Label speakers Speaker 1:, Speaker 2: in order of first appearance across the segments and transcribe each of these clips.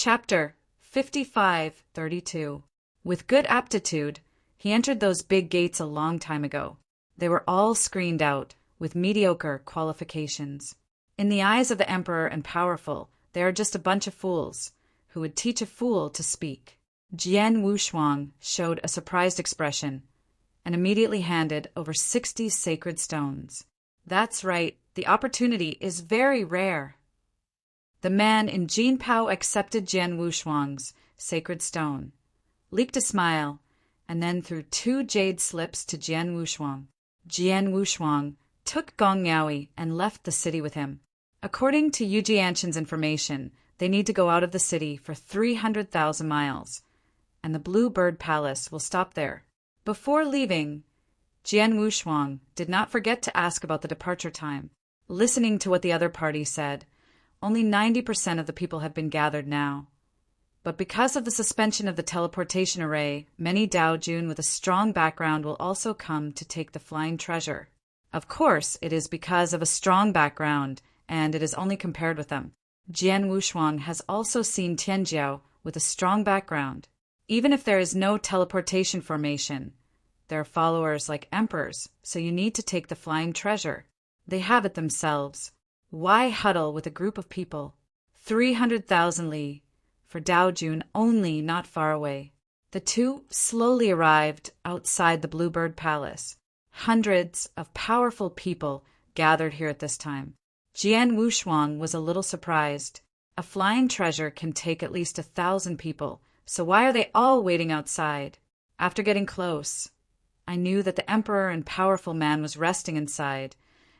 Speaker 1: Chapter 55:32. With good aptitude, he entered those big gates a long time ago. They were all screened out, with mediocre qualifications. In the eyes of the emperor and powerful, they are just a bunch of fools, who would teach a fool to speak. Jian Wushuang showed a surprised expression, and immediately handed over 60 sacred stones. That's right, the opportunity is very rare. The man in Jinpao accepted Jian Wushuang's sacred stone, leaked a smile, and then threw 2 jade slips to Jian Wushuang. Jian Wushuang took Gong Yaoi and left the city with him. According to Yu Jianshan's information, they need to go out of the city for 300,000 miles, and the Blue Bird Palace will stop there. Before leaving, Jian Wushuang did not forget to ask about the departure time. Listening to what the other party said, only 90% of the people have been gathered now. But because of the suspension of the teleportation array, many Daojun with a strong background will also come to take the flying treasure. Of course, it is because of a strong background, and it is only compared with them. Jian Wushuang has also seen Tianjiao with a strong background. Even if there is no teleportation formation, there are followers like emperors, so you need to take the flying treasure. They have it themselves. Why huddle with a group of people? 300,000 li for Daojun only not far away. The two slowly arrived outside the Bluebird Palace. Hundreds of powerful people gathered here at this time. Jian Wushuang was a little surprised. A flying treasure can take at least 1,000 people, so why are they all waiting outside? After getting close, I knew that the emperor and powerful man was resting inside,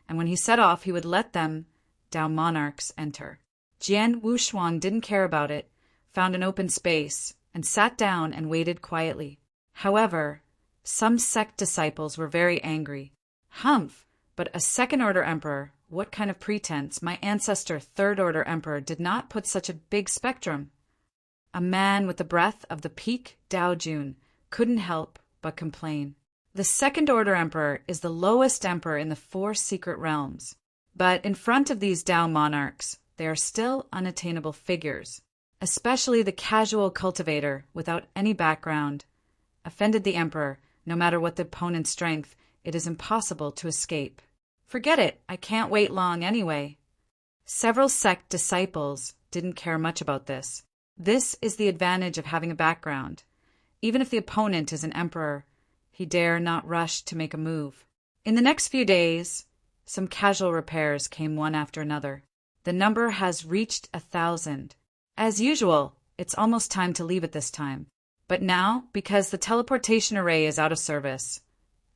Speaker 1: and when he set off he would let them, Dao monarchs, enter. Jian Wushuang didn't care about it, found an open space, and sat down and waited quietly. However, some sect disciples were very angry. Humph, but a second-order emperor, what kind of pretense? My ancestor, third-order emperor, did not put such a big spectrum. A man with the breath of the peak Daojun couldn't help but complain. The second-order emperor is the lowest emperor in the 4 secret realms. But in front of these Dao monarchs, they are still unattainable figures. Especially the casual cultivator, without any background, offended the emperor. No matter what the opponent's strength, it is impossible to escape. Forget it, I can't wait long anyway. Several sect disciples didn't care much about this. This is the advantage of having a background. Even if the opponent is an emperor, he dare not rush to make a move. In the next few days, some casual repairs came one after another. The number has reached 1,000. As usual, it's almost time to leave at this time. But now, because the teleportation array is out of service,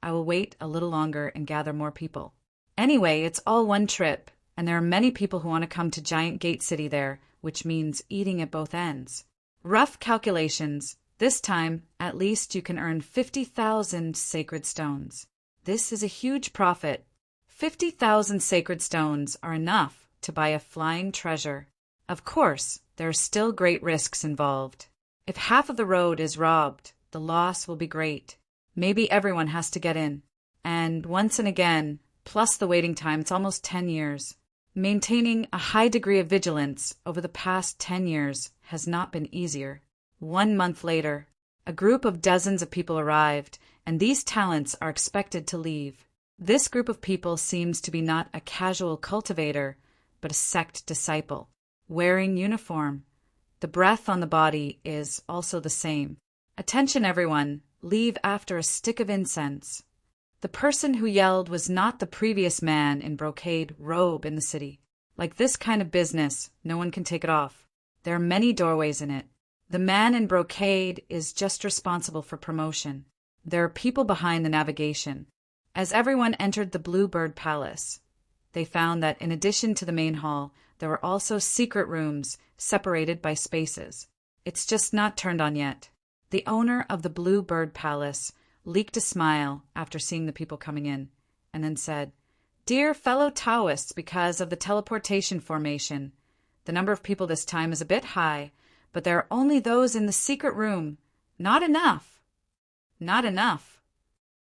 Speaker 1: I will wait a little longer and gather more people. Anyway, it's all one trip, and there are many people who want to come to Giant Gate City there, which means eating at both ends. Rough calculations. This time, at least you can earn 50,000 sacred stones. This is a huge profit. 50,000 sacred stones are enough to buy a flying treasure. Of course, there are still great risks involved. If half of the road is robbed, the loss will be great. Maybe everyone has to get in. And once and again, plus the waiting time, it's almost 10 years. Maintaining a high degree of vigilance over the past 10 years has not been easier. 1 month later, a group of dozens of people arrived, and these talents are expected to leave. This group of people seems to be not a casual cultivator, but a sect disciple, wearing uniform. The breath on the body is also the same. Attention everyone, leave after a stick of incense. The person who yelled was not the previous man in brocade robe in the city. Like this kind of business, no one can take it off. There are many doorways in it. The man in brocade is just responsible for promotion. There are people behind the navigation. As everyone entered the Bluebird Palace, they found that in addition to the main hall, there were also secret rooms separated by spaces. It's just not turned on yet. The owner of the Bluebird Palace leaked a smile after seeing the people coming in, and then said, "Dear fellow Taoists, because of the teleportation formation, the number of people this time is a bit high, but there are only those in the secret room. Not enough. Not enough."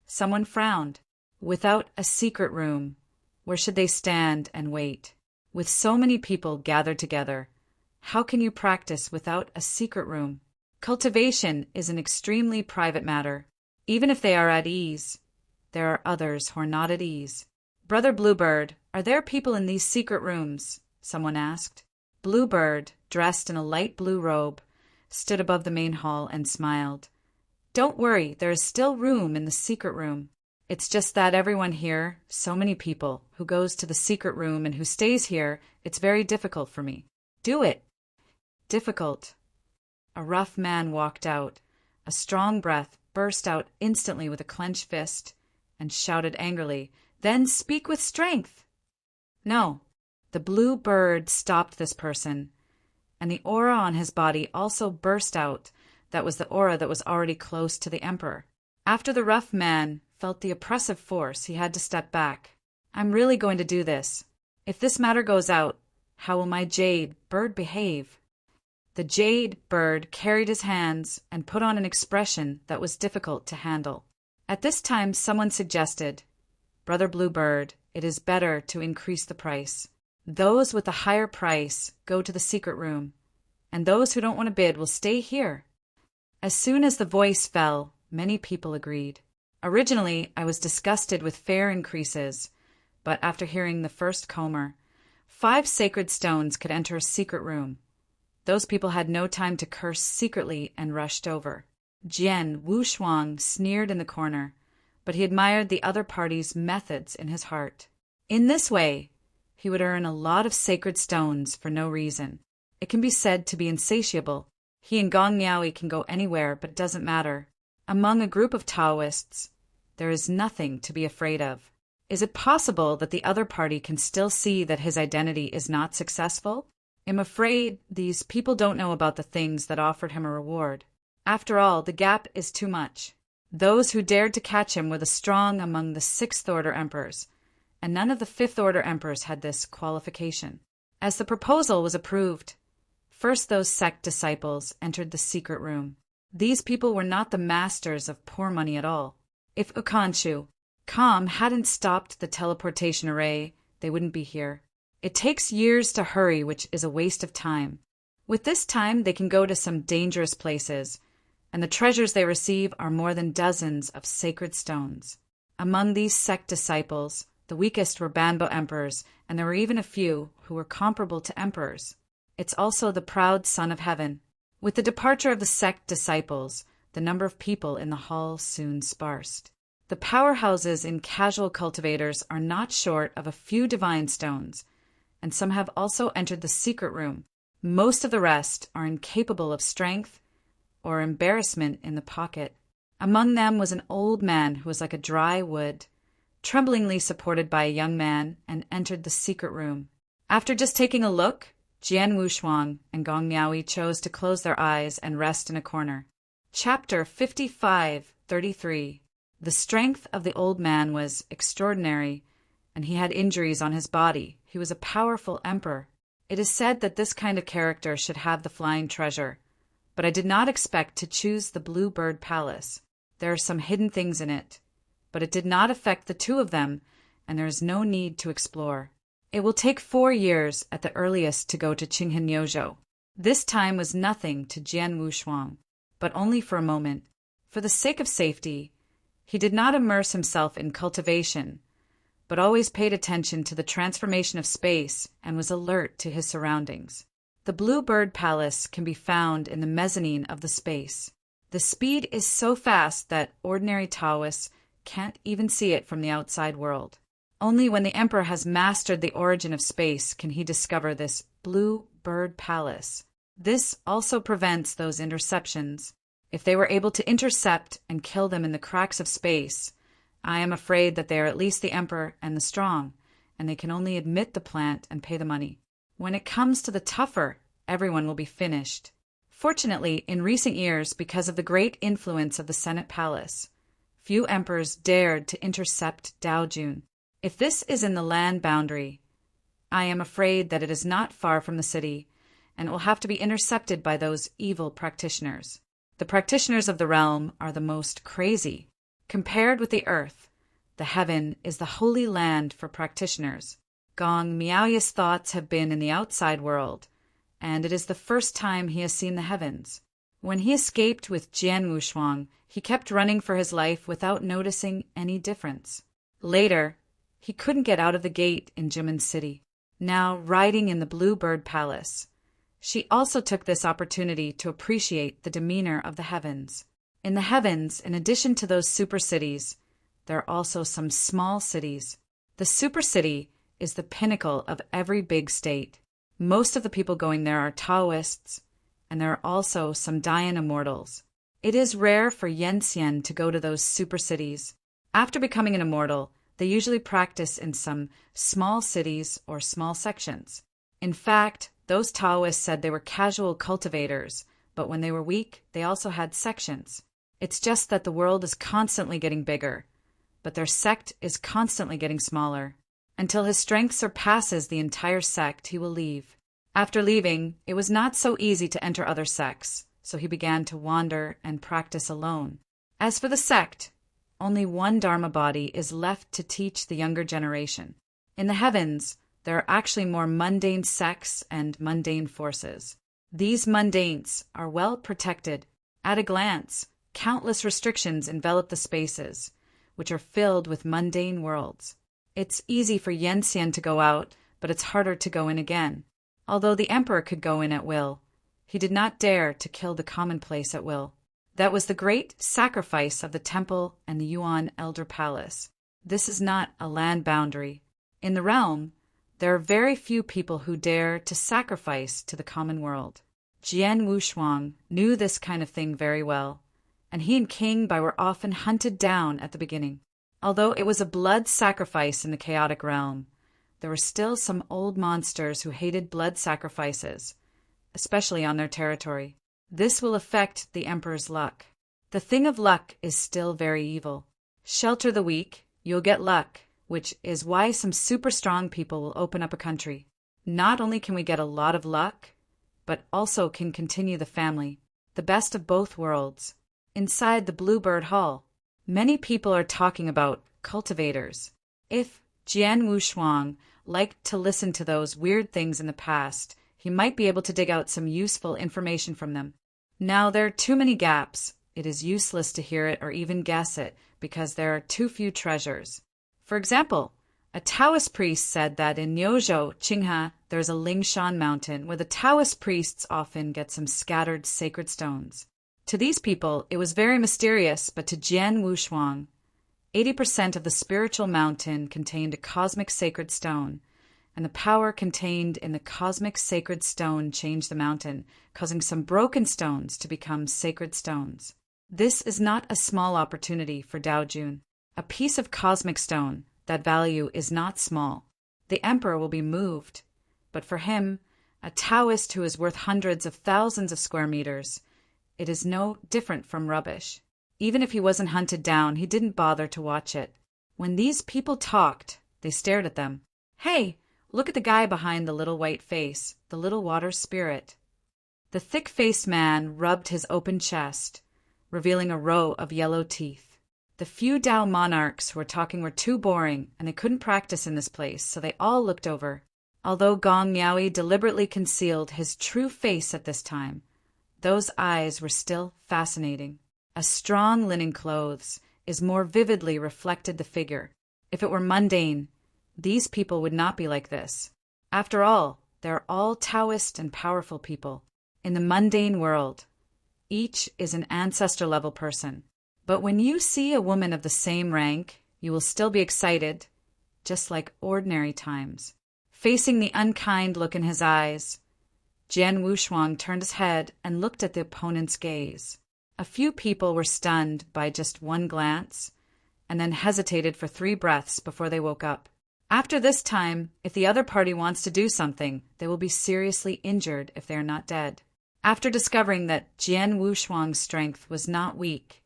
Speaker 1: Someone frowned. Without a secret room, where should they stand and wait? With so many people gathered together, How can you practice without a secret room? Cultivation is an extremely private matter. Even if they are at ease, there are others who are not at ease. Brother Bluebird, are there people in these secret rooms? Someone asked. Bluebird, dressed in a light blue robe, stood above the main hall and smiled. Don't worry, there is still room in the secret room. It's just that everyone here, so many people, who goes to the secret room and who stays here, it's very difficult for me. Do it. Difficult. A rough man walked out. A strong breath burst out instantly with a clenched fist and shouted angrily, Then speak with strength. No. The blue bird stopped this person, and the aura on his body also burst out. That was the aura that was already close to the emperor. After the rough man felt the oppressive force, he had to step back. I'm really going to do this. If this matter goes out, how will my jade bird behave? The jade bird carried his hands and put on an expression that was difficult to handle. At this time, someone suggested, Brother Bluebird, it is better to increase the price. Those with the higher price go to the secret room, and those who don't want to bid will stay here. As soon as the voice fell, many people agreed. Originally, I was disgusted with fair increases, but after hearing the first comer, 5 sacred stones could enter a secret room. Those people had no time to curse secretly and rushed over. Jian Wushuang sneered in the corner, but he admired the other party's methods in his heart. In this way, he would earn a lot of sacred stones for no reason. It can be said to be insatiable. He and Gong Miaoi can go anywhere, but it doesn't matter. Among a group of Taoists, there is nothing to be afraid of. Is it possible that the other party can still see that his identity is not successful? I'm afraid these people don't know about the things that offered him a reward. After all, the gap is too much. Those who dared to catch him were the strong among the 6th Order emperors, and none of the 5th Order emperors had this qualification. As the proposal was approved, first those sect disciples entered the secret room. These people were not the masters of poor money at all. If Ukanshu, Kam hadn't stopped the teleportation array, they wouldn't be here. It takes years to hurry, which is a waste of time. With this time, they can go to some dangerous places, and the treasures they receive are more than dozens of sacred stones. Among these sect disciples, the weakest were Banbo emperors, and there were even a few who were comparable to emperors. It's also the proud son of heaven. With the departure of the sect disciples, the number of people in the hall soon sparsed. The powerhouses in casual cultivators are not short of a few divine stones, and some have also entered the secret room. Most of the rest are incapable of strength or embarrassment in the pocket. Among them was an old man who was like a dry wood, tremblingly supported by a young man, and entered the secret room. After just taking a look, Jian Wushuang and Gong Miaoi chose to close their eyes and rest in a corner. Chapter 55:33. The strength of the old man was extraordinary, and he had injuries on his body. He was a powerful emperor. It is said that this kind of character should have the flying treasure, but I did not expect to choose the Blue Bird Palace. There are some hidden things in it, but it did not affect the 2 of them, and there is no need to explore. It will take 4 years at the earliest to go to Qinghe. This time was nothing to Jian Wushuang, but only for a moment. For the sake of safety, he did not immerse himself in cultivation, but always paid attention to the transformation of space and was alert to his surroundings. The Blue Bird Palace can be found in the mezzanine of the space. The speed is so fast that ordinary Taoists can't even see it from the outside world. Only when the emperor has mastered the origin of space can he discover this Blue Bird Palace. This also prevents those interceptions. If they were able to intercept and kill them in the cracks of space, I am afraid that they are at least the emperor and the strong, and they can only admit the plant and pay the money. When it comes to the tougher, everyone will be finished. Fortunately, in recent years, because of the great influence of the Senate Palace, few emperors dared to intercept Daojun. If this is in the land boundary, I am afraid that it is not far from the city, and it will have to be intercepted by those evil practitioners. The practitioners of the realm are the most crazy. Compared with the earth, the heaven is the holy land for practitioners. Gong Miaoi's thoughts have been in the outside world, and it is the first time he has seen the heavens. When he escaped with Jian Wushuang, he kept running for his life without noticing any difference. Later, he couldn't get out of the gate in Jimin City, now riding in the Bluebird Palace. She also took this opportunity to appreciate the demeanor of the heavens. In the heavens, in addition to those super cities, there are also some small cities. The super city is the pinnacle of every big state. Most of the people going there are Taoists, and there are also some Dayan immortals. It is rare for Yenxian to go to those super cities. After becoming an immortal, they usually practice in some small cities or small sections. In fact, those Taoists said they were casual cultivators, but when they were weak, they also had sections. It's just that the world is constantly getting bigger, but their sect is constantly getting smaller. Until his strength surpasses the entire sect, he will leave. After leaving, it was not so easy to enter other sects, so he began to wander and practice alone. As for the sect, only one Dharma body is left to teach the younger generation. In the heavens, there are actually more mundane sects and mundane forces. These mundanes are well protected. At a glance, countless restrictions envelop the spaces, which are filled with mundane worlds. It's easy for Yenxian to go out, but it's harder to go in again. Although the emperor could go in at will, he did not dare to kill the commonplace at will. That was the great sacrifice of the temple and the Yuan Elder Palace. This is not a land boundary. In the realm, there are very few people who dare to sacrifice to the common world. Jian Wushuang knew this kind of thing very well, and he and King Bai were often hunted down at the beginning. Although it was a blood sacrifice in the chaotic realm, there were still some old monsters who hated blood sacrifices, especially on their territory. This will affect the emperor's luck. The thing of luck is still very evil. Shelter the weak, you'll get luck, which is why some super strong people will open up a country. Not only can we get a lot of luck, but also can continue the family, the best of both worlds. Inside the Bluebird Hall, many people are talking about cultivators. If Jian Wushuang liked to listen to those weird things in the past, he might be able to dig out some useful information from them. Now there are too many gaps. It is useless to hear it or even guess it, because there are too few treasures. For example, a Taoist priest said that in Niuzhou, Qinghe, there's a Lingshan mountain where the Taoist priests often get some scattered sacred stones. To these people, it was very mysterious, but to Jian Wushuang, 80% of the spiritual mountain contained a cosmic sacred stone, and the power contained in the cosmic sacred stone changed the mountain, causing some broken stones to become sacred stones. This is not a small opportunity for Dao Jun. A piece of cosmic stone, that value is not small. The emperor will be moved, but for him, a Taoist who is worth hundreds of thousands of square meters, it is no different from rubbish. Even if he wasn't hunted down, he didn't bother to watch it. When these people talked, they stared at them. Hey, look at the guy behind the little white face, the little water spirit. The thick-faced man rubbed his open chest, revealing a row of yellow teeth. The few Dao monarchs who were talking were too boring, and they couldn't practice in this place, so they all looked over. Although Gong Miaoi deliberately concealed his true face at this time, those eyes were still fascinating. A strong linen clothes is more vividly reflected the figure. If it were mundane, these people would not be like this. After all, they're all Taoist and powerful people. In the mundane world, each is an ancestor-level person. But when you see a woman of the same rank, you will still be excited, just like ordinary times. Facing the unkind look in his eyes, Jian Wushuang turned his head and looked at the opponent's gaze. A few people were stunned by just one glance, and then hesitated for 3 breaths before they woke up. After this time, if the other party wants to do something, they will be seriously injured if they are not dead. After discovering that Jian Wushuang's strength was not weak,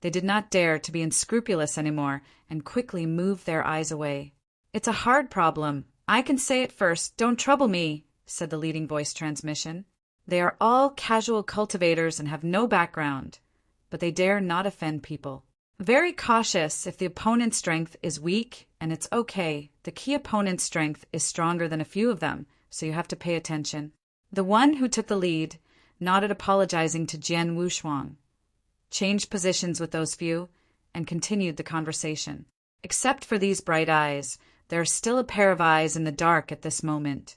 Speaker 1: they did not dare to be unscrupulous anymore and quickly moved their eyes away. It's a hard problem. I can say it first. Don't trouble me, said the leading voice transmission. They are all casual cultivators and have no background, but they dare not offend people. Very cautious if the opponent's strength is weak, and it's okay. The key opponent's strength is stronger than a few of them, so you have to pay attention. The one who took the lead nodded apologizing to Jian Wushuang, changed positions with those few, and continued the conversation. Except for these bright eyes, there are still a pair of eyes in the dark at this moment,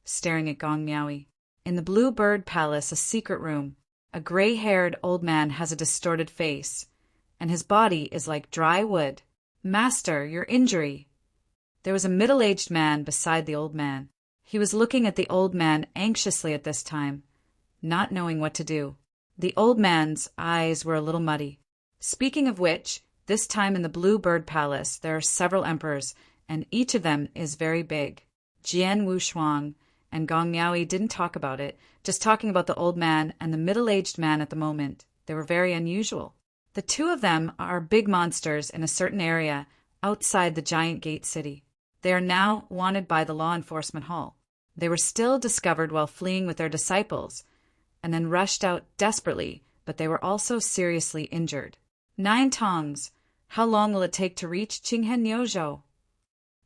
Speaker 1: staring at Gong Miaoi. In the Blue Bird Palace, a secret room, a gray-haired old man has a distorted face, and his body is like dry wood. "Master, your injury." There was a middle-aged man beside the old man. He was looking at the old man anxiously at this time, not knowing what to do. The old man's eyes were a little muddy. Speaking of which, this time in the Blue Bird Palace there are several emperors, and each of them is very big. Jian Wushuang and Gong Miaoi didn't talk about it, just talking about the old man and the middle-aged man at the moment. They were very unusual. The two of them are big monsters in a certain area outside the giant gate city. They are now wanted by the law enforcement hall. They were still discovered while fleeing with their disciples, and then rushed out desperately, but they were also seriously injured. 9 tongs. How long will it take to reach Qinghen?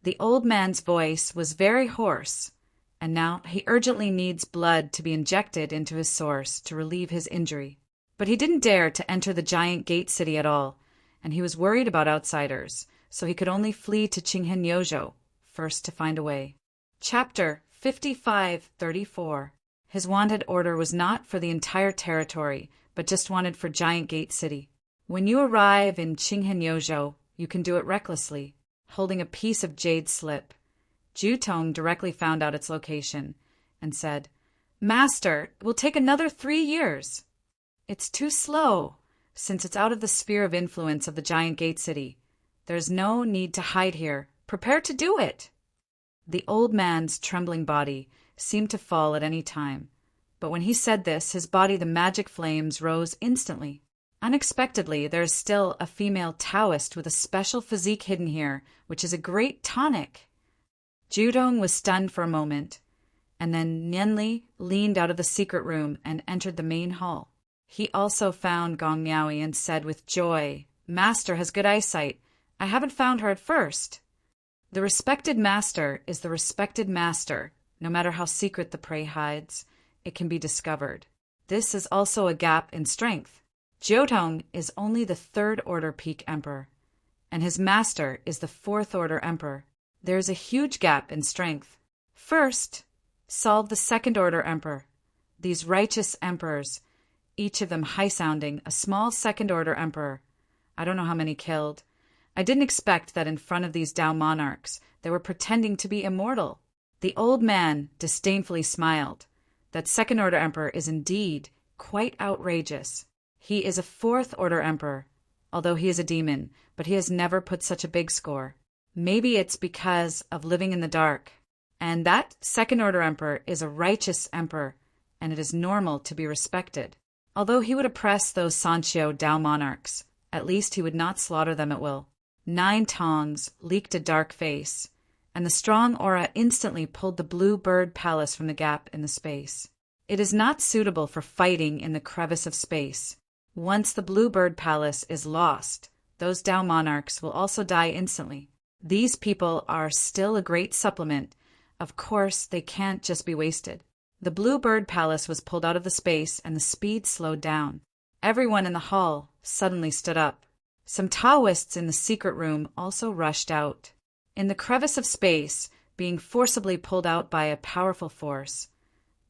Speaker 1: The old man's voice was very hoarse, and now he urgently needs blood to be injected into his source to relieve his injury. But he didn't dare to enter the giant gate city at all, and he was worried about outsiders, so he could only flee to Qinghen first to find a way. Chapter 5534. His wanted order was not for the entire territory, but just wanted for Giant Gate City. When you arrive in Qinghen, you can do it recklessly, holding a piece of jade slip. Jutong directly found out its location and said, "Master, it will take another 3 years." "It's too slow, since it's out of the sphere of influence of the Giant Gate City. There's no need to hide here. Prepare to do it." The old man's trembling body seemed to fall at any time, but when he said this, his body, the magic flames, rose instantly. Unexpectedly, there is still a female Taoist with a special physique hidden here, which is a great tonic. Judong was stunned for a moment, and then Nianli leaned out of the secret room and entered the main hall. He also found Gong Miaoi and said with joy, "Master has good eyesight. I haven't found her at first." The respected master is the respected master. No matter how secret the prey hides, it can be discovered. This is also a gap in strength. Jiotong is only the 3rd order peak emperor, and his master is the 4th order emperor. There is a huge gap in strength. First, solve the 2nd order emperor. These righteous emperors, each of them high-sounding, a small 2nd order emperor. I don't know how many killed. I didn't expect that in front of these Tao monarchs they were pretending to be immortal. The old man disdainfully smiled. That 2nd order emperor is indeed quite outrageous. He is a 4th order emperor, although he is a demon, but he has never put such a big score. Maybe it's because of living in the dark. And that 2nd order emperor is a righteous emperor, and it is normal to be respected. Although he would oppress those Sanshio Tao monarchs, at least he would not slaughter them at will. 9 tongs leaked a dark face, and the strong aura instantly pulled the Blue Bird Palace from the gap in the space. It is not suitable for fighting in the crevice of space. Once the Blue Bird Palace is lost, those Tao monarchs will also die instantly. These people are still a great supplement. Of course, they can't just be wasted. The Blue Bird Palace was pulled out of the space, and the speed slowed down. Everyone in the hall suddenly stood up. Some Taoists in the secret room also rushed out. In the crevice of space, being forcibly pulled out by a powerful force,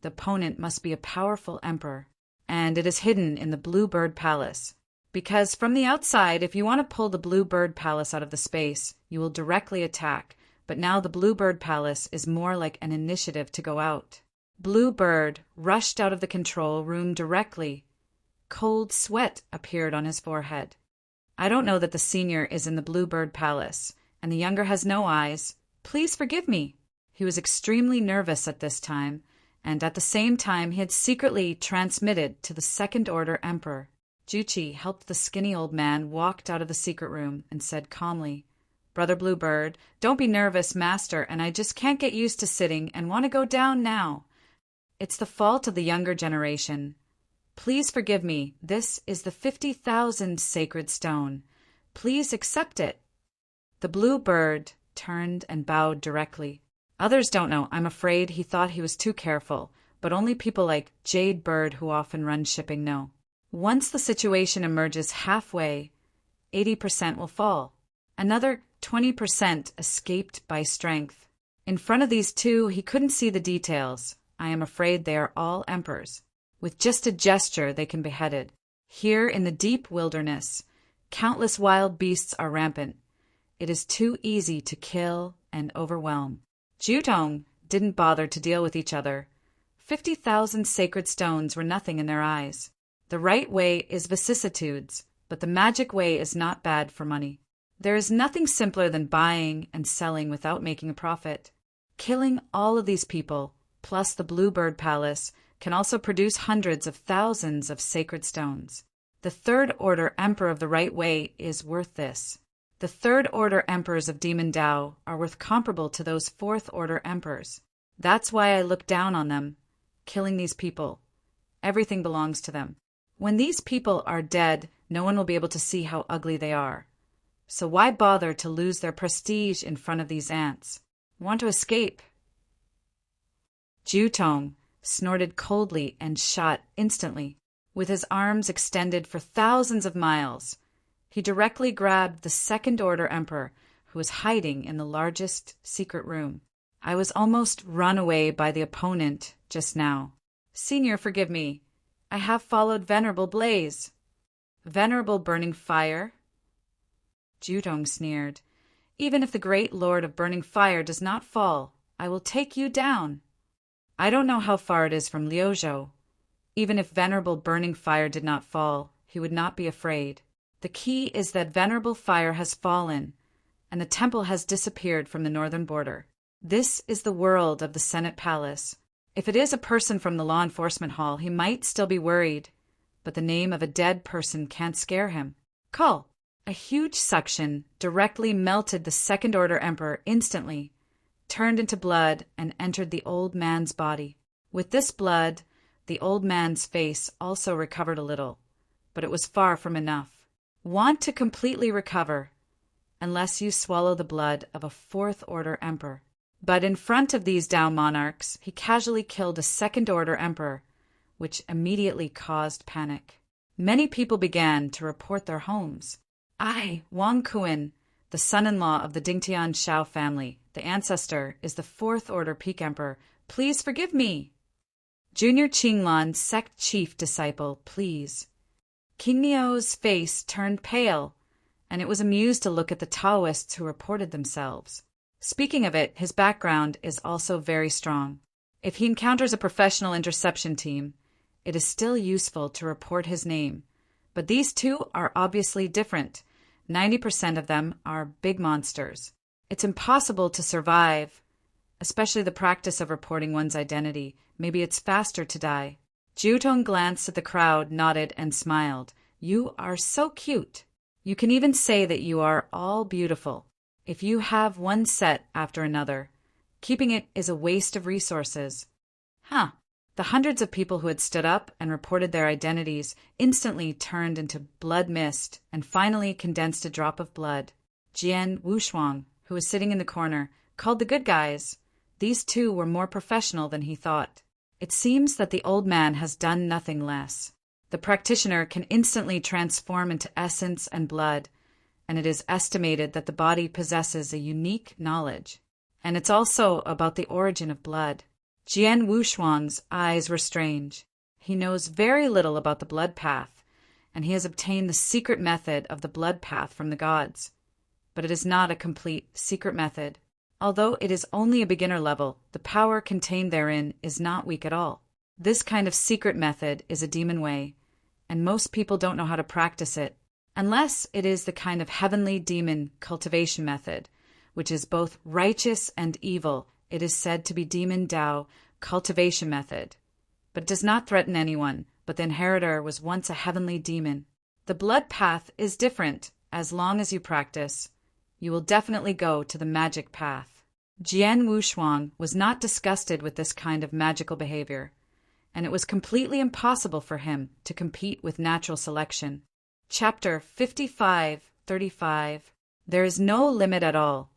Speaker 1: the opponent must be a powerful emperor, and it is hidden in the Blue Bird Palace. Because from the outside, if you want to pull the Blue Bird Palace out of the space, you will directly attack, but now the Blue Bird Palace is more like an initiative to go out. Blue Bird rushed out of the control room directly. Cold sweat appeared on his forehead. I don't know that the senior is in the Blue Bird Palace, and the younger has no eyes. Please forgive me. He was extremely nervous at this time, and at the same time he had secretly transmitted to the 2nd order emperor. Juchi helped the skinny old man walked out of the secret room and said calmly, "Brother Bluebird, don't be nervous, master, and I just can't get used to sitting and want to go down now. It's the fault of the younger generation. Please forgive me. This is the 50,000 sacred stone. Please accept it." The Blue Bird turned and bowed directly. "Others don't know. I'm afraid he thought he was too careful, but only people like Jade Bird, who often run shipping, know. Once the situation emerges halfway, 80% will fall. Another 20% escaped by strength. In front of these two, he couldn't see the details. I am afraid they are all emperors. With just a gesture, they can be beheaded. Here in the deep wilderness, countless wild beasts are rampant. It is too easy to kill and overwhelm. Jutong didn't bother to deal with each other. 50,000 sacred stones were nothing in their eyes. The right way is vicissitudes, but the magic way is not bad for money. There is nothing simpler than buying and selling without making a profit. Killing all of these people, plus the Bluebird Palace, can also produce hundreds of thousands of sacred stones. The Third Order Emperor of the right way is worth this. The Third Order Emperors of Demon Dao are worth comparable to those Fourth Order Emperors. That's why I look down on them. Killing these people. Everything belongs to them. When these people are dead, no one will be able to see how ugly they are. So why bother to lose their prestige in front of these ants? Want to escape? Jutong snorted coldly and shot instantly. With his arms extended for thousands of miles, he directly grabbed the Second Order Emperor, who was hiding in the largest secret room. I was almost run away by the opponent just now. Senior, forgive me. I have followed Venerable Blaze. Venerable Burning Fire? Jutong sneered. Even if the great Lord of Burning Fire does not fall, I will take you down. I don't know how far it is from Liuzhou. Even if Venerable Burning Fire did not fall, he would not be afraid. The key is that Venerable Fire has fallen, and the temple has disappeared from the northern border. This is the world of the Senate Palace. If it is a person from the law enforcement hall, he might still be worried, but the name of a dead person can't scare him. Call! A huge suction directly melted the Second Order Emperor instantly, turned into blood, and entered the old man's body. With this blood, the old man's face also recovered a little, but it was far from enough. Want to completely recover, unless you swallow the blood of a Fourth Order Emperor. But in front of these Dao monarchs, he casually killed a Second Order Emperor, which immediately caused panic. Many people began to report their homes. I, Wang Kuan, the son-in-law of the Dingtian Shao family, the ancestor, is the Fourth Order Peak Emperor. Please forgive me. Junior Qinglan, sect chief disciple, please. King Niu's face turned pale, and it was amused to look at the Taoists who reported themselves. Speaking of it, his background is also very strong. If he encounters a professional interception team, it is still useful to report his name. But these two are obviously different. 90% of them are big monsters. It's impossible to survive, especially the practice of reporting one's identity. Maybe it's faster to die. Jutong glanced at the crowd, nodded, and smiled. You are so cute. You can even say that you are all beautiful. If you have one set after another, keeping it is a waste of resources. The hundreds of people who had stood up and reported their identities instantly turned into blood mist and finally condensed a drop of blood. Jian Wushuang, who was sitting in the corner, called the good guys. These two were more professional than he thought. It seems that the old man has done nothing less. The practitioner can instantly transform into essence and blood, and it is estimated that the body possesses a unique knowledge. And it's also about the origin of blood. Jian Wushuang's eyes were strange. He knows very little about the blood path, and he has obtained the secret method of the blood path from the gods. But it is not a complete secret method. Although it is only a beginner level, the power contained therein is not weak at all. This kind of secret method is a demon way, and most people don't know how to practice it, unless it is the kind of heavenly demon cultivation method, which is both righteous and evil. It is said to be Demon Dao cultivation method, but it does not threaten anyone, but the inheritor was once a heavenly demon. The blood path is different. As long as you practice, you will definitely go to the magic path. Jian Wushuang was not disgusted with this kind of magical behavior, and it was completely impossible for him to compete with natural selection. Chapter 55:35. There is no limit at all.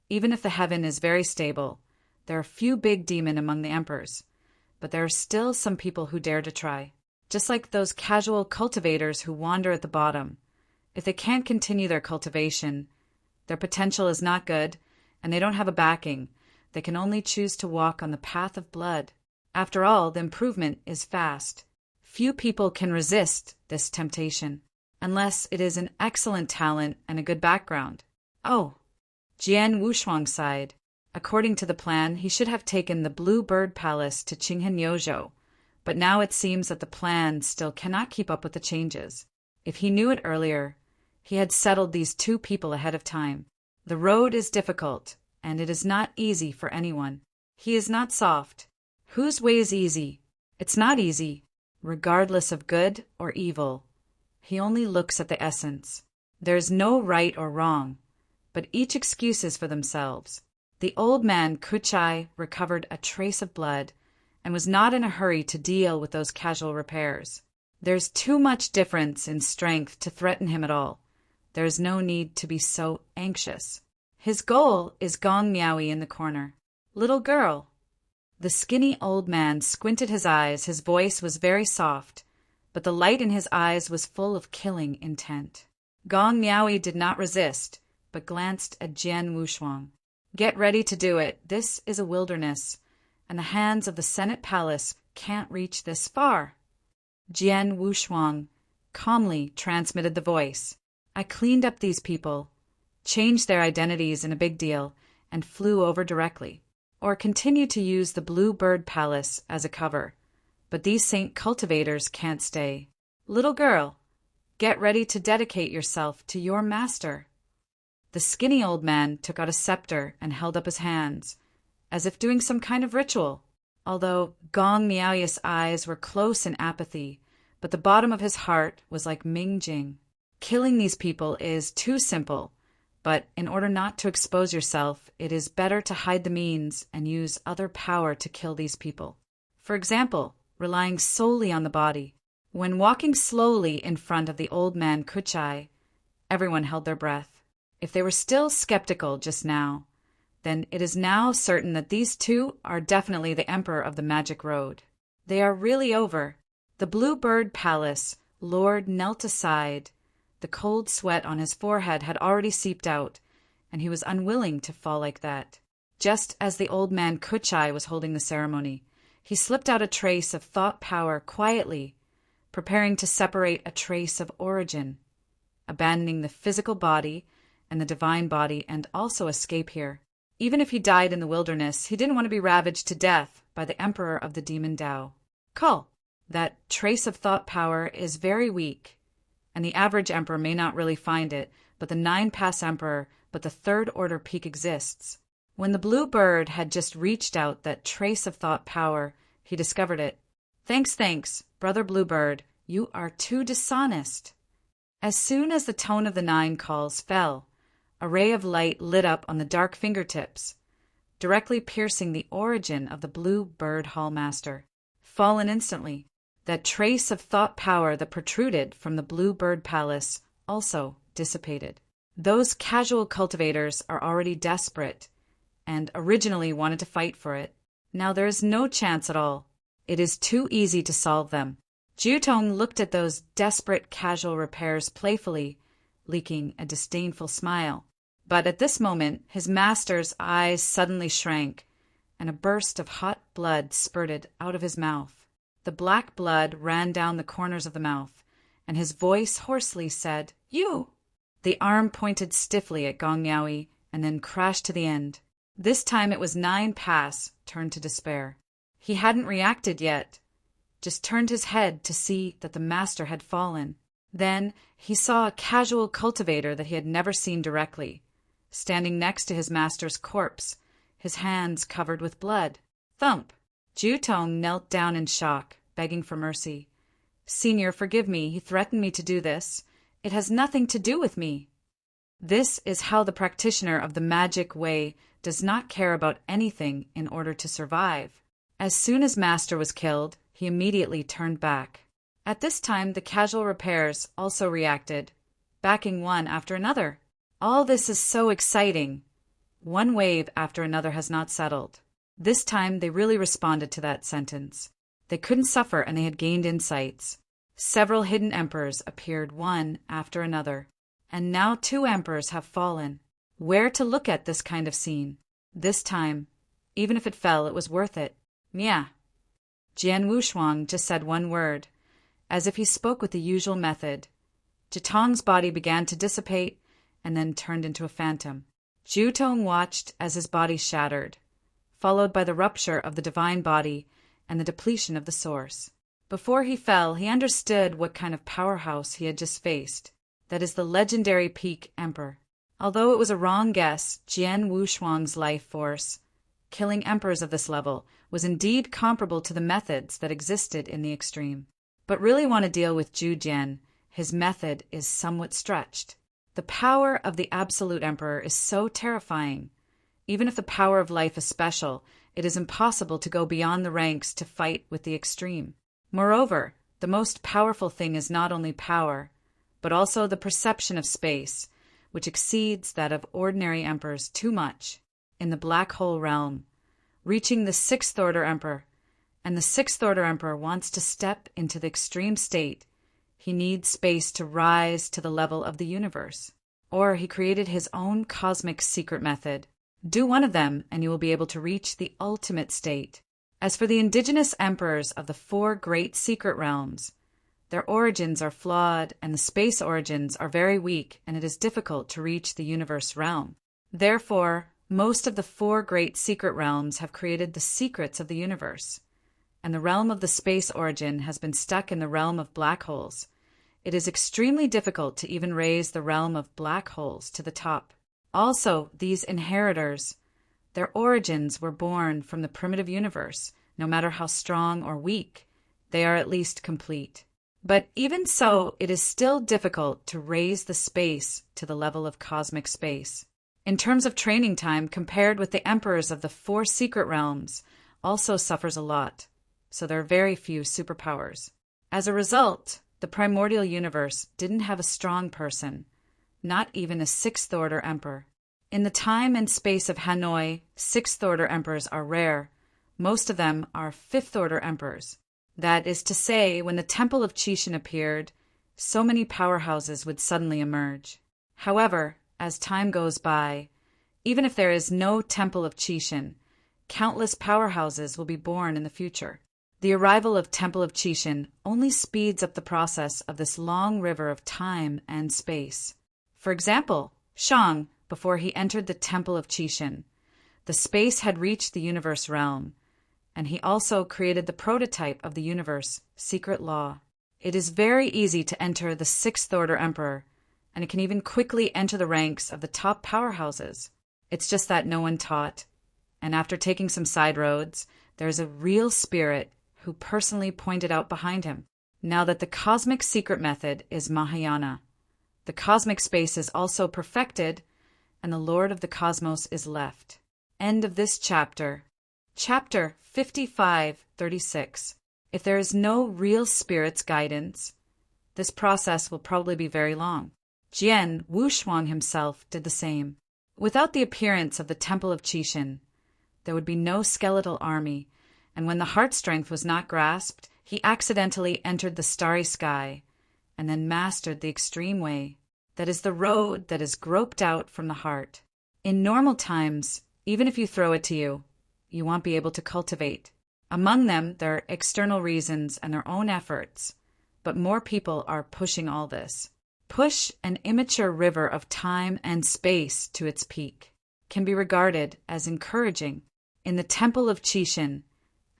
Speaker 1: Even if the heaven is very stable, there are few big demon among the emperors. but there are still some people who dare to try. Just like those casual cultivators who wander at the bottom. If they can't continue their cultivation, their potential is not good, and they don't have a backing, they can only choose to walk on the path of blood. After all, the improvement is fast. Few people can resist this temptation, unless it is an excellent talent and a good background. Oh, Jian Wushuang sighed. According to the plan, he should have taken the Blue Bird Palace to Qinghen, but now it seems that the plan still cannot keep up with the changes. If he knew it earlier, he had settled these two people ahead of time. The road is difficult, and it is not easy for anyone. He is not soft. Whose way is easy? It's not easy, regardless of good or evil. He only looks at the essence. There is no right or wrong, but each excuses for themselves. The old man Kuchai recovered a trace of blood and was not in a hurry to deal with those casual repairs. There's too much difference in strength to threaten him at all. There is no need to be so anxious. His goal is Gong Miaoyi in the corner. Little girl. The skinny old man squinted his eyes. His voice was very soft, but the light in his eyes was full of killing intent. Gong Miaoyi did not resist, but glanced at Jian Wushuang. Get ready to do it. This is a wilderness, and the hands of the Senate Palace can't reach this far. Jian Wushuang calmly transmitted the voice. I cleaned up these people, changed their identities in a big deal, and flew over directly. Or continued to use the Blue Bird Palace as a cover. But these saint cultivators can't stay. Little girl, get ready to dedicate yourself to your master. The skinny old man took out a scepter and held up his hands, as if doing some kind of ritual, although Gong Miaoyi's eyes were close in apathy, but the bottom of his heart was like Ming Jing. Killing these people is too simple, but in order not to expose yourself, it is better to hide the means and use other power to kill these people. For example, relying solely on the body. When walking slowly in front of the old man Kuchai, everyone held their breath. If they were still skeptical just now, then it is now certain that these two are definitely the Emperor of the Magic Road. They are really over. The Blue Bird Palace Lord knelt aside. The cold sweat on his forehead had already seeped out, and he was unwilling to fall like that. Just as the old man Kuchai was holding the ceremony, he slipped out a trace of thought power quietly, preparing to separate a trace of origin, abandoning the physical body and the divine body, and also escape here. Even if he died in the wilderness, he didn't want to be ravaged to death by the Emperor of the Demon Tao. Call. That trace of thought power is very weak, and the average emperor may not really find it, but the 9-pass emperor, but the third order peak exists. When the blue bird had just reached out that trace of thought power, he discovered it. Thanks, brother Bluebird, you are too dishonest. As soon as the tone of the 9 calls fell, a ray of light lit up on the dark fingertips, directly piercing the origin of the Blue Bird Hallmaster. Fallen instantly, that trace of thought power that protruded from the Blue Bird Palace also dissipated. Those casual cultivators are already desperate, and originally wanted to fight for it. Now there is no chance at all. It is too easy to solve them. Jiutong looked at those desperate casual repairs playfully, leaking a disdainful smile. But at this moment, his master's eyes suddenly shrank, and a burst of hot blood spurted out of his mouth. The black blood ran down the corners of the mouth, and his voice hoarsely said, "You!" The arm pointed stiffly at Gong Miaoyi, and then crashed to the end. This time it was 9-pass, turned to despair. He hadn't reacted yet, just turned his head to see that the master had fallen. Then he saw a casual cultivator that he had never seen directly, standing next to his master's corpse, his hands covered with blood. Thump! Jiutong knelt down in shock, begging for mercy. "Senior, forgive me. He threatened me to do this. It has nothing to do with me." This is how the practitioner of the magic way does not care about anything in order to survive. As soon as master was killed, he immediately turned back. At this time, the casual repairs also reacted, backing one after another. All this is so exciting. One wave after another has not settled. This time they really responded to that sentence. They couldn't suffer and they had gained insights. Several hidden emperors appeared one after another, and now 2 emperors have fallen. Where to look at this kind of scene? This time, even if it fell, it was worth it. Mia. Jian Wushuang just said one word, as if he spoke with the usual method. Jitong's body began to dissipate and then turned into a phantom. Jutong watched as his body shattered, followed by the rupture of the divine body and the depletion of the source. Before he fell, he understood what kind of powerhouse he had just faced. That is the legendary peak emperor. Although it was a wrong guess, Jian Wushuang's life force, killing emperors of this level, was indeed comparable to the methods that existed in the extreme. But really want to deal with Zhu Jian, his method is somewhat stretched. The power of the absolute emperor is so terrifying. Even if the power of life is special, it is impossible to go beyond the ranks to fight with the extreme. Moreover, the most powerful thing is not only power, but also the perception of space, which exceeds that of ordinary emperors too much. In the black hole realm, reaching the 6th order emperor, and the 6th order emperor wants to step into the extreme state, he needs space to rise to the level of the universe. Or he created his own cosmic secret method. Do one of them, and you will be able to reach the ultimate state. As for the indigenous emperors of the 4 great secret realms, their origins are flawed and the space origins are very weak, and it is difficult to reach the universe realm. Therefore, most of the 4 great secret realms have created the secrets of the universe, and the realm of the space origin has been stuck in the realm of black holes. It is extremely difficult to even raise the realm of black holes to the top. Also, these inheritors, their origins were born from the primitive universe. No matter how strong or weak, they are at least complete. But even so, it is still difficult to raise the space to the level of cosmic space. In terms of training time, compared with the emperors of the 4 secret realms, also suffers a lot, so there are very few superpowers. As a result, the primordial universe didn't have a strong person, not even a 6th order emperor. In the time and space of Hanoi, 6th order emperors are rare. Most of them are 5th order emperors. That is to say, when the Temple of Qixin appeared, so many powerhouses would suddenly emerge. However, as time goes by, even if there is no Temple of Qixin, countless powerhouses will be born in the future. The arrival of Temple of Qixin only speeds up the process of this long river of time and space. For example, Shang, before he entered the Temple of Qixin, the space had reached the universe realm, and he also created the prototype of the universe, secret law. It is very easy to enter the 6th order emperor, and it can even quickly enter the ranks of the top powerhouses. It's just that no one taught. And after taking some side roads, there's a real spirit who personally pointed out behind him. Now that the cosmic secret method is Mahayana, the cosmic space is also perfected, and the Lord of the Cosmos is left. End of this chapter. Chapter 55:36. If there is no real spirit's guidance, this process will probably be very long. Jian Wushuang himself did the same. Without the appearance of the Temple of Qixin, there would be no skeletal army, and when the heart strength was not grasped, he accidentally entered the starry sky, and then mastered the extreme way. That is the road that is groped out from the heart. In normal times, even if you throw it to you, you won't be able to cultivate. Among them, there are external reasons and their own efforts, but more people are pushing all this. Push an immature river of time and space to its peak can be regarded as encouraging. In the Temple of Qixin,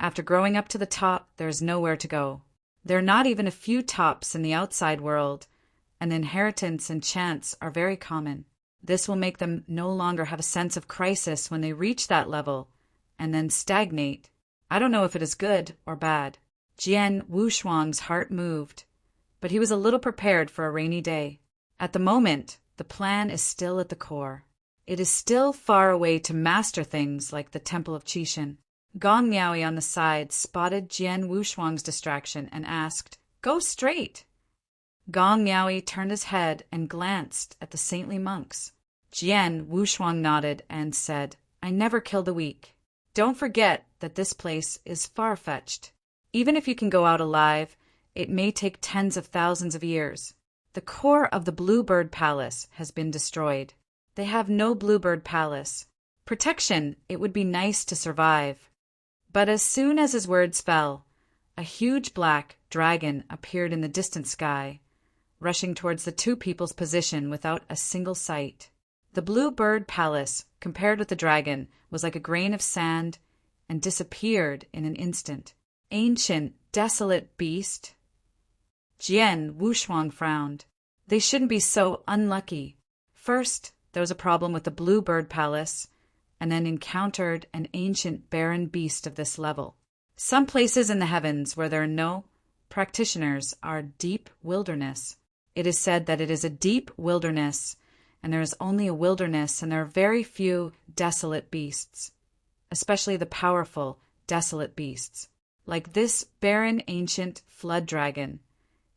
Speaker 1: after growing up to the top, there is nowhere to go. There are not even a few tops in the outside world, and inheritance and chance are very common. This will make them no longer have a sense of crisis when they reach that level, and then stagnate. I don't know if it is good or bad. Jian Wushuang's heart moved, but he was a little prepared for a rainy day. At the moment, the plan is still at the core. It is still far away to master things like the Temple of Qixin. Gong Miaoi on the side spotted Jian Wushuang's distraction and asked, "Go straight." Gong Miaoi turned his head and glanced at the saintly monks. Jian Wushuang nodded and said, "I never kill the weak." Don't forget that this place is far-fetched. Even if you can go out alive, it may take tens of thousands of years. The core of the Bluebird Palace has been destroyed. They have no Bluebird Palace. Protection, it would be nice to survive. But as soon as his words fell, a huge black dragon appeared in the distant sky, rushing towards the two people's position without a single sight. The Bluebird Palace, compared with the dragon, was like a grain of sand and disappeared in an instant. Ancient, desolate beast. Jian Wushuang frowned. They shouldn't be so unlucky. First, there was a problem with the Bluebird Palace, and then encountered an ancient barren beast of this level. Some places in the heavens where there are no practitioners are deep wilderness. It is said that it is a deep wilderness, and there is only a wilderness, and there are very few desolate beasts, especially the powerful, desolate beasts. Like this barren ancient flood dragon,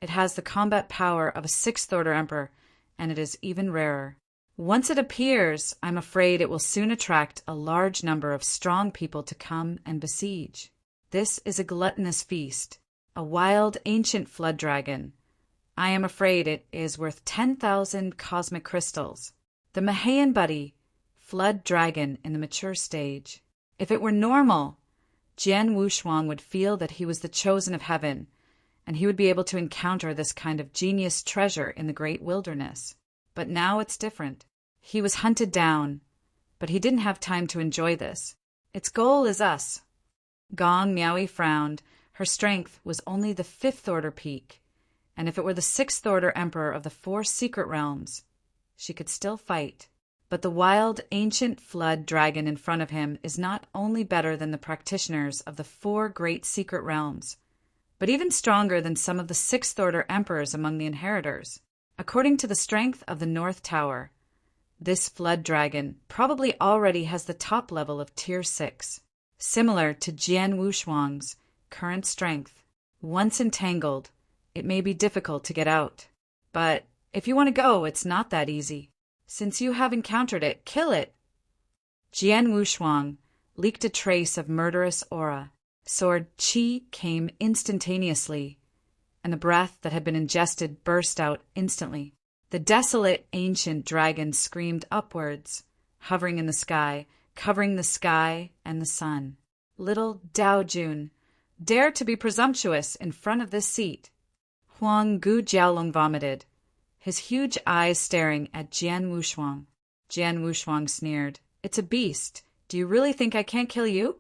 Speaker 1: it has the combat power of a sixth-order emperor, and it is even rarer. Once it appears, I'm afraid it will soon attract a large number of strong people to come and besiege. This is a gluttonous feast, a wild ancient flood dragon. I am afraid it is worth 10,000 cosmic crystals. The Mahayan Buddy, flood dragon in the mature stage. If it were normal, Jian Wushuang would feel that he was the chosen of heaven, and he would be able to encounter this kind of genius treasure in the great wilderness. But now it's different. He was hunted down, but he didn't have time to enjoy this. Its goal is us. Gong Miaoi frowned. Her strength was only the fifth-order peak, and if it were the sixth-order emperor of the 4 secret realms, she could still fight. But the wild, ancient flood dragon in front of him is not only better than the practitioners of the 4 great secret realms, but even stronger than some of the sixth-order emperors among the inheritors. According to the strength of the North Tower, this flood dragon probably already has the top level of Tier 6, similar to Jian Wushuang's current strength. Once entangled, it may be difficult to get out. But if you want to go, it's not that easy. Since you have encountered it, kill it. Jian Wushuang leaked a trace of murderous aura. Sword qi came instantaneously, and the breath that had been ingested burst out instantly. The desolate ancient dragon screamed upwards, hovering in the sky, covering the sky and the sun. Little Dao Jun, dare to be presumptuous in front of this seat. Huang Gu Jiaolong vomited, his huge eyes staring at Jian Wushuang. Jian Wushuang sneered. It's a beast. Do you really think I can't kill you?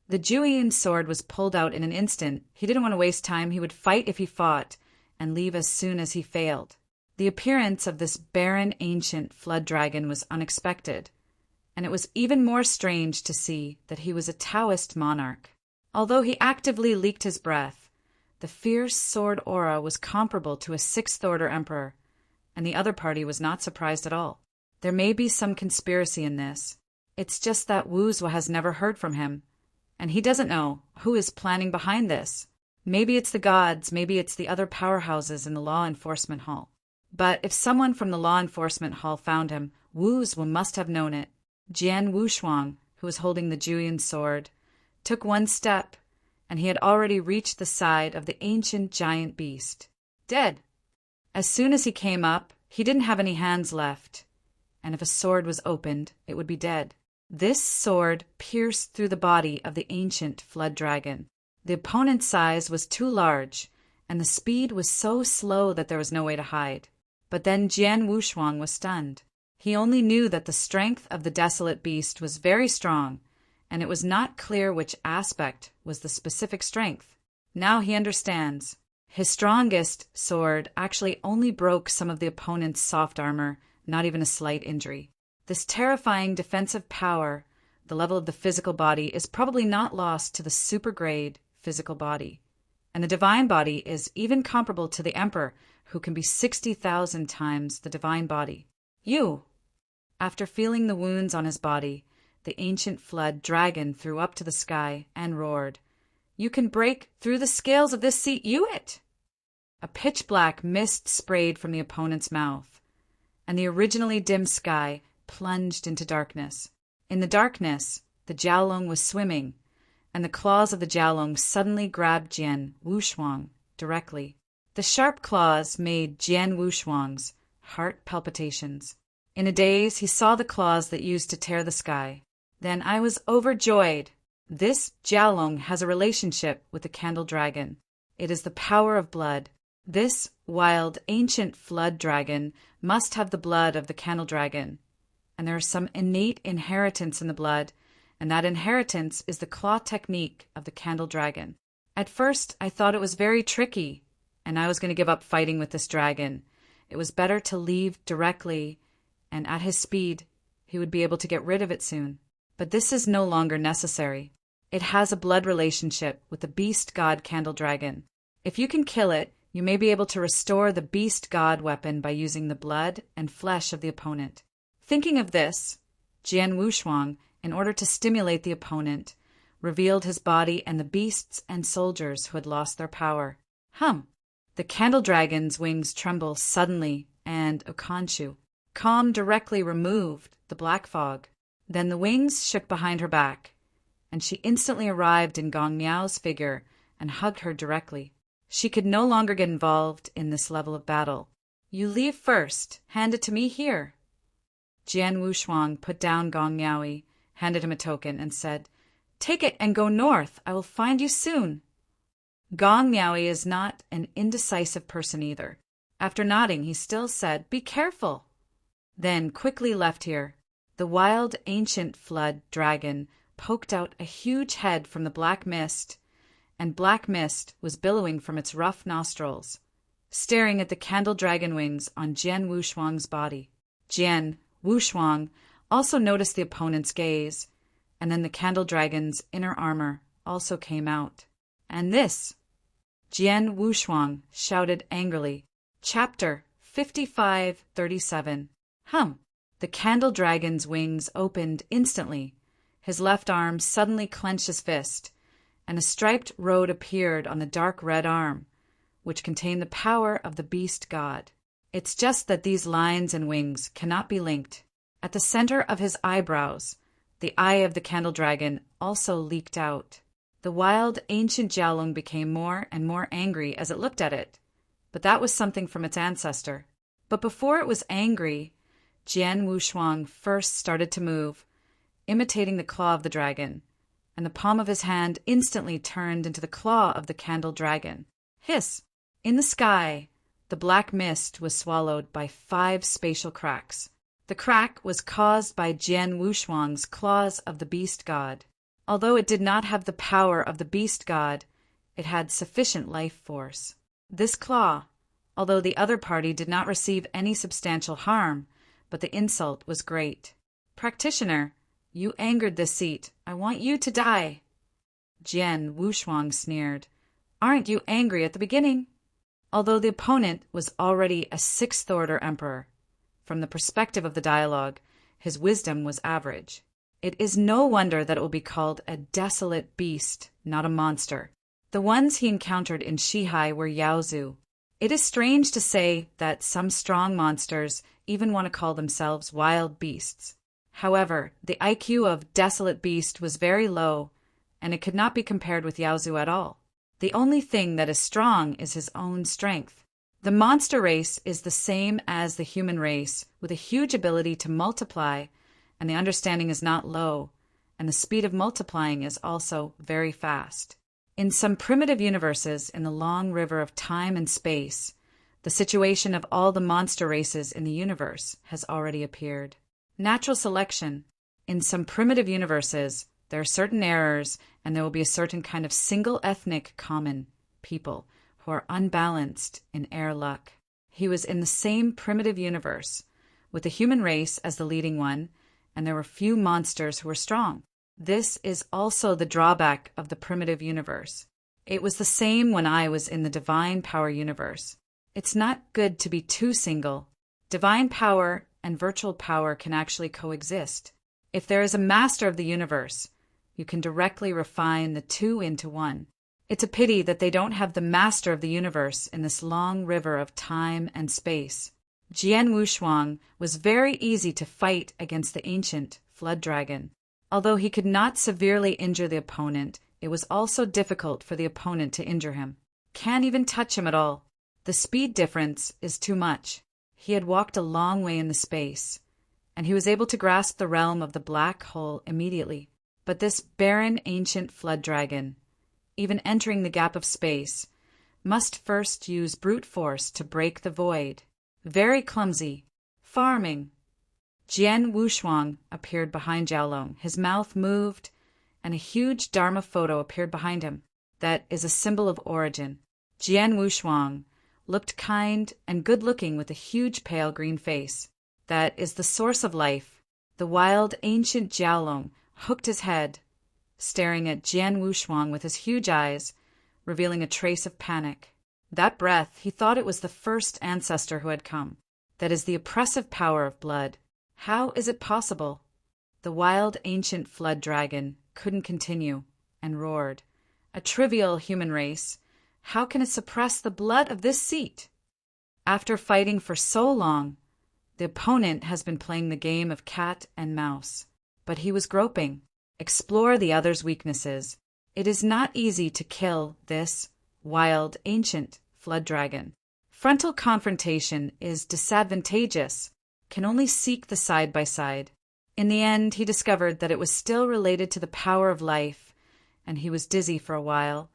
Speaker 1: The Juyin sword was pulled out in an instant. He didn't want to waste time. He would fight if he fought, and leave as soon as he failed. The appearance of this barren ancient flood dragon was unexpected, and it was even more strange to see that he was a Taoist monarch. Although he actively leaked his breath, the fierce sword aura was comparable to a sixth-order emperor, and the other party was not surprised at all. There may be some conspiracy in this. It's just that Wuzhou has never heard from him, and he doesn't know who is planning behind this. Maybe it's the gods, maybe it's the other powerhouses in the law enforcement hall. But if someone from the law enforcement hall found him, Wuzhou must have known it. Jian Wushuang, who was holding the Juyin sword, took one step, and he had already reached the side of the ancient giant beast. Dead. As soon as he came up, he didn't have any hands left, and if a sword was opened, it would be dead. This sword pierced through the body of the ancient flood dragon. The opponent's size was too large, and the speed was so slow that there was no way to hide. But then Jian Wushuang was stunned. He only knew that the strength of the desolate beast was very strong, and it was not clear which aspect was the specific strength. Now he understands. His strongest sword actually only broke some of the opponent's soft armor, not even a slight injury. This terrifying defensive power, the level of the physical body, is probably not lost to the super-grade physical body. And the divine body is even comparable to the emperor, who can be 60,000 times the divine body. You! After feeling the wounds on his body, the ancient flood dragon threw up to the sky and roared, You can break through the scales of this seat, you it! A pitch-black mist sprayed from the opponent's mouth, and the originally dim sky plunged into darkness. In the darkness, the Jiaolong was swimming, and the claws of the Jiaolong suddenly grabbed Jian Wushuang directly. The sharp claws made Jian Wushuang's heart palpitations. In a daze, he saw the claws that used to tear the sky. Then I was overjoyed. This Jiaolong has a relationship with the candle dragon. It is the power of blood. This wild, ancient flood dragon must have the blood of the candle dragon. And there is some innate inheritance in the blood, and that inheritance is the claw technique of the candle dragon. At first, I thought it was very tricky, and I was going to give up fighting with this dragon. It was better to leave directly, and at his speed, he would be able to get rid of it soon. But this is no longer necessary. It has a blood relationship with the beast god candle dragon. If you can kill it, you may be able to restore the beast god weapon by using the blood and flesh of the opponent. Thinking of this, Jian Wushuang, in order to stimulate the opponent, revealed his body and the beasts and soldiers who had lost their power. The candle dragon's wings tremble suddenly, and Okanshu, calm, directly removed the black fog. Then the wings shook behind her back, and she instantly arrived in Gong Miao's figure and hugged her directly. She could no longer get involved in this level of battle. You leave first. Hand it to me here. Jian Wushuang put down Gong Miaoi, handed him a token, and said, Take it and go north. I will find you soon. Gong Miaoi is not an indecisive person either. After nodding, he still said, Be careful. Then quickly left here. The wild ancient flood dragon poked out a huge head from the black mist, and black mist was billowing from its rough nostrils, staring at the candle dragon wings on Jian Wushuang's body. Jian Wushuang also noticed the opponent's gaze, and then the candle dragon's inner armor also came out. And this, Jian Wushuang shouted angrily. Chapter 5537. The candle dragon's wings opened instantly. His left arm suddenly clenched his fist, and a striped road appeared on the dark red arm, which contained the power of the beast god. It's just that these lines and wings cannot be linked. At the center of his eyebrows, the eye of the candle dragon also leaked out. The wild ancient Jiaolong became more and more angry as it looked at it, but that was something from its ancestor. But before it was angry, Jian Wushuang first started to move, imitating the claw of the dragon, and the palm of his hand instantly turned into the claw of the candle dragon. Hiss! In the sky, the black mist was swallowed by 5 spatial cracks. The crack was caused by Jian Wushuang's claws of the beast god. Although it did not have the power of the beast god, it had sufficient life force. This claw, although the other party did not receive any substantial harm, but the insult was great. Practitioner, you angered this seat. I want you to die. Jian Wushuang sneered. Aren't you angry at the beginning? Although the opponent was already a 6th-order emperor, from the perspective of the dialogue, his wisdom was average. It is no wonder that it will be called a desolate beast, not a monster. The ones he encountered in Shihai were Yaozu. It is strange to say that some strong monsters even want to call themselves wild beasts. However, the IQ of Desolate Beast was very low, and it could not be compared with Yaozu at all. The only thing that is strong is his own strength. The monster race is the same as the human race, with a huge ability to multiply, and the understanding is not low, and the speed of multiplying is also very fast. In some primitive universes in the long river of time and space, the situation of all the monster races in the universe has already appeared. Natural selection. In some primitive universes, there are certain errors, and there will be a certain kind of single ethnic common people who are unbalanced in air luck. He was in the same primitive universe, with the human race as the leading one, and there were few monsters who were strong. This is also the drawback of the primitive universe. It was the same when I was in the divine power universe. It's not good to be too single. Divine power and virtual power can actually coexist. If there is a master of the universe, you can directly refine the two into one. It's a pity that they don't have the master of the universe in this long river of time and space. Jian Wushuang was very easy to fight against the ancient flood dragon. Although he could not severely injure the opponent, it was also difficult for the opponent to injure him. Can't even touch him at all. The speed difference is too much. He had walked a long way in the space, and he was able to grasp the realm of the black hole immediately. But this barren ancient flood dragon, even entering the gap of space, must first use brute force to break the void. Very clumsy. Farming. Jian Wushuang appeared behind Jiaolong. His mouth moved, and a huge Dharma photo appeared behind him. That is a symbol of origin. Jian Wushuang looked kind and good-looking with a huge pale green face. That is the source of life. The wild ancient Jiaolong hooked his head, staring at Jian Wushuang with his huge eyes, revealing a trace of panic. That breath, he thought it was the first ancestor who had come. That is the oppressive power of blood. How is it possible? The wild ancient flood dragon couldn't continue and roared. A trivial human race. How can it suppress the blood of this seat? After fighting for so long, the opponent has been playing the game of cat and mouse. But he was groping. Explore the other's weaknesses. It is not easy to kill this wild ancient flood dragon. Frontal confrontation is disadvantageous, can only seek the side by side. In the end, he discovered that it was still related to the power of life, and he was dizzy for a while,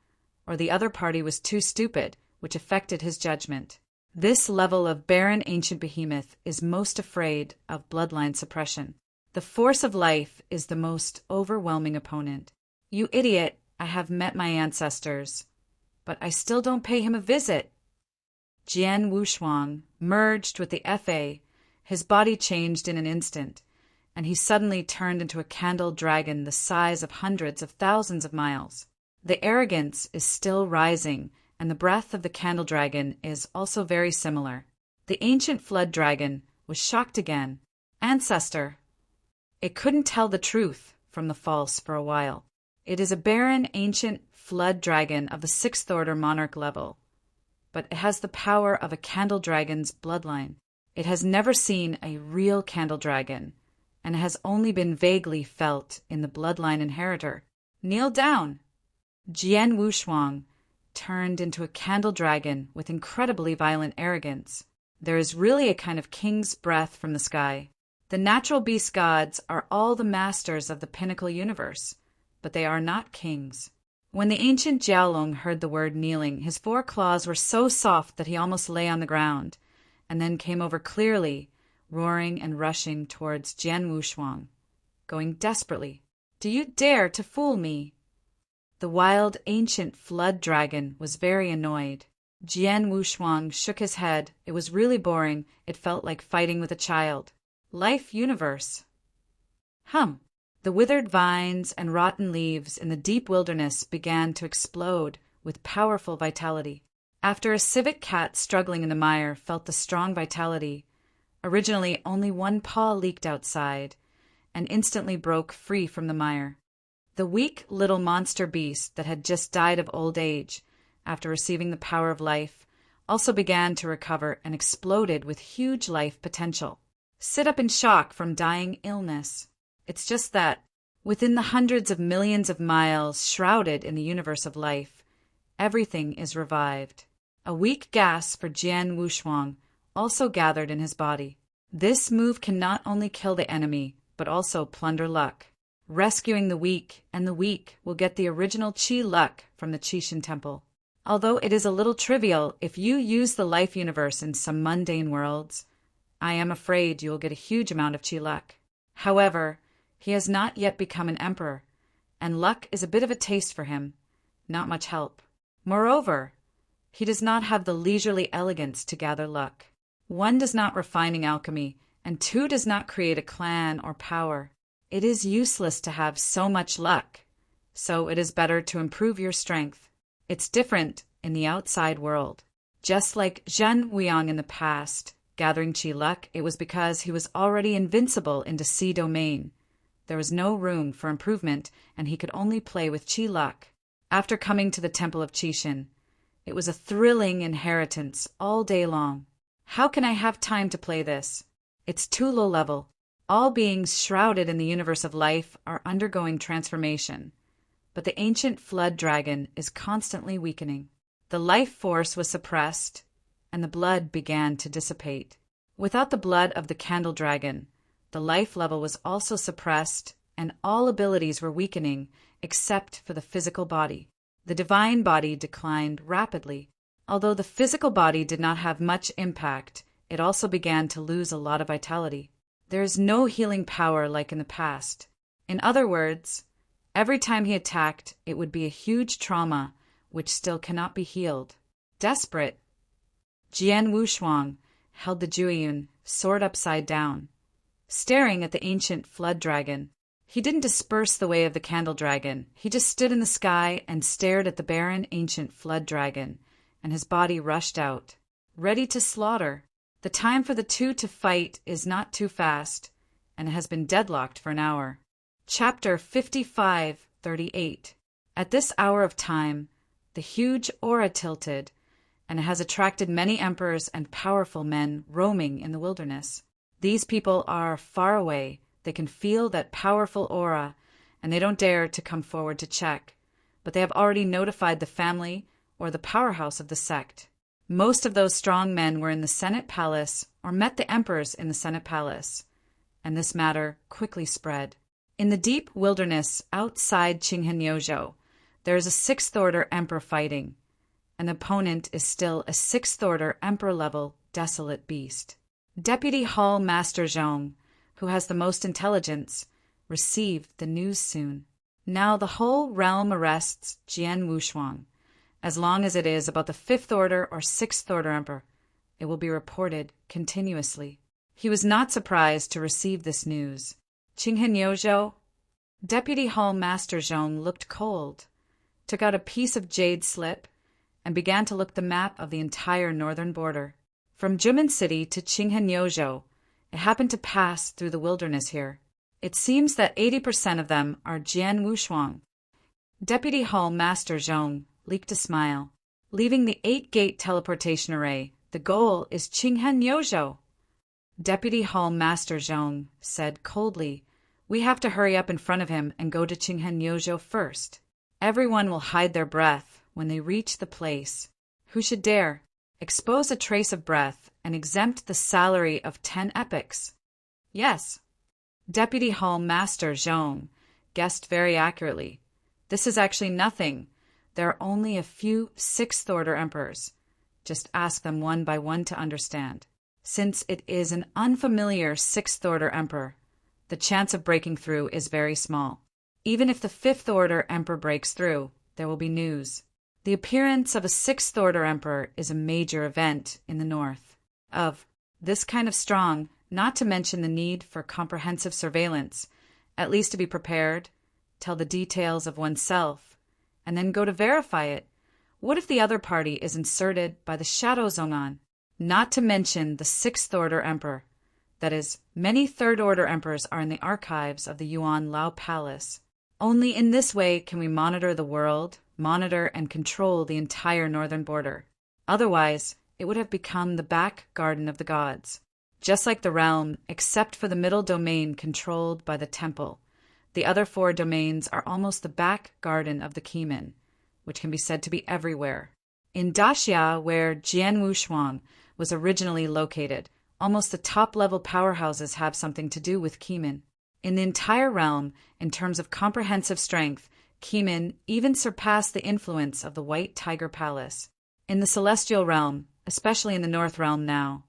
Speaker 1: or the other party was too stupid, which affected his judgment. This level of barren ancient behemoth is most afraid of bloodline suppression. The force of life is the most overwhelming opponent. You idiot, I have met my ancestors, but I still don't pay him a visit. Jian Wushuang merged with the FA. His body changed in an instant, and he suddenly turned into a candle dragon the size of hundreds of thousands of miles. The arrogance is still rising, and the breath of the candle dragon is also very similar. The ancient flood dragon was shocked again. Ancestor. It couldn't tell the truth from the false for a while. It is a barren ancient flood dragon of the 6th order monarch level, but it has the power of a candle dragon's bloodline. It has never seen a real candle dragon, and has only been vaguely felt in the bloodline inheritor. Kneel down. Jian Wushuang turned into a candle dragon with incredibly violent arrogance. There is really a kind of king's breath from the sky. The natural beast gods are all the masters of the pinnacle universe, but they are not kings. When the ancient Jiaolong heard the word kneeling, his 4 claws were so soft that he almost lay on the ground, and then came over clearly, roaring and rushing towards Jian Wushuang, going desperately. Do you dare to fool me? The wild ancient flood dragon was very annoyed. Jian Wushuang shook his head. It was really boring. It felt like fighting with a child. Life universe. The withered vines and rotten leaves in the deep wilderness began to explode with powerful vitality. After a civet cat struggling in the mire felt the strong vitality, originally only one paw leaked outside, and instantly broke free from the mire. The weak little monster beast that had just died of old age after receiving the power of life also began to recover and exploded with huge life potential. Sit up in shock from dying illness. It's just that, within the hundreds of millions of miles shrouded in the universe of life, everything is revived. A weak gasp for Jian Wushuang also gathered in his body. This move can not only kill the enemy, but also plunder luck. Rescuing the weak, and the weak will get the original Qi luck from the Qixin temple. Although it is a little trivial, if you use the life universe in some mundane worlds, I am afraid you will get a huge amount of Qi luck. However, he has not yet become an emperor, and luck is a bit of a taste for him, not much help. Moreover, he does not have the leisurely elegance to gather luck. 1 does not refining alchemy, and 2 does not create a clan or power. It is useless to have so much luck, so it is better to improve your strength. It's different in the outside world. Just like Zhen Weiyang in the past, gathering Qi luck, it was because he was already invincible into Sea domain. There was no room for improvement, and he could only play with Qi luck. After coming to the Temple of Qixin, it was a thrilling inheritance all day long. How can I have time to play this? It's too low level. All beings shrouded in the universe of life are undergoing transformation, but the ancient flood dragon is constantly weakening. The life force was suppressed, and the blood began to dissipate. Without the blood of the candle dragon, the life level was also suppressed, and all abilities were weakening except for the physical body. The divine body declined rapidly. Although the physical body did not have much impact, it also began to lose a lot of vitality. There is no healing power like in the past. In other words, every time he attacked, it would be a huge trauma which still cannot be healed. Desperate, Jian Wushuang held the Jueyun sword upside down, staring at the ancient flood dragon. He didn't disperse the way of the candle dragon. He just stood in the sky and stared at the barren ancient flood dragon, and his body rushed out, ready to slaughter. The time for the two to fight is not too fast, and it has been deadlocked for an hour. Chapter 55:38. At this hour of time, the huge aura tilted, and it has attracted many emperors and powerful men roaming in the wilderness. These people are far away. They can feel that powerful aura, and they don't dare to come forward to check, but they have already notified the family or the powerhouse of the sect. Most of those strong men were in the Senate Palace or met the emperors in the Senate Palace, and this matter quickly spread. In the deep wilderness outside Qinghenyozhou, there is a sixth-order emperor fighting. An opponent is still a sixth-order emperor-level desolate beast. Deputy Hall Master Zhong, who has the most intelligence, received the news soon. Now the whole realm arrests Jian Wushuang. As long as it is about the fifth-order or sixth-order emperor, it will be reported continuously. He was not surprised to receive this news. Qinghenyozhou, Deputy Hall Master Zhong looked cold, took out a piece of jade slip, and began to look the map of the entire northern border. From Jumen City to Qinghenyozhou, it happened to pass through the wilderness here. It seems that 80% of them are Jian Wushuang. Deputy Hall Master Zhong leaked a smile. Leaving the 8-gate teleportation array, the goal is Qinghenyozhou. Deputy Hall Master Zhong said coldly, "We have to hurry up in front of him and go to Qinghenyozhou first. Everyone will hide their breath when they reach the place. Who should dare expose a trace of breath and exempt the salary of 10 epics?" Yes, Deputy Hall Master Zhong guessed very accurately. This is actually nothing. There are only a few sixth-order emperors. Just ask them one by one to understand. Since it is an unfamiliar sixth-order emperor, the chance of breaking through is very small. Even if the fifth-order emperor breaks through, there will be news. The appearance of a sixth-order emperor is a major event in the north. Of this kind of strong, not to mention the need for comprehensive surveillance, at least to be prepared, tell the details of oneself, and then go to verify it. What if the other party is inserted by the Shadow Zongan? Not to mention the sixth-order emperor. That is, many third-order emperors are in the archives of the Yuan Lao Palace. Only in this way can we monitor the world, monitor and control the entire northern border. Otherwise, it would have become the back garden of the gods. Just like the realm, except for the middle domain controlled by the temple. The other 4 domains are almost the back garden of the Kimin, which can be said to be everywhere. In Daxia, where Jian Wushuang was originally located, almost the top-level powerhouses have something to do with Kimin. In the entire realm, in terms of comprehensive strength, Kimin even surpassed the influence of the White Tiger Palace. In the celestial realm, especially in the North Realm now,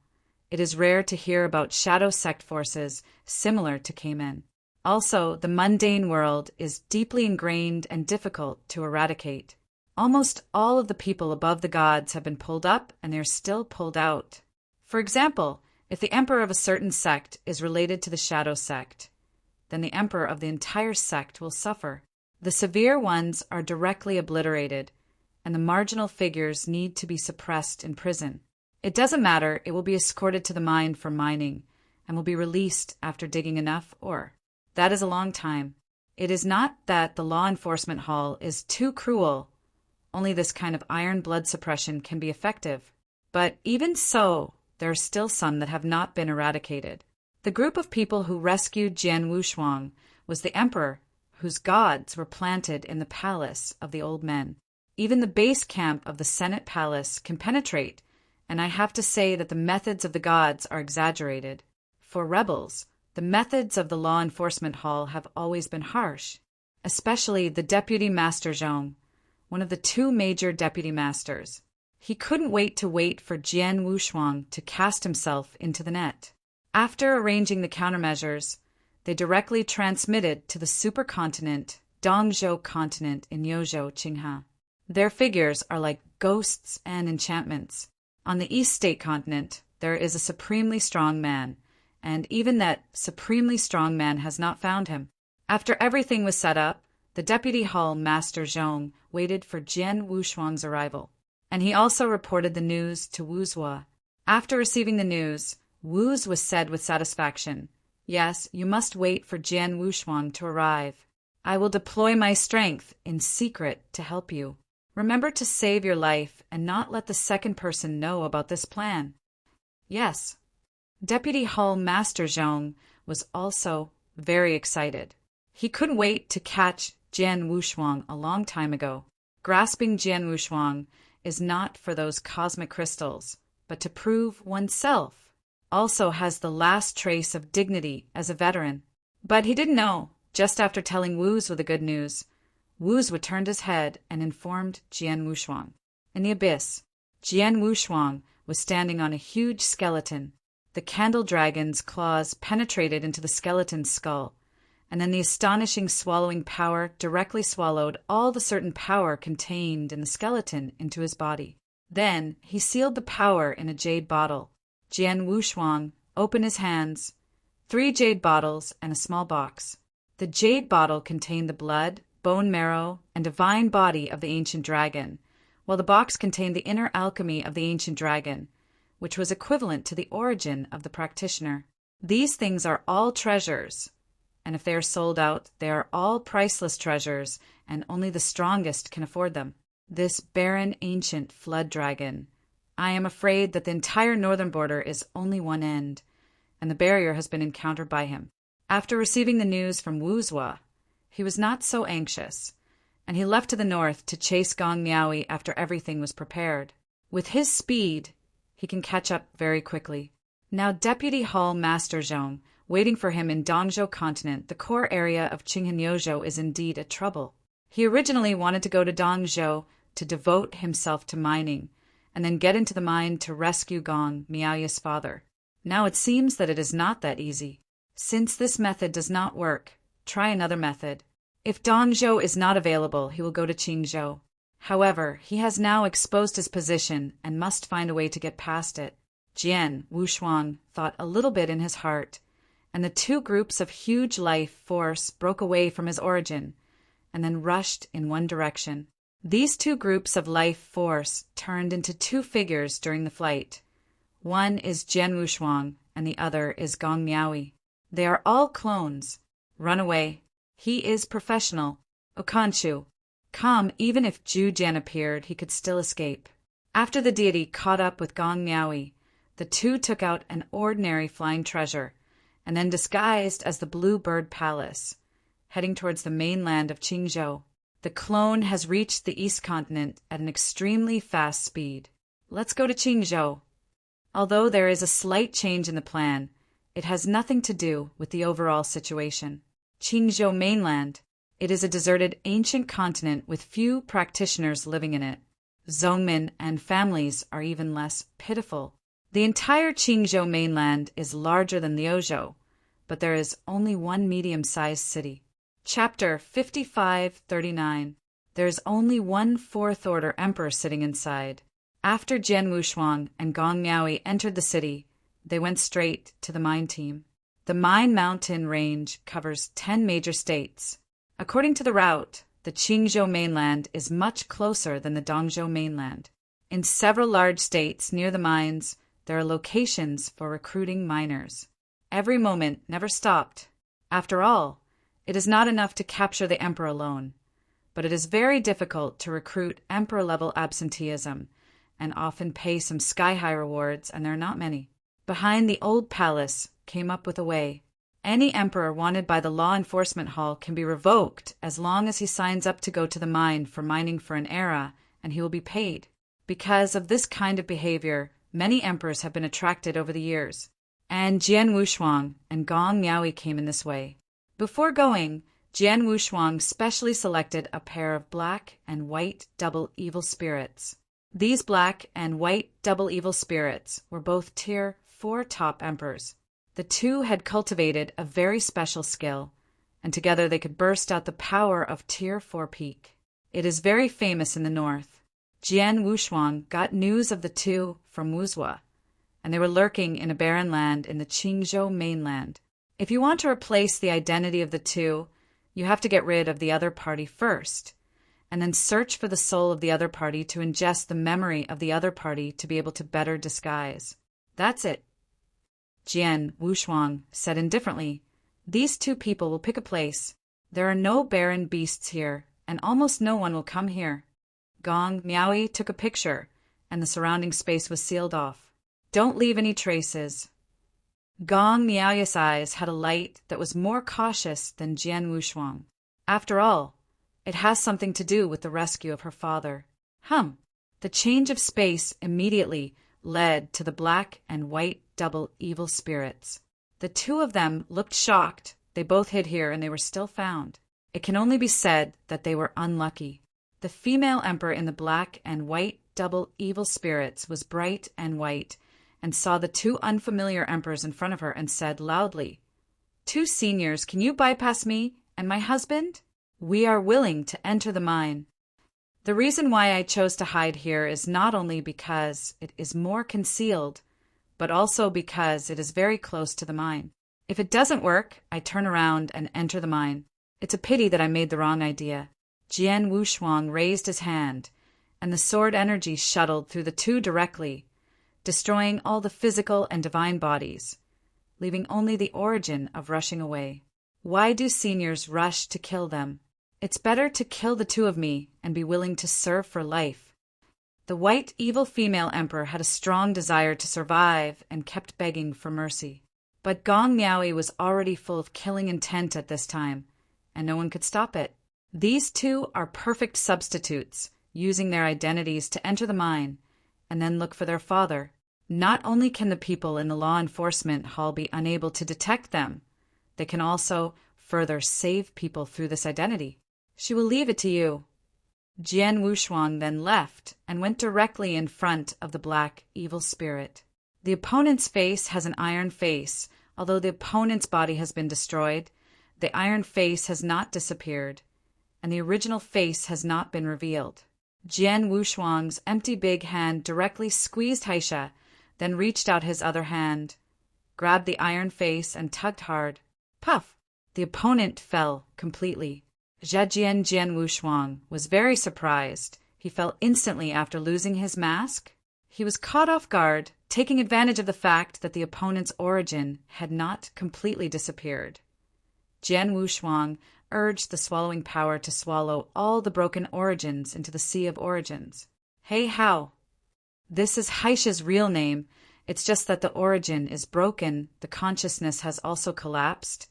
Speaker 1: it is rare to hear about shadow sect forces similar to Kimin. Also, the mundane world is deeply ingrained and difficult to eradicate. Almost all of the people above the gods have been pulled up, and they are still pulled out. For example, if the emperor of a certain sect is related to the shadow sect, then the emperor of the entire sect will suffer. The severe ones are directly obliterated, and the marginal figures need to be suppressed in prison. It doesn't matter, it will be escorted to the mine for mining, and will be released after digging enough ore. That is a long time. It is not that the law enforcement hall is too cruel. Only this kind of iron blood suppression can be effective. But even so, there are still some that have not been eradicated. The group of people who rescued Jian Wushuang was the emperor, whose gods were planted in the palace of the old men. Even the base camp of the Senate palace can penetrate, and I have to say that the methods of the gods are exaggerated. For rebels, the methods of the law enforcement hall have always been harsh, especially the deputy master Zhong, one of the two major deputy masters. He couldn't wait for Jian Wushuang to cast himself into the net. After arranging the countermeasures, they directly transmitted to the supercontinent Dongzhou continent in Yozhou, Qinghe. Their figures are like ghosts and enchantments. On the East State continent, there is a supremely strong man, and even that supremely strong man has not found him. After everything was set up, the Deputy Hall Master Zhong waited for Jian Wushuang's arrival, and he also reported the news to Wuzhua. After receiving the news, Wuz was said with satisfaction, "Yes, you must wait for Jian Wushuang to arrive. I will deploy my strength in secret to help you. Remember to save your life and not let the second person know about this plan." Yes. Deputy Hall Master Zhong was also very excited. He couldn't wait to catch Jian Wushuang a long time ago. Grasping Jian Wushuang is not for those cosmic crystals, but to prove oneself. Also has the last trace of dignity as a veteran. But he didn't know, just after telling Wuzhua the good news, Wuzhua turned his head and informed Jian Wushuang. In the abyss, Jian Wushuang was standing on a huge skeleton. The candle dragon's claws penetrated into the skeleton's skull, and then the astonishing swallowing power directly swallowed all the certain power contained in the skeleton into his body. Then he sealed the power in a jade bottle. Jian Wushuang opened his hands, 3 jade bottles and a small box. The jade bottle contained the blood, bone marrow, and divine body of the ancient dragon, while the box contained the inner alchemy of the ancient dragon, which was equivalent to the origin of the practitioner. These things are all treasures, and if they are sold out, they are all priceless treasures, and only the strongest can afford them. This barren ancient flood dragon, I am afraid that the entire northern border is only one end, and the barrier has been encountered by him. After receiving the news from Wuzhua, he was not so anxious, and he left to the north to chase Gong Miaoyi after everything was prepared. With his speed, he can catch up very quickly. Now Deputy Hall Master Zhong, waiting for him in Dongzhou continent, the core area of Qinghe is indeed a trouble. He originally wanted to go to Dongzhou to devote himself to mining, and then get into the mine to rescue Gong, Miaoyi's father. Now it seems that it is not that easy. Since this method does not work, try another method. If Dongzhou is not available, he will go to Qingzhou. However, he has now exposed his position and must find a way to get past it. Jian Wushuang thought a little bit in his heart, and the two groups of huge life force broke away from his origin, and then rushed in one direction. These two groups of life force turned into two figures during the flight. One is Jian Wushuang, and the other is Gong Miaoyi. They are all clones. Run away. He is professional. Okanchu. Come, even if Zhu Jian appeared, he could still escape. After the deity caught up with Gong Miaoyi, the two took out an ordinary flying treasure, and then disguised as the Blue Bird Palace, heading towards the mainland of Qingzhou. The clone has reached the East Continent at an extremely fast speed. Let's go to Qingzhou. Although there is a slight change in the plan, it has nothing to do with the overall situation. Qingzhou mainland. It is a deserted ancient continent with few practitioners living in it. Zongmin and families are even less pitiful. The entire Qingzhou mainland is larger than Liuzhou, but there is only one medium-sized city. Chapter 5539. There is only one fourth-order emperor sitting inside. After Jian Wushuang and Gong Miaoyi entered the city, they went straight to the mine team. The Mine Mountain Range covers 10 major states. According to the route, the Qingzhou mainland is much closer than the Dongzhou mainland. In several large states near the mines, there are locations for recruiting miners. Every moment never stopped. After all, it is not enough to capture the emperor alone, but it is very difficult to recruit emperor-level absenteeism and often pay some sky-high rewards, and there are not many. Behind the old palace, came up with a way. Any emperor wanted by the law enforcement hall can be revoked as long as he signs up to go to the mine for mining for an era, and he will be paid. Because of this kind of behavior, many emperors have been attracted over the years. And Jian Wushuang and Gong Miaoi came in this way. Before going, Jian Wushuang specially selected a pair of black and white double evil spirits. These black and white double evil spirits were both Tier 4 top emperors. The two had cultivated a very special skill, and together they could burst out the power of Tier 4 peak. It is very famous in the north. Jian Wushuang got news of the two from Wuzhou, and they were lurking in a barren land in the Qingzhou mainland. If you want to replace the identity of the two, you have to get rid of the other party first, and then search for the soul of the other party to ingest the memory of the other party to be able to better disguise. That's it. Jian Wushuang said indifferently, "These two people will pick a place. There are no barren beasts here, and almost no one will come here." Gong Miaoi took a picture, and the surrounding space was sealed off. "Don't leave any traces." Gong Miaoi's eyes had a light that was more cautious than Jian Wushuang. After all, it has something to do with the rescue of her father. The change of space immediately led to the black and white double evil spirits. The two of them looked shocked. They both hid here and they were still found. It can only be said that they were unlucky. The female emperor in the black and white double evil spirits was bright and white, and saw the two unfamiliar emperors in front of her and said loudly, "Two seniors, can you bypass me and my husband? We are willing to enter the mine." The reason why I chose to hide here is not only because it is more concealed, but also because it is very close to the mine. If it doesn't work, I turn around and enter the mine. It's a pity that I made the wrong idea. Jian Wushuang raised his hand, and the sword energy shuttled through the two directly, destroying all the physical and divine bodies, leaving only the origin of rushing away. Why do seniors rush to kill them? It's better to kill the two of me and be willing to serve for life. The white evil female emperor had a strong desire to survive and kept begging for mercy. But Gong Miaoi was already full of killing intent at this time, and no one could stop it. These two are perfect substitutes, using their identities to enter the mine and then look for their father. Not only can the people in the law enforcement hall be unable to detect them, they can also further save people through this identity. She will leave it to you. Jian Wushuang then left and went directly in front of the black evil spirit. The opponent's face has an iron face. Although the opponent's body has been destroyed, the iron face has not disappeared, and the original face has not been revealed. Jian Wushuang's empty big hand directly squeezed Haisha, then reached out his other hand, grabbed the iron face and tugged hard. Puff! The opponent fell completely. Jian Wushuang was very surprised. He fell instantly after losing his mask. He was caught off guard, taking advantage of the fact that the opponent's origin had not completely disappeared. Jian Wushuang urged the swallowing power to swallow all the broken origins into the Sea of Origins. Hey, how? This is Haisha's real name. It's just that the origin is broken, the consciousness has also collapsed,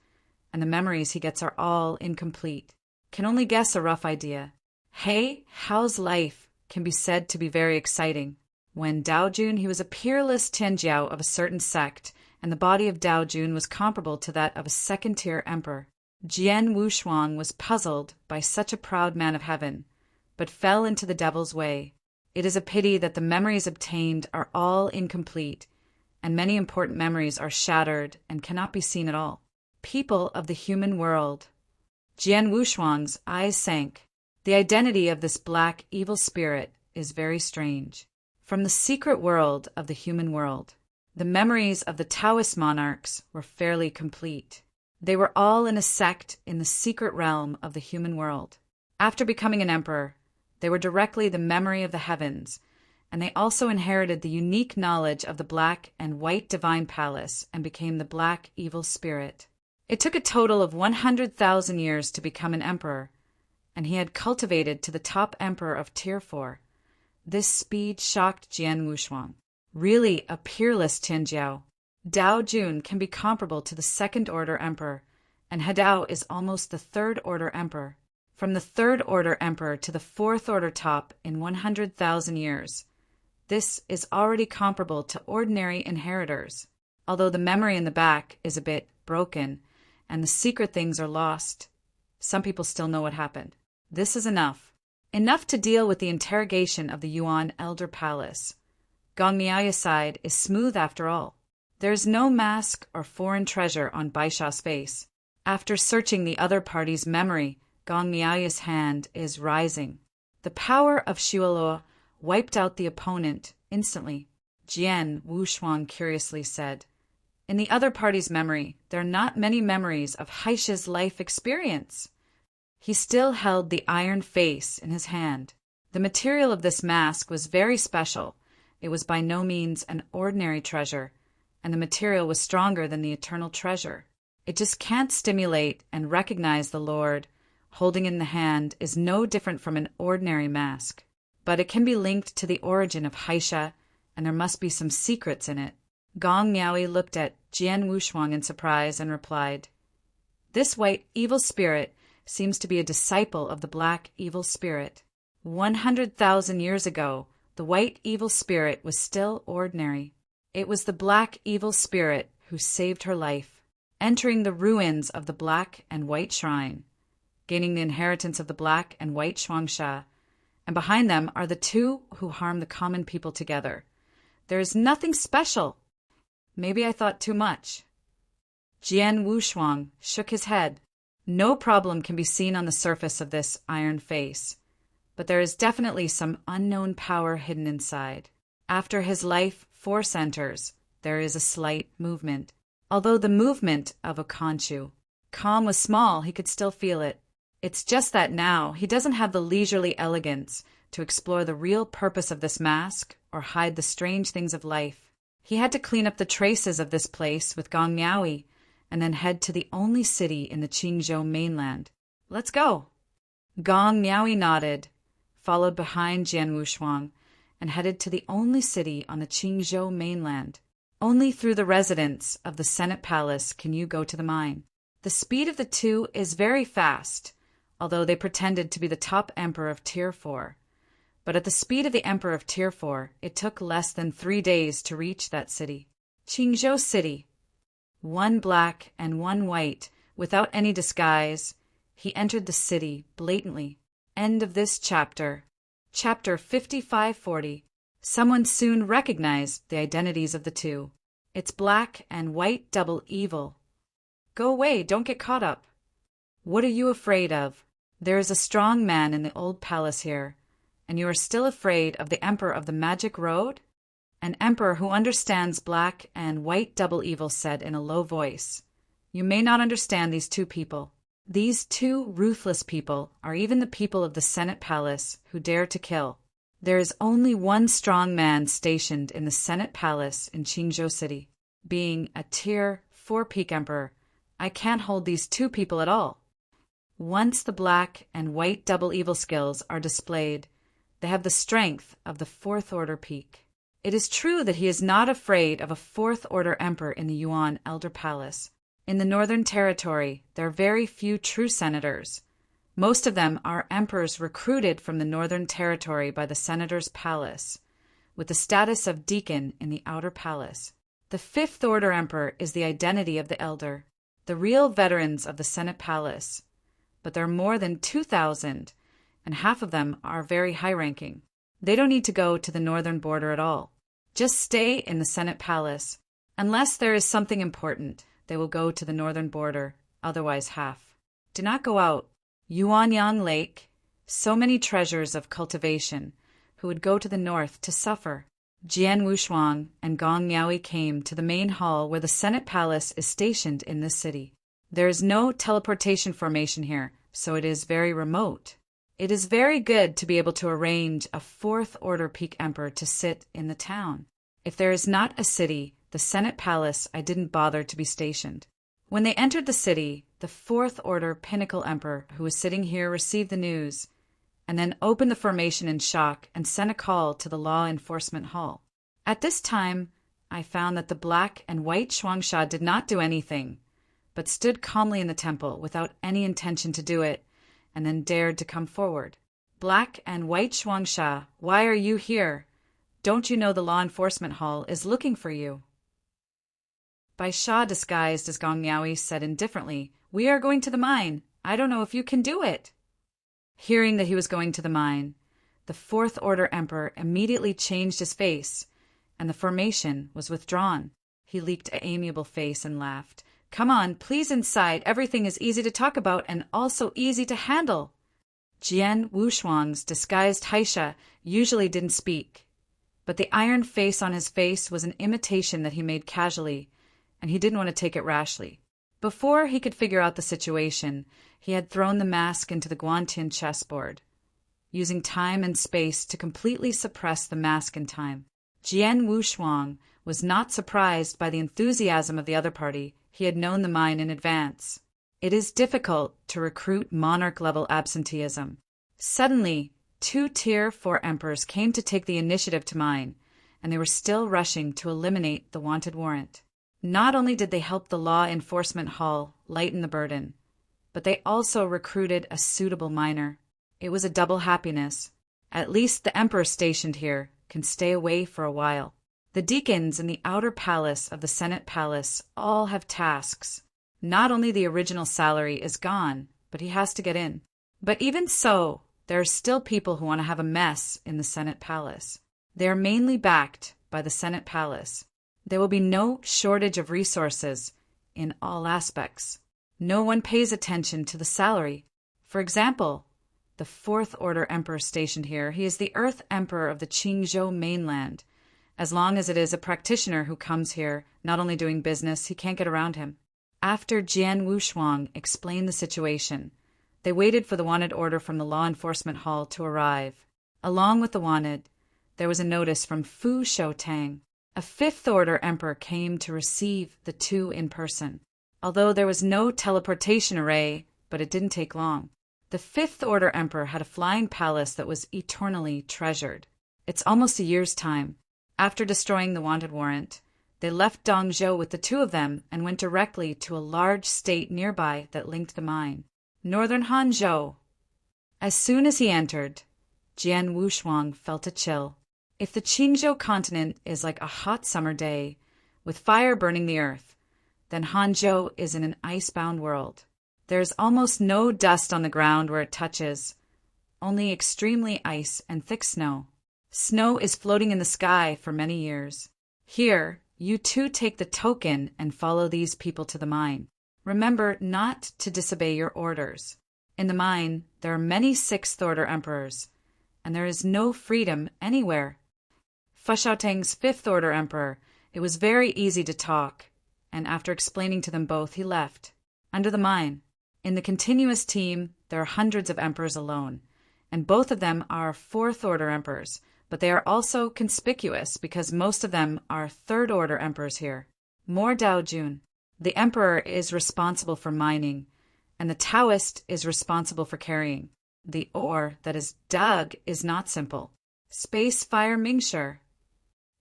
Speaker 1: and the memories he gets are all incomplete. Can only guess a rough idea. Hey, how's life can be said to be very exciting. When Dao Jun, he was a peerless Tianjiao of a certain sect, and the body of Dao Jun was comparable to that of a second-tier emperor. Jian Wushuang was puzzled by such a proud man of heaven, but fell into the devil's way. It is a pity that the memories obtained are all incomplete, and many important memories are shattered and cannot be seen at all. People of the human world. Jian Wushuang's eyes sank. The identity of this black evil spirit is very strange. From the secret world of the human world, the memories of the Taoist monarchs were fairly complete. They were all in a sect in the secret realm of the human world. After becoming an emperor, they were directly the memory of the heavens, and they also inherited the unique knowledge of the black and white divine palace and became the black evil spirit. It took a total of 100,000 years to become an emperor, and he had cultivated to the top emperor of Tier 4. This speed shocked Jian Wushuang. Really a peerless Tianjiao. Dao Jun can be comparable to the second-order emperor, and Hadao is almost the third-order emperor. From the third-order emperor to the fourth-order top in 100,000 years. This is already comparable to ordinary inheritors, although the memory in the back is a bit broken and the secret things are lost. Some people still know what happened. This is enough. Enough to deal with the interrogation of the Yuan Elder Palace. Gong Miaoya's side is smooth after all. There is no mask or foreign treasure on Baisha's face. After searching the other party's memory, Gong Miaoya's hand is rising. The power of Shuoluo wiped out the opponent instantly. Jian Wushuang curiously said, "In the other party's memory, there are not many memories of Haisha's life experience." He still held the iron face in his hand. The material of this mask was very special. It was by no means an ordinary treasure, and the material was stronger than the eternal treasure. It just can't stimulate and recognize the Lord. Holding in the hand is no different from an ordinary mask, but it can be linked to the origin of Haisha, and there must be some secrets in it. Gong Miaoyi looked at Jian Wushuang in surprise and replied, "This white evil spirit seems to be a disciple of the black evil spirit. 100,000 years ago, the white evil spirit was still ordinary. It was the black evil spirit who saved her life, entering the ruins of the black and white shrine, gaining the inheritance of the black and white Shuangsha, and behind them are the two who harm the common people together. There is nothing special. Maybe I thought too much." Jian Wushuang shook his head. No problem can be seen on the surface of this iron face, but there is definitely some unknown power hidden inside. After his life force enters, there is a slight movement. Although the movement of a Khonshu. Calm was small, he could still feel it. It's just that now he doesn't have the leisurely elegance to explore the real purpose of this mask or hide the strange things of life. He had to clean up the traces of this place with Gong Miaoyi and then head to the only city in the Qingzhou mainland. "Let's go." Gong Miaoyi nodded, followed behind Jian Wushuang, and headed to the only city on the Qingzhou mainland. Only through the residence of the Senate Palace can you go to the mine. The speed of the two is very fast, although they pretended to be the top emperor of Tier 4. But at the speed of the emperor of Tier 4, it took less than 3 days to reach that city. Qingzhou City. One black and one white, without any disguise, he entered the city blatantly. End of this chapter. Chapter 5540. Someone soon recognized the identities of the two. It's black and white double evil. Go away, don't get caught up. What are you afraid of? There is a strong man in the old palace here, and you are still afraid of the emperor of the magic road? An emperor who understands black and white double evil said in a low voice, "You may not understand these two people. These two ruthless people are even the people of the Senate Palace who dare to kill. There is only one strong man stationed in the Senate Palace in Qingzhou City. Being a Tier 4 peak emperor, I can't hold these two people at all. Once the black and white double evil skills are displayed, they have the strength of the fourth order peak. It is true that he is not afraid of a fourth order emperor in the Yuan Elder Palace. In the Northern Territory, there are very few true senators. Most of them are emperors recruited from the Northern Territory by the Senator's Palace, with the status of deacon in the Outer Palace. The fifth order emperor is the identity of the elder, the real veterans of the Senate Palace, but there are more than 2,000, and half of them are very high-ranking. They don't need to go to the northern border at all. Just stay in the Senate Palace. Unless there is something important, they will go to the northern border, otherwise half. Do not go out. Yuanyang Lake, so many treasures of cultivation, who would go to the north to suffer. Jian Wushuang and Gong Miaoyi came to the main hall where the Senate Palace is stationed in this city. There is no teleportation formation here, so it is very remote. It is very good to be able to arrange a fourth order peak emperor to sit in the town. If there is not a city, the Senate Palace, I didn't bother to be stationed. When they entered the city, the fourth order pinnacle emperor who was sitting here received the news, and then opened the formation in shock and sent a call to the law enforcement hall. At this time, I found that the black and white Shuangsha did not do anything, but stood calmly in the temple without any intention to do it, and then dared to come forward. Black and white Shuangsha, why are you here? Don't you know the law enforcement hall is looking for you? Bai Sha, disguised as Gong Miaoyi, said indifferently, We are going to the mine. I don't know if you can do it. Hearing that he was going to the mine, the Fourth Order Emperor immediately changed his face, and the formation was withdrawn. He leaked an amiable face and laughed. Come on, please inside. Everything is easy to talk about and also easy to handle. Jian Wushuang's disguised Haisha usually didn't speak, but the iron face on his face was an imitation that he made casually, and he didn't want to take it rashly. Before he could figure out the situation, he had thrown the mask into the Guantian chessboard, using time and space to completely suppress the mask in time. Jian Wushuang was not surprised by the enthusiasm of the other party. He had known the mine in advance. It is difficult to recruit monarch-level absenteeism. Suddenly, 2 Tier 4 emperors came to take the initiative to mine, and they were still rushing to eliminate the wanted warrant. Not only did they help the law enforcement hall lighten the burden, but they also recruited a suitable miner. It was a double happiness. At least the emperor stationed here can stay away for a while. The deacons in the outer palace of the Senate Palace all have tasks. Not only the original salary is gone, but he has to get in. But even so, there are still people who want to have a mess in the Senate Palace. They are mainly backed by the Senate Palace. There will be no shortage of resources in all aspects. No one pays attention to the salary. For example, the Fourth Order Emperor stationed here, he is the Earth Emperor of the Qingzhou mainland. As long as it is a practitioner who comes here, not only doing business, he can't get around him. After Jian Wushuang explained the situation, they waited for the wanted order from the law enforcement hall to arrive. Along with the wanted, there was a notice from Fu Shoutang. A Fifth Order Emperor came to receive the 2 in person. Although there was no teleportation array, but it didn't take long. The Fifth Order Emperor had a flying palace that was eternally treasured. It's almost a year's time. After destroying the wanted warrant, they left Dongzhou with the 2 of them and went directly to a large state nearby that linked the mine, northern Hanzhou. As soon as he entered, Jian Wushuang felt a chill. If the Qingzhou continent is like a hot summer day, with fire burning the earth, then Hanzhou is in an icebound world. There is almost no dust on the ground where it touches, only extremely ice and thick snow. Snow is floating in the sky for many years. Here, you too take the token and follow these people to the mine. Remember not to disobey your orders. In the mine, there are many Sixth Order Emperors, and there is no freedom anywhere. Fu Shoutang's Fifth Order Emperor, it was very easy to talk, and after explaining to them both, he left. Under the mine, in the continuous team, there are hundreds of emperors alone, and both of them are Fourth Order Emperors, but they are also conspicuous because most of them are Third Order Emperors here. More Dao Jun. The Emperor is responsible for mining, and the Taoist is responsible for carrying. The ore that is dug is not simple. Space Fire Mingshi.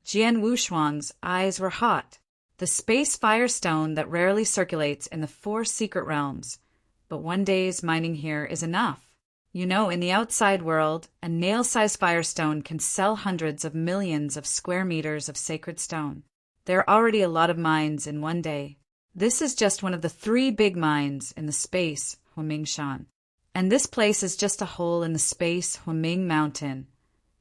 Speaker 1: Jian Wushuang's eyes were hot. The space firestone that rarely circulates in the 4 secret realms, but one day's mining here is enough. You know, in the outside world, a nail-sized firestone can sell hundreds of millions of square meters of sacred stone. There are already a lot of mines in one day. This is just one of the 3 big mines in the space Huamingshan. And this place is just a hole in the space Huaming Mountain.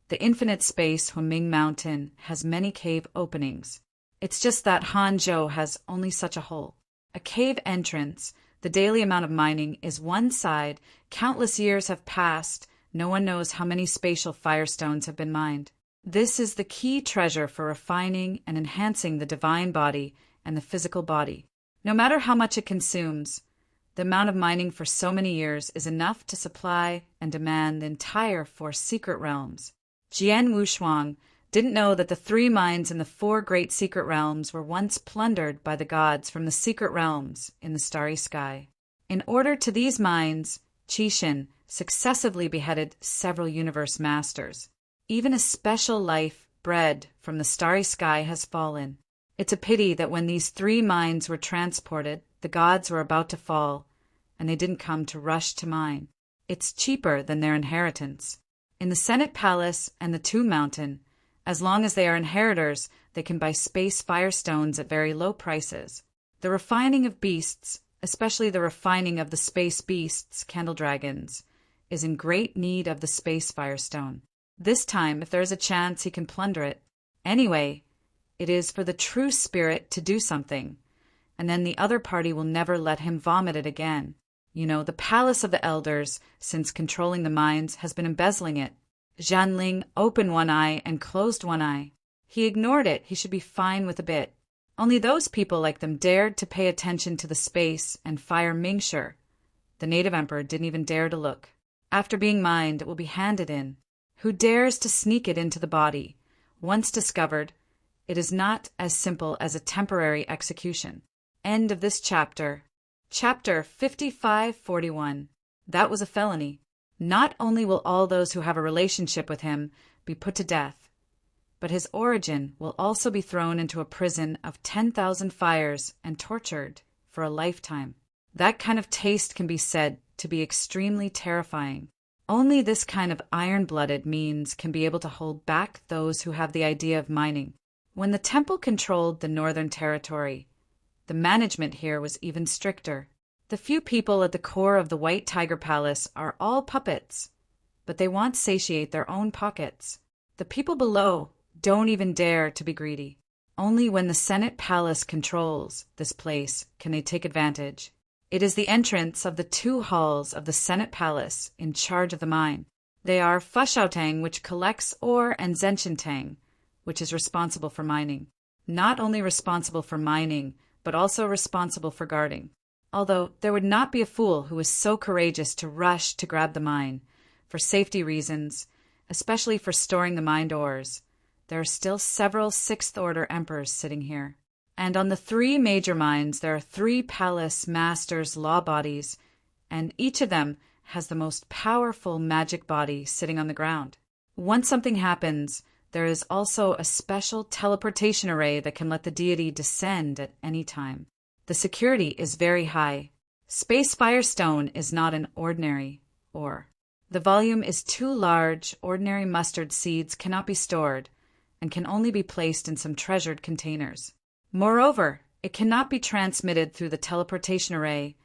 Speaker 1: The infinite space Huaming Mountain has many cave openings. It's just that Hanzhou has only such a hole. A cave entrance. The daily amount of mining is one side. Countless years have passed. No one knows how many spatial firestones have been mined. This is the key treasure for refining and enhancing the divine body and the physical body. No matter how much it consumes, the amount of mining for so many years is enough to supply and demand the entire 4 secret realms. Jian Wushuang didn't know that the 3 mines in the 4 great secret realms were once plundered by the gods from the secret realms in the starry sky. In order to these mines, Qixin successively beheaded several universe masters. Even a special life bred from the starry sky has fallen. It's a pity that when these 3 mines were transported, the gods were about to fall, and they didn't come to rush to mine. It's cheaper than their inheritance. In the Senate Palace and the Tomb Mountain, as long as they are inheritors, they can buy space firestones at very low prices. The refining of beasts, especially the refining of the space beasts, candle dragons, is in great need of the space firestone. This time, if there is a chance, he can plunder it. Anyway, it is for the true spirit to do something, and then the other party will never let him vomit it again. You know, the palace of the elders, since controlling the mines, has been embezzling it. Jianling opened one eye and closed one eye. He ignored it. He should be fine with a bit. Only those people like them dared to pay attention to the space and fire Mingshi. The native emperor didn't even dare to look. After being mined, it will be handed in. Who dares to sneak it into the body? Once discovered, it is not as simple as a temporary execution. End of this chapter. Chapter 5541. That was a felony. Not only will all those who have a relationship with him be put to death, but his origin will also be thrown into a prison of 10,000 fires and tortured for a lifetime. That kind of taste can be said to be extremely terrifying. Only this kind of iron-blooded means can be able to hold back those who have the idea of mining. When the temple controlled the Northern Territory, the management here was even stricter. The few people at the core of the White Tiger Palace are all puppets, but they want to satiate their own pockets. The people below don't even dare to be greedy. Only when the Senate Palace controls this place can they take advantage. It is the entrance of the 2 halls of the Senate Palace in charge of the mine. They are Fushaotang, which collects ore, and Zhenshintang, which is responsible for mining. Not only responsible for mining, but also responsible for guarding. Although there would not be a fool who is so courageous to rush to grab the mine, for safety reasons, especially for storing the mined ores, there are still several 6th-order emperors sitting here. And on the 3 major mines there are 3 palace masters' law bodies, and each of them has the most powerful magic body sitting on the ground. Once something happens, there is also a special teleportation array that can let the deity descend at any time. The security is very high. Space Firestone is not an ordinary ore. The volume is too large. Ordinary mustard seeds cannot be stored and can only be placed in some treasured containers. Moreover, it cannot be transmitted through the teleportation array,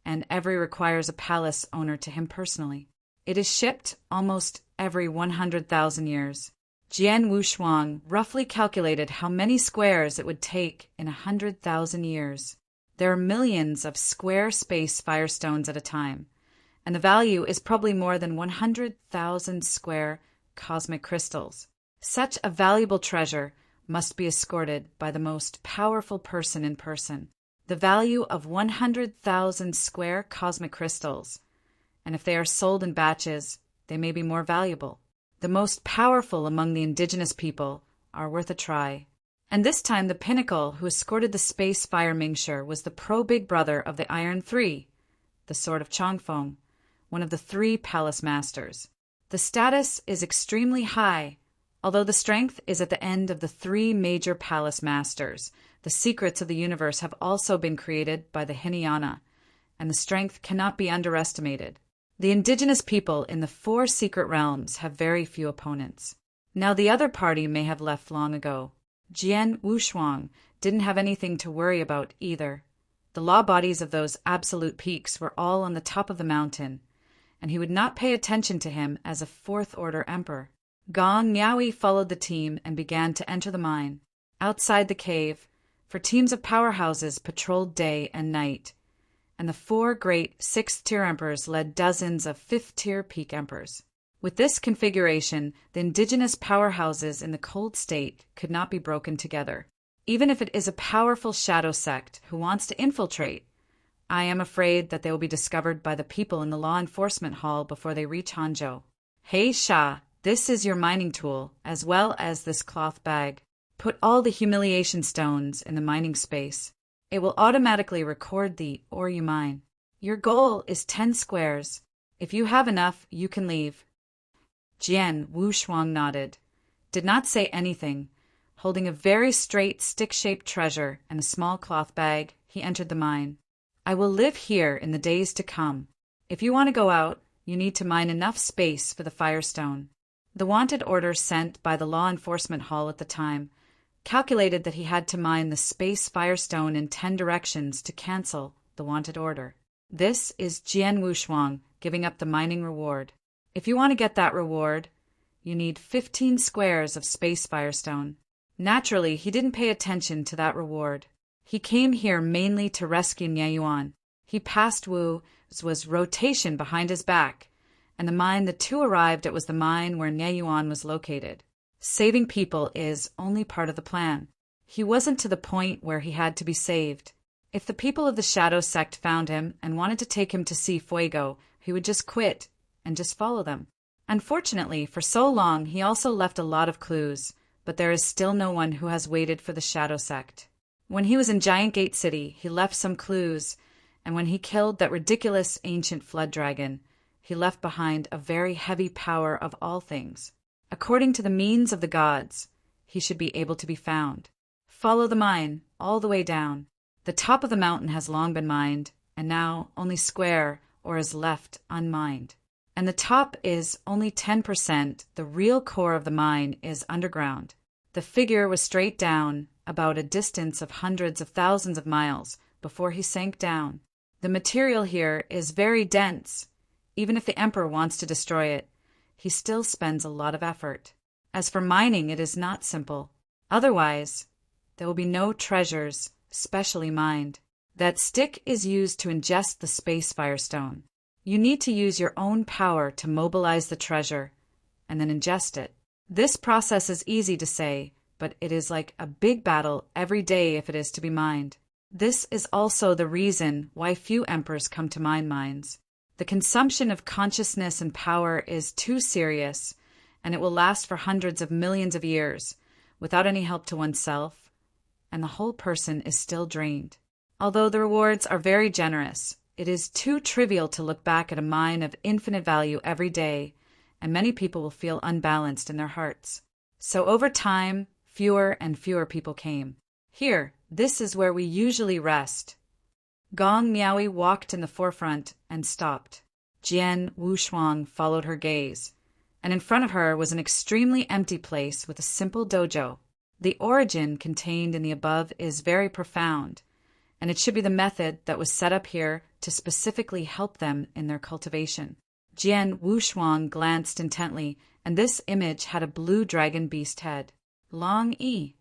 Speaker 1: and every requires a palace owner to him personally. It is shipped almost every 100,000 years. Jian Wushuang roughly calculated how many squares it would take in 100,000 years. There are millions of square space firestones at a time, and the value is probably more than 100,000 square cosmic crystals. Such a valuable treasure must be escorted by the most powerful person in person. The value of 100,000 square cosmic crystals, and if they are sold in batches, they may be more valuable. The most powerful among the indigenous people are worth a try. And this time the pinnacle who escorted the space fire Mingshi was the pro-big brother of the Iron Three, the Sword of Chongfeng, one of the 3 palace masters. The status is extremely high, although the strength is at the end of the 3 major palace masters. The secrets of the universe have also been created by the Hinayana, and the strength cannot be underestimated. The indigenous people in the 4 secret realms have very few opponents. Now the other party may have left long ago. Jian Wushuang didn't have anything to worry about either. The law bodies of those absolute peaks were all on the top of the mountain, and he would not pay attention to him as a 4th-order emperor. Gong Miaoyi followed the team and began to enter the mine. Outside the cave, for teams of powerhouses patrolled day and night, and the 4 great 6th-tier emperors led dozens of 5th-tier peak emperors. With this configuration, the indigenous powerhouses in the cold state could not be broken together. Even if it is a powerful shadow sect who wants to infiltrate, I am afraid that they will be discovered by the people in the law enforcement hall before they reach Hanzhou. Hey Sha, this is your mining tool, as well as this cloth bag. Put all the humiliation stones in the mining space. It will automatically record the ore you mine. Your goal is 10 squares. If you have enough, you can leave. Jian Wushuang nodded, did not say anything, Holding a very straight, stick-shaped treasure and a small cloth bag, he entered the mine. I will live here in the days to come. If you want to go out, you need to mine enough space for the Firestone. The wanted order sent by the law enforcement hall at the time calculated that he had to mine the space Firestone in 10 directions to cancel the wanted order. This is Jian Wushuang giving up the mining reward. If you want to get that reward, you need 15 squares of space Firestone. Naturally, he didn't pay attention to that reward. He came here mainly to rescue Nieyuan. He passed Wu's rotation behind his back, and the mine the two arrived at was the mine where Nieyuan was located. Saving people is only part of the plan. He wasn't to the point where he had to be saved. If the people of the Shadow Sect found him and wanted to take him to see Fuego, he would just quit and just follow them. Unfortunately, for so long, he also left a lot of clues, but there is still no one who has waited for the Shadow Sect. When he was in Giant Gate City, he left some clues, and when he killed that ridiculous ancient flood dragon, he left behind a very heavy power of all things. According to the means of the gods, he should be able to be found. Follow the mine all the way down. The top of the mountain has long been mined, and now only square or is left unmined. And the top is only 10%, the real core of the mine is underground. The figure was straight down, about a distance of hundreds of thousands of miles, before he sank down. The material here is very dense. Even if the Emperor wants to destroy it, he still spends a lot of effort. As for mining, it is not simple. Otherwise, there will be no treasures specially mined. That stick is used to ingest the space Firestone. You need to use your own power to mobilize the treasure and then ingest it. This process is easy to say, but it is like a big battle every day if it is to be mined. This is also the reason why few emperors come to mine mines. The consumption of consciousness and power is too serious, and it will last for hundreds of millions of years, without any help to oneself, and the whole person is still drained. Although the rewards are very generous, it is too trivial to look back at a mine of infinite value every day, and many people will feel unbalanced in their hearts. So over time, fewer and fewer people came. Here, this is where we usually rest. Gong Miaoyi walked in the forefront and stopped. Jian Wushuang followed her gaze, and in front of her was an extremely empty place with a simple dojo. The origin contained in the above is very profound, and it should be the method that was set up here to specifically help them in their cultivation. Jian Wushuang glanced intently, and this image had a blue dragon beast head. Long E.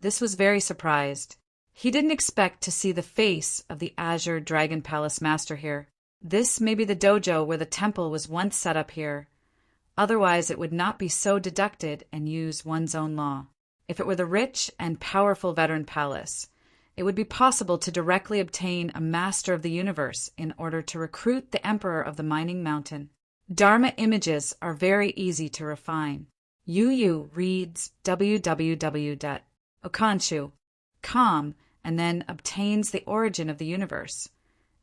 Speaker 1: This was very surprised. He didn't expect to see the face of the Azure Dragon Palace master here. This may be the dojo where the temple was once set up here. Otherwise, it would not be so deducted and use one's own law. If it were the rich and powerful veteran palace, it would be possible to directly obtain a master of the universe in order to recruit the emperor of the mining mountain. Dharma images are very easy to refine. Yu reads www.okanshu.com and then obtains the origin of the universe.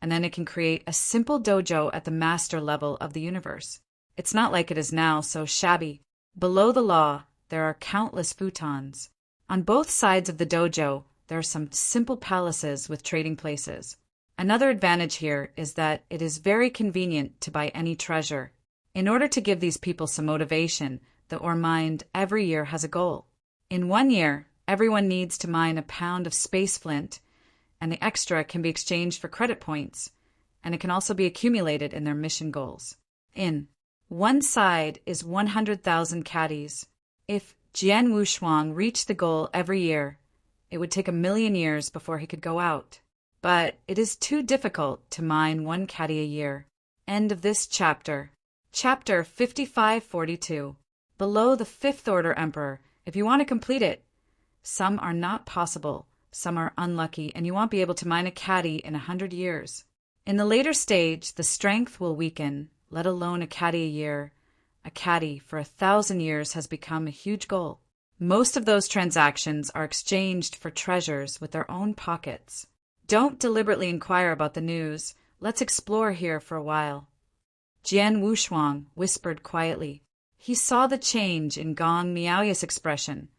Speaker 1: And then it can create a simple dojo at the master level of the universe. It's not like it is now so shabby. Below the law, there are countless futons. On both sides of the dojo, there are some simple palaces with trading places. Another advantage here is that it is very convenient to buy any treasure. In order to give these people some motivation, the ore mined every year has a goal. In 1 year, everyone needs to mine a pound of space flint, and the extra can be exchanged for credit points, and it can also be accumulated in their mission goals. In one side is 100,000 caddies. If Jian Wushuang reached the goal every year, it would take 1,000,000 years before he could go out. But it is too difficult to mine 1 caddy a year. End of this chapter. Chapter 5542. Below the Fifth Order Emperor, if you want to complete it. Some are not possible, some are unlucky, and you won't be able to mine a caddy in 100 years. In the later stage, the strength will weaken, let alone a caddy a year. A caddy for 1,000 years has become a huge goal. Most of those transactions are exchanged for treasures with their own pockets. Don't deliberately inquire about the news. Let's explore here for a while. Jian Wushuang whispered quietly. He saw the change in Gong Miaoyi's expression.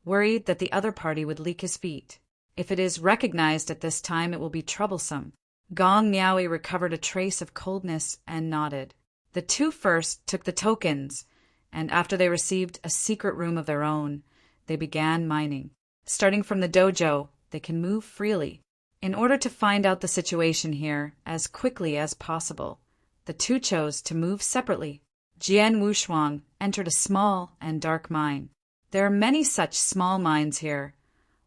Speaker 1: worried that the other party would leak his feet. If it is recognized at this time, it will be troublesome. Gong Niaoui recovered a trace of coldness and nodded. The two first took the tokens, and after they received a secret room of their own, they began mining. Starting from the dojo, they can move freely. In order to find out the situation here as quickly as possible, the two chose to move separately. Jian Wushuang entered a small and dark mine. There are many such small mines here,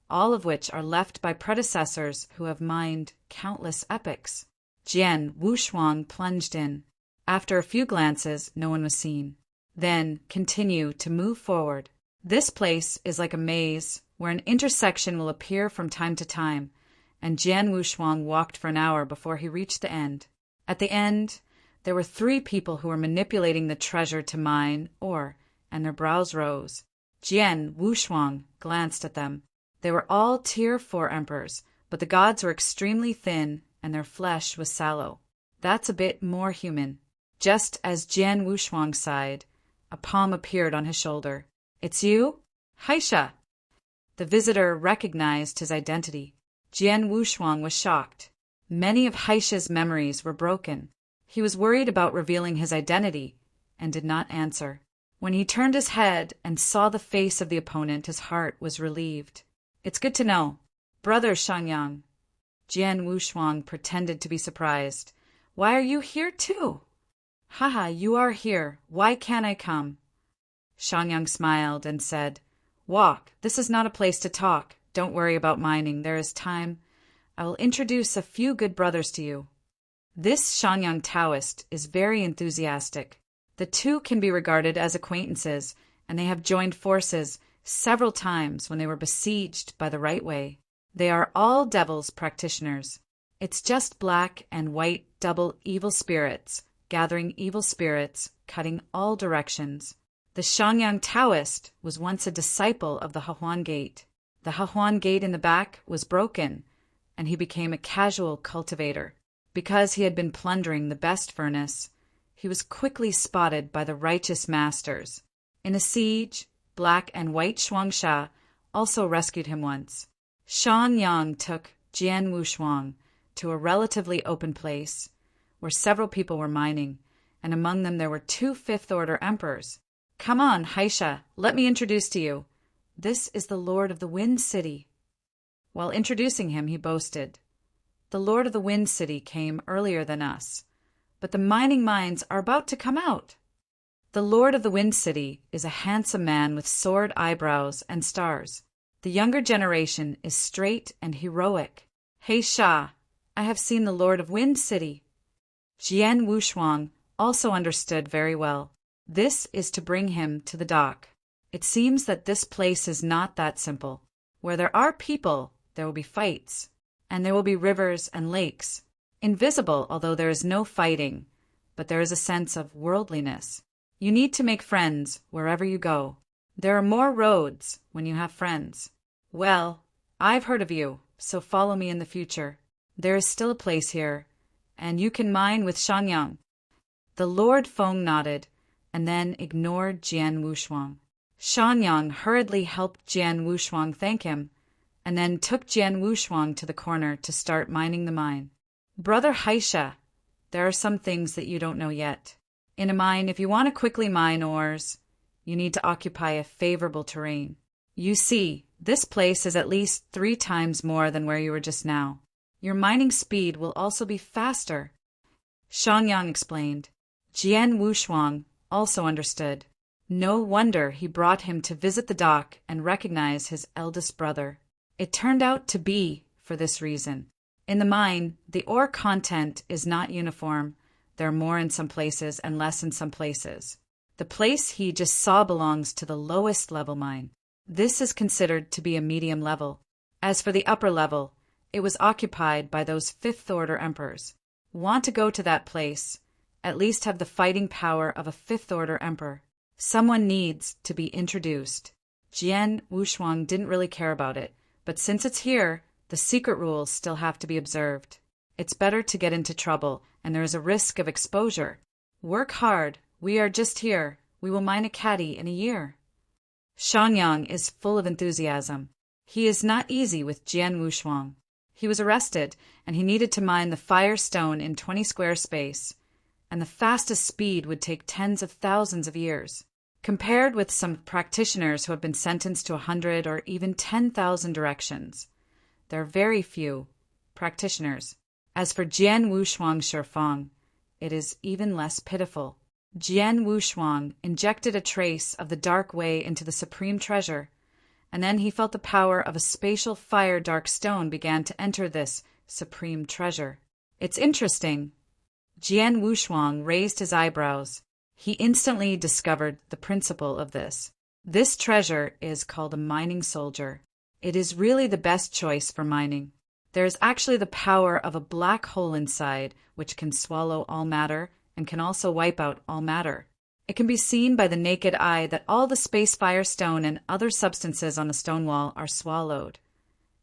Speaker 1: all of which are left by predecessors who have mined countless epochs. Jian Wushuang plunged in. After a few glances, no one was seen. Then continue to move forward. This place is like a maze where an intersection will appear from time to time, and Jian Wushuang walked for an hour before he reached the end. At the end, there were 3 people who were manipulating the treasure to mine ore, and their brows rose. Jian Wushuang glanced at them. They were all Tier 4 emperors, but the gods were extremely thin and their flesh was sallow. That's a bit more human. Just as Jian Wushuang sighed, a palm appeared on his shoulder. "It's you? Haisha!" The visitor recognized his identity. Jian Wushuang was shocked. Many of Haisha's memories were broken. He was worried about revealing his identity and did not answer. When he turned his head and saw the face of the opponent, his heart was relieved. "It's good to know. Brother Shangyang." Jian Wushuang pretended to be surprised. "Why are you here too?" "Haha, you are here. Why can't I come?" Shangyang smiled and said, "Walk. This is not a place to talk. Don't worry about mining. There is time. I will introduce a few good brothers to you." This Shangyang Taoist is very enthusiastic. The two can be regarded as acquaintances, and they have joined forces several times when they were besieged by the right way. They are all devils practitioners. It's just black and white double evil spirits, gathering evil spirits, cutting all directions. The Shangyang Taoist was once a disciple of the Hahuan Gate. The Hahuan Gate in the back was broken, and he became a casual cultivator. Because he had been plundering the best furnace, he was quickly spotted by the righteous masters. In a siege, black and white Shuangsha also rescued him once. Shangyang took Jian Wushuang to a relatively open place where several people were mining, and among them there were 2 fifth-order emperors. "Come on, Haisha, let me introduce to you. This is the Lord of the Wind City." While introducing him, he boasted, "The Lord of the Wind City came earlier than us, but the mining mines are about to come out." The Lord of the Wind City is a handsome man with sword eyebrows and stars. The younger generation is straight and heroic. "Hey Sha, I have seen the Lord of Wind City." Jian Wushuang also understood very well. This is to bring him to the dock. It seems that this place is not that simple. Where there are people, there will be fights, and there will be rivers and lakes. Invisible, although there is no fighting, but there is a sense of worldliness. You need to make friends wherever you go. There are more roads when you have friends. Well, I've heard of you, so follow me in the future. There is still a place here, and you can mine with Shangyang. The Lord Feng nodded, and then ignored Jian Wushuang. Shangyang hurriedly helped Jian Wushuang thank him, and then took Jian Wushuang to the corner to start mining the mine. "Brother Haisha, there are some things that you don't know yet. In a mine, if you want to quickly mine ores, you need to occupy a favorable terrain. You see, this place is at least 3 times more than where you were just now. Your mining speed will also be faster." Shangyang explained. Jian Wushuang also understood. No wonder he brought him to visit the dock and recognize his eldest brother. It turned out to be for this reason. In the mine, the ore content is not uniform. There are more in some places and less in some places. The place he just saw belongs to the lowest level mine. This is considered to be a medium level. As for the upper level, it was occupied by those fifth-order emperors. Want to go to that place, at least have the fighting power of a fifth-order emperor. Someone needs to be introduced. Jian Wushuang didn't really care about it, but since it's here, the secret rules still have to be observed. It's better to get into trouble, and there is a risk of exposure. Work hard. We are just here. We will mine a caddy in a year. Xiangyang is full of enthusiasm. He is not easy with Jian Wushuang. He was arrested, and he needed to mine the fire stone in 20 square space, and the fastest speed would take tens of thousands of years. Compared with some practitioners who have been sentenced to 100 or even 10,000 directions, there are very few practitioners. As for Jian Wushuang Shifeng, it is even less pitiful. Jian Wushuang injected a trace of the dark way into the supreme treasure, and then he felt the power of a spatial fire dark stone began to enter this supreme treasure. It's interesting. Jian Wushuang raised his eyebrows. He instantly discovered the principle of this. This treasure is called a mining soldier. It is really the best choice for mining. There is actually the power of a black hole inside, which can swallow all matter and can also wipe out all matter. It can be seen by the naked eye that all the space fire stone and other substances on the stone wall are swallowed.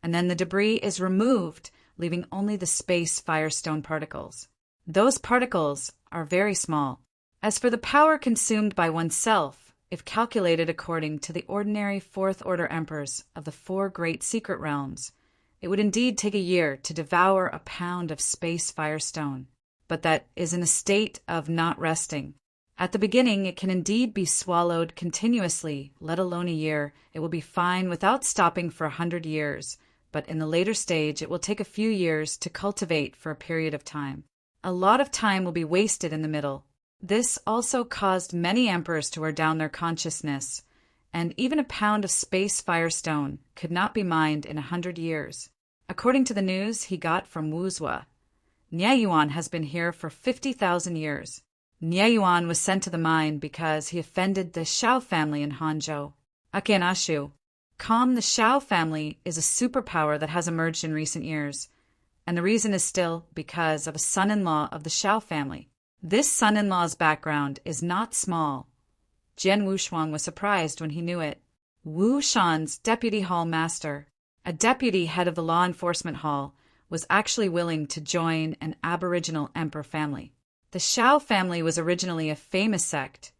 Speaker 1: And then the debris is removed, leaving only the space fire stone particles. Those particles are very small. As for the power consumed by oneself, if calculated according to the ordinary fourth-order emperors of the 4 great secret realms, it would indeed take a year to devour a pound of space firestone. But that is in a state of not resting. At the beginning, it can indeed be swallowed continuously, let alone a year. It will be fine without stopping for 100 years, but in the later stage, it will take a few years to cultivate for a period of time. A lot of time will be wasted in the middle. This also caused many emperors to wear down their consciousness, and even a pound of space firestone could not be mined in 100 years. According to the news he got from Wuzhou, Nieyuan has been here for 50,000 years. Nieyuan was sent to the mine because he offended the Shao family in Hanzhou. Akenashu. The Shao family is a superpower that has emerged in recent years, and the reason is still because of a son-in-law of the Shao family. This son-in-law's background is not small. Jian Wushuang was surprised when he knew it. Wu Shan's deputy hall master, a deputy head of the law enforcement hall, was actually willing to join an aboriginal emperor family. The Shao family was originally a famous sect,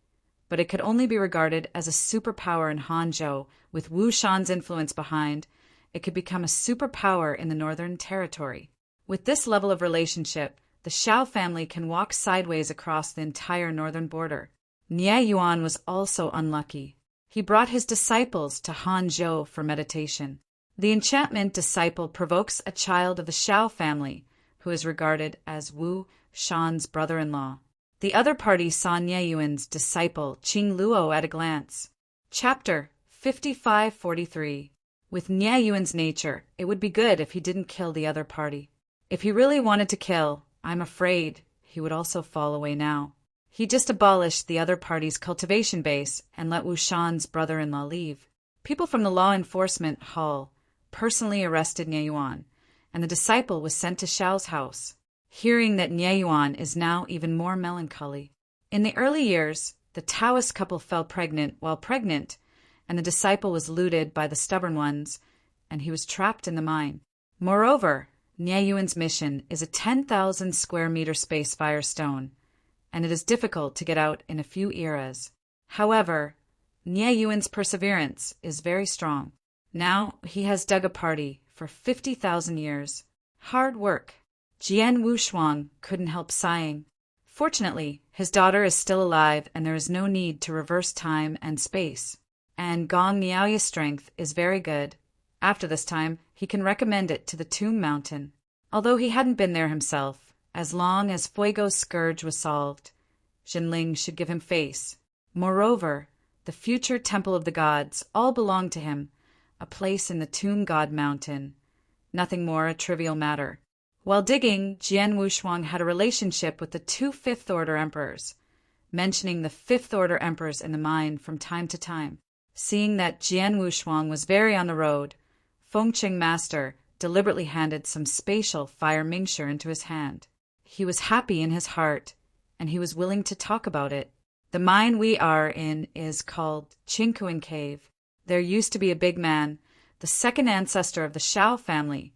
Speaker 1: but it could only be regarded as a superpower in Hanzhou. With Wu Shan's influence behind, it could become a superpower in the Northern Territory. With this level of relationship, the Shao family can walk sideways across the entire northern border. Nieyuan was also unlucky. He brought his disciples to Hanzhou for meditation. The enchantment disciple provokes a child of the Shao family, who is regarded as Wu Shan's brother-in-law. The other party saw Nieyuan's disciple Qing Luo at a glance. Chapter 5543. With Nieyuan's nature, it would be good if he didn't kill the other party. If he really wanted to kill, I'm afraid he would also fall away now. He just abolished the other party's cultivation base and let Wu Shan's brother-in-law leave. People from the law enforcement hall personally arrested Nieyuan, and the disciple was sent to Shao's house. Hearing that Nieyuan is now even more melancholy. In the early years, the Taoist couple fell pregnant while pregnant, and the disciple was looted by the stubborn ones, and he was trapped in the mine. Moreover, Nieyuan's mission is a 10,000 square meter space firestone, and it is difficult to get out in a few eras. However, Nieyuan's perseverance is very strong. Now he has dug a party for 50,000 years. Hard work. Jian Wushuang couldn't help sighing. Fortunately, his daughter is still alive and there is no need to reverse time and space. And Gong Niaoya's strength is very good. After this time, he can recommend it to the Tomb Mountain. Although he hadn't been there himself, as long as Fuego's scourge was solved, Jinling should give him face. Moreover, the future Temple of the Gods all belonged to him, a place in the Tomb God Mountain. Nothing more a trivial matter. While digging, Jian Wushuang had a relationship with the 2 fifth-order emperors, mentioning the fifth-order emperors in the mine from time to time. Seeing that Jian Wushuang was very on the road, Fengqing Master deliberately handed some spatial fire mixture into his hand. He was happy in his heart, and he was willing to talk about it. The mine we are in is called Qingkuan Cave. There used to be a big man, the second ancestor of the Shao family,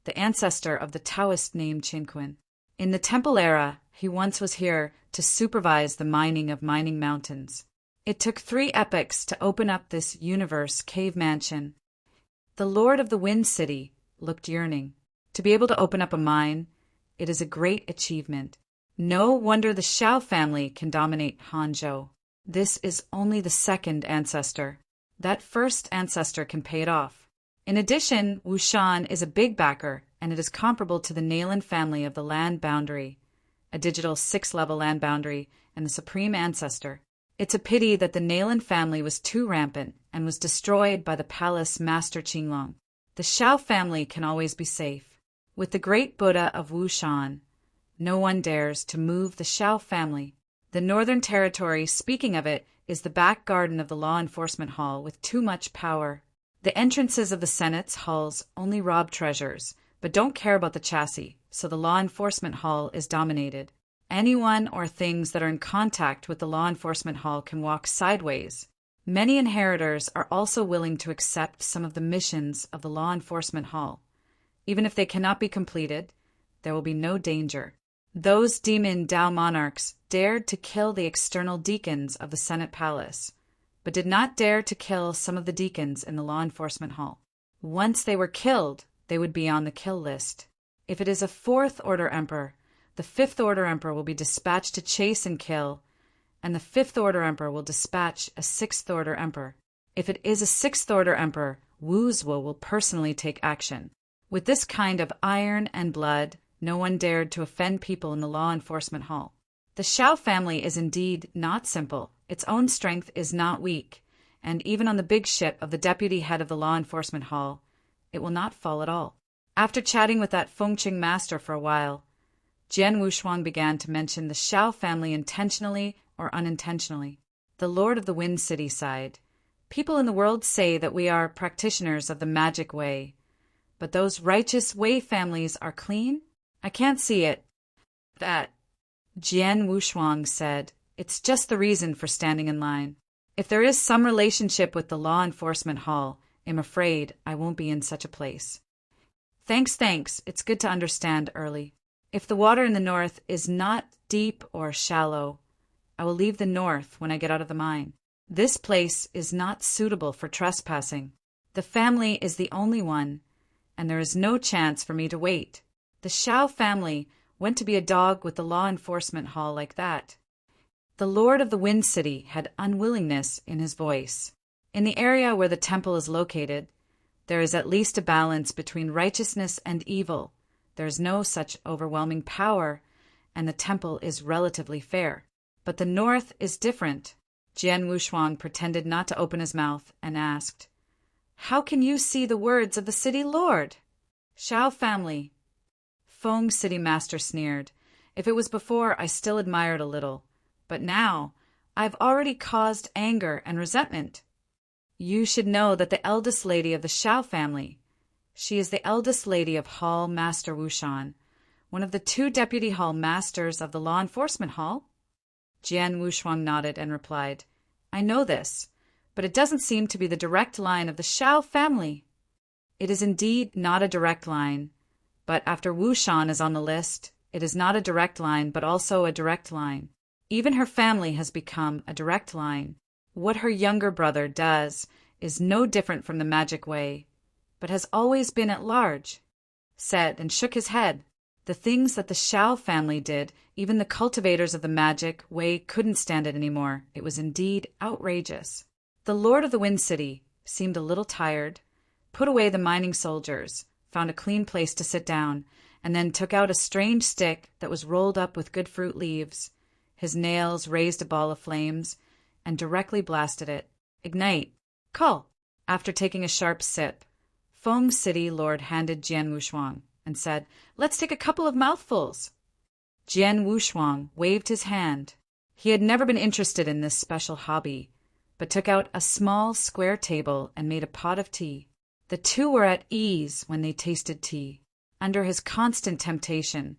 Speaker 1: the ancestor of the Taoist named Qingkuan. In the temple era, he once was here to supervise the mining of mining mountains. It took 3 epochs to open up this universe cave mansion. The Lord of the Wind City looked yearning. To be able to open up a mine, it is a great achievement. No wonder the Shao family can dominate Hanzhou. This is only the 2nd ancestor. That first ancestor can pay it off. In addition, Wushan is a big backer, and it is comparable to the Nalan family of the land boundary, a digital 6-level land boundary, and the supreme ancestor. It's a pity that the Nalan family was too rampant and was destroyed by the palace Master Qinglong. The Shao family can always be safe. With the great Buddha of Wushan, no one dares to move the Shao family. The Northern Territory, speaking of it, is the back garden of the law enforcement hall with too much power. The entrances of the Senate's halls only rob treasures, but don't care about the chassis, so the law enforcement hall is dominated. Anyone or things that are in contact with the law enforcement hall can walk sideways. Many inheritors are also willing to accept some of the missions of the law enforcement hall. Even if they cannot be completed, there will be no danger. Those demon Dao monarchs dared to kill the external deacons of the Senate Palace, but did not dare to kill some of the deacons in the law enforcement hall. Once they were killed, they would be on the kill list. If it is a 4th order emperor, the 5th order emperor will be dispatched to chase and kill, and the 5th order emperor will dispatch a 6th order emperor. If it is a 6th order emperor, Wu Zuo will personally take action. With this kind of iron and blood, no one dared to offend people in the law enforcement hall. The Shao family is indeed not simple. Its own strength is not weak, and even on the big ship of the deputy head of the law enforcement hall, it will not fall at all. After chatting with that Fengqing master for a while, Jian Wushuang began to mention the Shao family intentionally or unintentionally. The Lord of the Wind City sighed. People in the world say that we are practitioners of the magic way, but those righteous Wei families are clean? I can't see it. That, Jian Wushuang said, it's just the reason for standing in line. If there is some relationship with the law enforcement hall, I'm afraid I won't be in such a place. Thanks. It's good to understand early. If the water in the north is not deep or shallow, I will leave the north when I get out of the mine. This place is not suitable for trespassing. The family is the only one, and there is no chance for me to wait. The Shao family went to be a dog with the law enforcement hall like that. The Lord of the Wind City had unwillingness in his voice. In the area where the temple is located, there is at least a balance between righteousness and evil. There is no such overwhelming power, and the temple is relatively fair. But the north is different. Jian Wushuang pretended not to open his mouth and asked, "How can you see the words of the city lord?" "Shao family." Feng City Master sneered. If it was before, I still admired a little. But now, I've already caused anger and resentment. You should know that the eldest lady of the Shao family, she is the eldest lady of Hall Master Wushan, one of the 2 deputy hall masters of the law enforcement hall. Jian Wushuang nodded and replied, I know this, but it doesn't seem to be the direct line of the Shao family. It is indeed not a direct line, but after Wushan is on the list, it is not a direct line, but also a direct line. Even her family has become a direct line. What her younger brother does is no different from the magic way, but has always been at large. Said and shook his head. The things that the Shao family did, even the cultivators of the magic way couldn't stand it anymore. It was indeed outrageous. The Lord of the Wind City seemed a little tired, put away the mining soldiers, found a clean place to sit down, and then took out a strange stick that was rolled up with good fruit leaves. His nails raised a ball of flames, and directly blasted it. Ignite! Call! After taking a sharp sip, Feng City Lord handed Jian Wushuang and said, Let's take a couple of mouthfuls. Jian Wushuang waved his hand. He had never been interested in this special hobby, but took out a small square table and made a pot of tea. The 2 were at ease when they tasted tea. Under his constant temptation,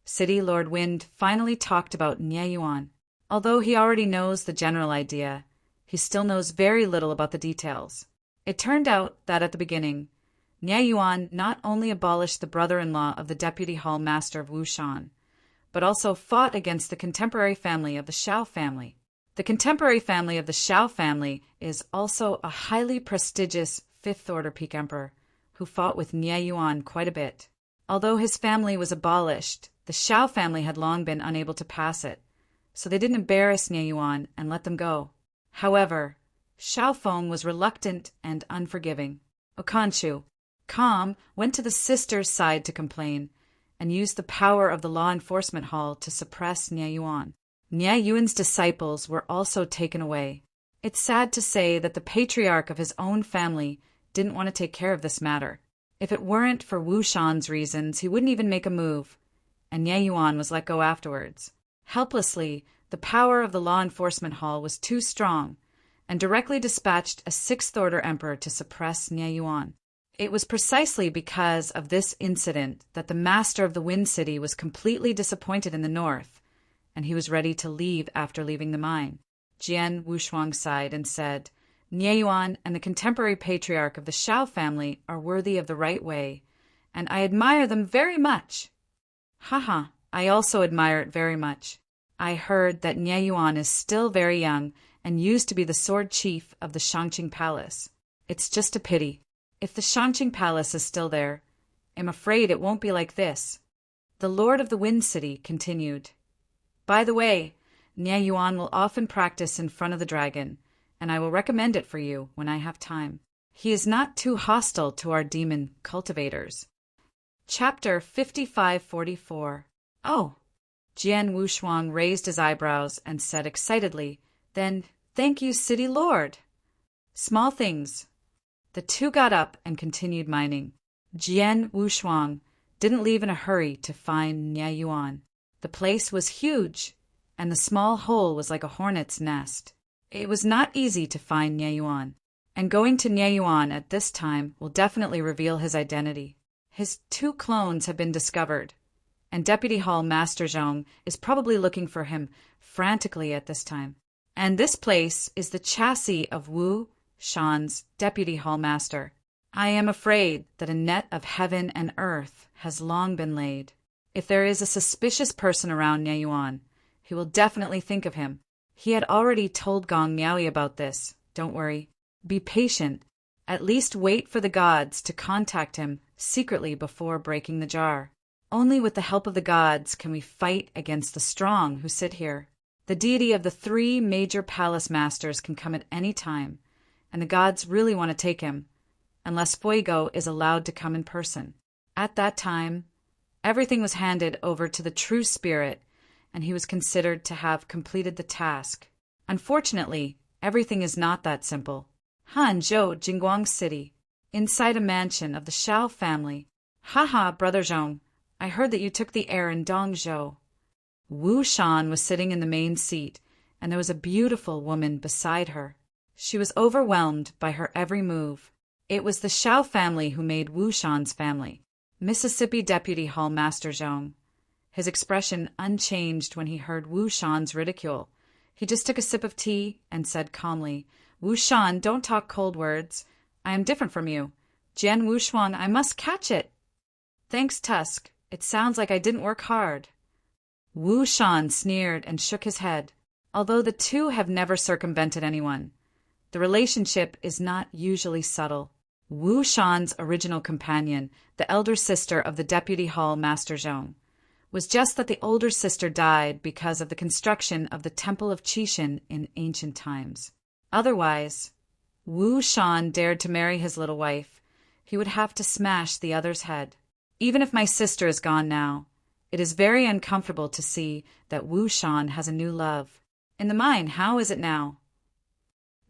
Speaker 1: City Lord Wind finally talked about Nie Yuan. Although he already knows the general idea, he still knows very little about the details. It turned out that at the beginning, Nie Yuan not only abolished the brother-in-law of the Deputy Hall Master of Wushan, but also fought against the contemporary family of the Shao family. The contemporary family of the Shao family is also a highly prestigious fifth-order peak emperor who fought with Nie Yuan quite a bit. Although his family was abolished, the Shao family had long been unable to pass it, so they didn't embarrass Nie Yuan and let them go. However, Shao Feng was reluctant and unforgiving. Okanchu, calm, went to the sisters' side to complain and used the power of the law enforcement hall to suppress Nie Yuan. Nie Yuan's disciples were also taken away. It's sad to say that the patriarch of his own family didn't want to take care of this matter. If it weren't for Wu Shan's reasons, he wouldn't even make a move, and Nie Yuan was let go afterwards. Helplessly, the power of the law enforcement hall was too strong, and directly dispatched a sixth-order emperor to suppress Nie Yuan. It was precisely because of this incident that the master of the Wind City was completely disappointed in the north, and he was ready to leave after leaving the mine. Jian Wushuang sighed and said, Nie Yuan and the contemporary patriarch of the Shao family are worthy of the right way, and I admire them very much. Haha, I also admire it very much. I heard that Nie Yuan is still very young and used to be the sword chief of the Shangqing Palace. It's just a pity. If the Shangqing Palace is still there, I'm afraid it won't be like this. The Lord of the Wind City continued. By the way, Nie Yuan will often practice in front of the dragon, and I will recommend it for you when I have time. He is not too hostile to our demon cultivators. Chapter 5544. Oh! Jian Wushuang raised his eyebrows and said excitedly, Then, thank you, City Lord. Small things. The two got up and continued mining. Jian Wushuang didn't leave in a hurry to find Nie Yuan. The place was huge, and the small hole was like a hornet's nest. It was not easy to find Nie Yuan, and going to Nie Yuan at this time will definitely reveal his identity. His two clones have been discovered, and Deputy Hall Master Zhong is probably looking for him frantically at this time. And this place is the chassis of Wu Shan's Deputy Hall Master. I am afraid that a net of heaven and earth has long been laid. If there is a suspicious person around Nie Yuan, he will definitely think of him. He had already told Gong Miaoyi about this. Don't worry. Be patient. At least wait for the gods to contact him secretly before breaking the jar. Only with the help of the gods can we fight against the strong who sit here. The deity of the three major palace masters can come at any time, and the gods really want to take him, unless Fuego is allowed to come in person. At that time, everything was handed over to the true spirit, and he was considered to have completed the task. Unfortunately, everything is not that simple. Hanzhou, Jingguang City, inside a mansion of the Shao family. Haha, Brother Zhong, I heard that you took the air in Dongzhou. Wu Shan was sitting in the main seat, and there was a beautiful woman beside her. She was overwhelmed by her every move. It was the Shao family who made Wu Shan's family. Mississippi Deputy Hall Master Zhong. His expression unchanged when he heard Wu Shan's ridicule. He just took a sip of tea and said calmly, Wu Shan, don't talk cold words. I am different from you. Jian Wushuang, I must catch it. Thanks, Tusk. It sounds like I didn't work hard. Wu Shan sneered and shook his head. Although the two have never circumvented anyone, the relationship is not usually subtle. Wu Shan's original companion, the elder sister of the Deputy Hall Master Zhong, was just that the older sister died because of the construction of the Temple of Qixin in ancient times. Otherwise, Wu Shan dared to marry his little wife, he would have to smash the other's head. Even if my sister is gone now, it is very uncomfortable to see that Wu Shan has a new love. In the mine, how is it now?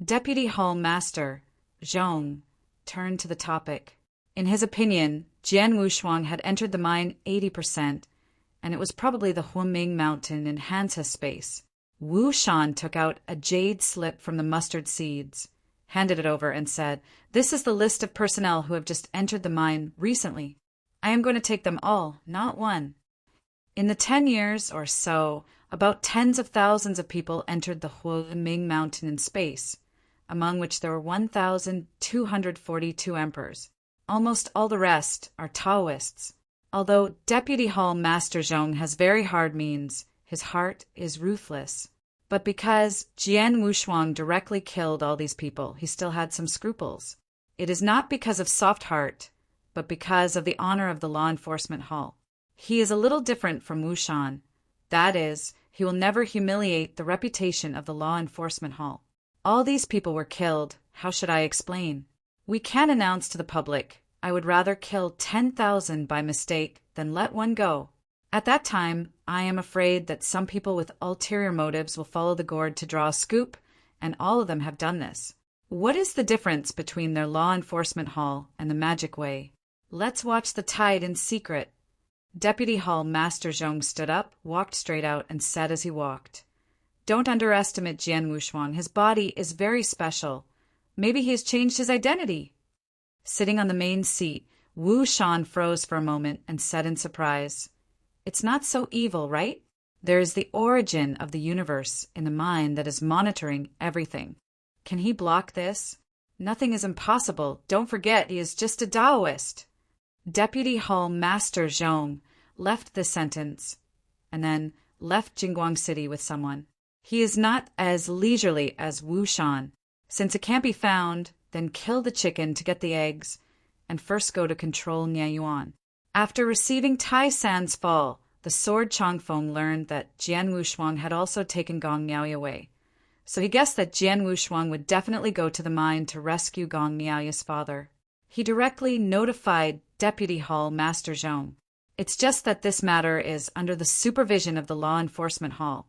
Speaker 1: Deputy Hall Master Zhong turned to the topic. In his opinion, Jian Wushuang had entered the mine 80%, and it was probably the Huaming Mountain in Hansa space. Wu Shan took out a jade slip from the mustard seeds, handed it over, and said, This is the list of personnel who have just entered the mine recently. I am going to take them all, not one. In the 10 years or so, about tens of thousands of people entered the Huaming Mountain in space, among which there were 1,242 emperors. Almost all the rest are Taoists. Although Deputy Hall Master Zhong has very hard means, his heart is ruthless. But because Jian Wushuang directly killed all these people, he still had some scruples. It is not because of soft heart, but because of the honor of the law enforcement hall. He is a little different from Wu Shan. That is, he will never humiliate the reputation of the law enforcement hall. All these people were killed. How should I explain? We can announce to the public, I would rather kill 10,000 by mistake than let one go. At that time, I am afraid that some people with ulterior motives will follow the gourd to draw a scoop, and all of them have done this. What is the difference between their law enforcement hall and the magic way? Let's watch the tide in secret. Deputy Hall Master Zhong stood up, walked straight out, and said as he walked, "Don't underestimate Jian Wushuang. His body is very special. Maybe he has changed his identity." Sitting on the main seat, Wu Shan froze for a moment and said in surprise, "It's not so evil, right? There is the origin of the universe in the mind that is monitoring everything. Can he block this? Nothing is impossible. Don't forget, he is just a Taoist." Deputy Hall Master Zhong left this sentence and then left Jingguang City with someone. He is not as leisurely as Wu Shan. Since it can't be found, then kill the chicken to get the eggs and first go to control Nianyuan. After receiving Tai San's fall, the sword Chongfeng learned that Jian Wushuang had also taken Gong Niaoyi away. So he guessed that Jian Wushuang would definitely go to the mine to rescue Gong Niaoyi's father. He directly notified Deputy Hall Master Zhong. It's just that this matter is under the supervision of the law enforcement hall.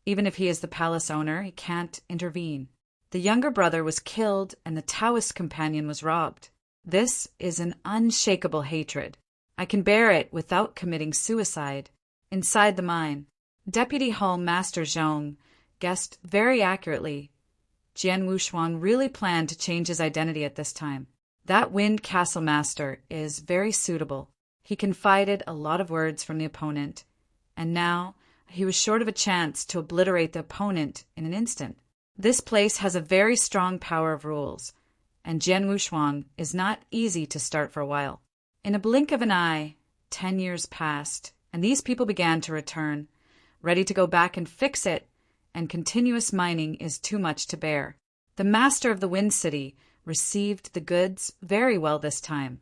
Speaker 1: Even if he is the palace owner, he can't intervene. The younger brother was killed and the Taoist companion was robbed. This is an unshakable hatred. I can bear it without committing suicide. Inside the mine, Deputy Hall Master Zhong guessed very accurately. Jian Wushuang really planned to change his identity at this time. That Wind Castle Master is very suitable. He confided a lot of words from the opponent, and now he was short of a chance to obliterate the opponent in an instant. This place has a very strong power of rules, and Jian Wushuang is not easy to start for a while. In a blink of an eye, 10 years passed, and these people began to return, ready to go back and fix it, and continuous mining is too much to bear. The master of the Wind City received the goods very well this time,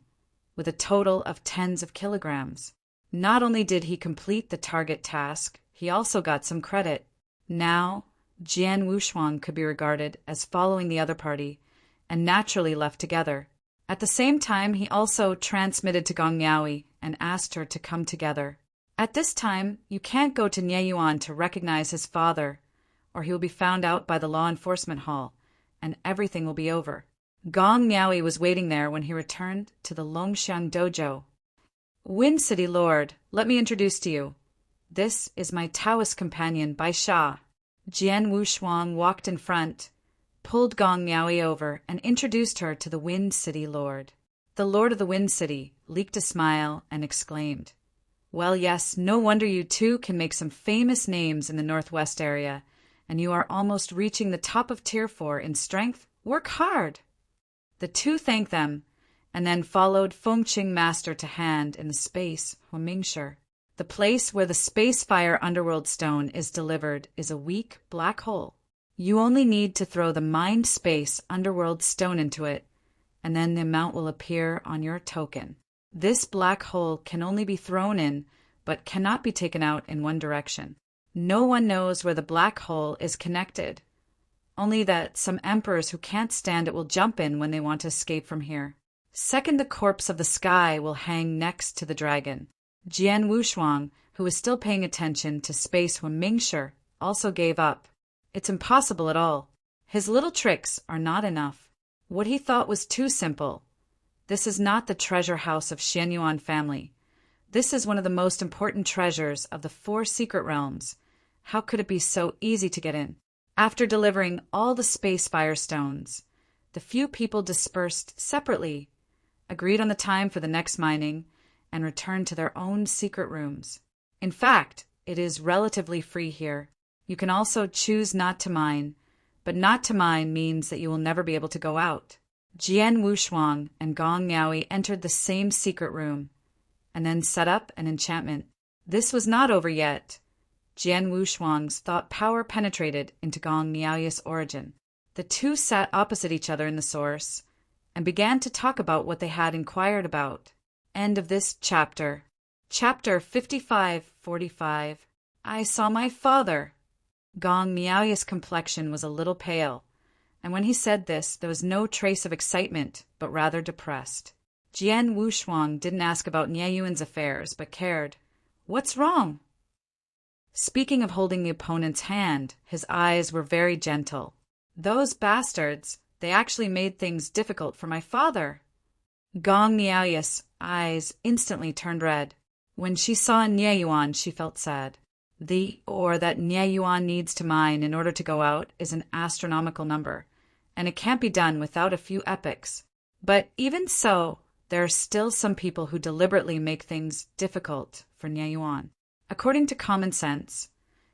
Speaker 1: with a total of tens of kilograms. Not only did he complete the target task, he also got some credit. Now, Jian Wushuang could be regarded as following the other party, and naturally left together. At the same time, he also transmitted to Gong Niaoyi and asked her to come together. At this time, you can't go to Nianyuan to recognize his father, or he will be found out by the law enforcement hall, and everything will be over. Gong Niaoyi was waiting there when he returned to the Longxiang dojo. "Wind City Lord, let me introduce to you. This is my Taoist companion, Bai Sha." Jian Wushuang walked in front, pulled Gong Niaoyi over, and introduced her to the Wind City Lord. The Lord of the Wind City leaked a smile and exclaimed, "Well, yes, no wonder you two can make some famous names in the Northwest area, and you are almost reaching the top of Tier 4 in strength. Work hard." The two thanked them, and then followed Fengqing Master to hand in the space Huamingshi. The place where the space fire underworld stone is delivered is a weak black hole. You only need to throw the mind space underworld stone into it, and then the amount will appear on your token. This black hole can only be thrown in, but cannot be taken out in one direction. No one knows where the black hole is connected, only that some emperors who can't stand it will jump in when they want to escape from here. Second, the corpse of the sky will hang next to the dragon. Jian Wushuang, who was still paying attention to space Huamingshi, also gave up. It's impossible at all. His little tricks are not enough. What he thought was too simple. This is not the treasure house of Xianyuan family. This is one of the most important treasures of the 4 secret realms. How could it be so easy to get in? After delivering all the space fire stones, the few people dispersed separately, agreed on the time for the next mining, and returned to their own secret rooms. In fact, it is relatively free here. You can also choose not to mine, but not to mine means that you will never be able to go out. Jian Wushuang and Gong Niaoyi entered the same secret room, and then set up an enchantment. This was not over yet. Jian Wushuang's thought power penetrated into Gong Niaoyu's origin. The two sat opposite each other in the source and began to talk about what they had inquired about. End of this chapter. Chapter 55-45. I saw my father. Gong Niaoyu's complexion was a little pale, and when he said this, there was no trace of excitement, but rather depressed. Jian Wushuang didn't ask about Nie Yuan's affairs, but cared. What's wrong? Speaking of holding the opponent's hand, his eyes were very gentle. Those bastards, they actually made things difficult for my father. Gong Niaoyu's eyes instantly turned red. When she saw Nie Yuan, she felt sad. The ore that Nie Yuan needs to mine in order to go out is an astronomical number, and it can't be done without a few epochs. But even so, there are still some people who deliberately make things difficult for Nie Yuan. According to common sense,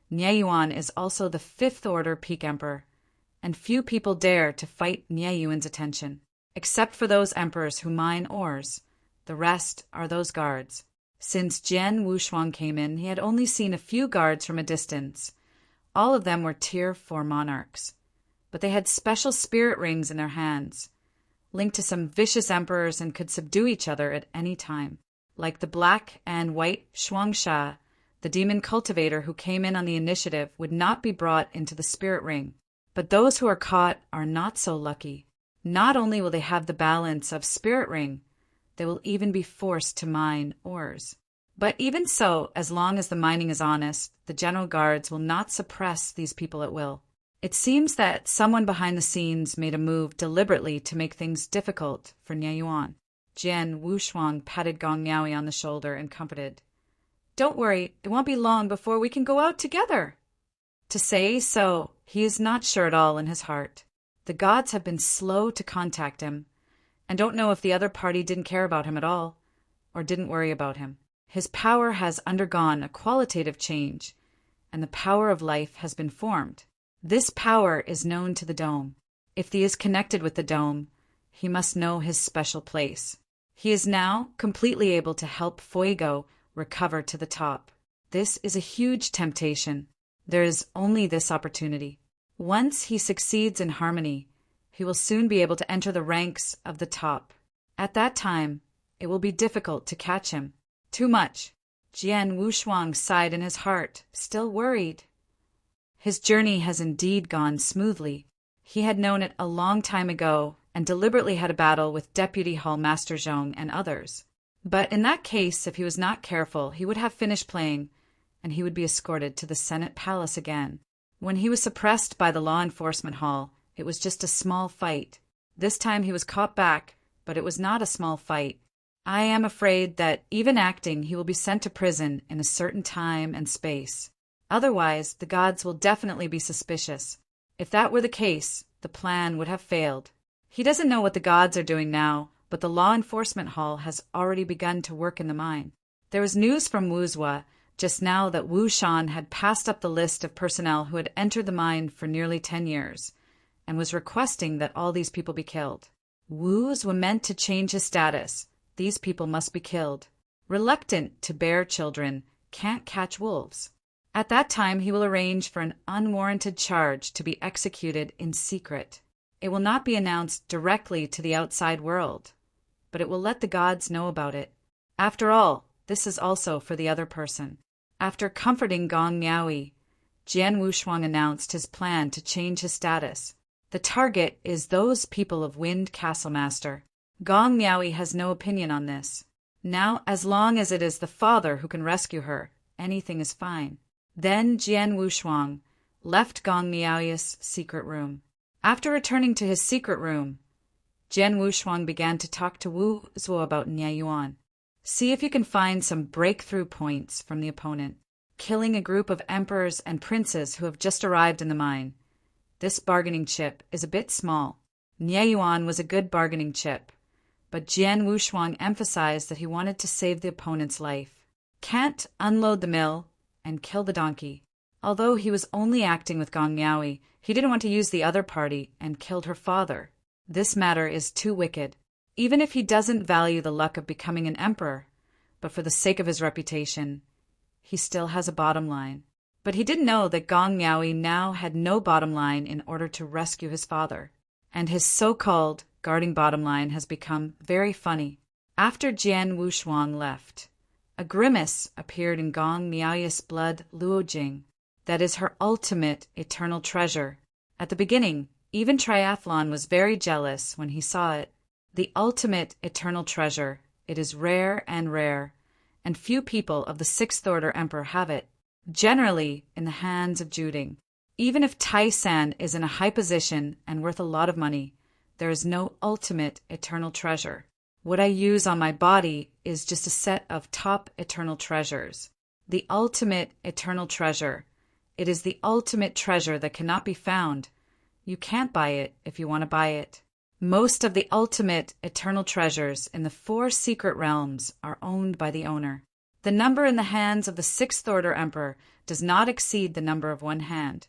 Speaker 1: Nie Yuan is also the fifth order peak emperor, and few people dare to fight Nie Yuan's attention, except for those emperors who mine ores. The rest are those guards. Since Jian Wushuang came in, he had only seen a few guards from a distance. All of them were Tier 4 monarchs, but they had special spirit rings in their hands, linked to some vicious emperors and could subdue each other at any time. Like the black and white Shuangsha, the demon cultivator who came in on the initiative would not be brought into the spirit ring. But those who are caught are not so lucky. Not only will they have the balance of spirit ring, they will even be forced to mine ores. But even so, as long as the mining is honest, the general guards will not suppress these people at will. It seems that someone behind the scenes made a move deliberately to make things difficult for Nie Yuan. Jian Wushuang patted Gong Niaoyu on the shoulder and comforted. Don't worry, it won't be long before we can go out together. To say so, he is not sure at all in his heart. The gods have been slow to contact him, and don't know if the other party didn't care about him at all, or didn't worry about him. His power has undergone a qualitative change, and the power of life has been formed. This power is known to the dome. If he is connected with the dome, he must know his special place. He is now completely able to help Fuego recover to the top. This is a huge temptation. There is only this opportunity. Once he succeeds in harmony, he will soon be able to enter the ranks of the top. At that time, it will be difficult to catch him. Too much. Jian Wushuang sighed in his heart, still worried. His journey has indeed gone smoothly. He had known it a long time ago and deliberately had a battle with Deputy Hall Master Zhong and others. But in that case, if he was not careful, he would have finished playing, and he would be escorted to the Senate Palace again. When he was suppressed by the law enforcement hall, it was just a small fight. This time he was caught back, but it was not a small fight. I am afraid that, even acting, he will be sent to prison in a certain time and space. Otherwise, the gods will definitely be suspicious. If that were the case, the plan would have failed. He doesn't know what the gods are doing now, but the law enforcement hall has already begun to work in the mine. There was news from Wuzhua just now that Wu Shan had passed up the list of personnel who had entered the mine for nearly 10 years, and was requesting that all these people be killed. Wu's were meant to change his status. These people must be killed. Reluctant to bear children, can't catch wolves. At that time he will arrange for an unwarranted charge to be executed in secret. It will not be announced directly to the outside world, but it will let the gods know about it. After all, this is also for the other person. After comforting Gong Niaoyu, Jian Wushuang announced his plan to change his status. The target is those people of Wind Castle Master. Gong Niaoyu has no opinion on this. Now, as long as it is the father who can rescue her, anything is fine. Then Jian Wushuang left Gong Niaoyu's secret room. After returning to his secret room, Jian Wushuang began to talk to Wu Zuo about Nie Yuan. See if you can find some breakthrough points from the opponent. Killing a group of emperors and princes who have just arrived in the mine. This bargaining chip is a bit small. Nie Yuan was a good bargaining chip, but Jian Wushuang emphasized that he wanted to save the opponent's life. Can't unload the mill and kill the donkey. Although he was only acting with Gong Niaoyu, he didn't want to use the other party and killed her father. This matter is too wicked. Even if he doesn't value the luck of becoming an emperor, but for the sake of his reputation, he still has a bottom line. But he didn't know that Gong Miaoyi now had no bottom line in order to rescue his father, and his so-called guarding bottom line has become very funny. After Jian Wushuang left, a grimace appeared in Gong Miaoyi's blood Luojing. That is her ultimate eternal treasure. At the beginning, even Triathlon was very jealous when he saw it. The ultimate eternal treasure. It is rare, and few people of the Sixth Order Emperor have it, generally in the hands of Juding. Even if Tai San is in a high position and worth a lot of money, there is no ultimate eternal treasure. What I use on my body is just a set of top eternal treasures. The ultimate eternal treasure. It is the ultimate treasure that cannot be found. You can't buy it if you want to buy it. Most of the ultimate eternal treasures in the 4 secret realms are owned by the owner. The number in the hands of the Sixth Order Emperor does not exceed the number of one hand,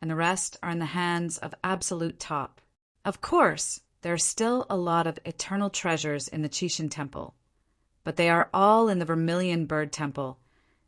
Speaker 1: and the rest are in the hands of absolute top. Of course, there are still a lot of eternal treasures in the Qixin Temple, but they are all in the Vermilion Bird Temple,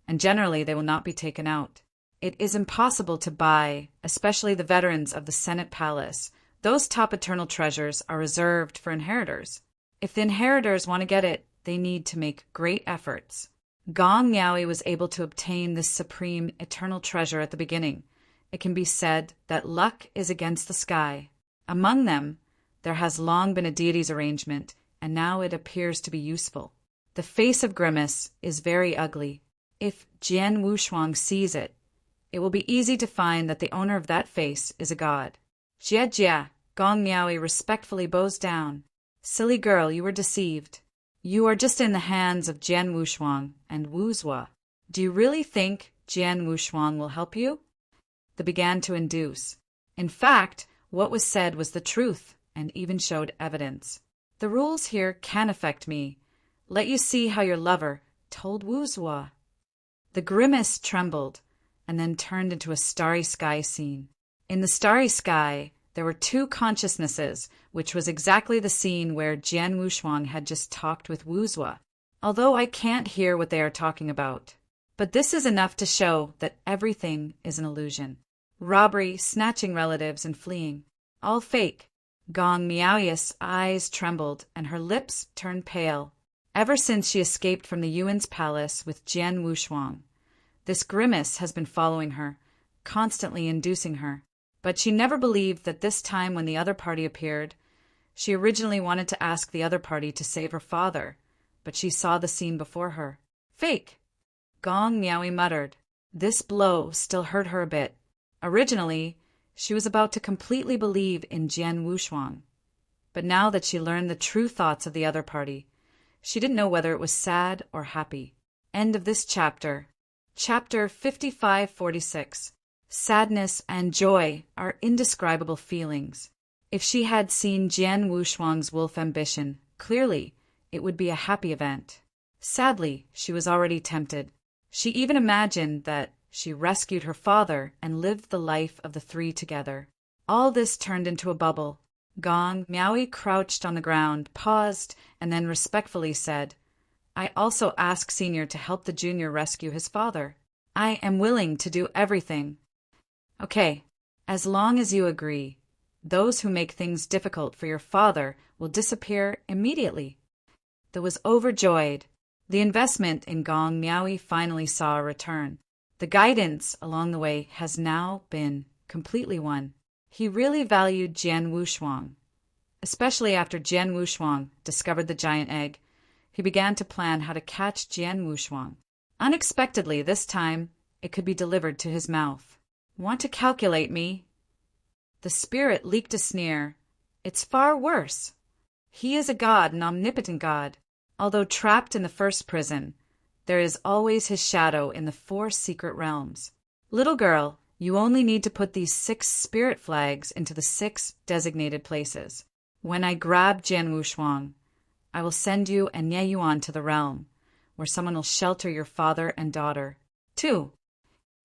Speaker 1: and generally they will not be taken out. It is impossible to buy, especially the veterans of the Senate Palace. Those top eternal treasures are reserved for inheritors. If the inheritors want to get it, they need to make great efforts. Gong Miaoyi was able to obtain this supreme eternal treasure at the beginning. It can be said that luck is against the sky. Among them, there has long been a deities arrangement, and now it appears to be useful. The face of Grimace is very ugly. If Jian Wushuang sees it, it will be easy to find that the owner of that face is a god. Jia, Gong Miaoyi respectfully bows down. Silly girl, you were deceived. You are just in the hands of Jian Wushuang and Wu Zua. Do you really think Jian Wushuang will help you? They began to induce. In fact, what was said was the truth, and even showed evidence. The rules here can affect me. Let you see how your lover told Wu Zua. The grimace trembled, and then turned into a starry sky scene. In the starry sky, there were 2 consciousnesses, which was exactly the scene where Jian Wushuang had just talked with Wu Zua, although I can't hear what they are talking about. But this is enough to show that everything is an illusion. Robbery, snatching relatives, and fleeing. All fake. Gong Miaoyi's eyes trembled, and her lips turned pale. Ever since she escaped from the Yuan's palace with Jian Wushuang, this grimace has been following her, constantly inducing her. But she never believed that this time when the other party appeared, she originally wanted to ask the other party to save her father, but she saw the scene before her. Fake! Gong Miaoyi muttered. This blow still hurt her a bit. Originally, she was about to completely believe in Jian Wushuang, but now that she learned the true thoughts of the other party, she didn't know whether it was sad or happy. End of this chapter. Chapter 5546. Sadness and joy are indescribable feelings. If she had seen Jian Wushuang's wolf ambition, clearly it would be a happy event. Sadly, she was already tempted. She even imagined that she rescued her father and lived the life of the 3 together. All this turned into a bubble. Gong Miaoyi crouched on the ground, paused, and then respectfully said, I also ask Senior to help the junior rescue his father. I am willing to do everything. Okay, as long as you agree, those who make things difficult for your father will disappear immediately. They was overjoyed. The investment in Gong Miaoyi finally saw a return. The guidance along the way has now been completely won. He really valued Jian Wushuang. Especially after Jian Wushuang discovered the giant egg, he began to plan how to catch Jian Wushuang. Unexpectedly this time, it could be delivered to his mouth. Want to calculate me? The spirit leaked a sneer. It's far worse. He is a god, an omnipotent god. Although trapped in the first prison, there is always his shadow in the 4 secret realms. Little girl, you only need to put these 6 spirit flags into the 6 designated places. When I grab Jian Wushuang, I will send you and Nye Yuan to the realm, where someone will shelter your father and daughter. 2.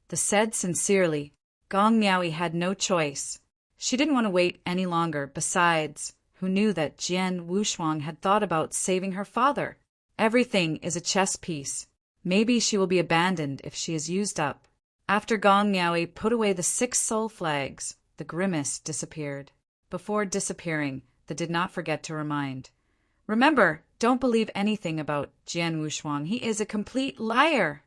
Speaker 1: The said sincerely. Gong Miaoyi had no choice. She didn't want to wait any longer. Besides, who knew that Jian Wushuang had thought about saving her father? Everything is a chess piece. Maybe she will be abandoned if she is used up. After Gong Miaoi put away the 6 soul flags, the grimace disappeared. Before disappearing, they did not forget to remind. Remember, don't believe anything about Jian Wushuang. He is a complete liar.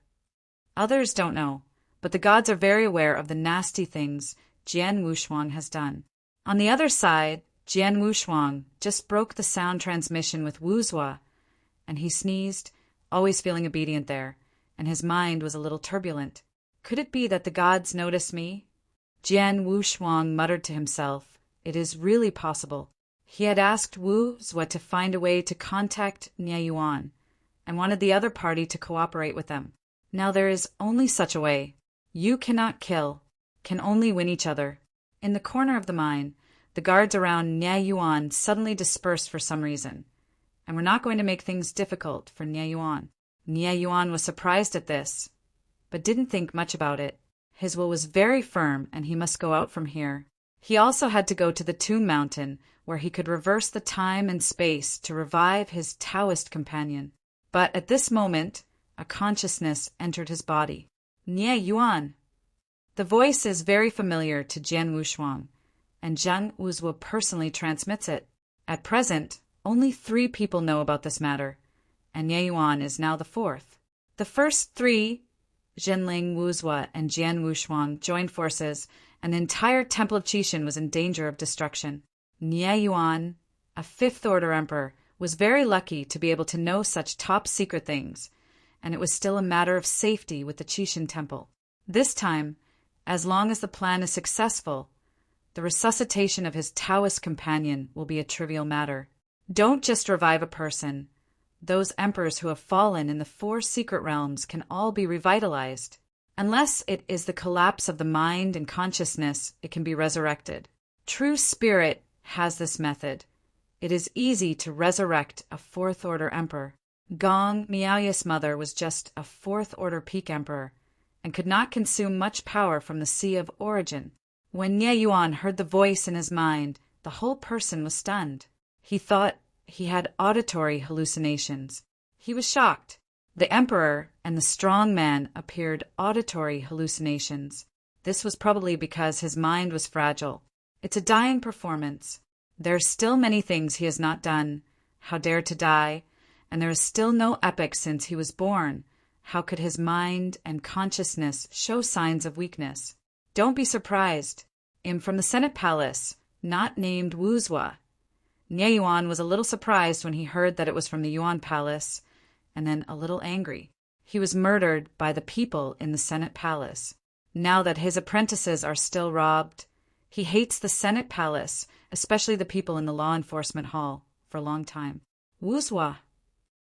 Speaker 1: Others don't know, but the gods are very aware of the nasty things Jian Wushuang has done. On the other side, Jian Wushuang just broke the sound transmission with Wuzhua, and he sneezed, always feeling obedient there, and his mind was a little turbulent. Could it be that the gods notice me? Jian Wushuang muttered to himself. It is really possible. He had asked Wuzhua to find a way to contact Nie Yuan, and wanted the other party to cooperate with them. Now there is only such a way. You cannot kill, can only win each other. In the corner of the mine, the guards around Nie Yuan suddenly dispersed for some reason, and were not going to make things difficult for Nie Yuan. Nie Yuan was surprised at this, but didn't think much about it. His will was very firm, and he must go out from here. He also had to go to the Tomb Mountain, where he could reverse the time and space to revive his Taoist companion. But at this moment, a consciousness entered his body. Nie Yuan! The voice is very familiar to Jian Wushuang, and Zhang Wuzhua personally transmits it. At present, only 3 people know about this matter, and Nie Yuan is now the 4th. The first 3, Zhenling, Wuzhua, and Jian Wushuang, joined forces, and the entire Temple of Qixin was in danger of destruction. Nie Yuan, a 5th Order emperor, was very lucky to be able to know such top-secret things, and it was still a matter of safety with the Qixin Temple. This time, as long as the plan is successful, the resuscitation of his Taoist companion will be a trivial matter. Don't just revive a person. Those emperors who have fallen in the 4 secret realms can all be revitalized. Unless it is the collapse of the mind and consciousness, it can be resurrected. True spirit has this method. It is easy to resurrect a 4th Order emperor. Gong Miaoy's mother was just a 4th Order peak emperor, and could not consume much power from the Sea of Origin. When Nie Yuan heard the voice in his mind, the whole person was stunned. He thought he had auditory hallucinations. He was shocked. The emperor and the strong man appeared auditory hallucinations. This was probably because his mind was fragile. It's a dying performance. There are still many things he has not done. How dare to die? And there is still no epoch since he was born. How could his mind and consciousness show signs of weakness? Don't be surprised. From the Senate Palace, not named Wuzhua. Nie Yuan was a little surprised when he heard that it was from the Yuan Palace, and then a little angry. He was murdered by the people in the Senate Palace. Now that his apprentices are still robbed, he hates the Senate Palace, especially the people in the law enforcement hall, for a long time. Wuzhua.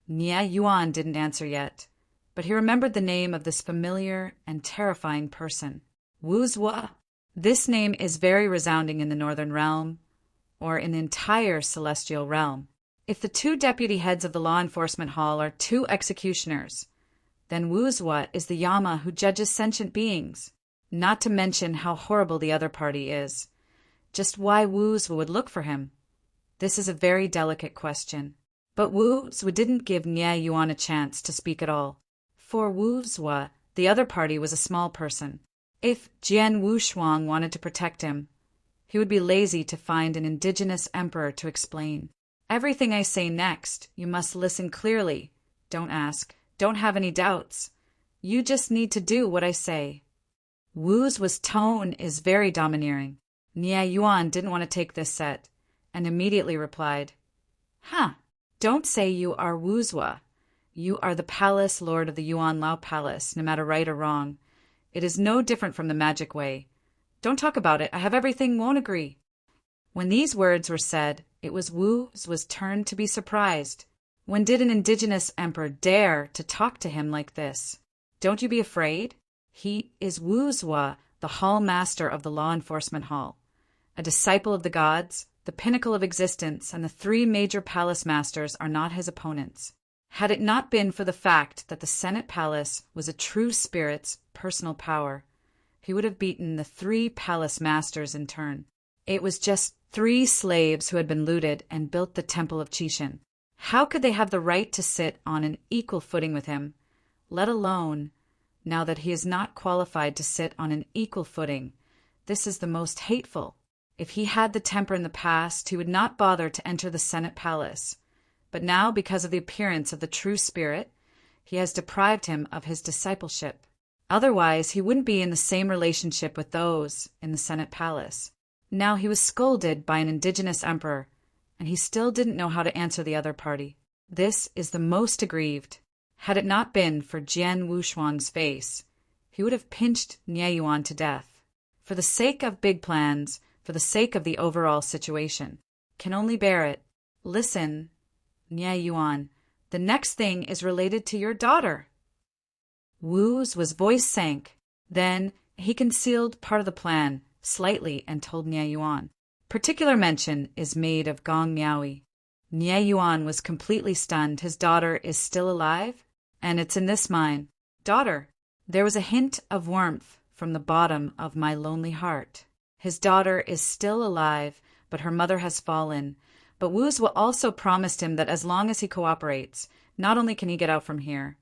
Speaker 1: Nie Yuan didn't answer yet, but he remembered the name of this familiar and terrifying person. Wuzhua. This name is very resounding in the Northern Realm, or in the entire Celestial Realm. If the 2 deputy heads of the law enforcement hall are 2 executioners, then Wuzhua is the Yama who judges sentient beings, not to mention how horrible the other party is. Just why Wuzhua would look for him? This is a very delicate question. But Wuzhua didn't give Nie Yuan a chance to speak at all. For Wuzhua, the other party was a small person. If Jian Wushuang wanted to protect him, he would be lazy to find an indigenous emperor to explain. Everything I say next, you must listen clearly. Don't ask. Don't have any doubts. You just need to do what I say. Wu's tone is very domineering. Nie Yuan didn't want to take this set, and immediately replied, Don't say you are Wuzhua. You are the palace lord of the Yuan Lao Palace, no matter right or wrong. It is no different from the magic way. Don't talk about it. I have everything, won't agree. When these words were said, it was Wu's turn to be surprised. When did an indigenous emperor dare to talk to him like this? Don't you be afraid? He is Wuzhua, the hall master of the law enforcement hall, a disciple of the gods, the pinnacle of existence, and the 3 major palace masters are not his opponents. Had it not been for the fact that the Senate Palace was a true spirit's personal power, he would have beaten the 3 palace masters in turn. It was just 3 slaves who had been looted and built the Temple of Qixin. How could they have the right to sit on an equal footing with him, let alone now that he is not qualified to sit on an equal footing. This is the most hateful. If he had the temper in the past, he would not bother to enter the Senate palace. But now, because of the appearance of the true spirit, he has deprived him of his discipleship. Otherwise, he wouldn't be in the same relationship with those in the Senate palace. Now he was scolded by an indigenous emperor, and he still didn't know how to answer the other party. This is the most aggrieved. Had it not been for Jian Wushuang's face, he would have pinched Nie Yuan to death. For the sake of big plans, for the sake of the overall situation. Can only bear it. Listen, Nie Yuan, the next thing is related to your daughter. Wu's voice sank. Then he concealed part of the plan slightly and told Nie Yuan. Particular mention is made of Gong Miaoyi. Nie Yuan was completely stunned. His daughter is still alive? And it's in this mine. Daughter. There was a hint of warmth from the bottom of my lonely heart. His daughter is still alive, but her mother has fallen. But Wu's will also promised him that as long as he cooperates, not only can he get out from here,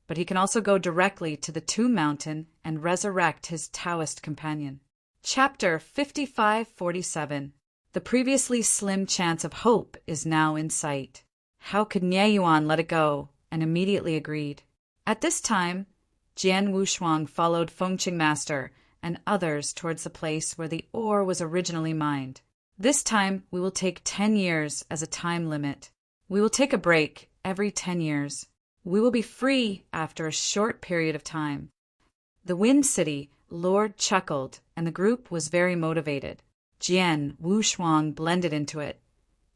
Speaker 1: but he can also go directly to the Tomb Mountain and resurrect his Taoist companion. Chapter 5547. The previously slim chance of hope is now in sight. How could Nie Yuan let it go, and immediately agreed. At this time, Jian Wushuang followed Fengqing Master and others towards the place where the ore was originally mined. This time, we will take 10 years as a time limit. We will take a break every 10 years. We will be free after a short period of time. The Wind City Lord chuckled, and the group was very motivated. Jian Wushuang blended into it,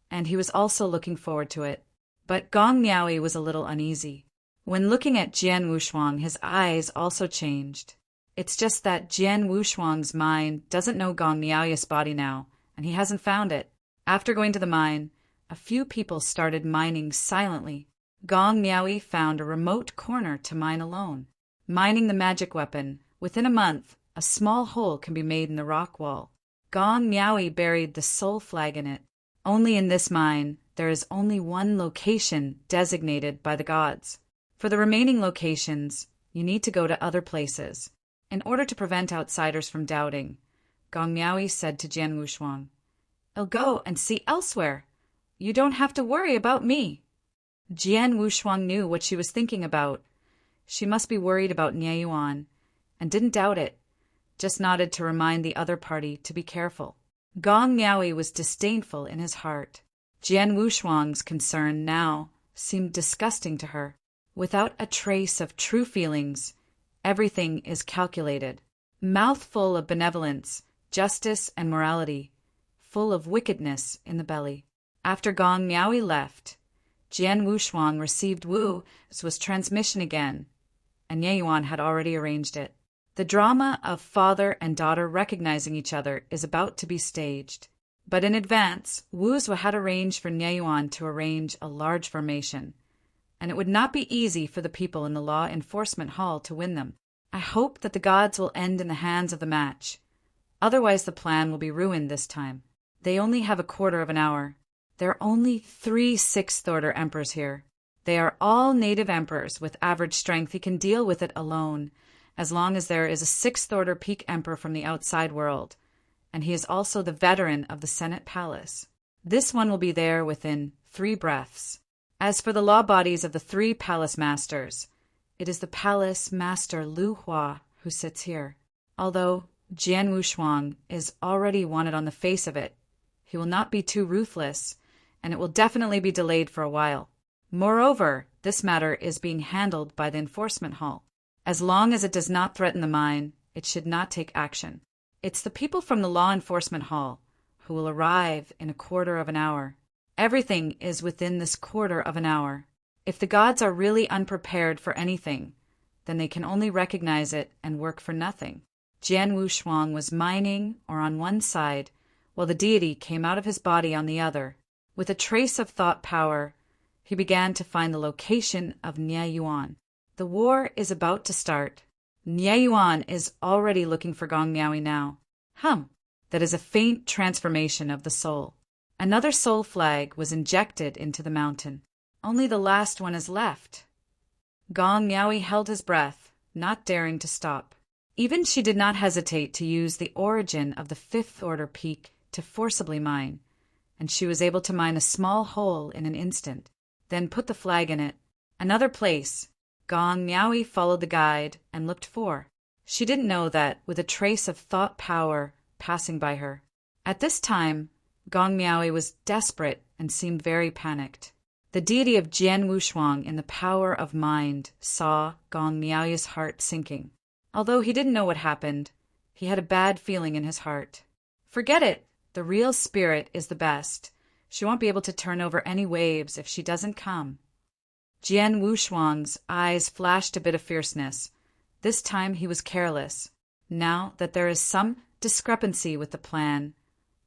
Speaker 1: and he was also looking forward to it. But Gong Miaoyi was a little uneasy. When looking at Jian Wushuang, his eyes also changed. It's just that Jian Wushuang's mind doesn't know Gong Miaoyi's body now, and he hasn't found it. After going to the mine, a few people started mining silently. Gong Miaoyi found a remote corner to mine alone. Mining the magic weapon, within a month, a small hole can be made in the rock wall. Gong Miaoyi buried the soul flag in it. Only in this mine, there is only one location designated by the gods. For the remaining locations, you need to go to other places. In order to prevent outsiders from doubting, Gong Miaoyi said to Jian Wushuang, "I'll go and see elsewhere. You don't have to worry about me." Jian Wushuang knew what she was thinking about. She must be worried about Nie Yuan, and didn't doubt it, just nodded to remind the other party to be careful. Gong Miaoyi was disdainful in his heart. Jian Wushuang's concern now seemed disgusting to her. Without a trace of true feelings, everything is calculated. Mouthful of benevolence, justice, and morality, full of wickedness in the belly. After Gong Miaoyi left, Jian Wushuang received Wu's transmission again, and Nie Yuan had already arranged it. The drama of father and daughter recognizing each other is about to be staged. But in advance, Wu's had arranged for Nie Yuan to arrange a large formation, and it would not be easy for the people in the law enforcement hall to win them. I hope that the gods will end in the hands of the match. Otherwise the plan will be ruined this time. They only have a quarter of an hour. There are only 3 sixth-order emperors here. They are all native emperors with average strength. He can deal with it alone, as long as there is a 6th-order peak emperor from the outside world, and he is also the veteran of the Senate Palace. This one will be there within 3 breaths. As for the law bodies of the 3 palace masters, it is the palace master Lu Hua who sits here. Although Jian Wushuang is already wanted on the face of it, he will not be too ruthless, and it will definitely be delayed for a while. Moreover, this matter is being handled by the enforcement hall. As long as it does not threaten the mine, it should not take action. It's the people from the law enforcement hall who will arrive in a quarter of an hour. Everything is within this quarter of an hour. If the gods are really unprepared for anything, then they can only recognize it and work for nothing. Jian Wushuang was mining or on one side, while the deity came out of his body on the other. With a trace of thought power, he began to find the location of Nie Yuan. The war is about to start. Nie Yuan is already looking for Gong Miaoyi now. That is a faint transformation of the soul. Another soul flag was injected into the mountain. Only the last one is left. Gong Miaoyi held his breath. not daring to stop. Even she did not hesitate to use the origin of the fifth-order peak to forcibly mine, and she was able to mine a small hole in an instant, then put the flag in it. Another place. Gong Miaowi followed the guide and looked for. She didn't know that, with a trace of thought power passing by her. At this time, Gong Miaowi was desperate and seemed very panicked. The deity of Jian Wushuang in the power of mind saw Gong Miaowi's heart sinking. Although he didn't know what happened, he had a bad feeling in his heart. Forget it. The real spirit is the best. She won't be able to turn over any waves if she doesn't come. Jian Wushuang's eyes flashed a bit of fierceness. This time he was careless. Now that there is some discrepancy with the plan,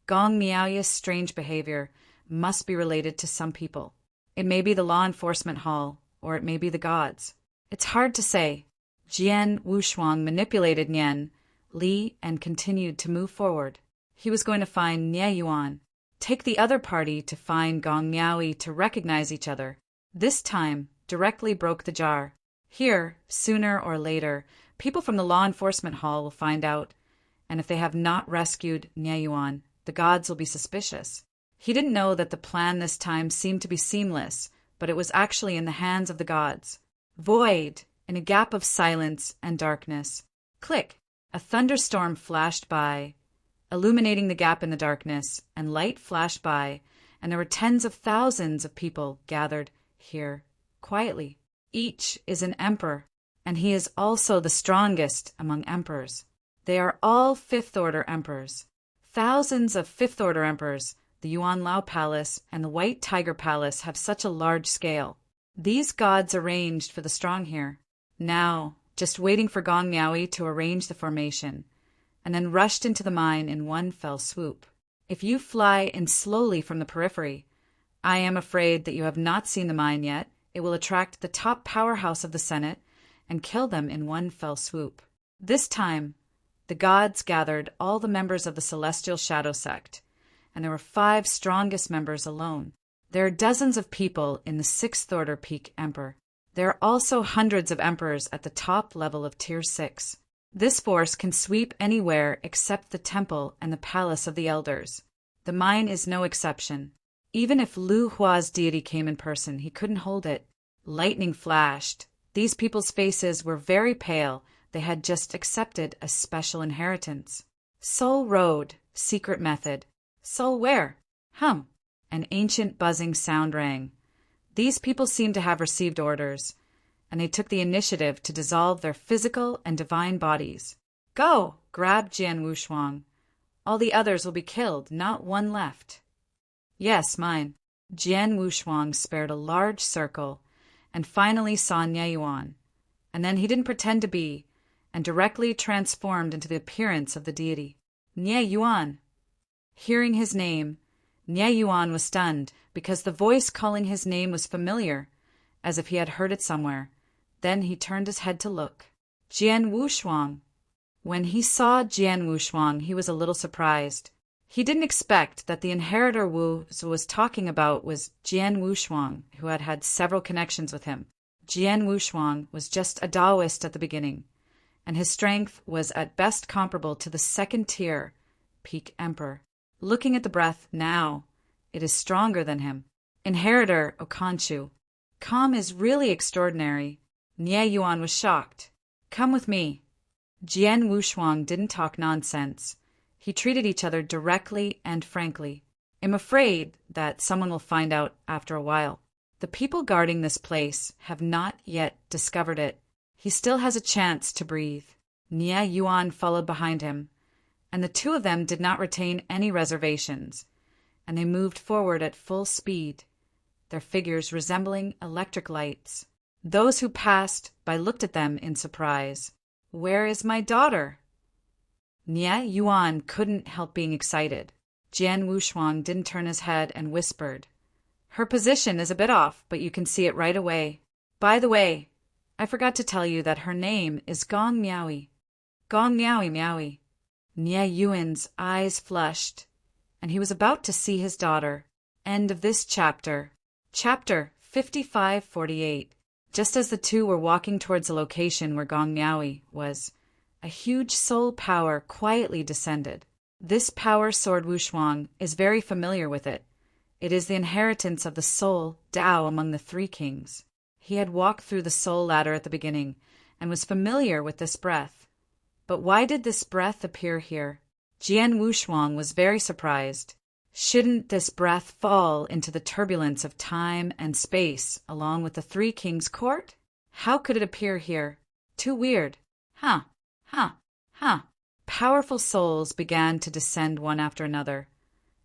Speaker 1: Gong Miaowi's strange behavior must be related to some people. It may be the law enforcement hall, or it may be the gods. It's hard to say. Jian Wushuang manipulated Nian Li and continued to move forward. He was going to find Nie Yuan, take the other party to find Gong Miaowi to recognize each other. This time, directly broke the jar. Here, sooner or later, people from the law enforcement hall will find out, and if they have not rescued Nie Yuan, the gods will be suspicious. He didn't know that the plan this time seemed to be seamless, but it was actually in the hands of the gods. Void! In a gap of silence and darkness. Click! A thunderstorm flashed by, illuminating the gap in the darkness, and light flashed by, and there were tens of thousands of people gathered here, quietly. Each is an emperor, and he is also the strongest among emperors. They are all fifth-order emperors. Thousands of fifth-order emperors, the Yuan Lao Palace and the White Tiger Palace have such a large scale. These gods arranged for the strong here. Now, just waiting for Gong Miaowi to arrange the formation, and then rushed into the mine in one fell swoop. If you fly in slowly from the periphery, I am afraid that you have not seen the mine yet. It will attract the top powerhouse of the Senate and kill them in one fell swoop. This time, the gods gathered all the members of the Celestial Shadow Sect, and there were 5 strongest members alone. There are dozens of people in the 6th-order peak emperor. There are also hundreds of emperors at the top level of Tier 6. This force can sweep anywhere except the temple and the palace of the elders. The mine is no exception. Even if Lu Hua's deity came in person, he couldn't hold it. Lightning flashed. These people's faces were very pale. They had just accepted a special inheritance. Soul Road, secret method. Soul where? Hum. An ancient buzzing sound rang. These people seemed to have received orders, and they took the initiative to dissolve their physical and divine bodies. Go! Grab Jian Wushuang. All the others will be killed, not one left. Yes, mine. Jian Wushuang spared a large circle and finally saw Nie Yuan, and then he didn't pretend to be, and directly transformed into the appearance of the deity. Nie Yuan! Hearing his name, Nie Yuan was stunned, because the voice calling his name was familiar, as if he had heard it somewhere. Then he turned his head to look. Jian Wushuang! When he saw Jian Wushuang, he was a little surprised. He didn't expect that the inheritor Wu was talking about was Jian Wushuang, who had had several connections with him. Jian Wushuang was just a Taoist at the beginning, and his strength was at best comparable to the 2nd-tier peak emperor. Looking at the breath now, it is stronger than him. Inheritor Okanchu. Calm is really extraordinary. Nie Yuan was shocked. Come with me. Jian Wushuang didn't talk nonsense. He treated each other directly and frankly. I'm afraid that someone will find out after a while. The people guarding this place have not yet discovered it. He still has a chance to breathe. Nie Yuan followed behind him, and the 2 of them did not retain any reservations, and they moved forward at full speed, their figures resembling electric lights. Those who passed by looked at them in surprise. Where is my daughter? Nie Yuan couldn't help being excited. Jian Wushuang didn't turn his head and whispered, Her position is a bit off, but you can see it right away. By the way, I forgot to tell you that her name is Gong Miaowi. Gong Miaowi Miaowi. Nie Yuan's eyes flushed, and he was about to see his daughter. End of this chapter. Chapter 5548. Just as the two were walking towards the location where Gong Miaoyi was, a huge soul power quietly descended. This power sword Wushuang is very familiar with it. It is the inheritance of the soul Tao among the three kings. He had walked through the soul ladder at the beginning and was familiar with this breath. But why did this breath appear here? Jian Wushuang was very surprised. Shouldn't this breath fall into the turbulence of time and space along with the three kings' court? How could it appear here? Too weird. Huh. Powerful souls began to descend one after another,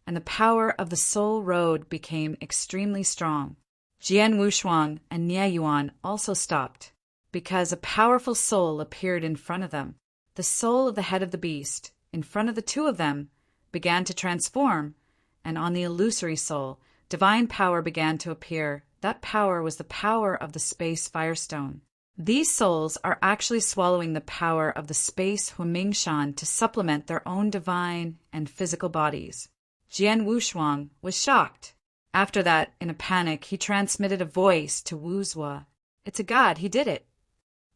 Speaker 1: and the power of the soul road became extremely strong. Jian Wushuang and Nie Yuan also stopped, because a powerful soul appeared in front of them. The soul of the head of the beast, in front of the two of them, began to transform, and on the illusory soul, divine power began to appear. That power was the power of the space firestone. These souls are actually swallowing the power of the space Huimingshan to supplement their own divine and physical bodies. Jian Wushuang was shocked. After that, in a panic, he transmitted a voice to Wu Zhuo. It's a god, he did it.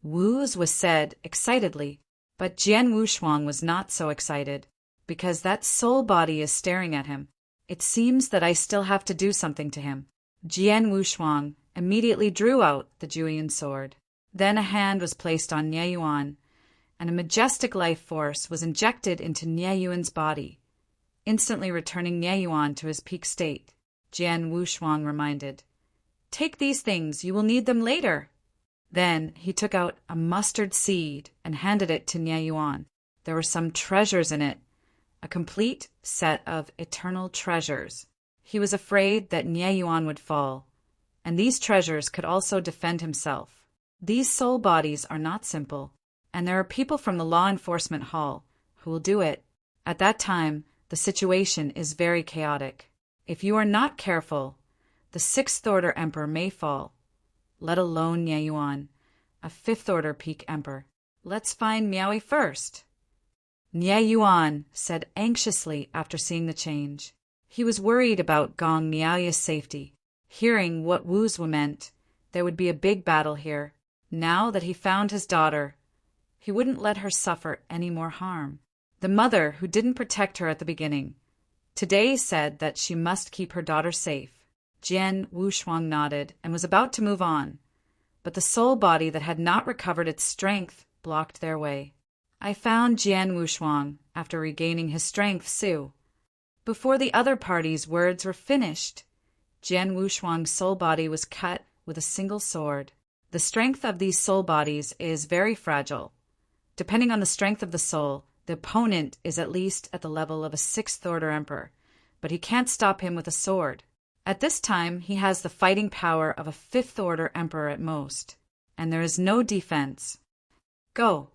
Speaker 1: Wu Zhuo said excitedly, but Jian Wushuang was not so excited, because that soul body is staring at him. It seems that I still have to do something to him. Jian Wushuang immediately drew out the Juyin sword. Then a hand was placed on Nie Yuan, and a majestic life force was injected into Nie Yuan's body, instantly returning Nie Yuan to his peak state. Jian Wushuang reminded, "Take these things, you will need them later." Then he took out a mustard seed and handed it to Nie Yuan. There were some treasures in it, a complete set of eternal treasures. He was afraid that Nie Yuan would fall, and these treasures could also defend himself. These soul bodies are not simple, and there are people from the law enforcement hall who will do it. At that time, the situation is very chaotic. If you are not careful, the sixth-order emperor may fall, let alone Nie Yuan, a fifth-order peak emperor. Let's find Miaoyi first. Nie Yuan said anxiously after seeing the change. He was worried about Gong Miaoyi's safety. Hearing what Wu Zhuo meant, there would be a big battle here. Now that he found his daughter, he wouldn't let her suffer any more harm. The mother who didn't protect her at the beginning, today said that she must keep her daughter safe. Jian Wushuang nodded and was about to move on, but the soul body that had not recovered its strength blocked their way. I found Jian Wushuang after regaining his strength, Su. Before the other party's words were finished, Jian Wushuang's soul body was cut with a single sword. The strength of these soul bodies is very fragile. Depending on the strength of the soul, the opponent is at least at the level of a sixth-order emperor, but he can't stop him with a sword. At this time, he has the fighting power of a fifth-order emperor at most, and there is no defense. Go!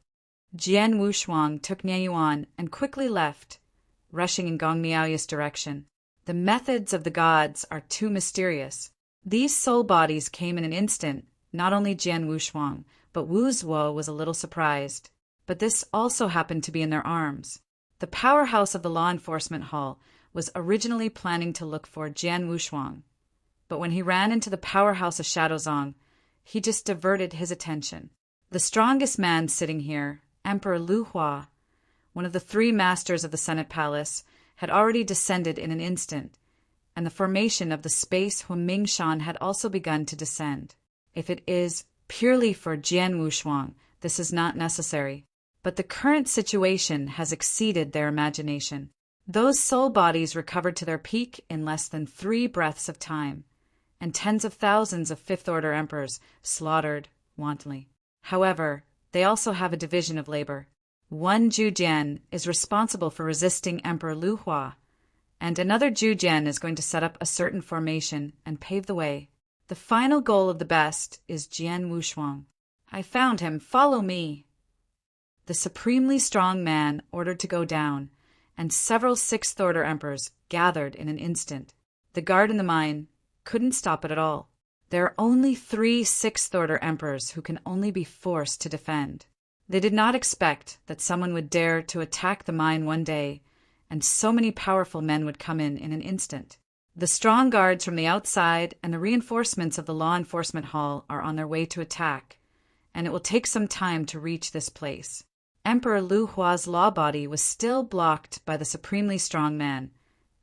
Speaker 1: Jian Wushuang took Nie Yuan and quickly left, rushing in Gong Miaoyi's direction. The methods of the gods are too mysterious. These soul bodies came in an instant. Not only Jian Wushuang, but Wu Zhuo was a little surprised. But this also happened to be in their arms. The powerhouse of the law enforcement hall was originally planning to look for Jian Wushuang, but when he ran into the powerhouse of Shadowzong, he just diverted his attention. The strongest man sitting here, Emperor Lu Hua, one of the three masters of the Senate Palace, had already descended in an instant, and the formation of the space Huimingshan had also begun to descend. If it is purely for Jian Wushuang, this is not necessary, but the current situation has exceeded their imagination. Those soul bodies recovered to their peak in less than 3 breaths of time, and tens of thousands of fifth-order emperors slaughtered wantonly. However, they also have a division of labor. One Zhujian is responsible for resisting Emperor Lu Hua, and another Zhujian is going to set up a certain formation and pave the way. The final goal of the best is Jian Wushuang. I found him. Follow me. The supremely strong man ordered to go down, and several sixth-order emperors gathered in an instant. The guard in the mine couldn't stop it at all. There are only 3 sixth-order emperors who can only be forced to defend. They did not expect that someone would dare to attack the mine one day, and so many powerful men would come in an instant. The strong guards from the outside and the reinforcements of the law enforcement hall are on their way to attack, and it will take some time to reach this place. Emperor Lu Hua's law body was still blocked by the supremely strong man,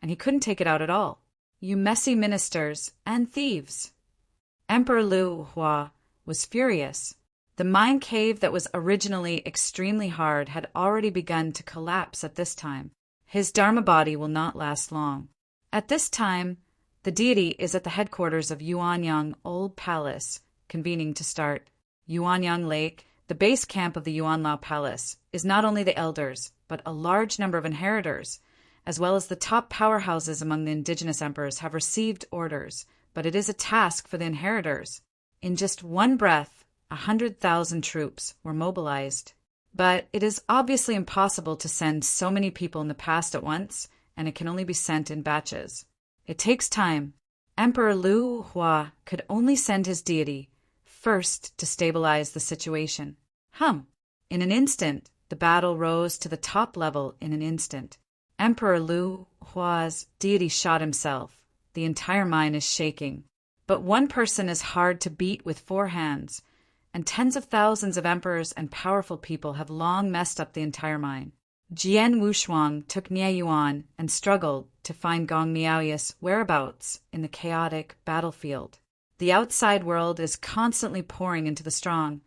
Speaker 1: and he couldn't take it out at all. You messy ministers and thieves! Emperor Lu Hua was furious. The mine cave that was originally extremely hard had already begun to collapse at this time. His Dharma body will not last long. At this time, the deity is at the headquarters of Yuanyang Old Palace, convening to start. Yuanyang Lake, the base camp of the Yuanlao Palace, is not only the elders, but a large number of inheritors, as well as the top powerhouses among the indigenous emperors have received orders, but it is a task for the inheritors. In just one breath, 100,000 troops were mobilized. But it is obviously impossible to send so many people in the past at once, and it can only be sent in batches. It takes time. Emperor Lu Hua could only send his deity first to stabilize the situation. In an instant, the battle rose to the top level in an instant. Emperor Lu Hua's deity shot himself. The entire mine is shaking. But one person is hard to beat with 4 hands, and tens of thousands of emperors and powerful people have long messed up the entire mine. Jian Wushuang took Nie Yuan and struggled to find Gong Miaoy's whereabouts in the chaotic battlefield. The outside world is constantly pouring into the strong,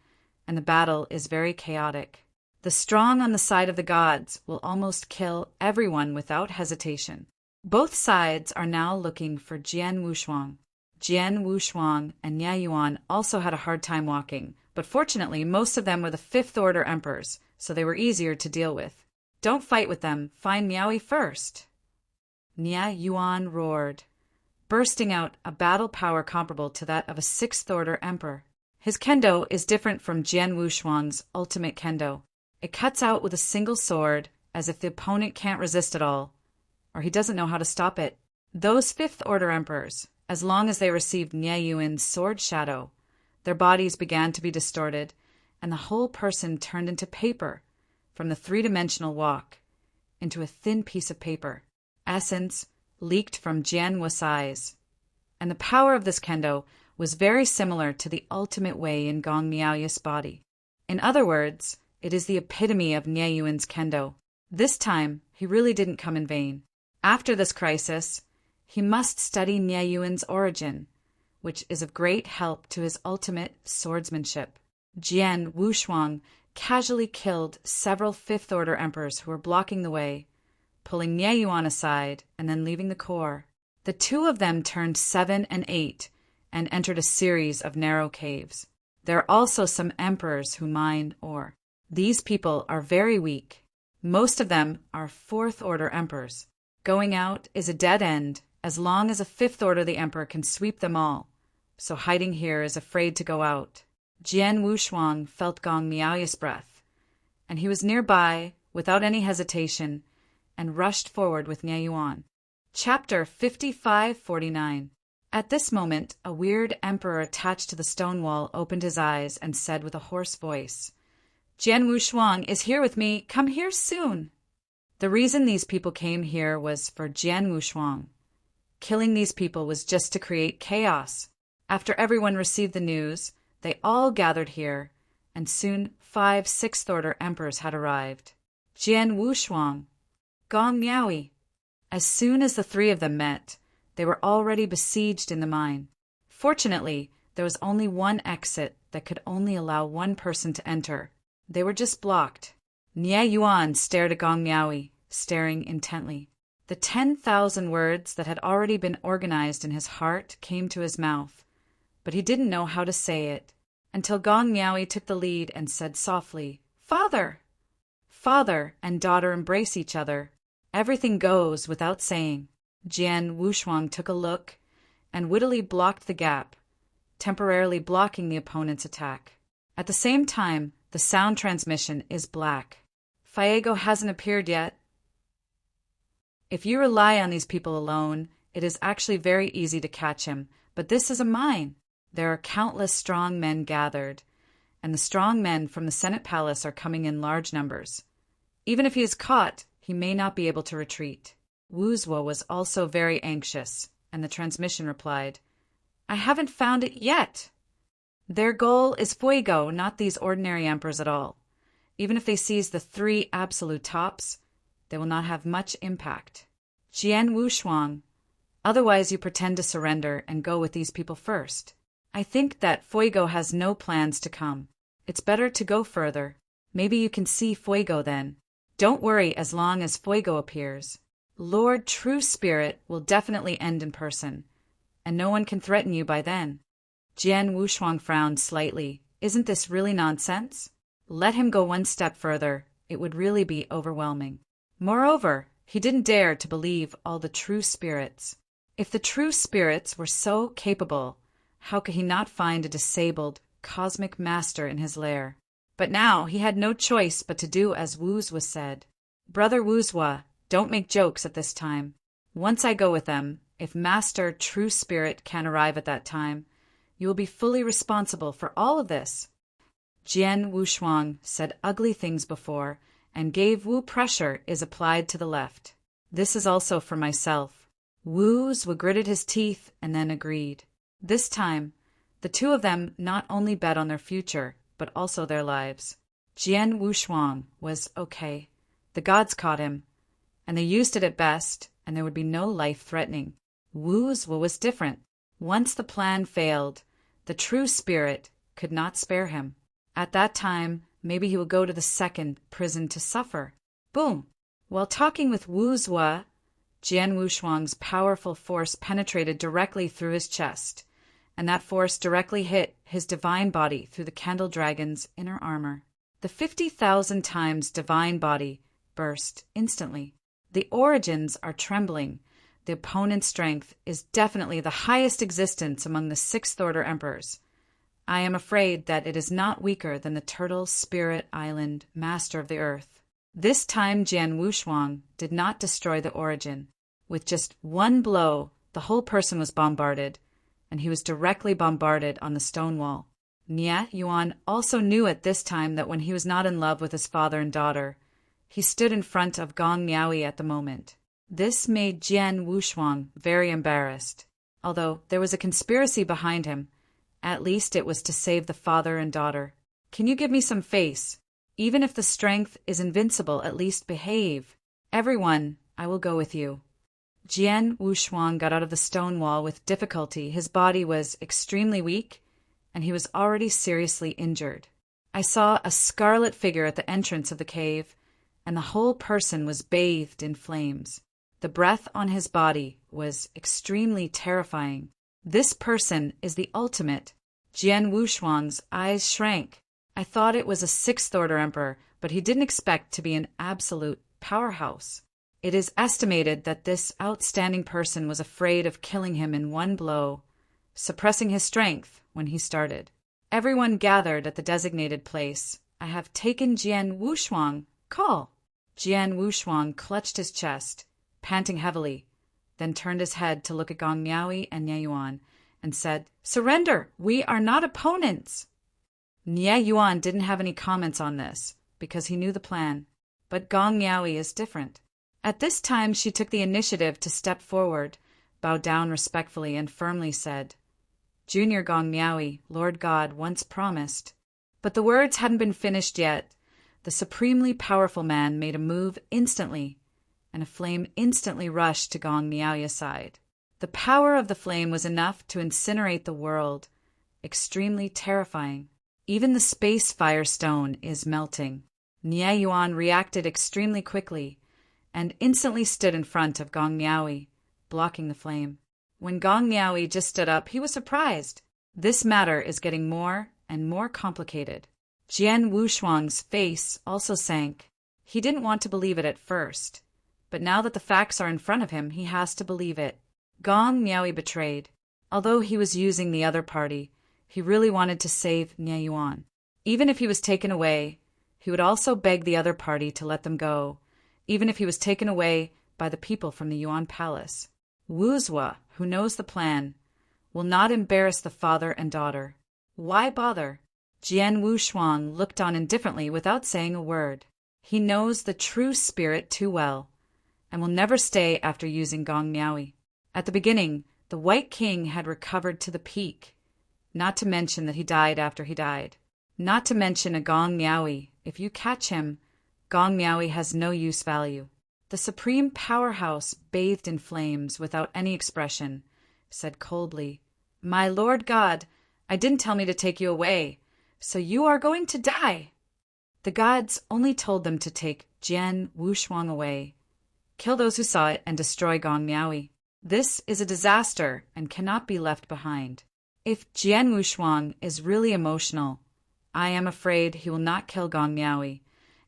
Speaker 1: and the battle is very chaotic. The strong on the side of the gods will almost kill everyone without hesitation. Both sides are now looking for Jian Wushuang. Jian Wushuang and Nie Yuan also had a hard time walking, but fortunately most of them were the 5th Order emperors, so they were easier to deal with. Don't fight with them, find Miaoi first. Nie Yuan roared, bursting out a battle power comparable to that of a 6th Order emperor. His kendo is different from Jian Wushuang's ultimate kendo. It cuts out with a single sword, as if the opponent can't resist at all, or he doesn't know how to stop it. Those 5th Order emperors, as long as they received Nie Yuan's sword shadow, their bodies began to be distorted, and the whole person turned into paper, from the 3-dimensional walk, into a thin piece of paper. Essence leaked from Jian Wu's eyes. And the power of this kendo was very similar to the ultimate way in Gong Miaoy's body. In other words, it is the epitome of Nie Yuan's kendo. This time, he really didn't come in vain. After this crisis, he must study Nie Yuan's origin, which is of great help to his ultimate swordsmanship. Jian Wushuang casually killed several 5th Order emperors who were blocking the way, pulling Nie Yuan aside and then leaving the core. The 2 of them turned 7 and 8 and entered a series of narrow caves. There are also some emperors who mine ore. These people are very weak. Most of them are 4th Order emperors. Going out is a dead end as long as a 5th Order the emperor can sweep them all, so hiding here is afraid to go out. Jian Wushuang felt Gong Miaoy's breath, and he was nearby without any hesitation and rushed forward with Nie Yuan. Chapter 5549. At this moment, a weird emperor attached to the stone wall opened his eyes and said with a hoarse voice, "Jian Wushuang is here with me. Come here soon." The reason these people came here was for Jian Wushuang. Killing these people was just to create chaos. After everyone received the news, they all gathered here, and soon 5 6th Order emperors had arrived. Jian Wushuang, Gong Miaoi. As soon as the 3 of them met, they were already besieged in the mine. Fortunately, there was only one exit that could only allow one person to enter. They were just blocked. Nie Yuan stared at Gong Miaoi, staring intently. The 10,000 words that had already been organized in his heart came to his mouth, but he didn't know how to say it, until Gong Miaoi took the lead and said softly, "Father!" Father and daughter embrace each other. Everything goes without saying. Jian Wushuang took a look and wittily blocked the gap, temporarily blocking the opponent's attack. At the same time, the sound transmission is black. Faego hasn't appeared yet. If you rely on these people alone, it is actually very easy to catch him, but this is a mine. There are countless strong men gathered, and the strong men from the Senate Palace are coming in large numbers. Even if he is caught, he may not be able to retreat. Wu Zuo was also very anxious. and the transmission replied, "I haven't found it yet." Their goal is Fuego, not these ordinary emperors at all. Even if they seize the 3 absolute tops, they will not have much impact. Jian Wushuang, otherwise you pretend to surrender and go with these people first. I think that Fuego has no plans to come. It's better to go further. Maybe you can see Fuego then. Don't worry as long as Fuego appears. Lord True Spirit will definitely end in person, and no one can threaten you by then. Jian Wushuang frowned slightly. Isn't this really nonsense? Let him go one step further. It would really be overwhelming. Moreover, he didn't dare to believe all the true spirits. If the true spirits were so capable, how could he not find a disabled, cosmic master in his lair? But now he had no choice but to do as Wuzwa said. Brother Wuzwa, don't make jokes at this time. Once I go with them, if Master True Spirit can arrive at that time, you will be fully responsible for all of this. Jian Wushuang said ugly things before, and gave Wu pressure is applied to the left. This is also for myself. Wuzwa gritted his teeth and then agreed. This time, the 2 of them not only bet on their future, but also their lives. Jian Wushuang was okay. The gods caught him, and they used it at best, and there would be no life threatening. Wuzwa was different. Once the plan failed, the true spirit could not spare him. At that time, maybe he will go to the 2nd prison to suffer. Boom! While talking with Wuzwa, Jian Wushuang's powerful force penetrated directly through his chest, and that force directly hit his divine body through the candle dragon's inner armor. The 50,000 times divine body burst instantly. The origins are trembling. The opponent's strength is definitely the highest existence among the 6th Order Emperors. I am afraid that it is not weaker than the Turtle Spirit Island Master of the Earth. This time Jian Wushuang did not destroy the origin. With just one blow, the whole person was bombarded, and he was directly bombarded on the stone wall. Nie Yuan also knew at this time that when he was not in love with his father and daughter, he stood in front of Gong Miaoyi at the moment. This made Jian Wushuang very embarrassed. Although there was a conspiracy behind him, at least it was to save the father and daughter. Can you give me some face? Even if the strength is invincible, at least behave. Everyone, I will go with you. Jian Wushuang got out of the stone wall with difficulty. His body was extremely weak, and he was already seriously injured. I saw a scarlet figure at the entrance of the cave, and the whole person was bathed in flames. The breath on his body was extremely terrifying. This person is the ultimate. Jian Wushuang's eyes shrank. I thought it was a 6th Order Emperor, but he didn't expect to be an absolute powerhouse. It is estimated that this outstanding person was afraid of killing him in one blow, suppressing his strength when he started. Everyone gathered at the designated place. I have taken Jian Wushuang. Call. Jian Wushuang clutched his chest, panting heavily, then turned his head to look at Gong Miaoyi and Nie Yuan and said, "Surrender! We are not opponents!" Nie Yuan didn't have any comments on this because he knew the plan, but Gong Miaoyi is different. At this time she took the initiative to step forward, bowed down respectfully, and firmly said, "Junior Gong Miaoyi, Lord God once promised." But the words hadn't been finished yet. The supremely powerful man made a move instantly, and a flame instantly rushed to Gong Miaoyi's side. The power of the flame was enough to incinerate the world, extremely terrifying. Even the space firestone is melting. Nie Yuan reacted extremely quickly, and instantly stood in front of Gong Miaoyi, blocking the flame. When Gong Miaoyi just stood up, he was surprised. This matter is getting more and more complicated. Jian Wushuang's face also sank. He didn't want to believe it at first, but now that the facts are in front of him, he has to believe it. Gong Miaoyi betrayed. Although he was using the other party, he really wanted to save Nie Yuan. Even if he was taken away, he would also beg the other party to let them go, even if he was taken away by the people from the Yuan Palace. Wuzwa, who knows the plan, will not embarrass the father and daughter. Why bother? Jian Wushuang looked on indifferently without saying a word. He knows the true spirit too well, and will never stay after using Gong Miaoyi. At the beginning, The White King had recovered to the peak, not to mention that he died after he died. Not to mention a Gong Miaowi. If you catch him, Gong Miaowi has no use value. The supreme powerhouse, bathed in flames without any expression, said coldly, "My Lord God, I didn't tell me to take you away, so you are going to die." The gods only told them to take Jian Wushuang away, kill those who saw it, and destroy Gong Miaowi. This is a disaster and cannot be left behind. If Jian Wushuang is really emotional, I am afraid he will not kill Gong Miaowi,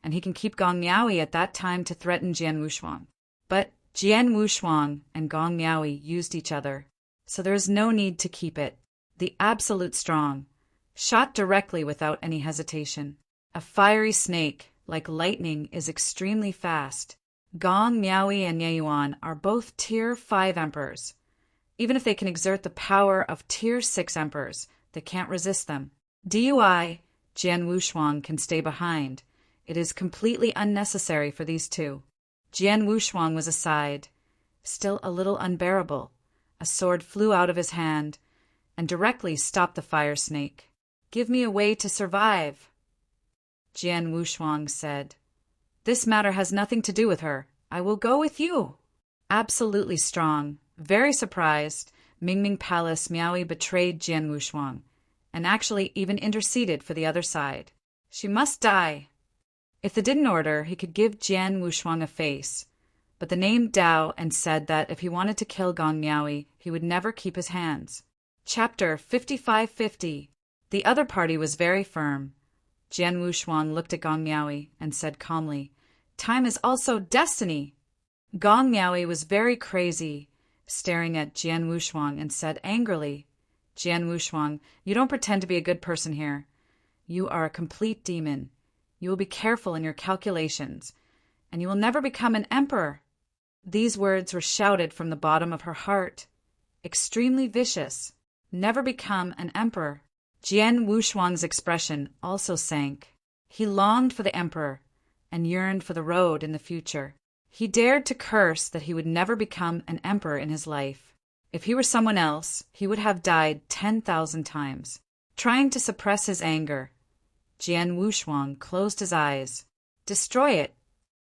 Speaker 1: and he can keep Gong Miaowi at that time to threaten Jian Wushuang. But Jian Wushuang and Gong Miaowi used each other, so there is no need to keep it. The absolute strong, shot directly without any hesitation. A fiery snake, like lightning, is extremely fast. Gong Miaowi and Nye Yuan are both Tier 5 emperors. Even if they can exert the power of Tier 6 emperors, they can't resist them. DUI, Jian Wushuang can stay behind. It is completely unnecessary for these two. Jian Wushuang was aside, still a little unbearable. A sword flew out of his hand and directly stopped the fire snake. "Give me a way to survive," Jian Wushuang said. "This matter has nothing to do with her. I will go with you." Absolutely strong, very surprised, Mingming Palace Miaowi betrayed Jian Wushuang, and actually even interceded for the other side. She must die. If they didn't order, he could give Jian Wushuang a face, but the name Dao and said that if he wanted to kill Gong Miaowi, he would never keep his hands. Chapter 5550. The other party was very firm. Jian Wushuang looked at Gong Miaowi and said calmly, "Time is also destiny." Gong Miaowi was very crazy, staring at Jian Wushuang, and said angrily, "Jian Wushuang, you don't pretend to be a good person here. You are a complete demon. You will be careful in your calculations, and you will never become an emperor." These words were shouted from the bottom of her heart. Extremely vicious. Never become an emperor. Jian Wushuang's expression also sank. He longed for the emperor and yearned for the road in the future. He dared to curse that he would never become an emperor in his life. If he were someone else, he would have died 10,000 times. Trying to suppress his anger, Jian Wushuang closed his eyes. Destroy it.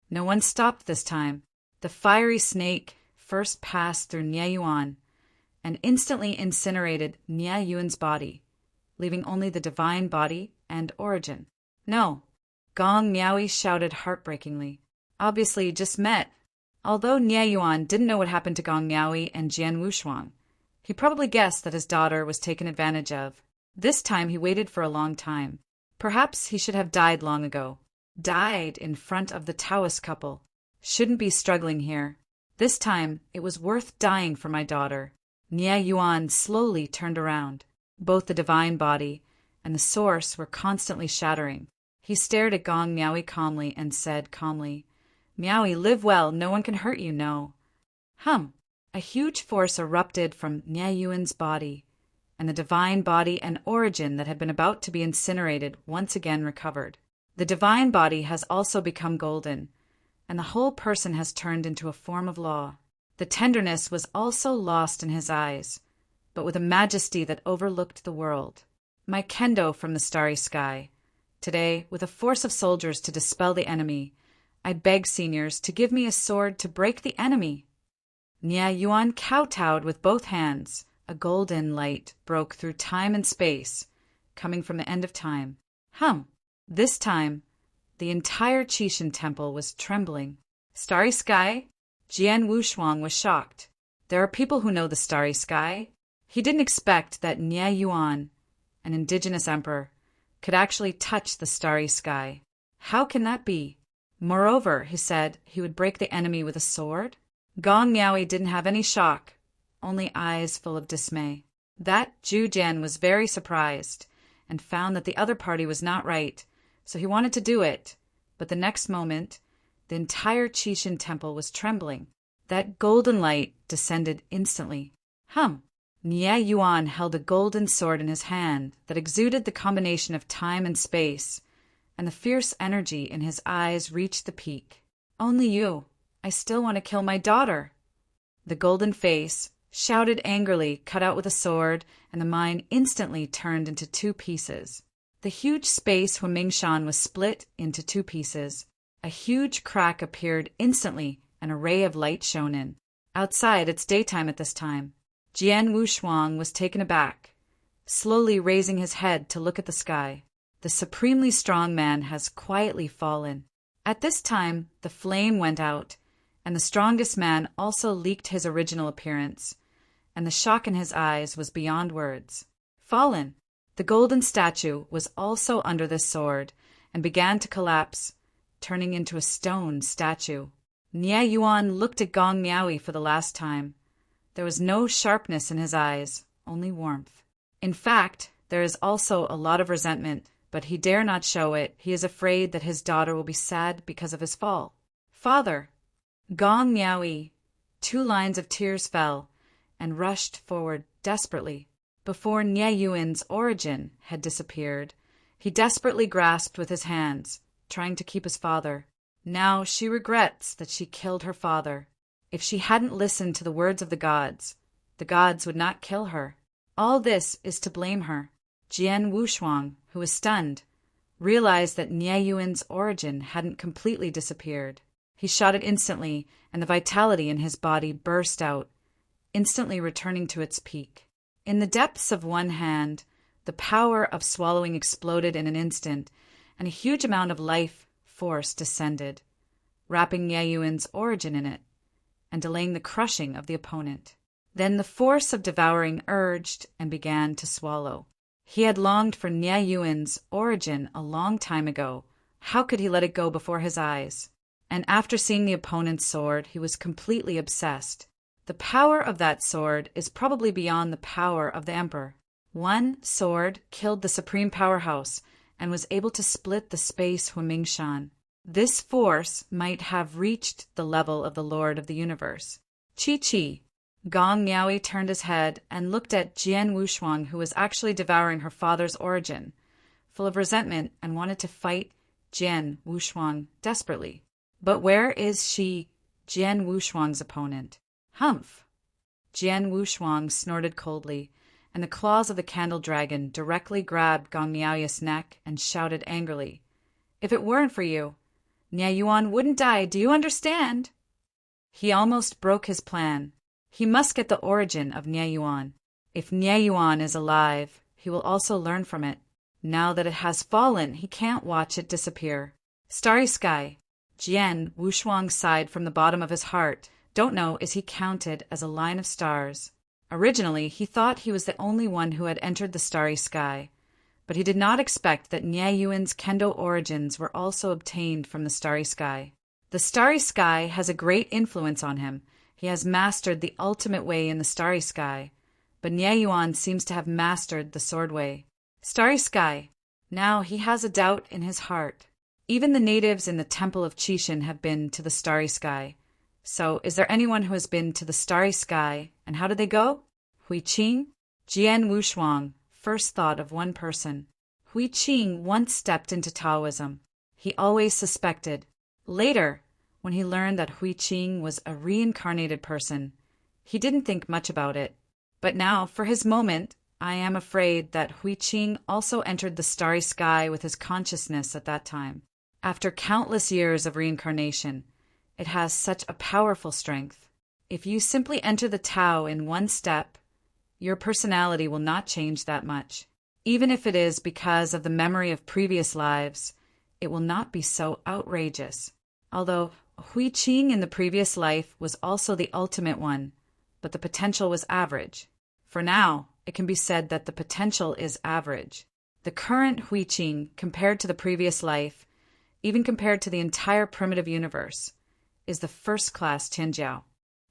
Speaker 1: No one stopped this time. The fiery snake first passed through Nye Yuan and instantly incinerated Nye Yuan's body, leaving only the divine body and origin. "No," Gong Miaowi shouted heartbreakingly. "Obviously you just met." Although Nye Yuan didn't know what happened to Gong Miaowi and Jian Wushuang, he probably guessed that his daughter was taken advantage of. This time he waited for a long time. Perhaps he should have died long ago. Died in front of the Taoist couple. Shouldn't be struggling here. This time it was worth dying for my daughter. Nye Yuan slowly turned around. Both the divine body and the source were constantly shattering. He stared at Gong Miaowi calmly and said calmly, "Miaowi, live well. No one can hurt you, no." A huge force erupted from Nye Yuan's body, and the divine body and origin that had been about to be incinerated once again recovered. The divine body has also become golden, and the whole person has turned into a form of law. The tenderness was also lost in his eyes, but with a majesty that overlooked the world. "My kendo from the starry sky. Today, with a force of soldiers to dispel the enemy, I beg seniors to give me a sword to break the enemy." Nye Yuan kowtowed with both hands. A golden light broke through time and space, coming from the end of time. This time, the entire Qixin temple was trembling. Starry sky? Jian Wushuang was shocked. There are people who know the starry sky. He didn't expect that Nye Yuan, an indigenous emperor, could actually touch the starry sky. How can that be? Moreover, he said he would break the enemy with a sword? Gong Miaowi didn't have any shock, only eyes full of dismay. That Zhu Jian was very surprised and found that the other party was not right, so he wanted to do it. But the next moment, the entire Qixin temple was trembling. That golden light descended instantly. Nye Yuan held a golden sword in his hand that exuded the combination of time and space, and the fierce energy in his eyes reached the peak. "Only you. I still want to kill my daughter." The golden face, shouted angrily, cut out with a sword, and the mine instantly turned into two pieces. The huge space Huimingshan was split into two pieces. A huge crack appeared instantly, and a ray of light shone in. Outside, it's daytime at this time. Jian Wushuang was taken aback, slowly raising his head to look at the sky. The supremely strong man has quietly fallen. At this time, the flame went out, and the strongest man also leaked his original appearance, and the shock in his eyes was beyond words. Fallen! The golden statue was also under this sword, and began to collapse, turning into a stone statue. Nie Yuan looked at Gong Miaoyi for the last time. There was no sharpness in his eyes, only warmth. In fact, there is also a lot of resentment, but he dare not show it. He is afraid that his daughter will be sad because of his fall. Father! Gong Miaoyi! 2 lines of tears fell, and rushed forward desperately. Before Nie Yuan's origin had disappeared, he desperately grasped with his hands, trying to keep his father. Now she regrets that she killed her father. If she hadn't listened to the words of the gods would not kill her. All this is to blame her. Jian Wushuang, who was stunned, realized that Nie Yuan's origin hadn't completely disappeared. He shot it instantly, and the vitality in his body burst out, instantly returning to its peak. In the depths of one hand, the power of swallowing exploded in an instant, and a huge amount of life force descended, wrapping Nie Yuan's origin in it, and delaying the crushing of the opponent. Then the force of devouring urged and began to swallow. He had longed for Nie Yuan's origin a long time ago. How could he let it go before his eyes? And after seeing the opponent's sword, he was completely obsessed. The power of that sword is probably beyond the power of the emperor. One sword killed the supreme powerhouse and was able to split the space Huimingshan. This force might have reached the level of the Lord of the Universe. Chi. Gong Miaoyi turned his head and looked at Jian Wushuang, who was actually devouring her father's origin, full of resentment, and wanted to fight Jian Wushuang desperately. But where is she, Jian Wushuang's opponent? Humph! Jian Wushuang snorted coldly, and the claws of the candle dragon directly grabbed Gong Miaoyi's neck and shouted angrily, "If it weren't for you, Nie Yuan wouldn't die, do you understand?" He almost broke his plan. He must get the origin of Nie Yuan. If Nie Yuan is alive, he will also learn from it. Now that it has fallen, he can't watch it disappear. Starry sky. Jian Wushuang sighed from the bottom of his heart. Don't know is he counted as a line of stars. Originally, he thought he was the only one who had entered the starry sky, but he did not expect that Nie Yuan's kendo origins were also obtained from the starry sky. The starry sky has a great influence on him. He has mastered the ultimate way in the starry sky, but Nie Yuan seems to have mastered the sword way. Starry sky. Now he has a doubt in his heart. Even the natives in the temple of Qishan have been to the starry sky. So, is there anyone who has been to the starry sky, and how did they go? Hui Qing? Jian Wushuang first thought of one person. Hui Qing once stepped into Taoism. He always suspected. Later, when he learned that Hui Qing was a reincarnated person, he didn't think much about it. But now, for his moment, I am afraid that Hui Qing also entered the starry sky with his consciousness at that time. After countless years of reincarnation, it has such a powerful strength. If you simply enter the Tao in one step, your personality will not change that much. Even if it is because of the memory of previous lives, it will not be so outrageous. Although Hui Qing in the previous life was also the ultimate one, but the potential was average. For now, it can be said that the potential is average. The current Hui Qing, compared to the previous life, even compared to the entire primitive universe, is the first-class Tianjiao.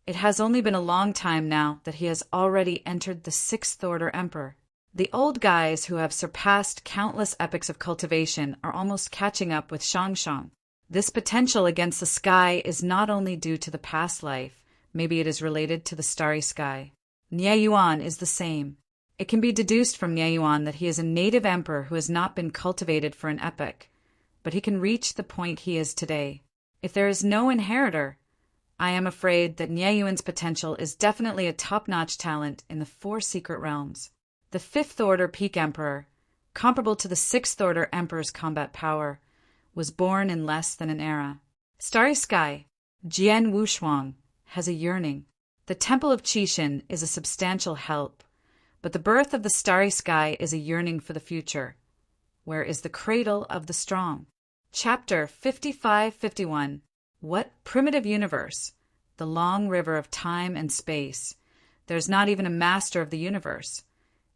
Speaker 1: It has only been a long time now that he has already entered the sixth-order emperor. The old guys who have surpassed countless epochs of cultivation are almost catching up with Shangshang. This potential against the sky is not only due to the past life, maybe it is related to the starry sky. Nie Yuan is the same. It can be deduced from Nie Yuan that he is a native emperor who has not been cultivated for an epoch, but he can reach the point he is today. If there is no inheritor, I am afraid that Nieyuan's potential is definitely a top-notch talent in the 4 secret realms. The 5th Order Peak Emperor, comparable to the 6th Order Emperor's combat power, was born in less than an era. Starry Sky, Jian Wushuang, has a yearning. The Temple of Qixin is a substantial help, but the birth of the Starry Sky is a yearning for the future, where is the cradle of the strong. Chapter 55-51. What primitive universe? The long river of time and space. There's not even a master of the universe.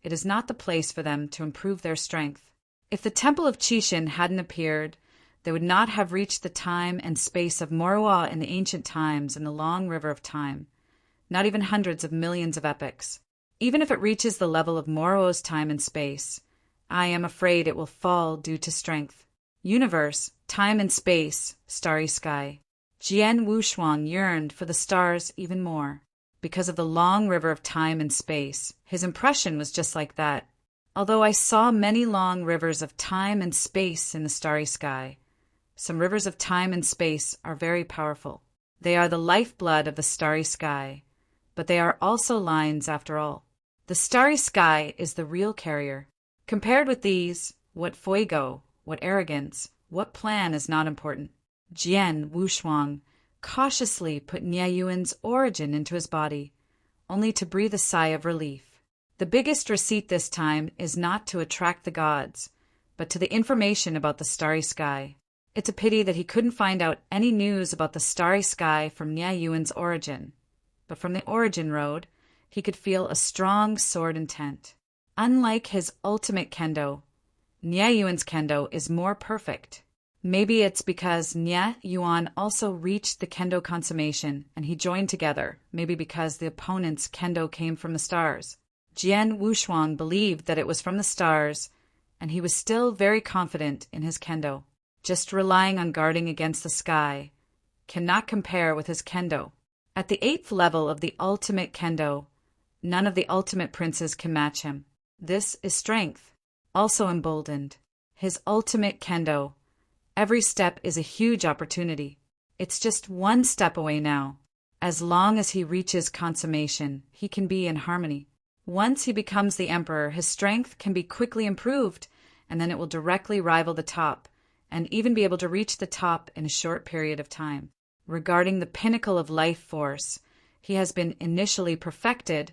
Speaker 1: It is not the place for them to improve their strength. If the Temple of Qixin hadn't appeared, they would not have reached the time and space of Moroa in the ancient times and the long river of time, not even hundreds of millions of epochs. Even if it reaches the level of Moroa's time and space, I am afraid it will fall due to strength. Universe, time and space, starry sky. Jian Wushuang yearned for the stars even more. Because of the long river of time and space, his impression was just like that. Although I saw many long rivers of time and space in the starry sky, some rivers of time and space are very powerful. They are the lifeblood of the starry sky, but they are also lines after all. The starry sky is the real carrier. Compared with these, what fuego, what arrogance, what plan is not important. Jian Wushuang cautiously put Nieyuan's origin into his body, only to breathe a sigh of relief. The biggest receipt this time is not to attract the gods, but to the information about the starry sky. It's a pity that he couldn't find out any news about the starry sky from Nieyuan's origin, but from the origin road, he could feel a strong sword intent. Unlike his ultimate kendo, Nieyuan's kendo is more perfect. Maybe it's because Nieyuan also reached the kendo consummation and he joined together, maybe because the opponent's kendo came from the stars. Jian Wushuang believed that it was from the stars, and he was still very confident in his kendo. Just relying on guarding against the sky cannot compare with his kendo. At the 8th level of the ultimate kendo, none of the ultimate princes can match him. This is strength, also emboldened. His ultimate kendo. Every step is a huge opportunity. It's just one step away now. As long as he reaches consummation, he can be in harmony. Once he becomes the emperor, his strength can be quickly improved, and then it will directly rival the top, and even be able to reach the top in a short period of time. Regarding the pinnacle of life force, he has been initially perfected,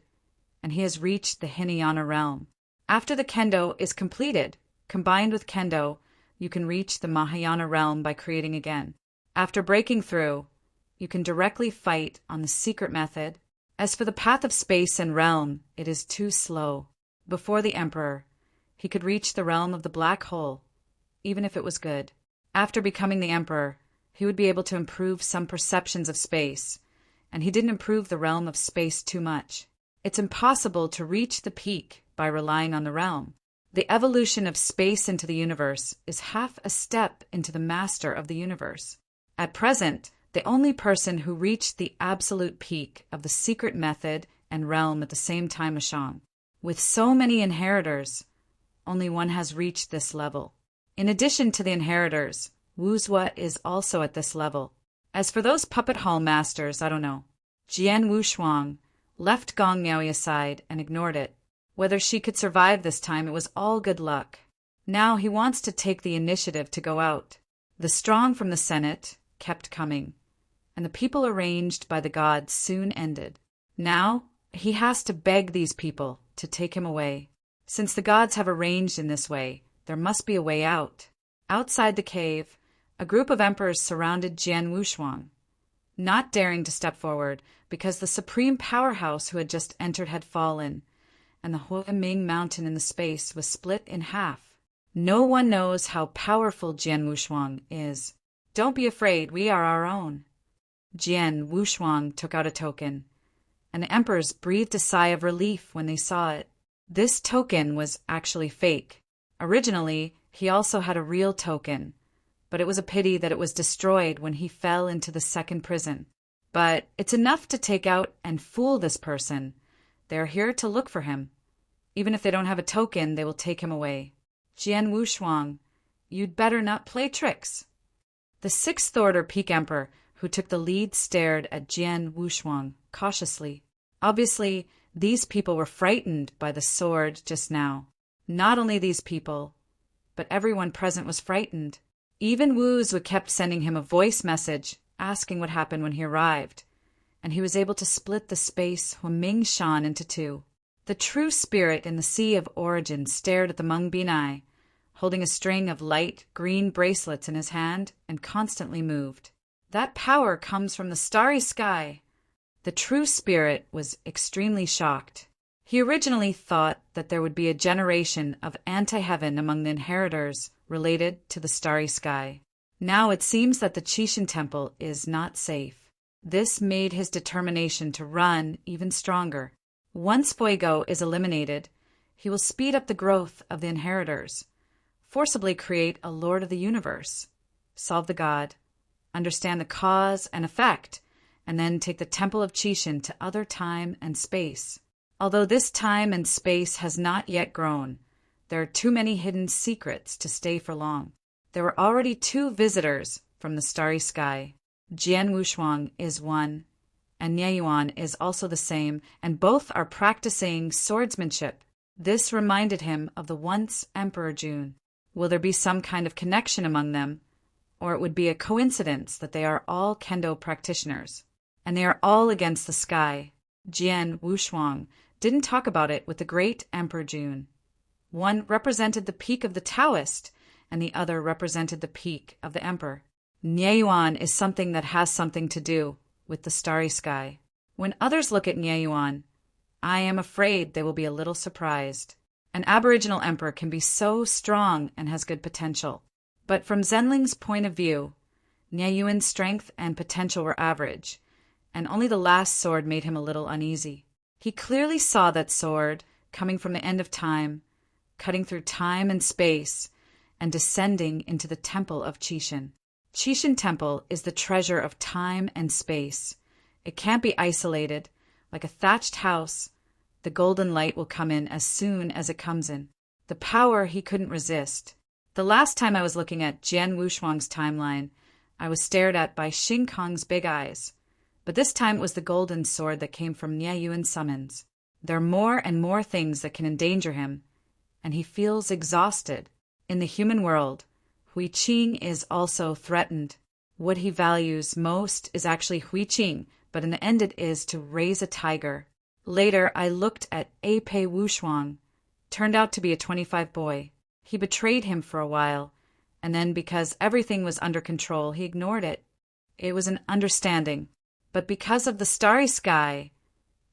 Speaker 1: and he has reached the Hinayana realm. After the kendo is completed, combined with kendo, you can reach the Mahayana realm by creating again. After breaking through, you can directly fight on the secret method. As for the path of space and realm, it is too slow. Before the emperor, he could reach the realm of the black hole, even if it was good. After becoming the emperor, he would be able to improve some perceptions of space, and he didn't improve the realm of space too much. It's impossible to reach the peak by relying on the realm. The evolution of space into the universe is half a step into the master of the universe. At present, the only person who reached the absolute peak of the secret method and realm at the same time as Shang. With so many inheritors, only one has reached this level. In addition to the inheritors, Wuzhua is also at this level. As for those puppet hall masters, I don't know. Jian Wushuang left Gong Miaoyi aside and ignored it. Whether she could survive this time, it was all good luck. Now he wants to take the initiative to go out. The strong from the Senate kept coming, and the people arranged by the gods soon ended. Now he has to beg these people to take him away. Since the gods have arranged in this way, there must be a way out. Outside the cave, a group of emperors surrounded Jian Wushuang, not daring to step forward because the supreme powerhouse who had just entered had fallen, and the Huiming mountain in the space was split in half. No one knows how powerful Jian Wushuang is. Don't be afraid, we are our own. Jian Wushuang took out a token, and the emperors breathed a sigh of relief when they saw it. This token was actually fake. Originally, he also had a real token, but it was a pity that it was destroyed when he fell into the second prison. But it's enough to take out and fool this person. They are here to look for him. Even if they don't have a token, they will take him away. Jian Wushuang, you'd better not play tricks. The 6th Order Peak Emperor, who took the lead, stared at Jian Wushuang cautiously. Obviously, these people were frightened by the sword just now. Not only these people, but everyone present was frightened. Even Wu's kept sending him a voice message asking what happened when he arrived, and he was able to split the space Huaming Shan into two. The true spirit in the Sea of Origin stared at the Meng Binai, holding a string of light green bracelets in his hand, and constantly moved. That power comes from the starry sky. The true spirit was extremely shocked. He originally thought that there would be a generation of anti-heaven among the inheritors related to the starry sky. Now it seems that the Qixin temple is not safe. This made his determination to run even stronger. Once Fuego is eliminated, he will speed up the growth of the inheritors, forcibly create a Lord of the Universe, solve the God, understand the cause and effect, and then take the Temple of Qixin to other time and space. Although this time and space has not yet grown, there are too many hidden secrets to stay for long. There were already 2 visitors from the starry sky. Jian Wushuang is one, and Nie Yuan is also the same, and both are practicing swordsmanship. This reminded him of the once Emperor Jun. Will there be some kind of connection among them, or it would be a coincidence that they are all kendo practitioners, and they are all against the sky? Jian Wushuang didn't talk about it with the great Emperor Jun. One represented the peak of the Taoist, and the other represented the peak of the Emperor. Nie Yuan is something that has something to do with the starry sky. When others look at Nie Yuan, I am afraid they will be a little surprised. An aboriginal emperor can be so strong and has good potential. But from Zenling's point of view, Nie Yuan's strength and potential were average, and only the last sword made him a little uneasy. He clearly saw that sword coming from the end of time, cutting through time and space, and descending into the Temple of Qixin. Qixin Temple is the treasure of time and space. It can't be isolated. Like a thatched house, the golden light will come in as soon as it comes in. The power he couldn't resist. The last time I was looking at Jian Wushuang's timeline, I was stared at by Xing Kong's big eyes. But this time it was the golden sword that came from Nie Yuan's summons. There are more and more things that can endanger him, and he feels exhausted. In the human world, Hui Qing is also threatened. What he values most is actually Hui Qing, but in the end it is to raise a tiger. Later, I looked at Pei Wushuang. Turned out to be a 25 boy. He betrayed him for a while, and then because everything was under control, he ignored it. It was an understanding. But because of the starry sky,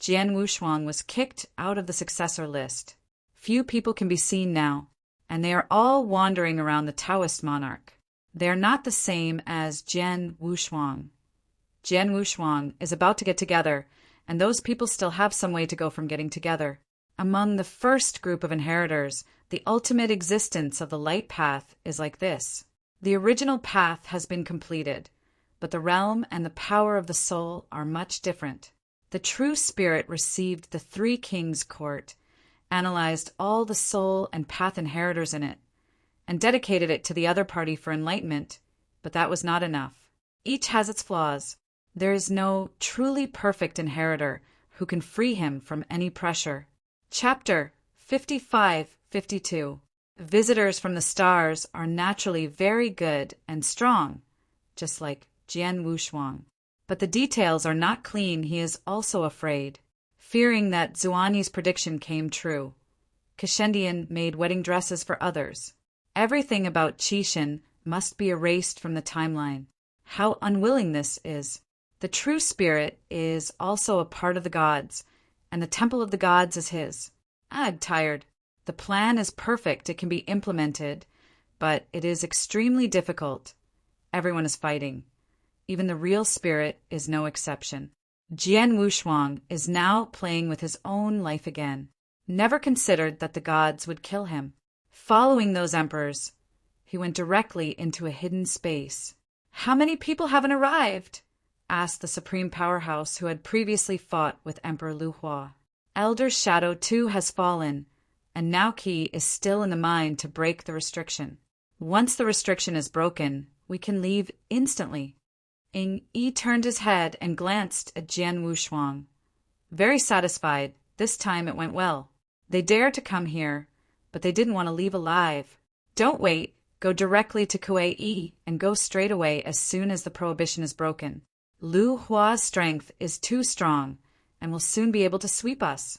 Speaker 1: Jian Wushuang was kicked out of the successor list. Few people can be seen now, and they are all wandering around the Taoist monarch. They are not the same as Jian Wushuang. Jian Wushuang is about to get together, and those people still have some way to go from getting together. Among the first group of inheritors, the ultimate existence of the light path is like this. The original path has been completed, but the realm and the power of the soul are much different. The true spirit received the 3 kings' court, analyzed all the soul and path inheritors in it, and dedicated it to the other party for enlightenment, but that was not enough. Each has its flaws. There is no truly perfect inheritor who can free him from any pressure. Chapter 55-52. Visitors from the stars are naturally very good and strong, just like Jian Wushuang. But the details are not clean. He is also afraid, fearing that Zuani's prediction came true. Kashendian made wedding dresses for others. Everything about Qixin must be erased from the timeline. How unwilling this is. The true spirit is also a part of the gods, and the temple of the gods is his. I'm tired. The plan is perfect. It can be implemented, but it is extremely difficult. Everyone is fighting. Even the real spirit is no exception. Jian Wushuang is now playing with his own life again. Never considered that the gods would kill him. Following those emperors, he went directly into a hidden space. How many people haven't arrived? Asked the supreme powerhouse who had previously fought with Emperor Lu Hua. Elder Shadow too has fallen, and now Qi is still in the mind to break the restriction. Once the restriction is broken, we can leave instantly. Ing Yi turned his head and glanced at Jian Wushuang. Very satisfied, this time it went well. They dared to come here, but they didn't want to leave alive. Don't wait, go directly to Kuei Yi and go straight away as soon as the prohibition is broken. Lu Hua's strength is too strong and will soon be able to sweep us.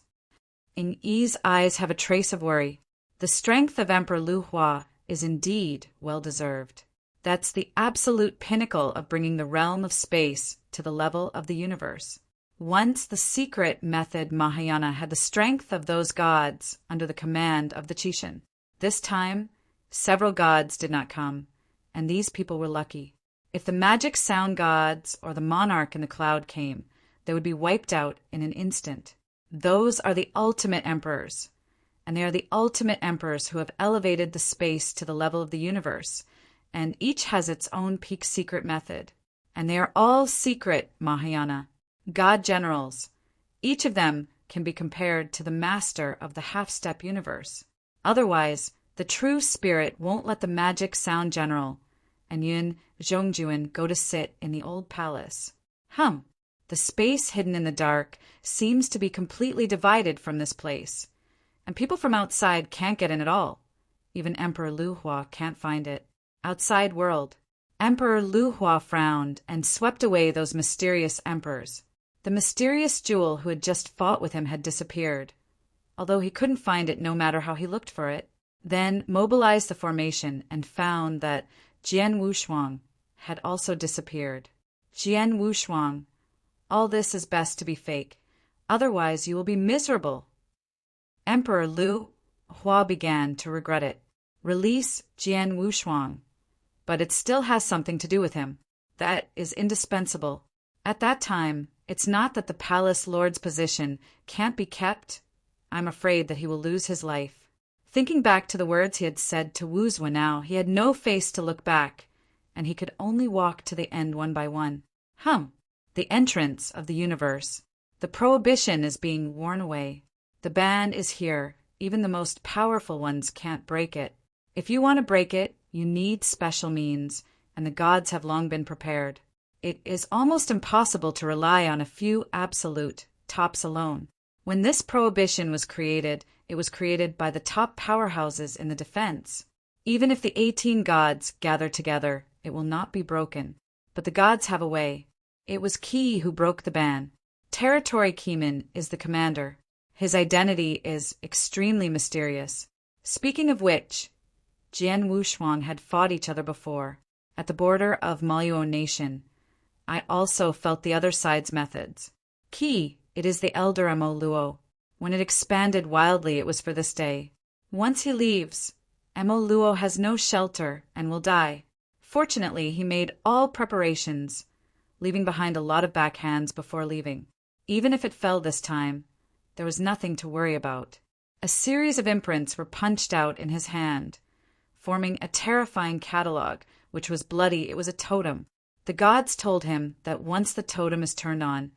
Speaker 1: Ing Yi's eyes have a trace of worry. The strength of Emperor Lu Hua is indeed well-deserved. That's the absolute pinnacle of bringing the realm of space to the level of the universe. Once the secret method Mahayana had the strength of those gods under the command of the Chishin. This time, several gods did not come, and these people were lucky. If the magic sound gods or the monarch in the cloud came, they would be wiped out in an instant. Those are the ultimate emperors, and they are the ultimate emperors who have elevated the space to the level of the universe, and each has its own peak secret method. And they are all secret Mahayana, god generals. Each of them can be compared to the master of the half-step universe. Otherwise, the true spirit won't let the magic sound general and Yun Zhongjuan go to sit in the old palace. The space hidden in the dark seems to be completely divided from this place, and people from outside can't get in at all. Even Emperor Lu Hua can't find it. Outside world. Emperor Lu Hua frowned and swept away those mysterious emperors. The mysterious jewel who had just fought with him had disappeared, although he couldn't find it no matter how he looked for it. Then mobilized the formation and found that Jian Wushuang had also disappeared. Jian Wushuang, all this is best to be fake, otherwise you will be miserable. Emperor Lu Hua began to regret it. Release Jian Wushuang. But it still has something to do with him. That is indispensable. At that time, it's not that the palace lord's position can't be kept. I'm afraid that he will lose his life. Thinking back to the words he had said to Wuzwa now, he had no face to look back, and he could only walk to the end one by one. The entrance of the universe. The prohibition is being worn away. The ban is here. Even the most powerful ones can't break it. If you want to break it, you need special means, and the gods have long been prepared. It is almost impossible to rely on a few absolute tops alone. When this prohibition was created, it was created by the top powerhouses in the defense. Even if the 18 gods gather together, it will not be broken. But the gods have a way. It was Qi who broke the ban. Territory Qimin is the commander. His identity is extremely mysterious. Speaking of which, Jian Wushuang had fought each other before, at the border of Maluo Nation. I also felt the other side's methods. Qi, it is the elder Mo Luo. When it expanded wildly, it was for this day. Once he leaves, Mo Luo has no shelter and will die. Fortunately, he made all preparations, leaving behind a lot of backhands before leaving. Even if it fell this time, there was nothing to worry about. A series of imprints were punched out in his hand, forming a terrifying catalog, which was bloody. It was a totem. The gods told him that once the totem is turned on,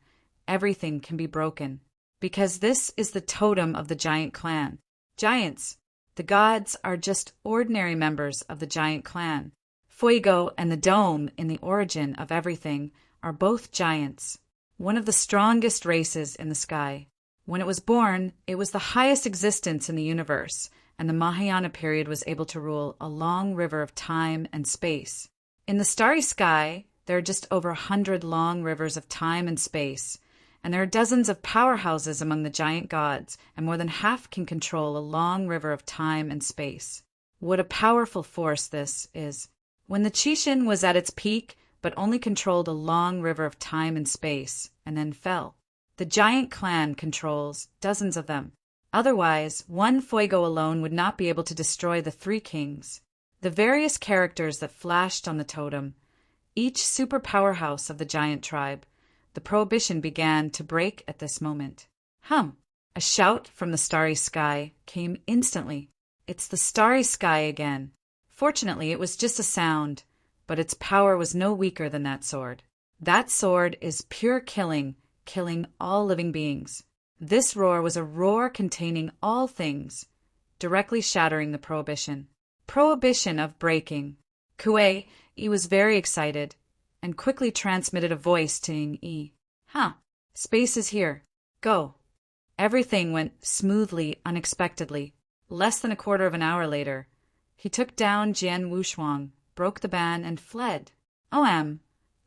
Speaker 1: everything can be broken, because this is the totem of the giant clan. Giants. The gods are just ordinary members of the giant clan. Fuego and the dome in the origin of everything are both giants, one of the strongest races in the sky. When it was born, it was the highest existence in the universe, and the Mahayana period was able to rule a long river of time and space. In the starry sky, there are just over 100 long rivers of time and space, and there are dozens of powerhouses among the giant gods, and more than half can control a long river of time and space. What a powerful force this is. When the Chishin was at its peak, but only controlled a long river of time and space, and then fell. The giant clan controls dozens of them. Otherwise, one Fuego alone would not be able to destroy the three kings. The various characters that flashed on the totem, each super powerhouse of the giant tribe. The prohibition began to break at this moment. A shout from the starry sky came instantly. It's the starry sky again. Fortunately, it was just a sound, but its power was no weaker than that sword. That sword is pure killing, killing all living beings. This roar was a roar containing all things, directly shattering the prohibition. Prohibition of breaking. Kuei Yi was very excited, and quickly transmitted a voice to Yi. Huh. Space is here. Go. Everything went smoothly, unexpectedly. Less than a quarter of an hour later, he took down Jian Wushuang, broke the ban, and fled.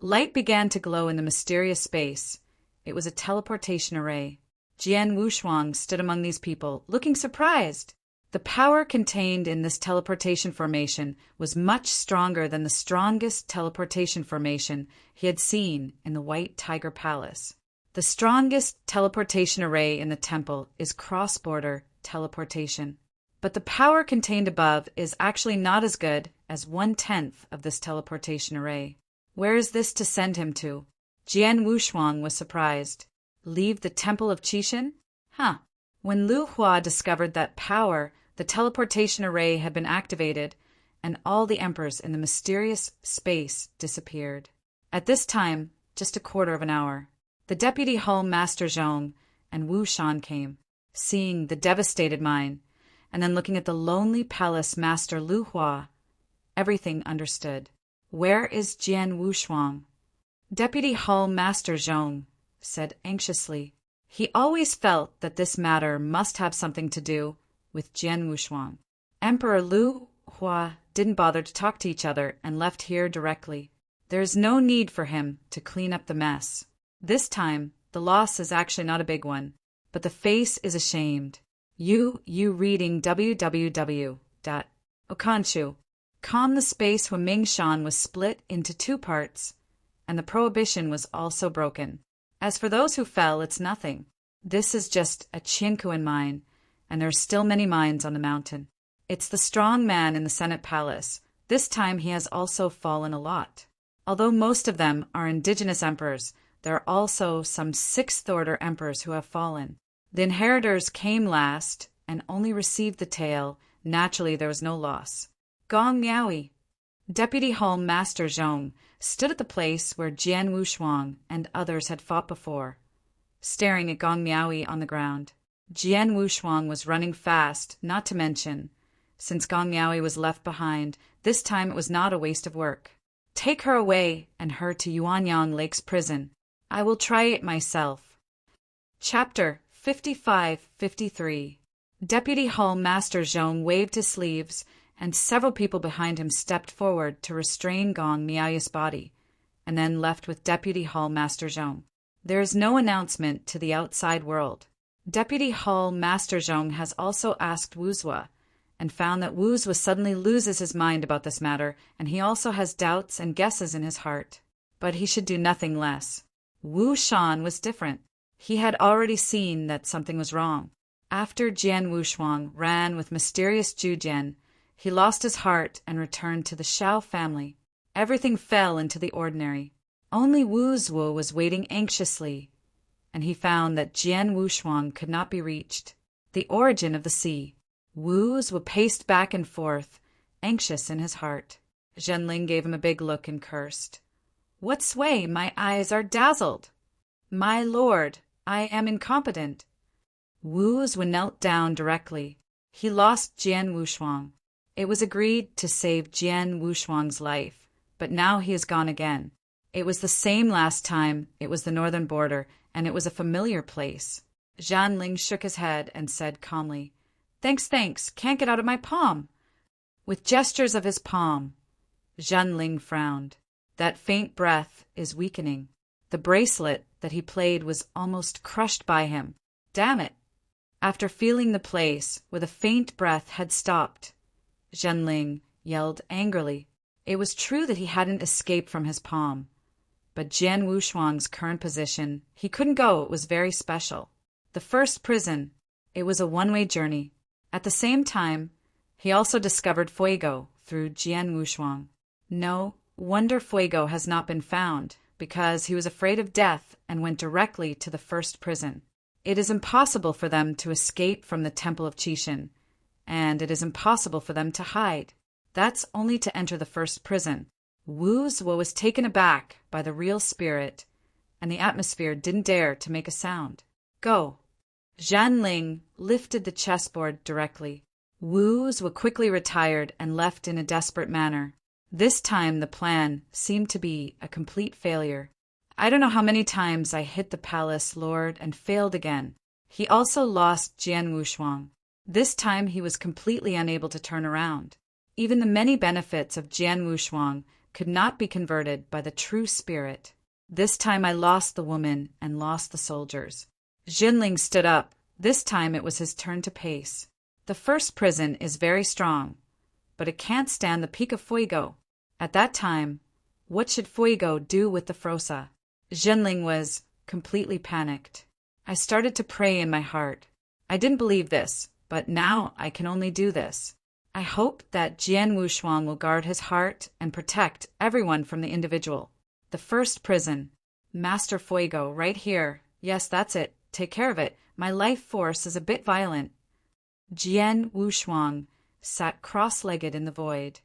Speaker 1: Light began to glow in the mysterious space. It was a teleportation array. Jian Wushuang stood among these people, looking surprised. The power contained in this teleportation formation was much stronger than the strongest teleportation formation he had seen in the White Tiger Palace. The strongest teleportation array in the temple is cross-border teleportation. But the power contained above is actually not as good as 1/10 of this teleportation array. Where is this to send him to? Jian Wushuang was surprised. Leave the Temple of Qixin? When Lu Hua discovered that power, the teleportation array had been activated, and all the emperors in the mysterious space disappeared. At this time, just a quarter of an hour, the Deputy Hall Master Zhong and Wu Shan came, seeing the devastated mine, and then looking at the lonely palace Master Lu Hua. Everything understood. Where is Jian Wushuang? Deputy Hall Master Zhong said anxiously. He always felt that this matter must have something to do with Jian Wushuang. Emperor Lu Hua didn't bother to talk to each other and left here directly. There is no need for him to clean up the mess. This time, the loss is actually not a big one, but the face is ashamed. You reading www.okanshu.com. The space when Mingshan was split into 2 parts, and the prohibition was also broken. As for those who fell, it's nothing. This is just a Qinkuan mine, and there are still many mines on the mountain. It's the strong man in the Senate Palace. This time he has also fallen a lot. Although most of them are indigenous emperors, there are also some 6th-order emperors who have fallen. The inheritors came last and only received the tail. Naturally, there was no loss. Gong Miaoyi. Deputy Hall Master Zhong stood at the place where Jian Wushuang and others had fought before, staring at Gong Miaoyi on the ground. Jian Wushuang was running fast, not to mention, since Gong Miaoyi was left behind, this time it was not a waste of work. Take her away and her to Yuanyang Lake's prison. I will try it myself. Chapter 55-53. Deputy Hall Master Zhong waved his sleeves, and several people behind him stepped forward to restrain Gong Miaoyi's body, and then left with Deputy Hall Master Zhong. There is no announcement to the outside world. Deputy Hall Master Zhong has also asked Wuzhua, and found that Wuzhua suddenly loses his mind about this matter, and he also has doubts and guesses in his heart. But he should do nothing less. Wu Shan was different. He had already seen that something was wrong. After Jian Wushuang ran with mysterious Zhu Jian, he lost his heart and returned to the Shao family. Everything fell into the ordinary. Only Wuzhua was waiting anxiously, and he found that Jian Wushuang could not be reached. The origin of the sea. Wuzhua paced back and forth, anxious in his heart. Zhenling gave him a big look and cursed. What sway? My eyes are dazzled. My lord, I am incompetent. Wuzhua knelt down directly. He lost Jian Wushuang. It was agreed to save Jian Wushuang's life, but now he is gone again. It was the same last time. It was the northern border, and it was a familiar place. Zhanling shook his head and said calmly, Thanks, can't get out of my palm. With gestures of his palm, Zhanling frowned. That faint breath is weakening. The bracelet that he played was almost crushed by him. Damn it! After feeling the place where the faint breath had stopped, Zhenling yelled angrily. It was true that he hadn't escaped from his palm, but Jian Wushuang's current position, he couldn't go. It was very special. The first prison, it was a one-way journey. At the same time, he also discovered Fuego through Jian Wushuang. No wonder Fuego has not been found, because he was afraid of death and went directly to the first prison. It is impossible for them to escape from the Temple of Qixin, and it is impossible for them to hide. That's only to enter the first prison. Wuzhua was taken aback by the real spirit, and the atmosphere didn't dare to make a sound. Go. Zhanling lifted the chessboard directly. Wuzhua quickly retired and left in a desperate manner. This time the plan seemed to be a complete failure. I don't know how many times I hit the palace lord and failed again. He also lost Jian Wushuang. This time he was completely unable to turn around. Even the many benefits of Jian Wushuang could not be converted by the true spirit. This time I lost the woman and lost the soldiers. Jinling stood up. This time it was his turn to pace. The first prison is very strong, but it can't stand the peak of Fuego. At that time, what should Fuego do with the Frosa? Jinling was completely panicked. I started to pray in my heart. I didn't believe this, but now I can only do this. I hope that Jian Wushuang will guard his heart and protect everyone from the individual. The first prison. Master Fuego, right here. Yes, that's it. Take care of it. My life force is a bit violent. Jian Wushuang sat cross-legged in the void,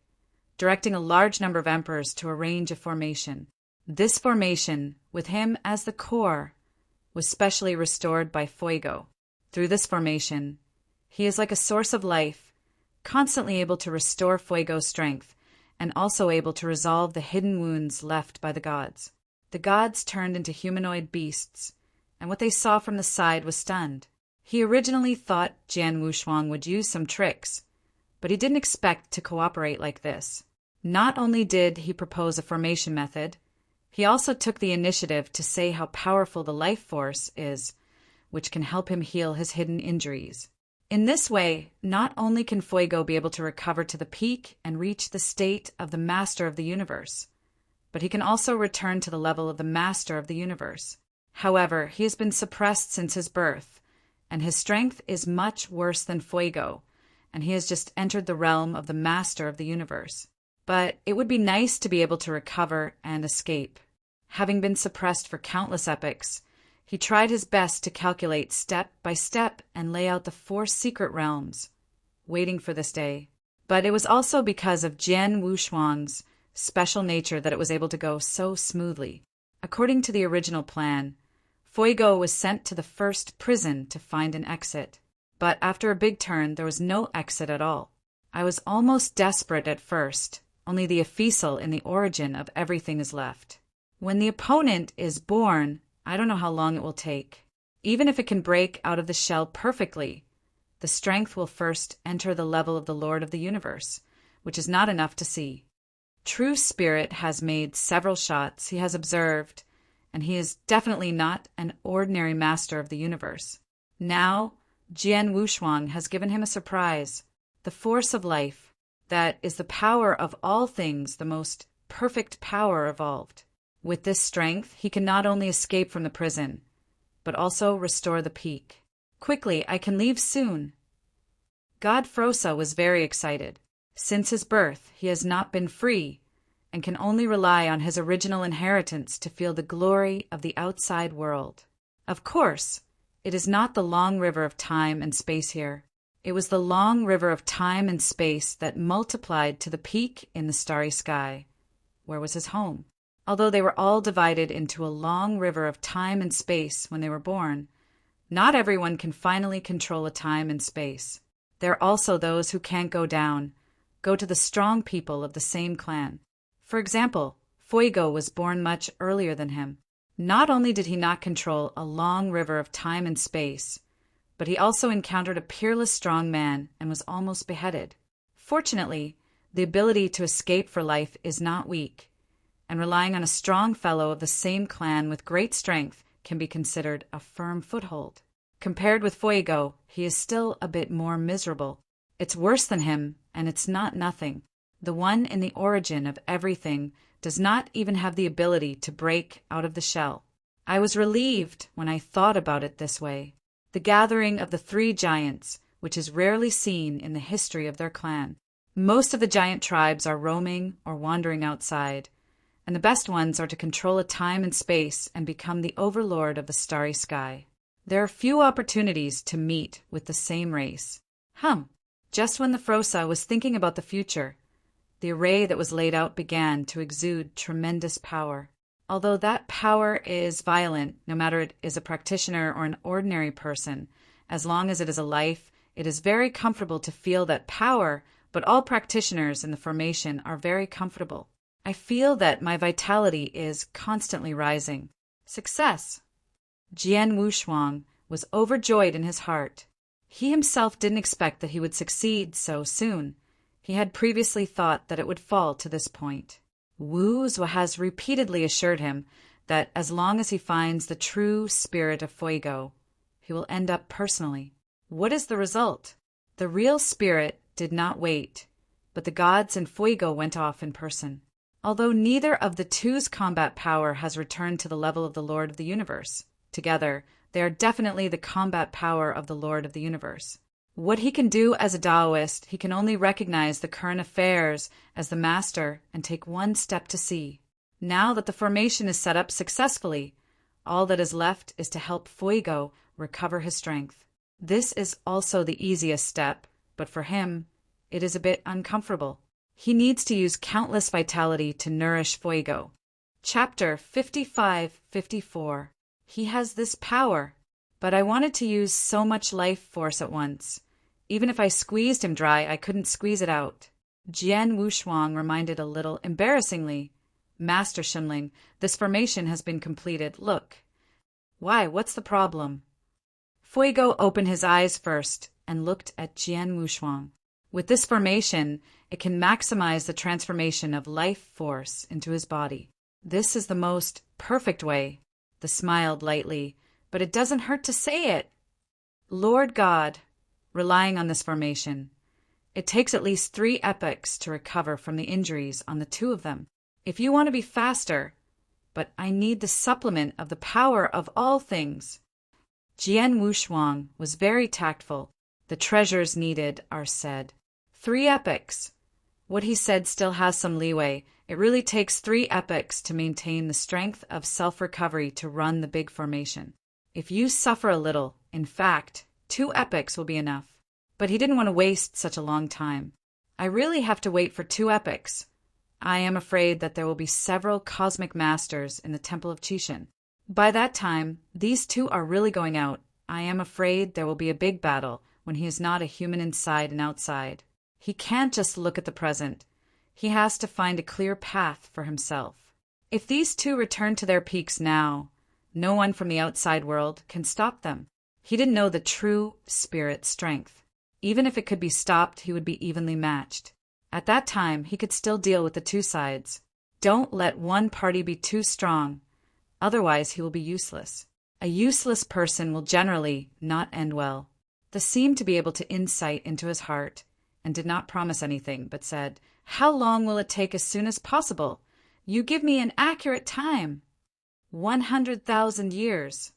Speaker 1: directing a large number of emperors to arrange a formation. This formation, with him as the core, was specially restored by Fuego. Through this formation, he is like a source of life, constantly able to restore Fuego's strength, and also able to resolve the hidden wounds left by the gods. The gods turned into humanoid beasts, and what they saw from the side was stunned. He originally thought Jian Wushuang would use some tricks, but he didn't expect to cooperate like this. Not only did he propose a formation method, he also took the initiative to say how powerful the life force is, which can help him heal his hidden injuries. In this way, not only can Fuego be able to recover to the peak and reach the state of the master of the universe, but he can also return to the level of the master of the universe. However, he has been suppressed since his birth, and his strength is much worse than Fuego, and he has just entered the realm of the master of the universe. But it would be nice to be able to recover and escape. Having been suppressed for countless epochs, he tried his best to calculate step by step and lay out the 4 secret realms, waiting for this day. But it was also because of Jian Wushuang's special nature that it was able to go so smoothly. According to the original plan, Fuego was sent to the first prison to find an exit. But after a big turn, there was no exit at all. I was almost desperate at first. Only the official in the origin of everything is left. When the opponent is born, I don't know how long it will take. Even if it can break out of the shell perfectly, the strength will first enter the level of the Lord of the Universe, which is not enough to see. True Spirit has made several shots, he has observed, and he is definitely not an ordinary master of the universe. Now, Jian Wushuang has given him a surprise, the force of life. That is the power of all things, the most perfect power evolved. With this strength, he can not only escape from the prison, but also restore the peak. Quickly, I can leave soon. God Frosa was very excited. Since his birth, he has not been free, and can only rely on his original inheritance to feel the glory of the outside world. Of course, it is not the long river of time and space here. It was the long river of time and space that multiplied to the peak in the starry sky, where was his home. Although they were all divided into a long river of time and space when they were born, not everyone can finally control a time and space. There are also those who can't go down, go to the strong people of the same clan. For example, Fuego was born much earlier than him. Not only did he not control a long river of time and space, but he also encountered a peerless strong man and was almost beheaded. Fortunately, the ability to escape for life is not weak, and relying on a strong fellow of the same clan with great strength can be considered a firm foothold. Compared with Fuego, he is still a bit more miserable. It's worse than him, and it's not nothing. The one in the origin of everything does not even have the ability to break out of the shell. I was relieved when I thought about it this way. The gathering of the 3 giants, which is rarely seen in the history of their clan. Most of the giant tribes are roaming or wandering outside, and the best ones are to control a time and space and become the overlord of the starry sky. There are few opportunities to meet with the same race. Just when the Frosa was thinking about the future, the array that was laid out began to exude tremendous power. Although that power is violent, no matter it is a practitioner or an ordinary person, as long as it is a life, it is very comfortable to feel that power but all practitioners in the formation are very comfortable. I feel that my vitality is constantly rising. Success! Jian Wushuang was overjoyed in his heart. He himself didn't expect that he would succeed so soon. He had previously thought that it would fall to this point. Wu Zhuo has repeatedly assured him that as long as he finds the true spirit of Fuego, he will end up personally. What is the result? The real spirit did not wait, but the gods and Fuego went off in person. Although neither of the two's combat power has returned to the level of the Lord of the Universe, together they are definitely the combat power of the Lord of the Universe. What he can do as a Taoist, he can only recognize the current affairs as the master and take one step to see. Now that the formation is set up successfully, all that is left is to help Fuego recover his strength. This is also the easiest step, but for him, it is a bit uncomfortable. He needs to use countless vitality to nourish Fuego. Chapter 55-54. He has this power, but I wanted to use so much life force at once. Even if I squeezed him dry, I couldn't squeeze it out. Jian Wushuang reminded a little embarrassingly, Master Shunling, this formation has been completed. Look. Why, what's the problem? Fuego opened his eyes first and looked at Jian Wushuang. With this formation, it can maximize the transformation of life force into his body. This is the most perfect way. The smiled lightly, but it doesn't hurt to say it. Lord God, relying on this formation, it takes at least 3 epochs to recover from the injuries on the 2 of them. If you want to be faster, but I need the supplement of the power of all things. Jian Wushuang was very tactful. The treasures needed are said. 3 epochs. What he said still has some leeway. It really takes 3 epochs to maintain the strength of self-recovery to run the big formation. If you suffer a little, in fact, 2 epochs will be enough. But he didn't want to waste such a long time. I really have to wait for 2 epochs. I am afraid that there will be several cosmic masters in the Temple of Qixin. By that time, these 2 are really going out. I am afraid there will be a big battle when he is not a human inside and outside. He can't just look at the present. He has to find a clear path for himself. If these 2 return to their peaks now, no one from the outside world can stop them. He didn't know the true spirit strength. Even if it could be stopped, he would be evenly matched. At that time, he could still deal with the 2 sides. Don't let one party be too strong. Otherwise, he will be useless. A useless person will generally not end well. They seemed to be able to insight into his heart and did not promise anything, but said, "How long will it take? As soon as possible. You give me an accurate time." 100,000 years.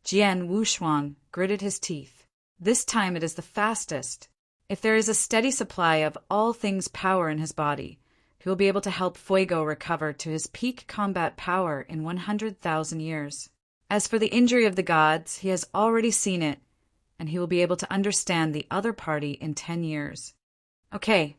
Speaker 1: Jian Wushuang gritted his teeth. This time it is the fastest. If there is a steady supply of all things power in his body, he will be able to help Fuego recover to his peak combat power in 100,000 years. As for the injury of the gods, he has already seen it, and he will be able to understand the other party in 10 years. Okay.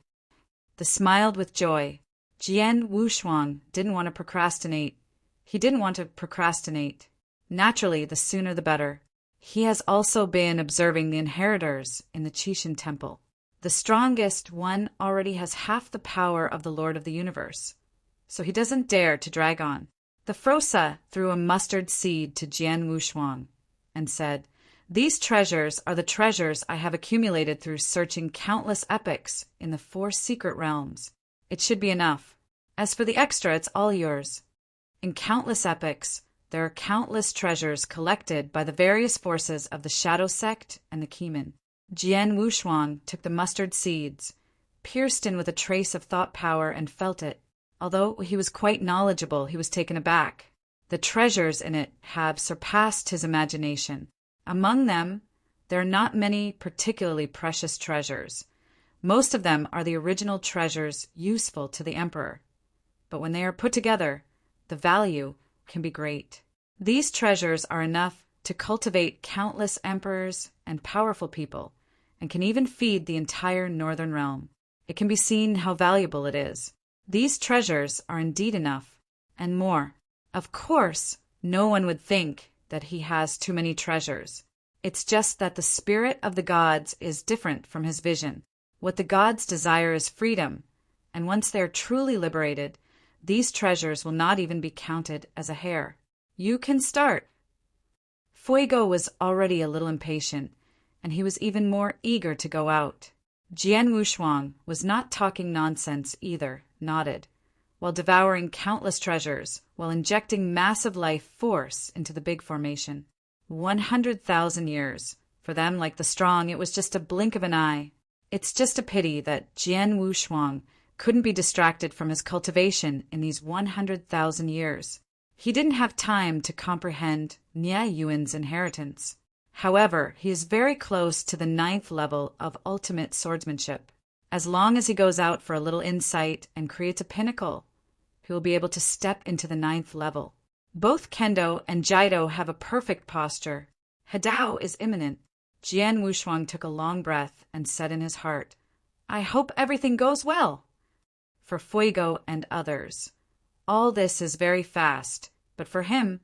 Speaker 1: They smiled with joy. Jian Wushuang didn't want to procrastinate. He didn't want to procrastinate. Naturally, the sooner the better. He has also been observing the inheritors in the Qixin Temple. The strongest one already has half the power of the Lord of the Universe, so he doesn't dare to drag on. The Frosa threw a mustard seed to Jian Wushuang and said, "These treasures are the treasures I have accumulated through searching countless epochs in the 4 secret realms. It should be enough. As for the extra, it's all yours." In countless epochs, there are countless treasures collected by the various forces of the Shadow Sect and the Keeman. Jian Wushuang took the mustard seeds, pierced in with a trace of thought power, and felt it. Although he was quite knowledgeable, he was taken aback. The treasures in it have surpassed his imagination. Among them, there are not many particularly precious treasures. Most of them are the original treasures useful to the emperor. But when they are put together, the value can be great. These treasures are enough to cultivate countless emperors and powerful people, and can even feed the entire northern realm. It can be seen how valuable it is. These treasures are indeed enough, and more. Of course, no one would think that he has too many treasures. It's just that the spirit of the gods is different from his vision. What the gods desire is freedom, and once they are truly liberated, these treasures will not even be counted as a hair. You can start. Fuego was already a little impatient, and he was even more eager to go out. Jian Wushuang was not talking nonsense either, nodded, while devouring countless treasures, while injecting massive life force into the big formation. 100,000 years. For them, like the strong, it was just a blink of an eye. It's just a pity that Jian Wushuang couldn't be distracted from his cultivation in these 100,000 years. He didn't have time to comprehend Nie Yuan's inheritance. However, he is very close to the 9th level of ultimate swordsmanship. As long as he goes out for a little insight and creates a pinnacle, he will be able to step into the 9th level. Both Kendo and Jaido have a perfect posture. Hadao is imminent. Jian Wushuang took a long breath and said in his heart, I hope everything goes well. For Fuego and others, all this is very fast, but for him,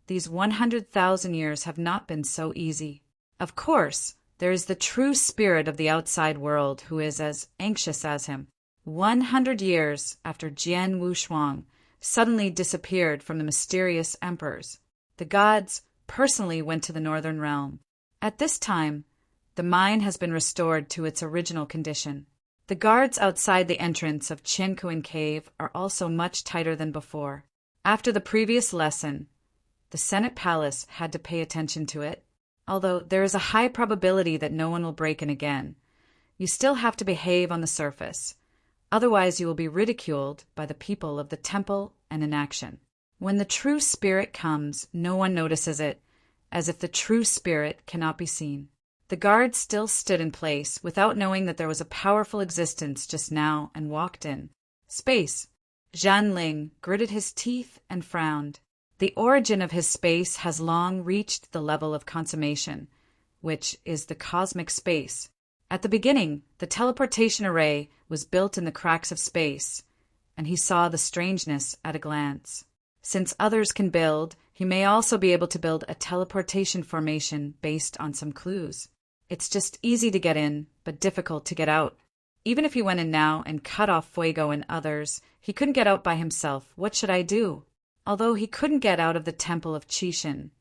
Speaker 1: these 100,000 years have not been so easy. Of course, there is the true spirit of the outside world who is as anxious as him. 100 years after Jian Wushuang suddenly disappeared from the mysterious emperors, the gods personally went to the northern realm. At this time, the mine has been restored to its original condition. The guards outside the entrance of Qiankuan Cave are also much tighter than before. After the previous lesson, the Senate Palace had to pay attention to it. Although there is a high probability that no one will break in again, you still have to behave on the surface. Otherwise, you will be ridiculed by the people of the temple and inaction. When the true spirit comes, no one notices it, as if the true spirit cannot be seen. The guards still stood in place without knowing that there was a powerful existence just now and walked in. Space. Zhan Ling gritted his teeth and frowned. The origin of his space has long reached the level of consummation, which is the cosmic space. At the beginning, the teleportation array was built in the cracks of space, and he saw the strangeness at a glance. Since others can build, he may also be able to build a teleportation formation based on some clues. It's just easy to get in, but difficult to get out. Even if he went in now and cut off Fuego and others, he couldn't get out by himself. What should I do? Although he couldn't get out of the temple of Qixin.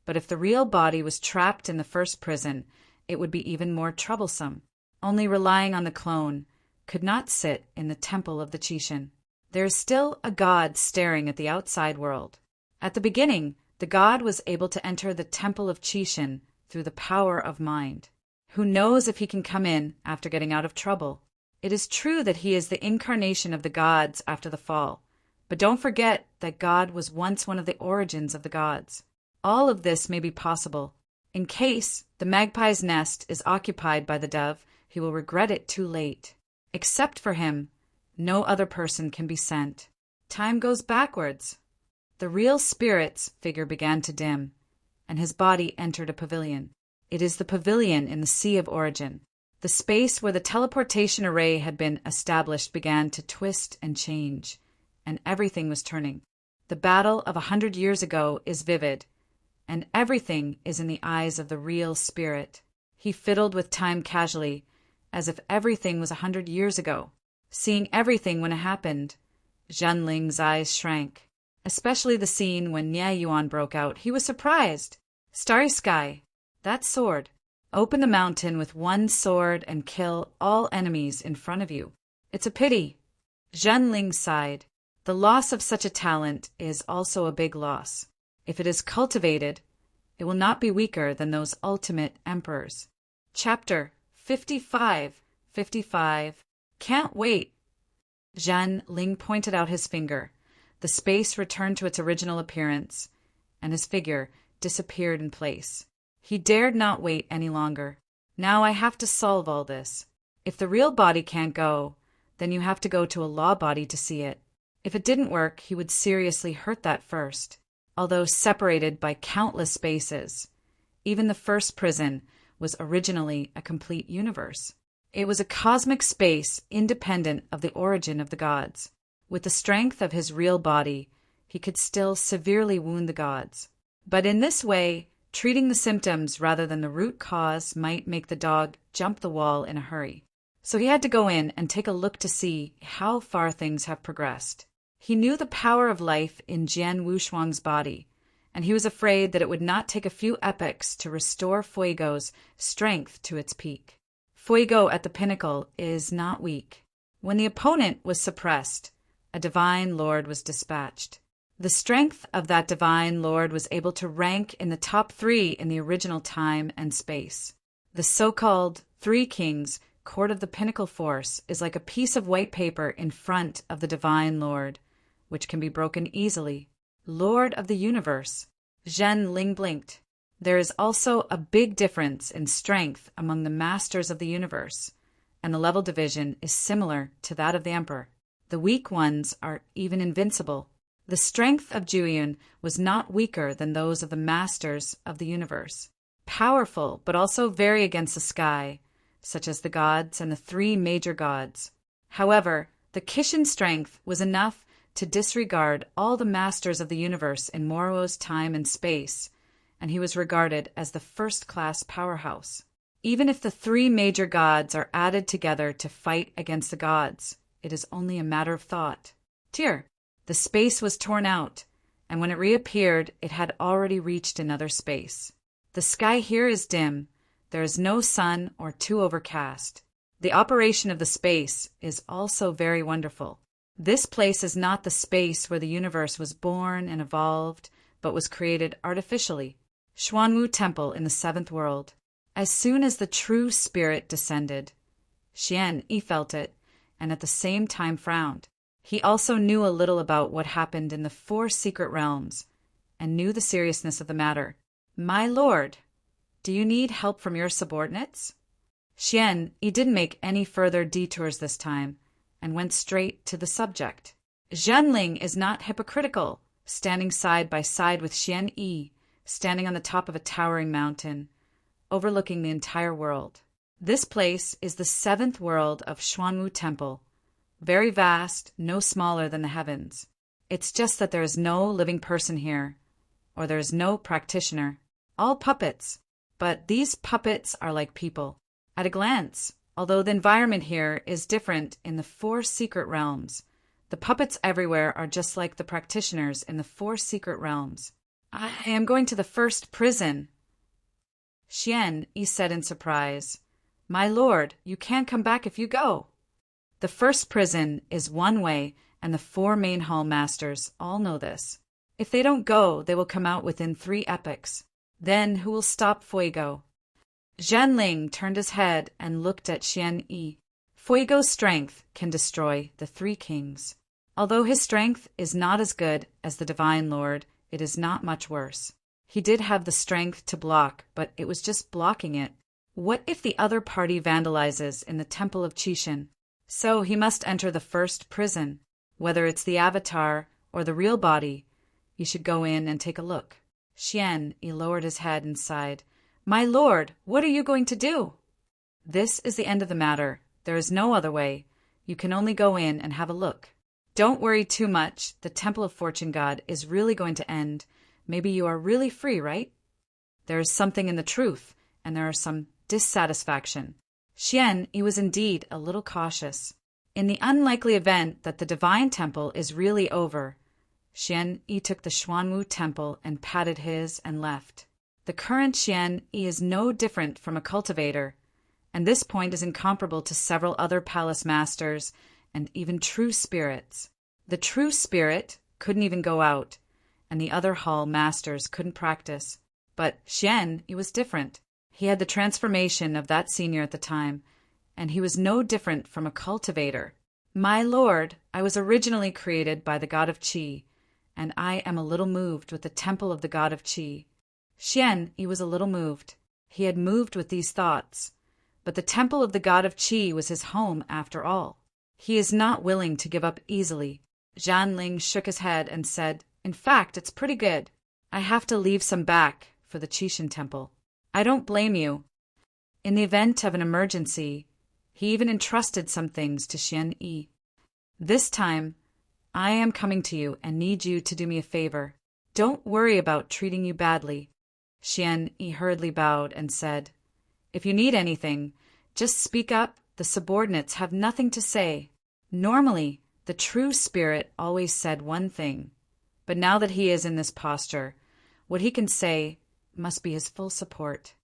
Speaker 1: But if the real body was trapped in the first prison, it would be even more troublesome. Only relying on the clone could not sit in the temple of the Qixin. There is still a god staring at the outside world. At the beginning, the god was able to enter the temple of Qixin through the power of mind. Who knows if he can come in after getting out of trouble? It is true that he is the incarnation of the gods after the fall. But don't forget that God was once one of the origins of the gods. All of this may be possible. In case the magpie's nest is occupied by the dove, he will regret it too late. Except for him, no other person can be sent. Time goes backwards. The real spirit's figure began to dim, and his body entered a pavilion. It is the pavilion in the Sea of Origin. The space where the teleportation array had been established began to twist and change, and everything was turning. The battle of 100 years ago is vivid, and everything is in the eyes of the real spirit. He fiddled with time casually, as if everything was 100 years ago. Seeing everything when it happened, Zhan Ling's eyes shrank. Especially the scene when Nie Yuan broke out. He was surprised. Starry Sky, that sword. Open the mountain with one sword and kill all enemies in front of you. It's a pity. Zhan Ling sighed. The loss of such a talent is also a big loss. If it is cultivated, it will not be weaker than those ultimate emperors. Chapter 55. Can't wait. Zhan Ling pointed out his finger. The space returned to its original appearance, and his figure disappeared in place. He dared not wait any longer. Now I have to solve all this. If the real body can't go, then you have to go to a law body to see it. If it didn't work, he would seriously hurt that first. Although separated by countless spaces, even the first prison was originally a complete universe. It was a cosmic space independent of the origin of the gods. With the strength of his real body, he could still severely wound the gods. But in this way, treating the symptoms rather than the root cause might make the dog jump the wall in a hurry. So he had to go in and take a look to see how far things have progressed. He knew the power of life in Jian Wushuang's body, and he was afraid that it would not take a few epochs to restore Fuego's strength to its peak. Fuego at the pinnacle is not weak. When the opponent was suppressed, a divine lord was dispatched. The strength of that divine lord was able to rank in the top 3 in the original time and space. The so-called Three Kings Court of the Pinnacle Force is like a piece of white paper in front of the divine lord, which can be broken easily. Lord of the universe. Zhen Ling blinked. There is also a big difference in strength among the masters of the universe, and the level division is similar to that of the emperor. The weak ones are even invincible. The strength of Jueyun was not weaker than those of the masters of the universe. Powerful, but also very against the sky, such as the gods and the 3 major gods. However, the Kishin strength was enough to disregard all the masters of the universe in Moro's time and space, and he was regarded as the first-class powerhouse. Even if the 3 major gods are added together to fight against the gods, it is only a matter of thought. Dear, the space was torn out, and when it reappeared, it had already reached another space. The sky here is dim. There is no sun or too overcast. The operation of the space is also very wonderful. This place is not the space where the universe was born and evolved, but was created artificially. Xuanwu Temple in the 7th world. As soon as the true spirit descended, Xian Yi felt it, and at the same time frowned. He also knew a little about what happened in the 4 secret realms, and knew the seriousness of the matter. My lord, do you need help from your subordinates? Xian Yi didn't make any further detours this time, and went straight to the subject. Zhenling is not hypocritical, standing side by side with Xian Yi, standing on the top of a towering mountain, overlooking the entire world. This place is the 7th world of Xuanwu Temple, very vast, no smaller than the heavens. It's just that there is no living person here, or there is no practitioner. All puppets, but these puppets are like people. At a glance, although the environment here is different in the 4 secret realms, the puppets everywhere are just like the practitioners in the 4 secret realms. I am going to the first prison. Xian Yi said in surprise. My lord, you can't come back if you go. The first prison is one way, and the 4 main hall masters all know this. If they don't go, they will come out within 3 epochs. Then who will stop Fuego? Zhenling turned his head and looked at Xian Yi. Fuego's strength can destroy the 3 kings. Although his strength is not as good as the Divine Lord, it is not much worse. He did have the strength to block, but it was just blocking it. What if the other party vandalizes in the Temple of Qixin? So he must enter the first prison. Whether it's the avatar or the real body, you should go in and take a look. Xian Yi lowered his head and sighed. My lord, what are you going to do? This is the end of the matter. There is no other way. You can only go in and have a look. Don't worry too much. The Temple of Fortune God is really going to end. Maybe you are really free, right? There is something in the truth, and there is some dissatisfaction. Xian Yi was indeed a little cautious. In the unlikely event that the Divine Temple is really over, Xian Yi took the Xuanwu Temple and patted his and left. The current Xian Yi is no different from a cultivator, and this point is incomparable to several other palace masters and even true spirits. The true spirit couldn't even go out, and the other hall masters couldn't practice. But Xian Yi was different. He had the transformation of that senior at the time, and he was no different from a cultivator. My lord, I was originally created by the god of Qi, and I am a little moved with the temple of the god of Qi. Xian Yi was a little moved. He had moved with these thoughts, but the temple of the god of Qi was his home after all. He is not willing to give up easily. Zhanling shook his head and said, In fact, it's pretty good. I have to leave some back for the Qixin temple. I don't blame you. In the event of an emergency, he even entrusted some things to Xian Yi. This time, I am coming to you and need you to do me a favor. Don't worry about treating you badly. Xian Yi hurriedly bowed and said, If you need anything, just speak up the subordinates have nothing to say. Normally, the true spirit always said one thing, but now that he is in this posture, what he can say must be his full support.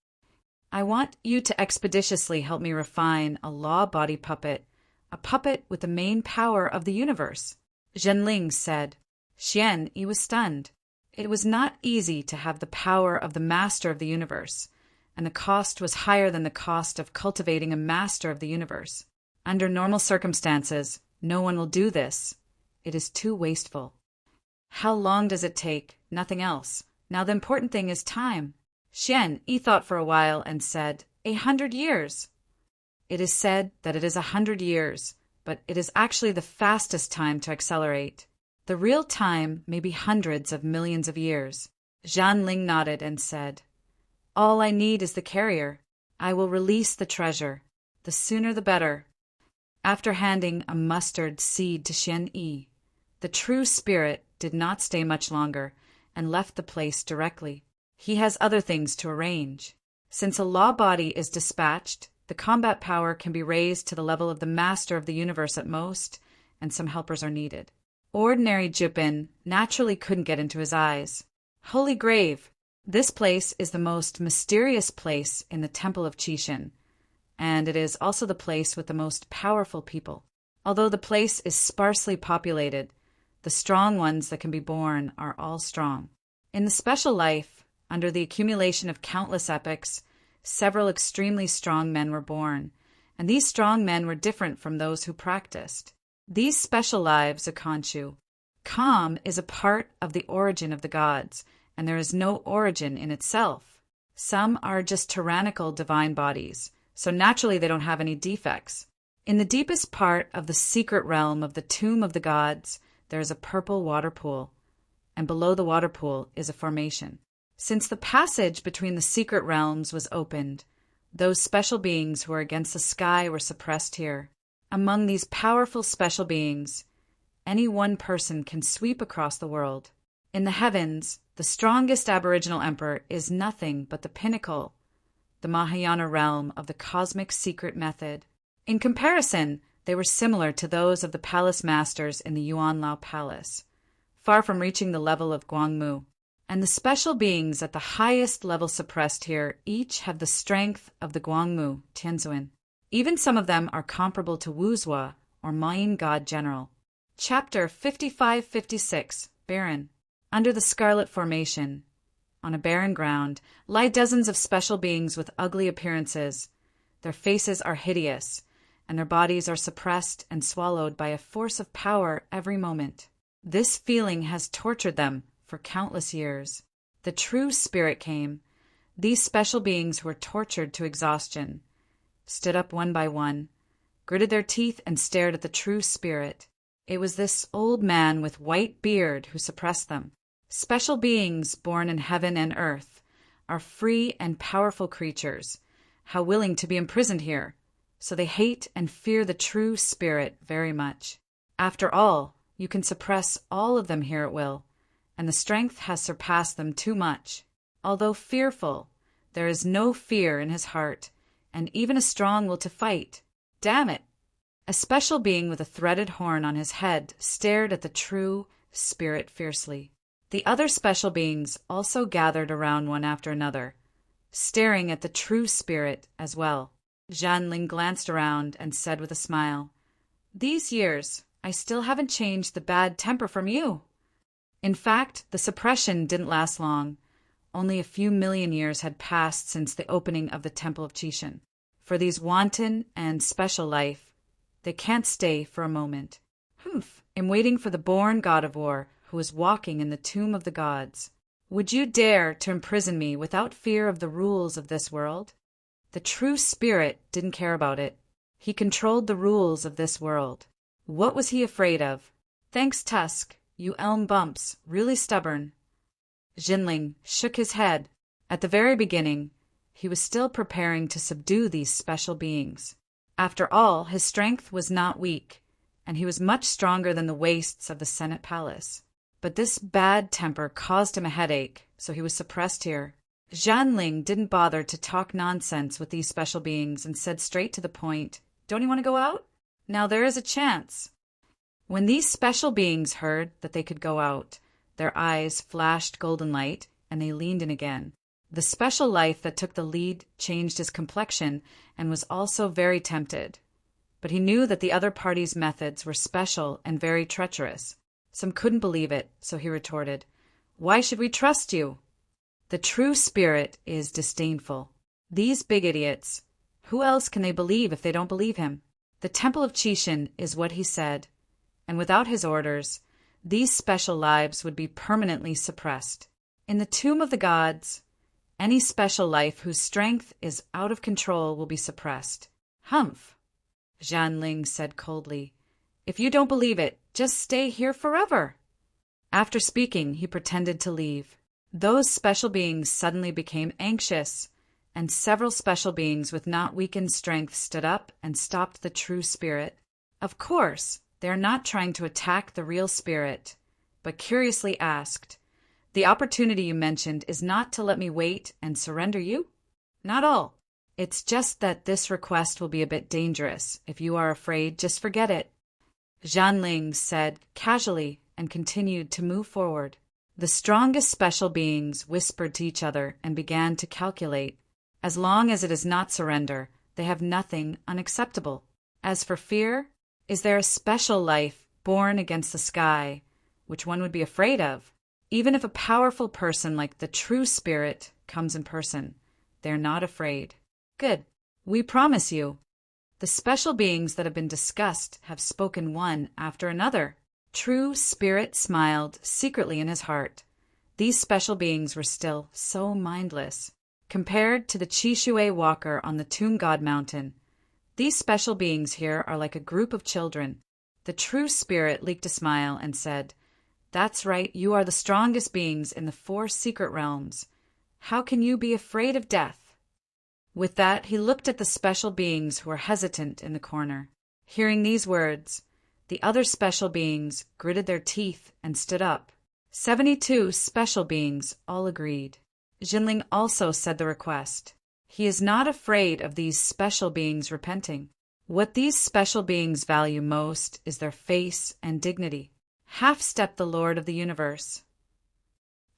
Speaker 1: I want you to expeditiously help me refine a law body puppet, a puppet with the main power of the universe. Zhenling said. Xian Yi was stunned. It was not easy to have the power of the master of the universe, and the cost was higher than the cost of cultivating a master of the universe. Under normal circumstances, no one will do this. It is too wasteful. How long does it take? Nothing else. Now the important thing is time. Xian Yi thought for a while and said, 100 years. It is said that it is 100 years, but it is actually the fastest time to accelerate. The real time may be hundreds of millions of years. Zhanling nodded and said, all I need is the carrier. I will release the treasure. The sooner the better. After handing a mustard seed to Xian Yi, the true spirit did not stay much longer and left the place directly. He has other things to arrange. Since a law body is dispatched, the combat power can be raised to the level of the master of the universe at most, and some helpers are needed. Ordinary Jupin naturally couldn't get into his eyes. Holy Grave! This place is the most mysterious place in the Temple of Qixin, and it is also the place with the most powerful people. Although the place is sparsely populated, the strong ones that can be born are all strong. In the special life, under the accumulation of countless epochs, several extremely strong men were born, and these strong men were different from those who practiced. These special lives, Akanchu, Kam is a part of the origin of the gods, and there is no origin in itself. Some are just tyrannical divine bodies, so naturally they don't have any defects. In the deepest part of the secret realm of the tomb of the gods, there is a purple water pool, and below the water pool is a formation. Since the passage between the secret realms was opened, those special beings who are against the sky were suppressed here. Among these powerful special beings, any one person can sweep across the world. In the heavens, the strongest aboriginal emperor is nothing but the pinnacle, the Mahayana realm of the cosmic secret method. In comparison, they were similar to those of the palace masters in the Yuanlao Palace, far from reaching the level of Guangmu. And the special beings at the highest level suppressed here each have the strength of the Guangmu, Tianzuan. Even some of them are comparable to Wuzhua, or Mayan God General. Chapter 55-56, Barren. Under the Scarlet Formation, on a barren ground, lie dozens of special beings with ugly appearances. Their faces are hideous, and their bodies are suppressed and swallowed by a force of power every moment. This feeling has tortured them for countless years. The true spirit came. These special beings who were tortured to exhaustion stood up one by one, gritted their teeth, and stared at the true spirit. It was this old man with white beard who suppressed them. Special beings born in heaven and earth are free and powerful creatures. How willing to be imprisoned here! So they hate and fear the true spirit very much. After all, you can suppress all of them here at will, and the strength has surpassed them too much. Although fearful, there is no fear in his heart, and even a strong will to fight. Damn it! A special being with a threaded horn on his head stared at the true spirit fiercely. The other special beings also gathered around one after another, staring at the true spirit as well. Zhanling glanced around and said with a smile, "These years, I still haven't changed the bad temper from you." In fact, the suppression didn't last long. Only a few million years had passed since the opening of the Temple of Qixin. For these wanton and special life, they can't stay for a moment. I'm waiting for the born god of war, who is walking in the tomb of the gods. Would you dare to imprison me without fear of the rules of this world? The true spirit didn't care about it. He controlled the rules of this world. What was he afraid of? Thanks, Tusk, you elm bumps, really stubborn. Jinling shook his head. At the very beginning, he was still preparing to subdue these special beings. After all, his strength was not weak, and he was much stronger than the wastes of the Senate Palace. But this bad temper caused him a headache, so he was suppressed here. Zhanling didn't bother to talk nonsense with these special beings and said straight to the point, Don't you want to go out? Now there is a chance." When these special beings heard that they could go out, their eyes flashed golden light, and they leaned in again. The special life that took the lead changed his complexion and was also very tempted. But he knew that the other party's methods were special and very treacherous. Some couldn't believe it, so he retorted, "Why should we trust you? The true spirit is disdainful. These big idiots, who else can they believe if they don't believe him? The temple of Chishin is what he said, and without his orders, these special lives would be permanently suppressed. In the tomb of the gods, any special life whose strength is out of control will be suppressed." "Humph," Jianling said coldly. "If you don't believe it, just stay here forever." After speaking, he pretended to leave. Those special beings suddenly became anxious, and several special beings with not weakened strength stood up and stopped the true spirit. Of course, they are not trying to attack the real spirit, but curiously asked, "The opportunity you mentioned is not to let me wait and surrender you?" "Not all. It's just that this request will be a bit dangerous. If you are afraid, just forget it," Jianling said casually and continued to move forward. The strongest special beings whispered to each other and began to calculate. As long as it is not surrender, they have nothing unacceptable. As for fear, is there a special life born against the sky which one would be afraid of? Even if a powerful person like the true spirit comes in person, they are not afraid. Good. We promise you. The special beings that have been discussed have spoken one after another. True Spirit smiled secretly in his heart. These special beings were still so mindless. Compared to the Chishui walker on the Tomb God Mountain, these special beings here are like a group of children. The True Spirit leaked a smile and said, "That's right, you are the strongest beings in the 4 secret realms. How can you be afraid of death?" With that, he looked at the special beings who were hesitant in the corner. Hearing these words, the other special beings gritted their teeth and stood up. 72 special beings all agreed. Jinling also said the request. He is not afraid of these special beings repenting. What these special beings value most is their face and dignity. Half-stepped the Lord of the Universe.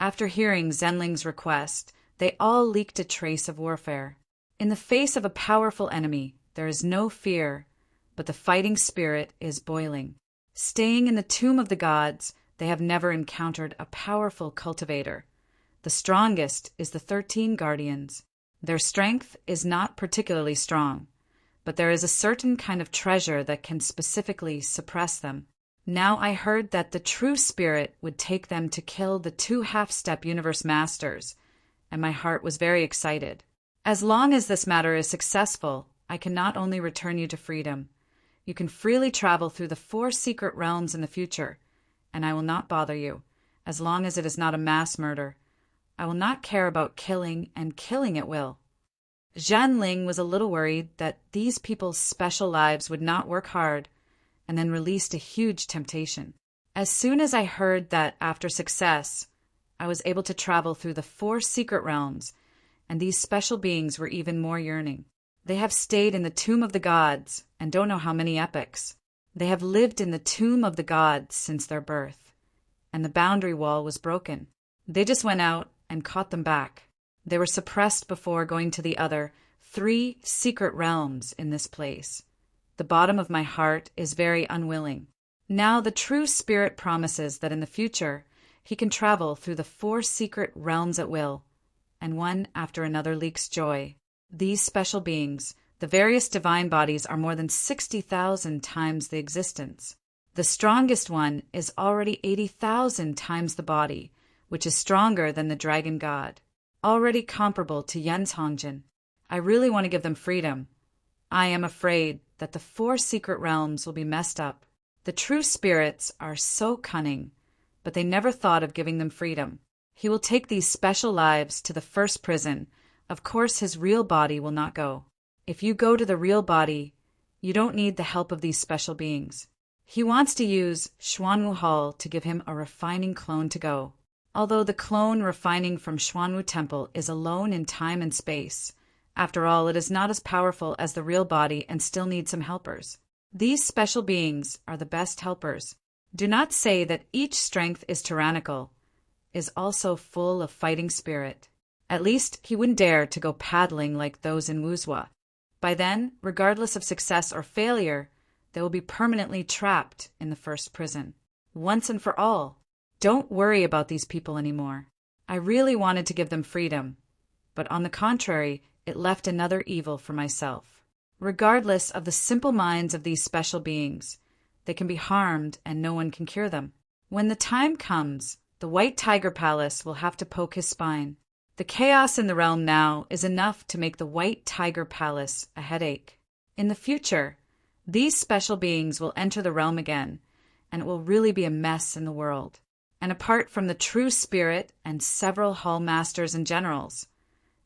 Speaker 1: After hearing Zenling's request, they all leaked a trace of warfare. In the face of a powerful enemy, there is no fear, but the fighting spirit is boiling. Staying in the tomb of the gods, they have never encountered a powerful cultivator. The strongest is the 13 guardians. Their strength is not particularly strong, but there is a certain kind of treasure that can specifically suppress them. Now I heard that the true spirit would take them to kill the 2 half-step universe masters, and my heart was very excited. As long as this matter is successful, I can not only return you to freedom, you can freely travel through the 4 secret realms in the future, and I will not bother you, as long as it is not a mass murder. I will not care about killing and killing at will. Jianling was a little worried that these people's special lives would not work hard, and then released a huge temptation. As soon as I heard that after success, I was able to travel through the 4 secret realms, and these special beings were even more yearning. They have stayed in the tomb of the gods and don't know how many epochs. They have lived in the tomb of the gods since their birth, and the boundary wall was broken. They just went out and caught them back. They were suppressed before going to the other 3 secret realms in this place. The bottom of my heart is very unwilling. Now the true spirit promises that in the future he can travel through the 4 secret realms at will, and one after another leaks joy. These special beings, the various divine bodies, are more than 60,000 times the existence. The strongest one is already 80,000 times the body, which is stronger than the dragon god, already comparable to Yen's Hongjin. I really want to give them freedom. I am afraid that the 4 secret realms will be messed up. The true spirits are so cunning, but they never thought of giving them freedom. He will take these special lives to the first prison. Of course, his real body will not go. If you go to the real body, you don't need the help of these special beings. He wants to use Xuanwu Hall to give him a refining clone to go. Although the clone refining from Xuanwu Temple is alone in time and space, After all, it is not as powerful as the real body and still needs some helpers. These special beings are the best helpers. Do not say that each strength is tyrannical, is also full of fighting spirit. At least he wouldn't dare to go paddling like those in Wuzhou. By then, regardless of success or failure, they will be permanently trapped in the first prison. Once and for all. Don't worry about these people anymore. I really wanted to give them freedom, but on the contrary, it left another evil for myself. Regardless of the simple minds of these special beings, they can be harmed and no one can cure them. When the time comes, the White Tiger Palace will have to poke his spine. The chaos in the realm now is enough to make the White Tiger Palace a headache. In the future, these special beings will enter the realm again, and it will really be a mess in the world. And apart from the true spirit and several hall masters and generals,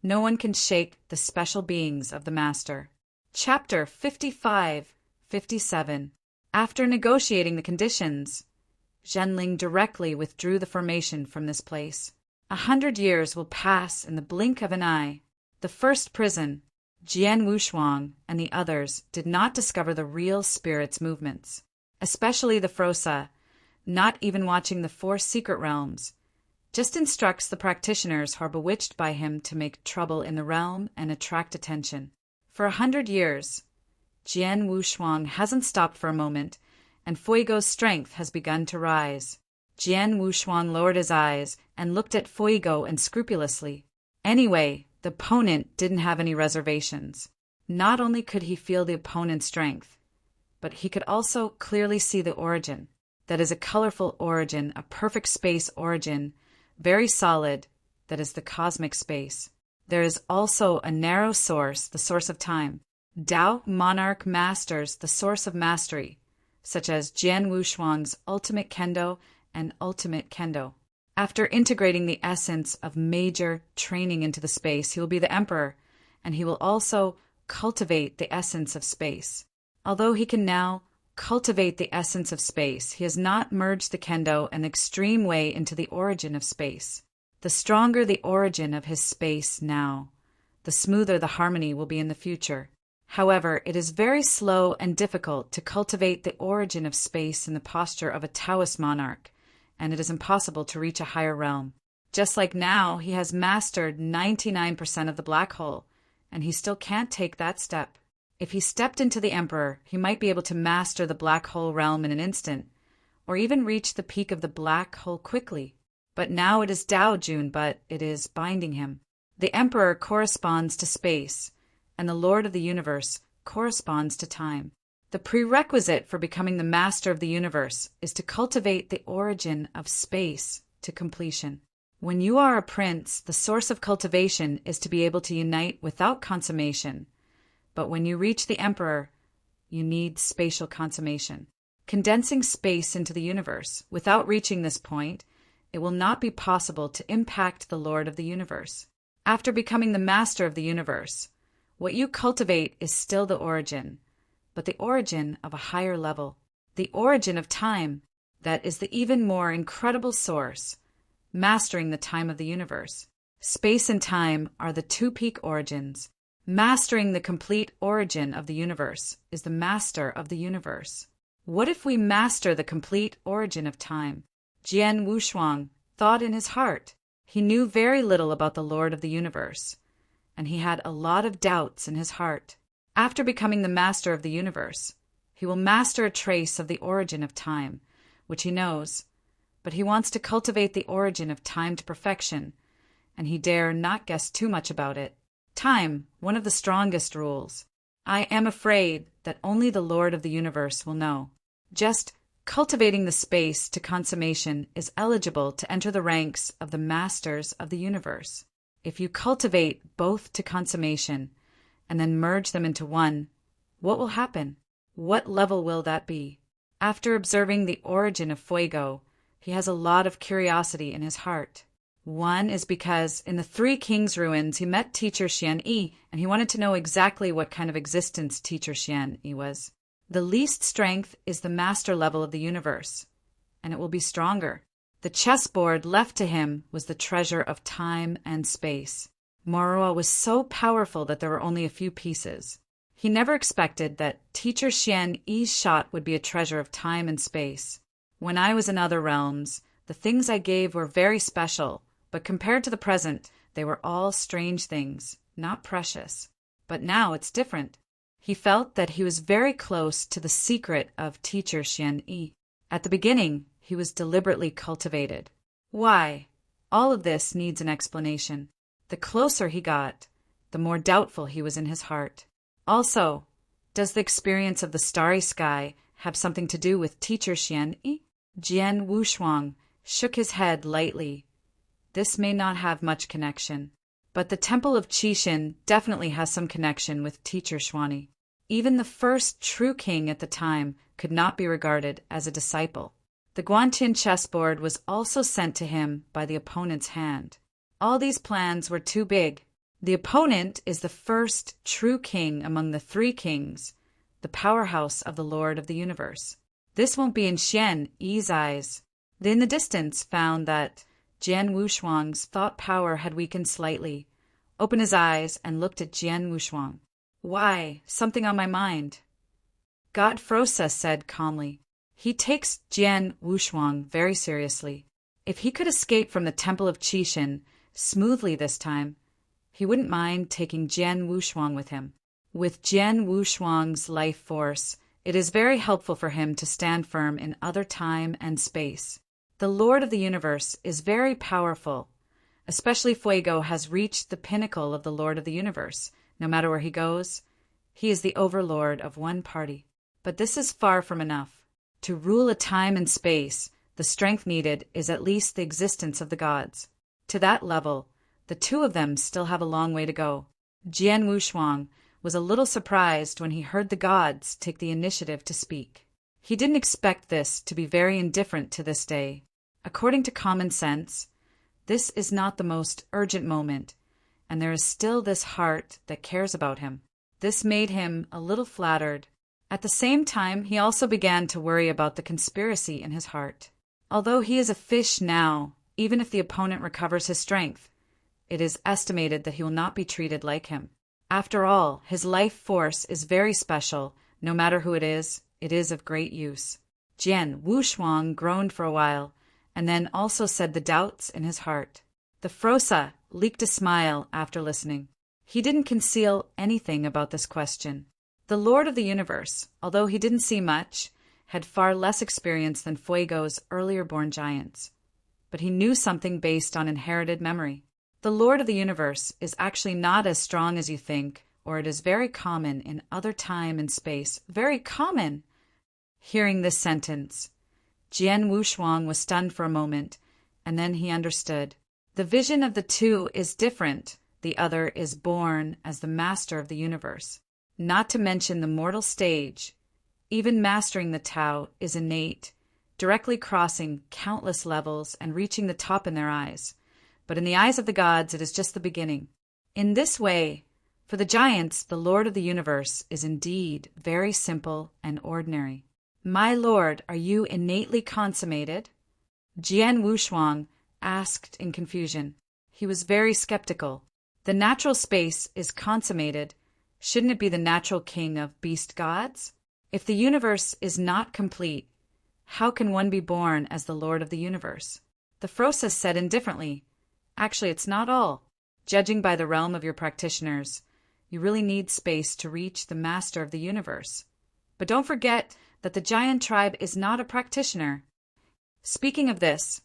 Speaker 1: no one can shake the special beings of the master. Chapter 55-57. After negotiating the conditions, Zhenling directly withdrew the formation from this place. 100 years will pass in the blink of an eye. The first prison, Jian Wushuang and the others did not discover the real spirit's movements, especially the Frosa, not even watching the 4 secret realms, just instructs the practitioners who are bewitched by him to make trouble in the realm and attract attention. For 100 years, Jian Wushuang hasn't stopped for a moment, and Fuigo's strength has begun to rise. Jian Wushuang lowered his eyes and looked at Fuigo unscrupulously. Anyway, the opponent didn't have any reservations. Not only could he feel the opponent's strength, but he could also clearly see the origin. That is a colorful origin, a perfect space origin, very solid, that is the cosmic space. There is also a narrow source, the source of time. Tao Monarch masters the source of mastery, such as Jian Wushuang's ultimate kendo and ultimate kendo. After integrating the essence of major training into the space, he will be the emperor, and he will also cultivate the essence of space. Although he can now cultivate the essence of space, he has not merged the kendo an extreme way into the origin of space. The stronger the origin of his space now, the smoother the harmony will be in the future. However, it is very slow and difficult to cultivate the origin of space in the posture of a Taoist monarch, and it is impossible to reach a higher realm. Just like now, he has mastered 99% of the black hole, and he still can't take that step. If he stepped into the emperor, he might be able to master the black hole realm in an instant, or even reach the peak of the black hole quickly. But now it is Dao Jun, but it is binding him. The emperor corresponds to space, and the Lord of the universe corresponds to time. The prerequisite for becoming the master of the universe is to cultivate the origin of space to completion. When you are a prince, the source of cultivation is to be able to unite without consummation. But when you reach the emperor, you need spatial consummation. Condensing space into the universe. Without reaching this point, it will not be possible to impact the Lord of the universe. After becoming the master of the universe, what you cultivate is still the origin, but the origin of a higher level. The origin of time, that is the even more incredible source, mastering the time of the universe. Space and time are the 2 peak origins. Mastering the complete origin of the universe is the master of the universe. What if we master the complete origin of time? Jian Wushuang thought in his heart. He knew very little about the Lord of the universe, and he had a lot of doubts in his heart. After becoming the master of the universe, he will master a trace of the origin of time, which he knows, but he wants to cultivate the origin of time to perfection, and he dare not guess too much about it. Time, one of the strongest rules. I am afraid that only the Lord of the universe will know. Just cultivating the space to consummation is eligible to enter the ranks of the masters of the universe. If you cultivate both to consummation and then merge them into one, what will happen? What level will that be? After observing the origin of Fuego, he has a lot of curiosity in his heart. One is because in the 3 Kings ruins he met Teacher Xian Yi, and he wanted to know exactly what kind of existence Teacher Xian Yi was. The least strength is the master level of the universe, and it will be stronger. The chessboard left to him was the treasure of time and space. Moroa was so powerful that there were only a few pieces. He never expected that Teacher Xian Yi's shot would be a treasure of time and space. When I was in other realms, the things I gave were very special, but compared to the present, they were all strange things, not precious. But now it's different. He felt that he was very close to the secret of Teacher Xian Yi. At the beginning, he was deliberately cultivated. Why? All of this needs an explanation. The closer he got, the more doubtful he was in his heart. Also, does the experience of the starry sky have something to do with Teacher Xian Yi? Jian Wushuang shook his head lightly. This may not have much connection, but the Temple of Qixin definitely has some connection with Teacher Xuanyi. Even the first true king at the time could not be regarded as a disciple. The Guantian chessboard was also sent to him by the opponent's hand. All these plans were too big. The opponent is the first true king among the three kings, the powerhouse of the Lord of the Universe. This won't be in Xian Yi's eyes. They in the distance found that Jian Wushuang's thought power had weakened slightly, opened his eyes, and looked at Jian Wushuang. Why? Something on my mind. God Frosa said calmly. He takes Jian Wushuang very seriously. If he could escape from the Temple of Qixin smoothly this time, he wouldn't mind taking Jian Wushuang with him. With Jian Wushuang's life force, it is very helpful for him to stand firm in other time and space. The Lord of the Universe is very powerful. Especially Fuego has reached the pinnacle of the Lord of the Universe. No matter where he goes, he is the overlord of one party. But this is far from enough. To rule a time and space, the strength needed is at least the existence of the gods. To that level, the two of them still have a long way to go. Jian Wushuang was a little surprised when he heard the gods take the initiative to speak. He didn't expect this to be very indifferent to this day. According to common sense, this is not the most urgent moment, and there is still this heart that cares about him. This made him a little flattered. At the same time, he also began to worry about the conspiracy in his heart. Although he is a fish now, even if the opponent recovers his strength, it is estimated that he will not be treated like him. After all, his life force is very special. No matter who it is of great use. Jian Wushuang groaned for a while, and then also said the doubts in his heart. The Frosa leaked a smile after listening. He didn't conceal anything about this question. The Lord of the Universe, although he didn't see much, had far less experience than Fuego's earlier-born giants. But he knew something based on inherited memory. The Lord of the Universe is actually not as strong as you think, or it is very common in other time and space. Very common! Hearing this sentence, Jian Wushuang was stunned for a moment, and then he understood. The vision of the two is different. The other is born as the master of the universe. Not to mention the mortal stage. Even mastering the Tao is innate, directly crossing countless levels and reaching the top in their eyes. But in the eyes of the gods, it is just the beginning. In this way, for the giants, the Lord of the Universe is indeed very simple and ordinary. My lord, are you innately consummated? Jian Wushuang asked in confusion. He was very skeptical. The natural space is consummated. Shouldn't it be the natural king of beast gods? If the universe is not complete, how can one be born as the Lord of the Universe? The Frosa said indifferently, actually, it's not all. Judging by the realm of your practitioners, you really need space to reach the master of the universe. But don't forget that the giant tribe is not a practitioner. Speaking of this,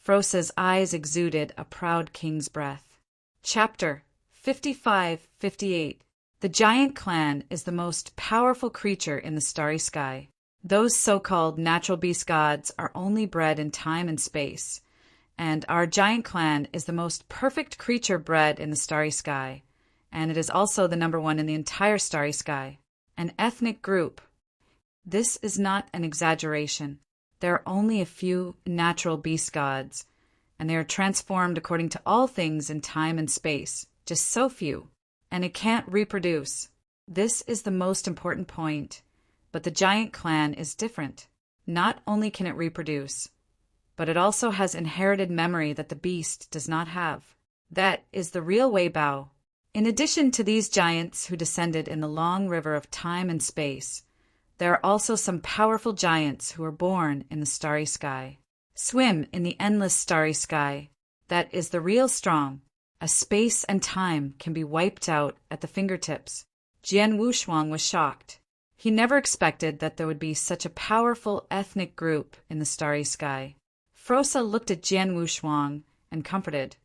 Speaker 1: Frosa's eyes exuded a proud king's breath. Chapter 55-58. The giant clan is the most powerful creature in the starry sky. Those so-called natural beast gods are only bred in time and space, and our giant clan is the most perfect creature bred in the starry sky, and it is also the number one in the entire starry sky. An ethnic group. This is not an exaggeration. There are only a few natural beast gods, and they are transformed according to all things in time and space, just so few, and it can't reproduce. This is the most important point, but the giant clan is different. Not only can it reproduce, but it also has inherited memory that the beast does not have. That is the real Wei Bao. In addition to these giants who descended in the long river of time and space, there are also some powerful giants who are born in the starry sky, swim in the endless starry sky. That is the real strong. As space and time can be wiped out at the fingertips. Jian Wushuang was shocked. He never expected that there would be such a powerful ethnic group in the starry sky. Frosa looked at Jian Wushuang and comforted.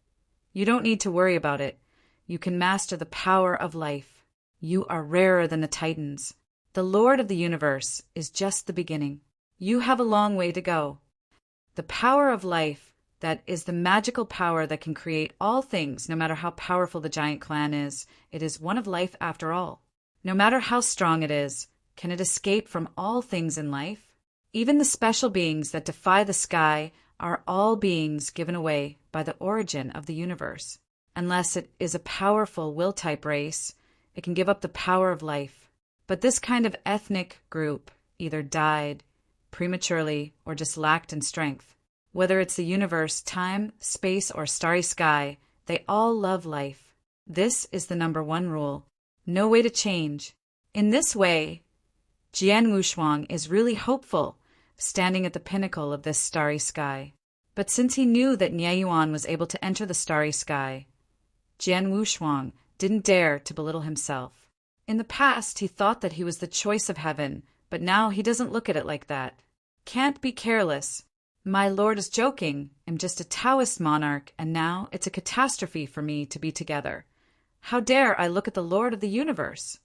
Speaker 1: You don't need to worry about it. You can master the power of life. You are rarer than the Titans. The Lord of the universe is just the beginning. You have a long way to go. The power of life, that is the magical power that can create all things, no matter how powerful the giant clan is. It is one of life after all. No matter how strong it is, can it escape from all things in life? Even the special beings that defy the sky are all beings given away by the origin of the universe. Unless it is a powerful will-type race, it can give up the power of life. But this kind of ethnic group either died prematurely or just lacked in strength. Whether it's the universe, time, space, or starry sky, they all love life. This is the number one rule. No way to change. In this way, Jian Wushuang is really hopeful, standing at the pinnacle of this starry sky. But since he knew that Nie Yuan was able to enter the starry sky, Jian Wushuang didn't dare to belittle himself. In the past, he thought that he was the choice of heaven, but now he doesn't look at it like that. Can't be careless. My lord is joking. I'm just a Taoist monarch, and now it's a catastrophe for me to be together. How dare I look at the Lord of the universe?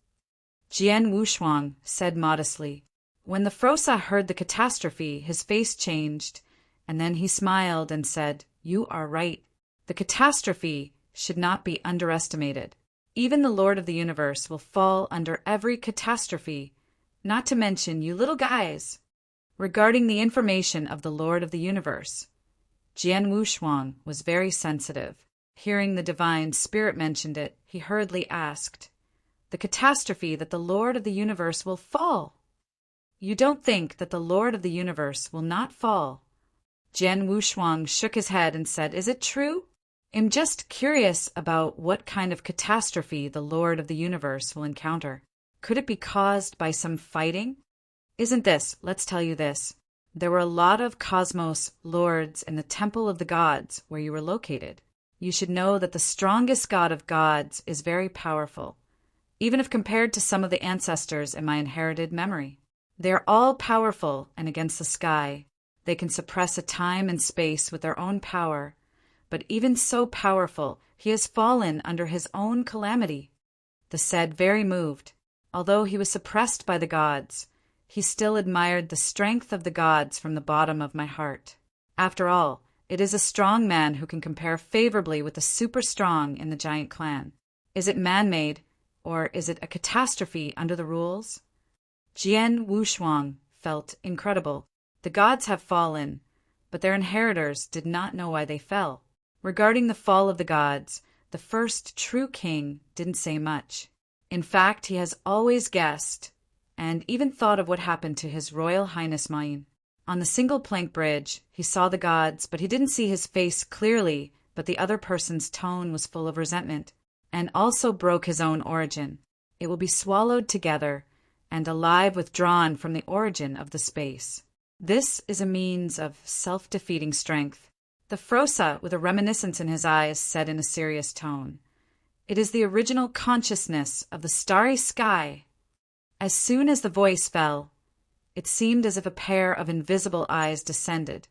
Speaker 1: Jian Wushuang said modestly. When the Frosa heard the catastrophe, his face changed, and then he smiled and said, You are right. The catastrophe should not be underestimated. Even the Lord of the universe will fall under every catastrophe, not to mention you little guys. Regarding the information of the Lord of the universe, Jian Wushuang was very sensitive. Hearing the divine spirit mentioned it, he hurriedly asked, The catastrophe that the Lord of the universe will fall. You don't think that the Lord of the universe will not fall? Jian Wushuang shook his head and said, Is it true? I'm just curious about what kind of catastrophe the Lord of the universe will encounter. Could it be caused by some fighting? Isn't this, let's tell you this. There were a lot of cosmos lords in the temple of the gods where you were located. You should know that the strongest god of gods is very powerful, even if compared to some of the ancestors in my inherited memory. They are all powerful and against the sky. They can suppress a time and space with their own power, but even so powerful, he has fallen under his own calamity. The said very moved. Although he was suppressed by the gods, he still admired the strength of the gods from the bottom of my heart. After all, it is a strong man who can compare favorably with the super strong in the giant clan. Is it man-made, or is it a catastrophe under the rules? Jian Wushuang felt incredible. The gods have fallen, but their inheritors did not know why they fell. Regarding the fall of the gods, the first true king didn't say much. In fact, he has always guessed, and even thought of what happened to His Royal Highness Mayin. On the single plank bridge, he saw the gods, but he didn't see his face clearly, but the other person's tone was full of resentment, and also broke his own origin. It will be swallowed together, and alive withdrawn from the origin of the space. This is a means of self-defeating strength. The Frosa, with a reminiscence in his eyes, said in a serious tone, It is the original consciousness of the starry sky. As soon as the voice fell, it seemed as if a pair of invisible eyes descended,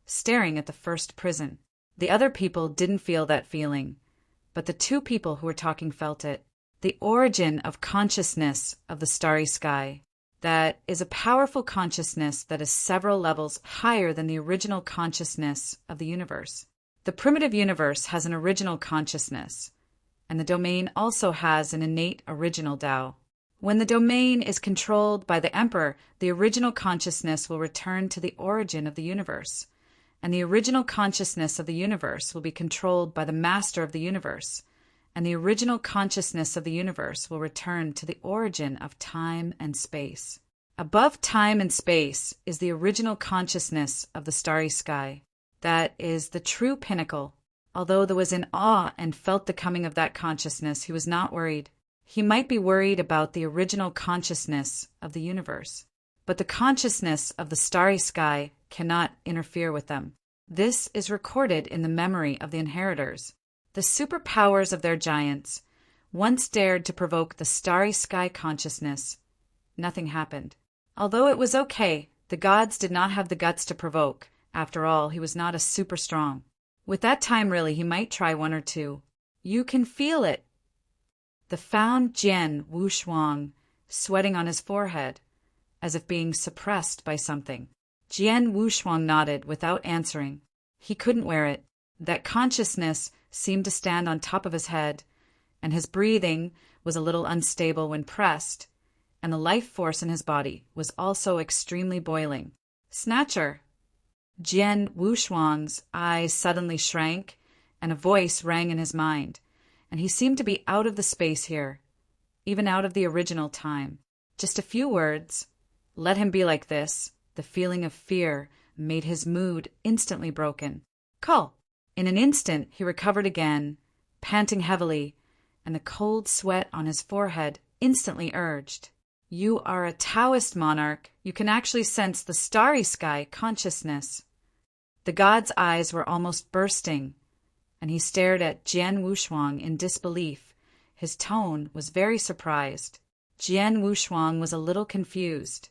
Speaker 1: staring at the first prison. The other people didn't feel that feeling, but the two people who were talking felt it. The origin of consciousness of the starry sky. That is a powerful consciousness that is several levels higher than the original consciousness of the universe. The primitive universe has an original consciousness, and the domain also has an innate original Tao. When the domain is controlled by the emperor, the original consciousness will return to the origin of the universe, and the original consciousness of the universe will be controlled by the master of the universe, and the original consciousness of the universe will return to the origin of time and space. Above time and space is the original consciousness of the starry sky. That is the true pinnacle. Although he was in awe and felt the coming of that consciousness, he was not worried. He might be worried about the original consciousness of the universe, but the consciousness of the starry sky cannot interfere with them. This is recorded in the memory of the inheritors. The superpowers of their giants once dared to provoke the starry sky consciousness. Nothing happened. Although it was okay, the gods did not have the guts to provoke. After all, he was not a super strong. With that time, really, he might try one or two. You can feel it. The found Jian Wushuang sweating on his forehead, as if being suppressed by something. Jian Wushuang nodded without answering. He couldn't wear it. That consciousness seemed to stand on top of his head, and his breathing was a little unstable when pressed, and the life force in his body was also extremely boiling. Snatcher! Jian Wushuang's eyes suddenly shrank, and a voice rang in his mind, and he seemed to be out of the space here, even out of the original time. Just a few words. Let him be like this. The feeling of fear made his mood instantly broken. Call! In an instant he recovered again, panting heavily, and the cold sweat on his forehead instantly urged. You are a Taoist monarch. You can actually sense the starry sky consciousness. The god's eyes were almost bursting, and he stared at Jian Wushuang in disbelief. His tone was very surprised. Jian Wushuang was a little confused.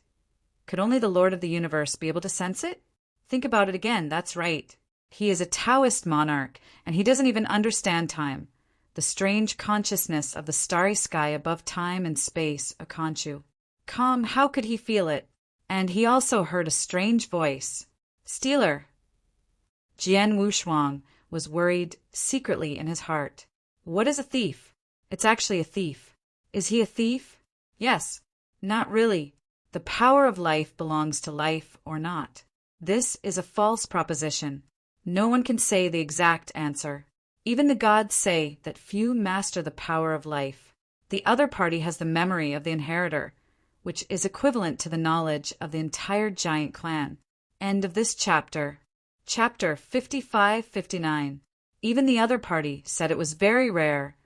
Speaker 1: Could only the Lord of the Universe be able to sense it? Think about it again, that's right. He is a Taoist monarch, and he doesn't even understand time. The strange consciousness of the starry sky above time and space, a Khonshu. Calm, how could he feel it? And he also heard a strange voice. Stealer! Jian Wushuang was worried secretly in his heart. What is a thief? It's actually a thief. Is he a thief? Yes. Not really. The power of life belongs to life or not. This is a false proposition. No one can say the exact answer. Even the gods say that few master the power of life. The other party has the memory of the inheritor, which is equivalent to the knowledge of the entire giant clan. End of this chapter. Chapter 55-59. Even the other party said it was very rare.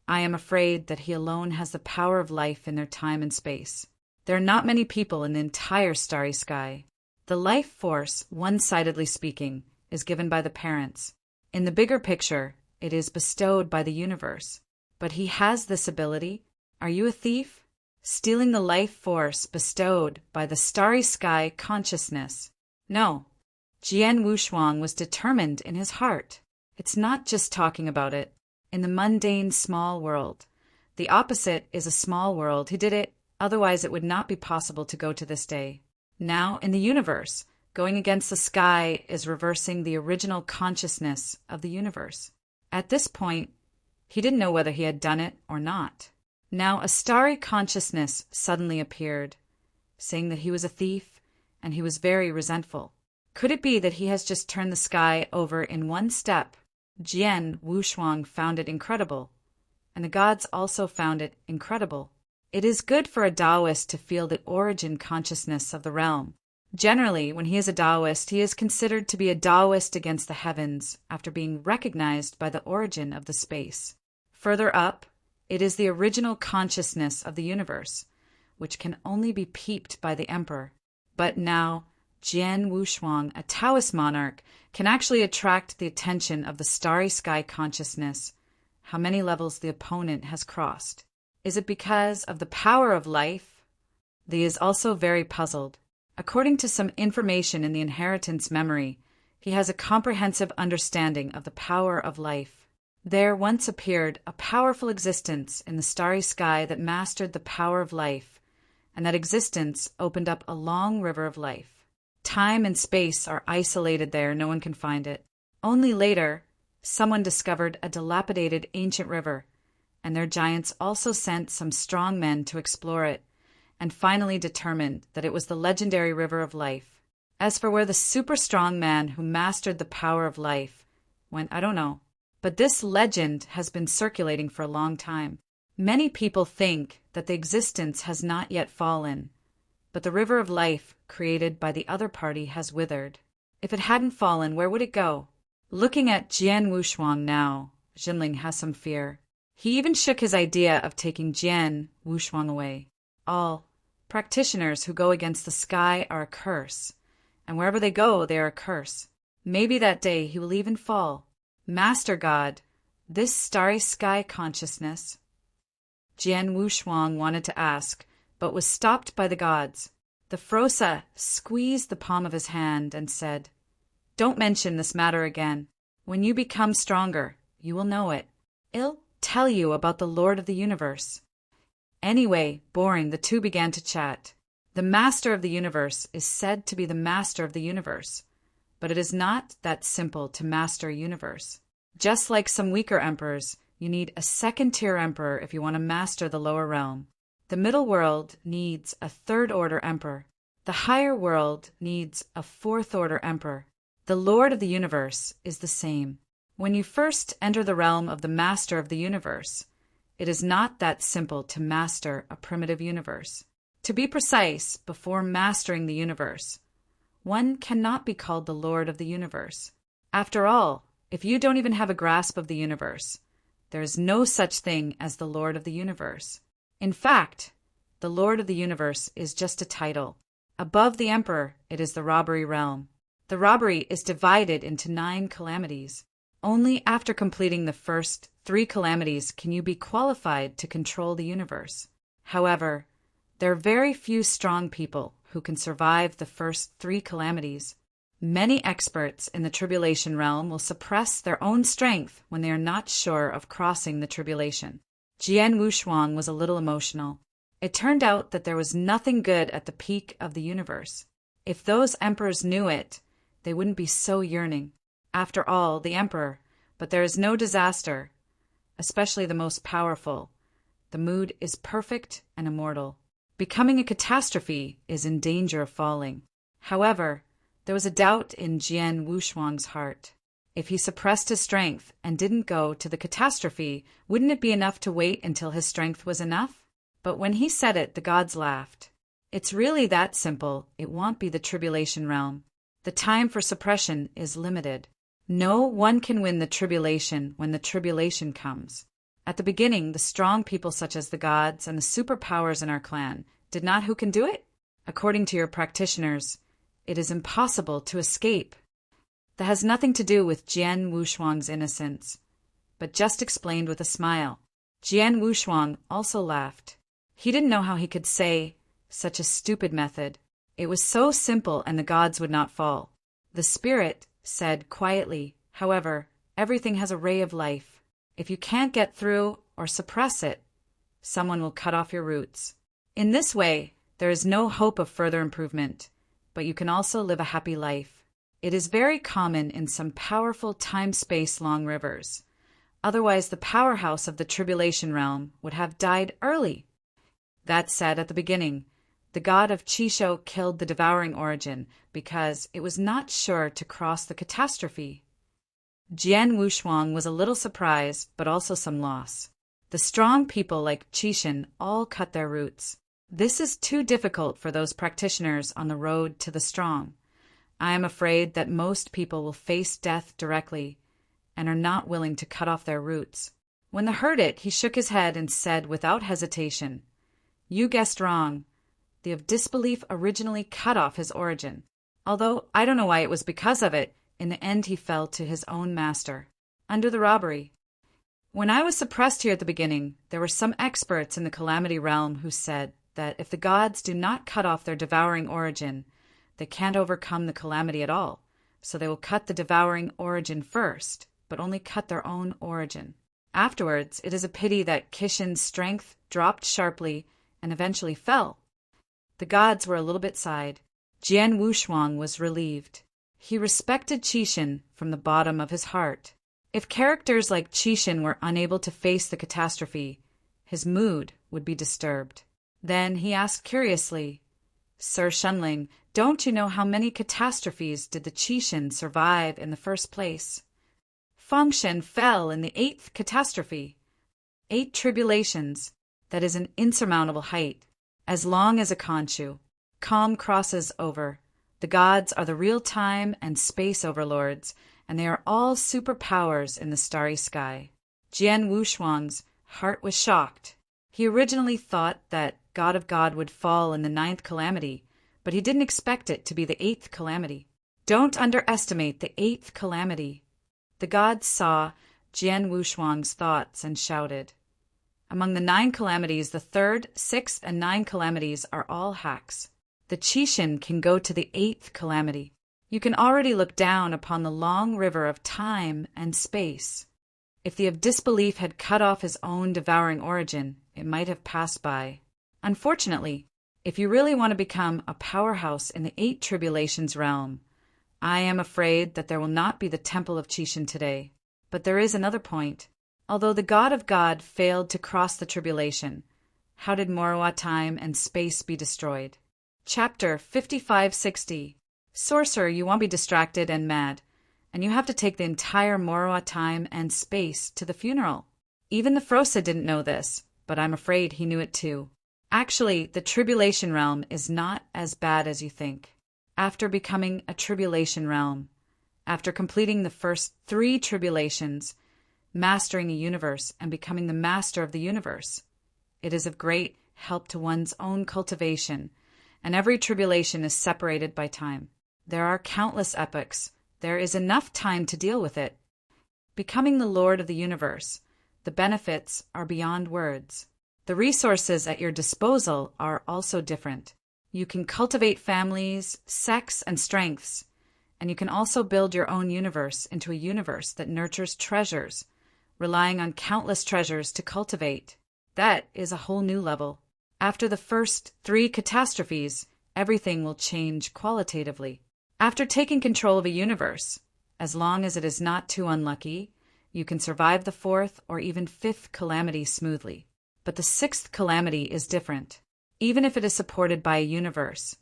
Speaker 1: I am afraid that he alone has the power of life in their time and space. There are not many people in the entire starry sky. The life force, one-sidedly speaking, is given by the parents. In the bigger picture, it is bestowed by the universe. But he has this ability. Are you a thief? Stealing the life force bestowed by the starry sky consciousness. No. Jian Wushuang was determined in his heart. It's not just talking about it. In the mundane small world. The opposite is a small world. He did it, otherwise it would not be possible to go to this day. Now, in the universe, going against the sky is reversing the original consciousness of the universe. At this point, he didn't know whether he had done it or not. Now a starry consciousness suddenly appeared, saying that he was a thief, and he was very resentful. Could it be that he has just turned the sky over in one step? Jian Wushuang found it incredible, and the gods also found it incredible. It is good for a Taoist to feel the origin consciousness of the realm. Generally, when he is a Taoist, he is considered to be a Taoist against the heavens after being recognized by the origin of the space. Further up, it is the original consciousness of the universe, which can only be peeped by the emperor. But now, Jian Wushuang, a Taoist monarch, can actually attract the attention of the starry sky consciousness. How many levels the opponent has crossed. Is it because of the power of life? He is also very puzzled. According to some information in the inheritance memory, he has a comprehensive understanding of the power of life. There once appeared a powerful existence in the starry sky that mastered the power of life, and that existence opened up a long river of life. Time and space are isolated there, no one can find it. Only later, someone discovered a dilapidated ancient river, and their giants also sent some strong men to explore it, and finally determined that it was the legendary river of life. As for where the super strong man who mastered the power of life went, I don't know. But this legend has been circulating for a long time. Many people think that the existence has not yet fallen, but the river of life created by the other party has withered. If it hadn't fallen, where would it go? Looking at Jian Wushuang now, Jinling has some fear. He even shook his idea of taking Jian Wushuang away. All practitioners who go against the sky are a curse, and wherever they go, they are a curse. Maybe that day he will even fall. Master God, this starry sky consciousness. Jian Wushuang wanted to ask, but was stopped by the gods. The Frosa squeezed the palm of his hand and said, "Don't mention this matter again. When you become stronger, you will know it. I'll tell you about the Lord of the Universe." Anyway, boring, the two began to chat. The Master of the Universe is said to be the Master of the Universe, but it is not that simple to master a universe. Just like some weaker emperors, you need a second-tier emperor if you want to master the lower realm. The middle world needs a third-order emperor. The higher world needs a fourth-order emperor. The Lord of the Universe is the same. When you first enter the realm of the Master of the Universe, it is not that simple to master a primitive universe. To be precise, before mastering the universe, one cannot be called the Lord of the Universe. After all, if you don't even have a grasp of the universe, there is no such thing as the Lord of the Universe. In fact, the Lord of the Universe is just a title. Above the Emperor, it is the robbery realm. The robbery is divided into 9 calamities. Only after completing the first 3 calamities can you be qualified to control the universe. However, there are very few strong people who can survive the first 3 calamities. Many experts in the tribulation realm will suppress their own strength when they are not sure of crossing the tribulation. Jian Wushuang was a little emotional. It turned out that there was nothing good at the peak of the universe. If those emperors knew it, they wouldn't be so yearning. After all, the emperor, but there is no disaster, especially the most powerful. The mood is perfect and immortal. Becoming a catastrophe is in danger of falling. However, there was a doubt in Jian Wushuang's heart. If he suppressed his strength and didn't go to the catastrophe, wouldn't it be enough to wait until his strength was enough? But when he said it, the gods laughed. It's really that simple. It won't be the tribulation realm. The time for suppression is limited. No one can win the tribulation when the tribulation comes. At the beginning, the strong people such as the gods and the superpowers in our clan did not who can do it? According to your practitioners, it is impossible to escape. That has nothing to do with Jian Wushuang's innocence, but just explained with a smile. Jian Wushuang also laughed. He didn't know how he could say such a stupid method. It was so simple and the gods would not fall. The spirit said quietly, however, everything has a ray of life. If you can't get through or suppress it, someone will cut off your roots. In this way, there is no hope of further improvement, but you can also live a happy life. It is very common in some powerful time-space long rivers. Otherwise, the powerhouse of the tribulation realm would have died early. That said, at the beginning, the god of Chisho killed the devouring origin because it was not sure to cross the catastrophe. Jian Wushuang was a little surprised, but also some loss. The strong people like Chishan all cut their roots. This is too difficult for those practitioners on the road to the strong. I am afraid that most people will face death directly and are not willing to cut off their roots. When the heard it, he shook his head and said without hesitation, "You guessed wrong. The of disbelief originally cut off his origin. Although I don't know why it was because of it, in the end he fell to his own master, under the robbery. When I was suppressed here at the beginning, there were some experts in the calamity realm who said that if the gods do not cut off their devouring origin, they can't overcome the calamity at all, so they will cut the devouring origin first, but only cut their own origin. Afterwards, it is a pity that Kishin's strength dropped sharply and eventually fell." The gods were a little bit sighed. Jian Wushuang was relieved. He respected Chishan from the bottom of his heart. If characters like Chishan were unable to face the catastrophe, his mood would be disturbed. Then he asked curiously, "Sir Shunling, don't you know how many catastrophes did the Chishan survive in the first place?" Fengshen fell in the 8th catastrophe. 8 tribulations, that is an insurmountable height, as long as a Khonshu. Calm crosses over. The gods are the real time and space overlords, and they are all superpowers in the starry sky. Jian Wushuang's heart was shocked. He originally thought that God of God would fall in the 9th calamity, but he didn't expect it to be the 8th calamity. Don't underestimate the 8th calamity. The gods saw Jian Wushuang's thoughts and shouted. Among the 9 calamities, the 3rd, 6th, and 9 calamities are all hacks. The Qixin can go to the 8th calamity. You can already look down upon the long river of time and space. If the of disbelief had cut off his own devouring origin, it might have passed by. Unfortunately, if you really want to become a powerhouse in the 8 tribulations realm, I am afraid that there will not be the Temple of Qixin today. But there is another point. Although the God of God failed to cross the tribulation, how did Moroa time and space be destroyed? Chapter 5560. Sorcerer, you won't be distracted and mad, and you have to take the entire Moroa time and space to the funeral. Even the Frosa didn't know this, but I'm afraid he knew it too. Actually, the tribulation realm is not as bad as you think. After becoming a tribulation realm, after completing the first 3 tribulations, mastering a universe and becoming the master of the universe, it is of great help to one's own cultivation, and every tribulation is separated by time. There are countless epochs. There is enough time to deal with it. Becoming the Lord of the universe, the benefits are beyond words. The resources at your disposal are also different. You can cultivate families, sex, and strengths, and you can also build your own universe into a universe that nurtures treasures, relying on countless treasures to cultivate. That is a whole new level. After the first 3 catastrophes, everything will change qualitatively. After taking control of a universe, as long as it is not too unlucky, you can survive the 4th or even 5th calamity smoothly. But the 6th calamity is different. Even if it is supported by a universe,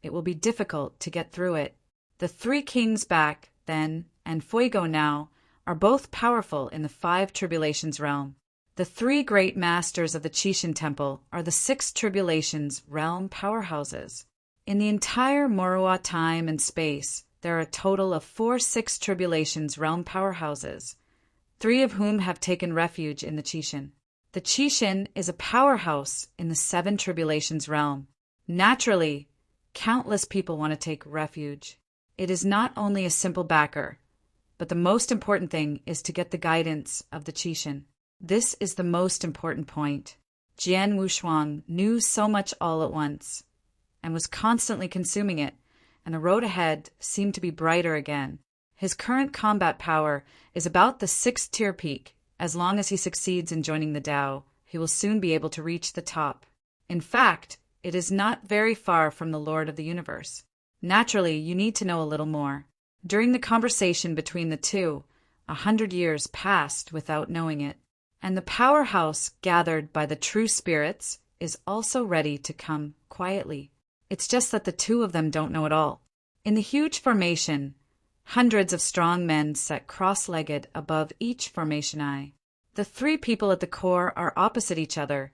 Speaker 1: it will be difficult to get through it. The 3 kings back then and Fuego now are both powerful in the 5 tribulations realm. The 3 great masters of the Qixin Temple are the 6 tribulations realm powerhouses. In the entire Moroa time and space, there are a total of 4 6 tribulations realm powerhouses, 3 of whom have taken refuge in the Qixin. The Qixin is a powerhouse in the 7 tribulations realm. Naturally, countless people want to take refuge. It is not only a simple backer, but the most important thing is to get the guidance of the Qixin. This is the most important point. Jian Wushuang knew so much all at once, and was constantly consuming it, and the road ahead seemed to be brighter again. His current combat power is about the 6th tier peak. As long as he succeeds in joining the Tao, he will soon be able to reach the top. In fact, it is not very far from the Lord of the Universe. Naturally, you need to know a little more. During the conversation between the two, 100 years passed without knowing it, and the powerhouse gathered by the true spirits is also ready to come quietly. It's just that the 2 of them don't know it all. In the huge formation, hundreds of strong men sat cross-legged above each formation eye. The 3 people at the core are opposite each other,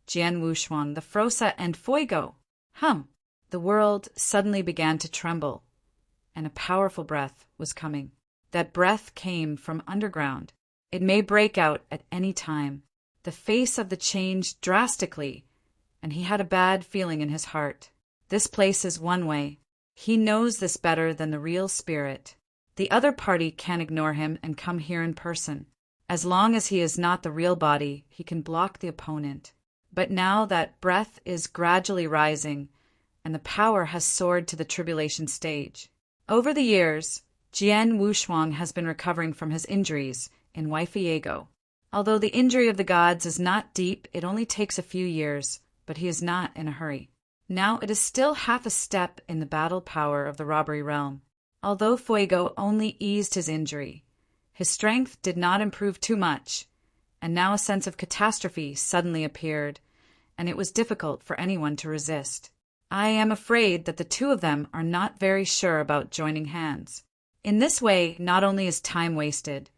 Speaker 1: Jian Wushuang, the Frosa, and Fuego. The world suddenly began to tremble, and a powerful breath was coming. That breath came from underground. It may break out at any time. The face of the changed drastically, and he had a bad feeling in his heart. This place is one way. He knows this better than the real spirit. The other party can ignore him and come here in person. As long as he is not the real body, he can block the opponent. But now that breath is gradually rising, and the power has soared to the tribulation stage. Over the years, Jian Wushuang has been recovering from his injuries in Waifiego. Although the injury of the gods is not deep, it only takes a few years, but he is not in a hurry. Now it is still half a step in the battle power of the robbery realm. Although Fuego only eased his injury, his strength did not improve too much, and now a sense of catastrophe suddenly appeared, and it was difficult for anyone to resist. I am afraid that the 2 of them are not very sure about joining hands. In this way, not only is time wasted,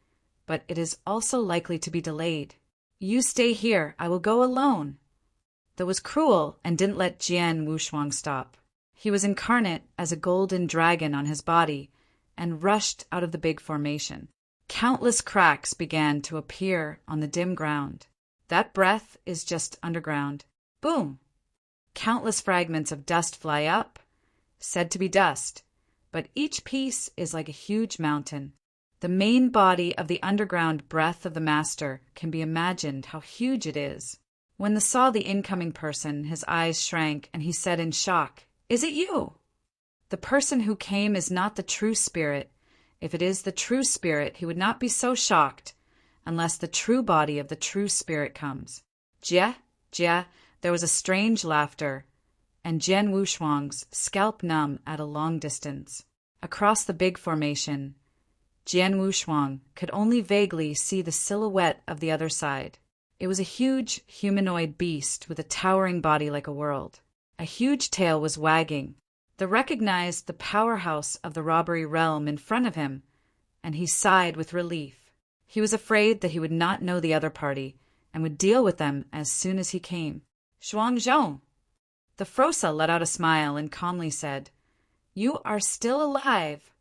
Speaker 1: but it is also likely to be delayed. You stay here, I will go alone. That was cruel and didn't let Jian Wushuang stop. He was incarnate as a golden dragon on his body, and rushed out of the big formation. Countless cracks began to appear on the dim ground. That breath is just underground. Boom! Countless fragments of dust fly up, said to be dust, but each piece is like a huge mountain. The main body of the underground breath of the master can be imagined how huge it is. When the saw the incoming person, his eyes shrank, and he said in shock, "Is it you?" The person who came is not the true spirit. If it is the true spirit, he would not be so shocked unless the true body of the true spirit comes. Jia, Jia, there was a strange laughter, and Jian Wushuang's scalp numb at a long distance. Across the big formation, Jian Wushuang could only vaguely see the silhouette of the other side. It was a huge humanoid beast with a towering body like a world. A huge tail was wagging. They recognized the powerhouse of the robbery realm in front of him, and he sighed with relief. He was afraid that he would not know the other party and would deal with them as soon as he came. "Zhuangzhong!" The Frosa let out a smile and calmly said, "You are still alive."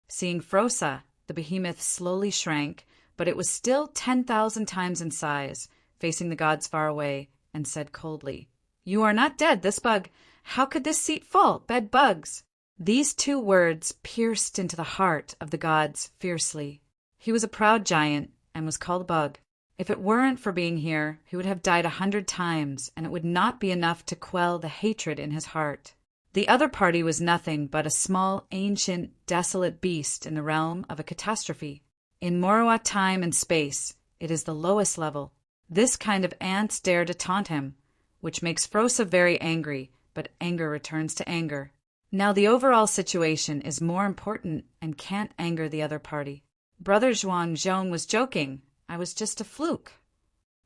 Speaker 1: Seeing Frosa, the behemoth slowly shrank, but it was still 10,000 times in size, facing the gods far away, and said coldly, "You are not dead, this bug. How could this seat fall? Bed bugs." These two words pierced into the heart of the gods fiercely. He was a proud giant and was called Bug. If it weren't for being here, he would have died 100 times, and it would not be enough to quell the hatred in his heart. The other party was nothing but a small, ancient, desolate beast in the realm of a catastrophe. In Morua time and space, it is the lowest level. This kind of ants dare to taunt him, which makes Frosa very angry, but anger returns to anger. Now the overall situation is more important and can't anger the other party. Brother Zhuangzhong was joking. I was just a fluke.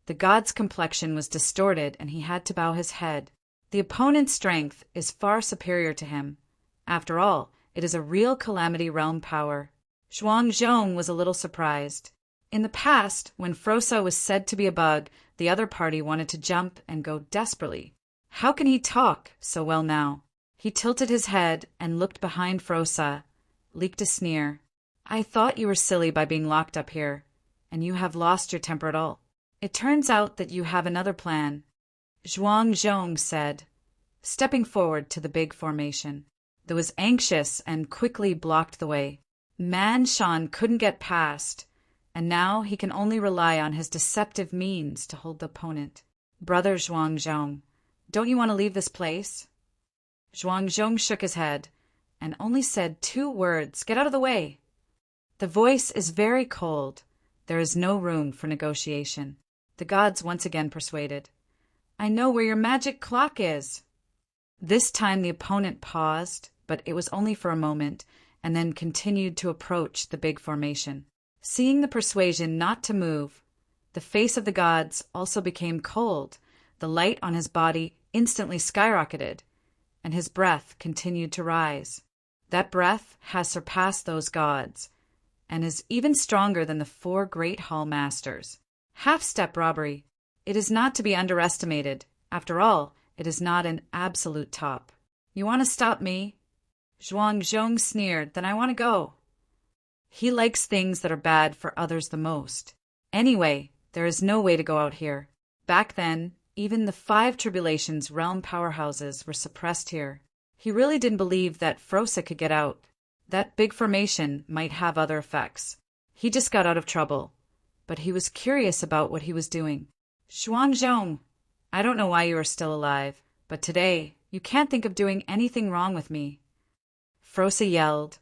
Speaker 1: The god's complexion was distorted and he had to bow his head. The opponent's strength is far superior to him. After all, it is a real Calamity Realm power. Zhuangzhong was a little surprised. In the past, when Frosa was said to be a bug, the other party wanted to jump and go desperately. How can he talk so well now? He tilted his head and looked behind Frosa, leaked a sneer. "I thought you were silly by being locked up here, and you have lost your temper at all. It turns out that you have another plan," Zhuangzhong said, stepping forward to the big formation. That was anxious and quickly blocked the way. Man Shan couldn't get past, and now he can only rely on his deceptive means to hold the opponent. "Brother Zhuangzhong, don't you want to leave this place?" Zhuangzhong shook his head and only said 2 words, "Get out of the way." The voice is very cold. There is no room for negotiation. The gods once again persuaded, "I know where your magic clock is." This time the opponent paused, but it was only for a moment, and then continued to approach the big formation. Seeing the persuasion not to move, the face of the gods also became cold. The light on his body instantly skyrocketed, and his breath continued to rise. That breath has surpassed those gods, and is even stronger than the 4 great hall masters. Half-step robbery. It is not to be underestimated. After all, it is not an absolute top. "You want to stop me?" Zhuangzhong sneered. "Then I want to go." He likes things that are bad for others the most. Anyway, there is no way to go out here. Back then, even the 5 tribulations realm powerhouses were suppressed here. He really didn't believe that Frosa could get out. That big formation might have other effects. He just got out of trouble, but he was curious about what he was doing. "Zhuangzhong, I don't know why you are still alive, but today you can't think of doing anything wrong with me." Frosa yelled,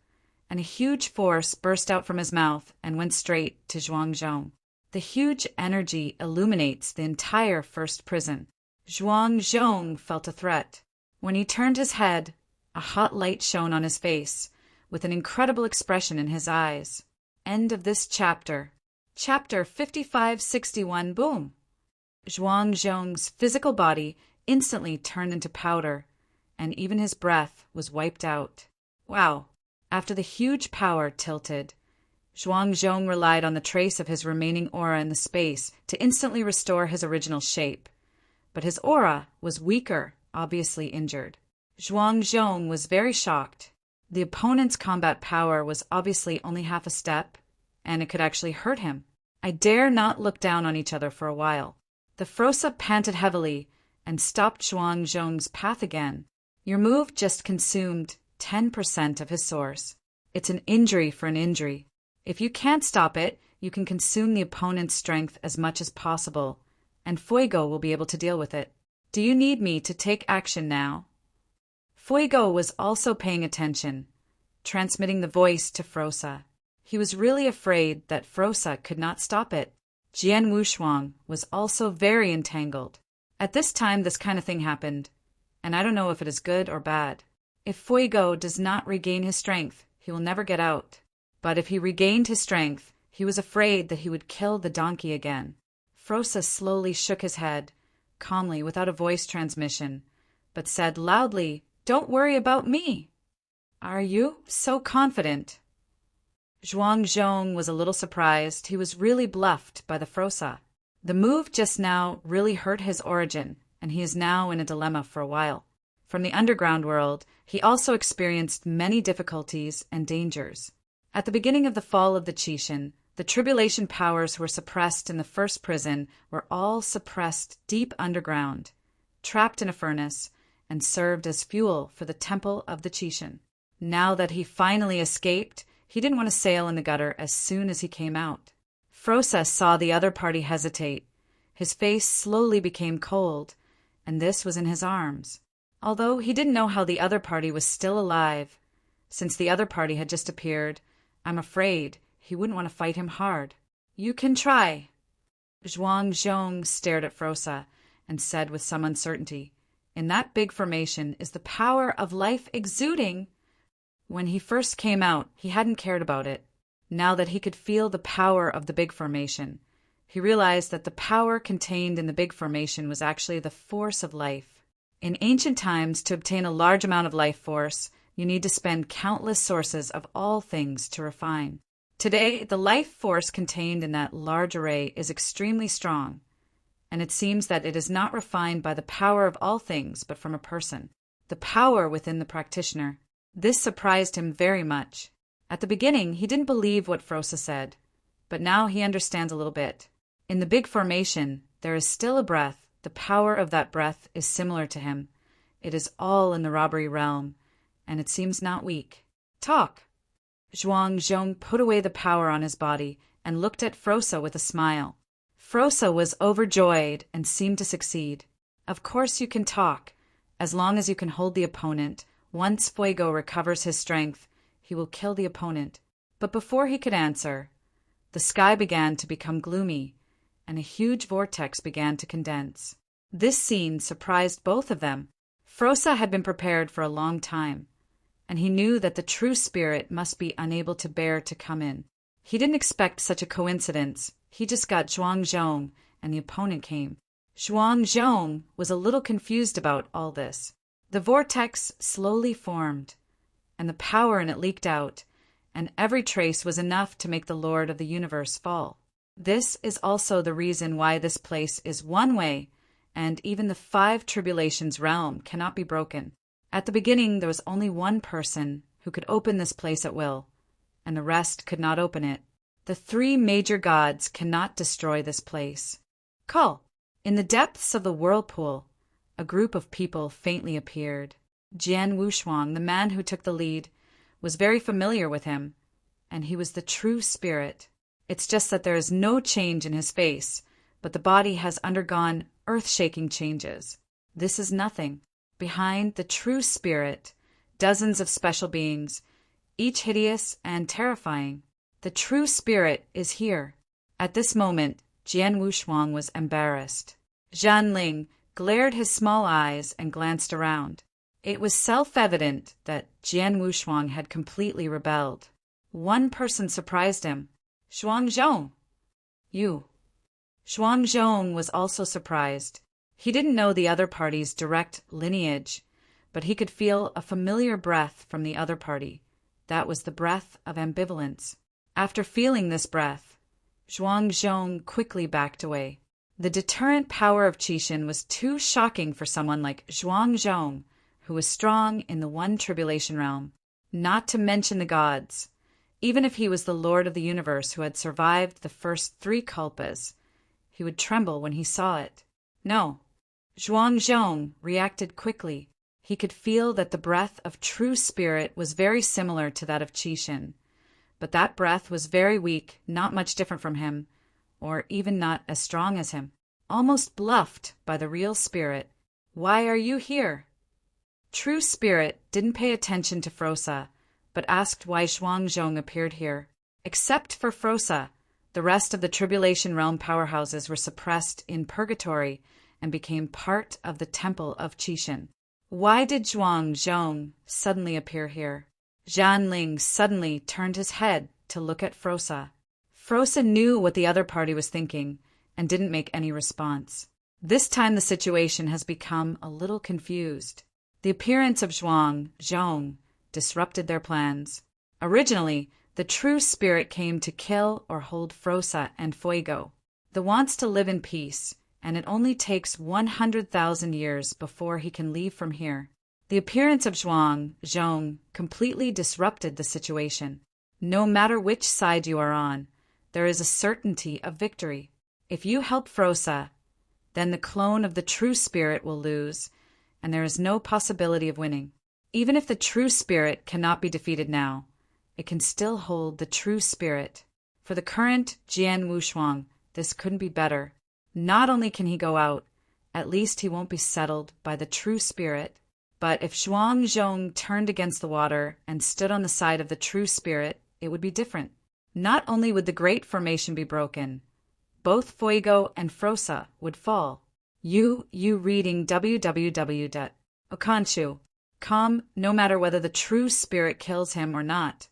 Speaker 1: and a huge force burst out from his mouth and went straight to Zhuangzhong. The huge energy illuminates the entire first prison. Zhuangzhong felt a threat. When he turned his head, a hot light shone on his face, with an incredible expression in his eyes. End of this chapter. Chapter 5561. Boom! Zhuangzhong's physical body instantly turned into powder, and even his breath was wiped out. Wow! After the huge power tilted, Zhuangzhong relied on the trace of his remaining aura in the space to instantly restore his original shape. But his aura was weaker, obviously injured. Zhuangzhong was very shocked. The opponent's combat power was obviously only half a step, and it could actually hurt him. I dare not look down on each other for a while. The Frosa panted heavily and stopped Zhuang Zhong's path again. Your move just consumed 10% of his source. It's an injury for an injury. If you can't stop it, you can consume the opponent's strength as much as possible, and Fuego will be able to deal with it. Do you need me to take action now? Fuego was also paying attention, transmitting the voice to Frosa. He was really afraid that Frosa could not stop it. Jian Wushuang was also very entangled. At this time, this kind of thing happened, and I don't know if it is good or bad. If Fuego does not regain his strength, he will never get out. But if he regained his strength, he was afraid that he would kill the donkey again. Frosa slowly shook his head, calmly, without a voice transmission, but said loudly, "Don't worry about me." "Are you so confident?" Zhuang Zhong was a little surprised. He was really bluffed by the Frosa. The move just now really hurt his origin, and he is now in a dilemma for a while. From the underground world, he also experienced many difficulties and dangers. At the beginning of the fall of the Qixin, the tribulation powers who were suppressed in the first prison were all suppressed deep underground, trapped in a furnace, and served as fuel for the temple of the Qixin. Now that he finally escaped, he didn't want to sail in the gutter as soon as he came out. Frosa saw the other party hesitate. His face slowly became cold, and this was in his arms. Although he didn't know how the other party was still alive, since the other party had just appeared, I'm afraid he wouldn't want to fight him hard. "You can try." Zhuang Zhong stared at Frosa and said with some uncertainty, "In that big formation is the power of life exuding." When he first came out, he hadn't cared about it. Now that he could feel the power of the big formation, he realized that the power contained in the big formation was actually the force of life. In ancient times, to obtain a large amount of life force, you need to spend countless sources of all things to refine. Today, the life force contained in that large array is extremely strong, and it seems that it is not refined by the power of all things, but from a person, the power within the practitioner. This surprised him very much. At the beginning, he didn't believe what Frosa said, but now he understands a little bit. In the big formation, there is still a breath. The power of that breath is similar to him. It is all in the robbery realm, and it seems not weak. "Talk." Zhuang Zhong put away the power on his body and looked at Frosa with a smile. Frosa was overjoyed and seemed to succeed. "Of course you can talk, as long as you can hold the opponent. Once Fuego recovers his strength, he will kill the opponent." But before he could answer, the sky began to become gloomy, and a huge vortex began to condense. This scene surprised both of them. Frosa had been prepared for a long time, and he knew that the true spirit must be unable to bear to come in. He didn't expect such a coincidence. He just got Zhuang Zhong, and the opponent came. Zhuang Zhong was a little confused about all this. The vortex slowly formed, and the power in it leaked out, and every trace was enough to make the Lord of the universe fall. This is also the reason why this place is one way, and even the 5 tribulations realm cannot be broken. At the beginning, there was only one person who could open this place at will, and the rest could not open it. The 3 major gods cannot destroy this place. Call. In the depths of the whirlpool, a group of people faintly appeared. Jian Wushuang, the man who took the lead, was very familiar with him, and he was the true spirit. It's just that there is no change in his face, but the body has undergone earth-shaking changes. This is nothing. Behind the true spirit, dozens of special beings, each hideous and terrifying. The true spirit is here. At this moment, Jian Wushuang was embarrassed. Zhan Ling glared his small eyes and glanced around. It was self-evident that Jian Wushuang had completely rebelled. One person surprised him. "Zhuang Zhong." "You." Zhuang Zhong was also surprised. He didn't know the other party's direct lineage, but he could feel a familiar breath from the other party. That was the breath of ambivalence. After feeling this breath, Zhuang Zhong quickly backed away. The deterrent power of Qixin was too shocking for someone like Zhuang Zhong, who was strong in the 1 tribulation realm. not to mention the gods. Even if he was the Lord of the universe who had survived the first 3 kalpas, he would tremble when he saw it. No. Zhuangzhong reacted quickly. He could feel that the breath of true spirit was very similar to that of Qixin, but that breath was very weak, not much different from him, or even not as strong as him. Almost bluffed by the real spirit. Why are you here? True spirit didn't pay attention to Frosa, but asked why Zhuangzhong appeared here. Except for Frosa, the rest of the Tribulation Realm powerhouses were suppressed in purgatory and became part of the temple of Qixin. Why did Zhuangzhong suddenly appear here? Zhanling suddenly turned his head to look at Frosa. Frosa knew what the other party was thinking and didn't make any response. This time the situation has become a little confused. The appearance of Zhuangzhong disrupted their plans. Originally, the true spirit came to kill or hold Frosa and Fuego. The wants to live in peace, and it only takes 100,000 years before he can leave from here. The appearance of Zhuangzhong completely disrupted the situation. No matter which side you are on, there is a certainty of victory. If you help Frosa, then the clone of the true spirit will lose, and there is no possibility of winning. Even if the true spirit cannot be defeated now, it can still hold the true spirit. For the current Jian Wushuang, this couldn't be better. Not only can he go out, at least he won't be settled by the true spirit. But if Zhuangzhong turned against the water and stood on the side of the true spirit, it would be different. Not only would the great formation be broken, both Fuego and Frosa would fall. You reading www.okanshu.com, no matter whether the true spirit kills him or not,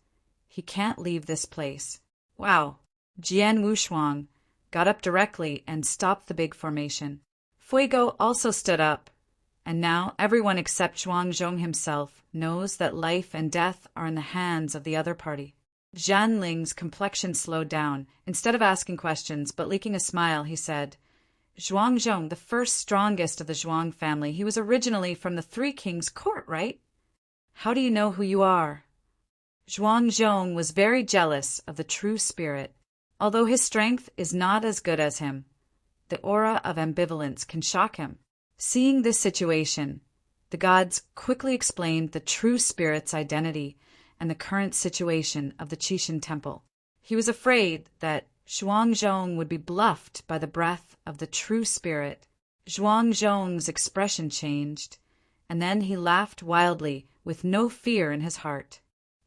Speaker 1: he can't leave this place. Wow. Jian Wushuang got up directly and stopped the big formation. Fuego also stood up, and now everyone except Zhuangzhong himself knows that life and death are in the hands of the other party. Zhanling's complexion slowed down. Instead of asking questions but leaking a smile, he said, Zhuangzhong, the first strongest of the Zhuang family, he was originally from the 3 Kings' court, right? How do you know who you are? Zhuangzhong was very jealous of the true spirit. Although his strength is not as good as him, the aura of ambivalence can shock him. Seeing this situation, the gods quickly explained the true spirit's identity and the current situation of the Qixin temple. He was afraid that Zhuangzhong would be bluffed by the breath of the true spirit. Zhuangzhong's expression changed, and then he laughed wildly with no fear in his heart.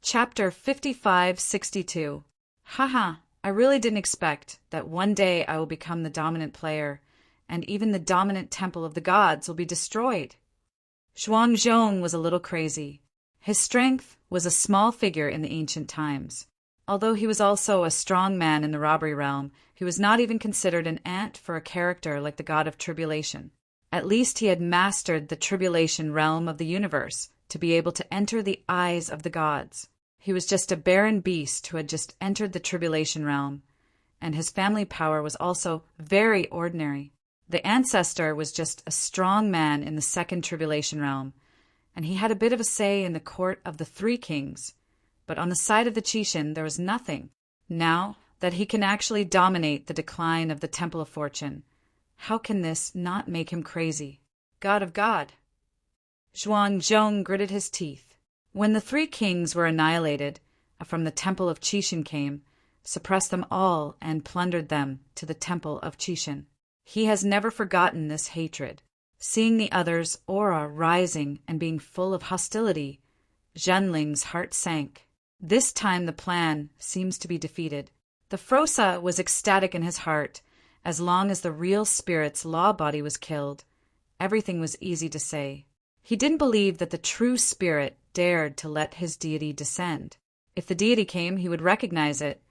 Speaker 1: Chapter 5562. Haha, I really didn't expect that one day I will become the dominant player, and even the dominant temple of the gods will be destroyed. Zhuangzhong was a little crazy. His strength was a small figure in the ancient times. Although he was also a strong man in the robbery realm, he was not even considered an ant for a character like the god of tribulation. At least he had mastered the tribulation realm of the universe to be able to enter the eyes of the gods. He was just a barren beast who had just entered the tribulation realm, and his family power was also very ordinary. The ancestor was just a strong man in the second tribulation realm, and he had a bit of a say in the court of the 3 kings, but on the side of the Qixin there was nothing. Now that he can actually dominate the decline of the Temple of Fortune, how can this not make him crazy? God of God. Zhuangzhong gritted his teeth. When the 3 kings were annihilated, from the Temple of Qixin came, suppressed them all, and plundered them to the Temple of Qixin. He has never forgotten this hatred. Seeing the others' aura rising and being full of hostility, Zhanling's heart sank. This time the plan seems to be defeated. The Frosa was ecstatic in his heart. As long as the real spirit's law body was killed, everything was easy to say. He didn't believe that the true spirit dared to let his deity descend. If the deity came, he would recognize it,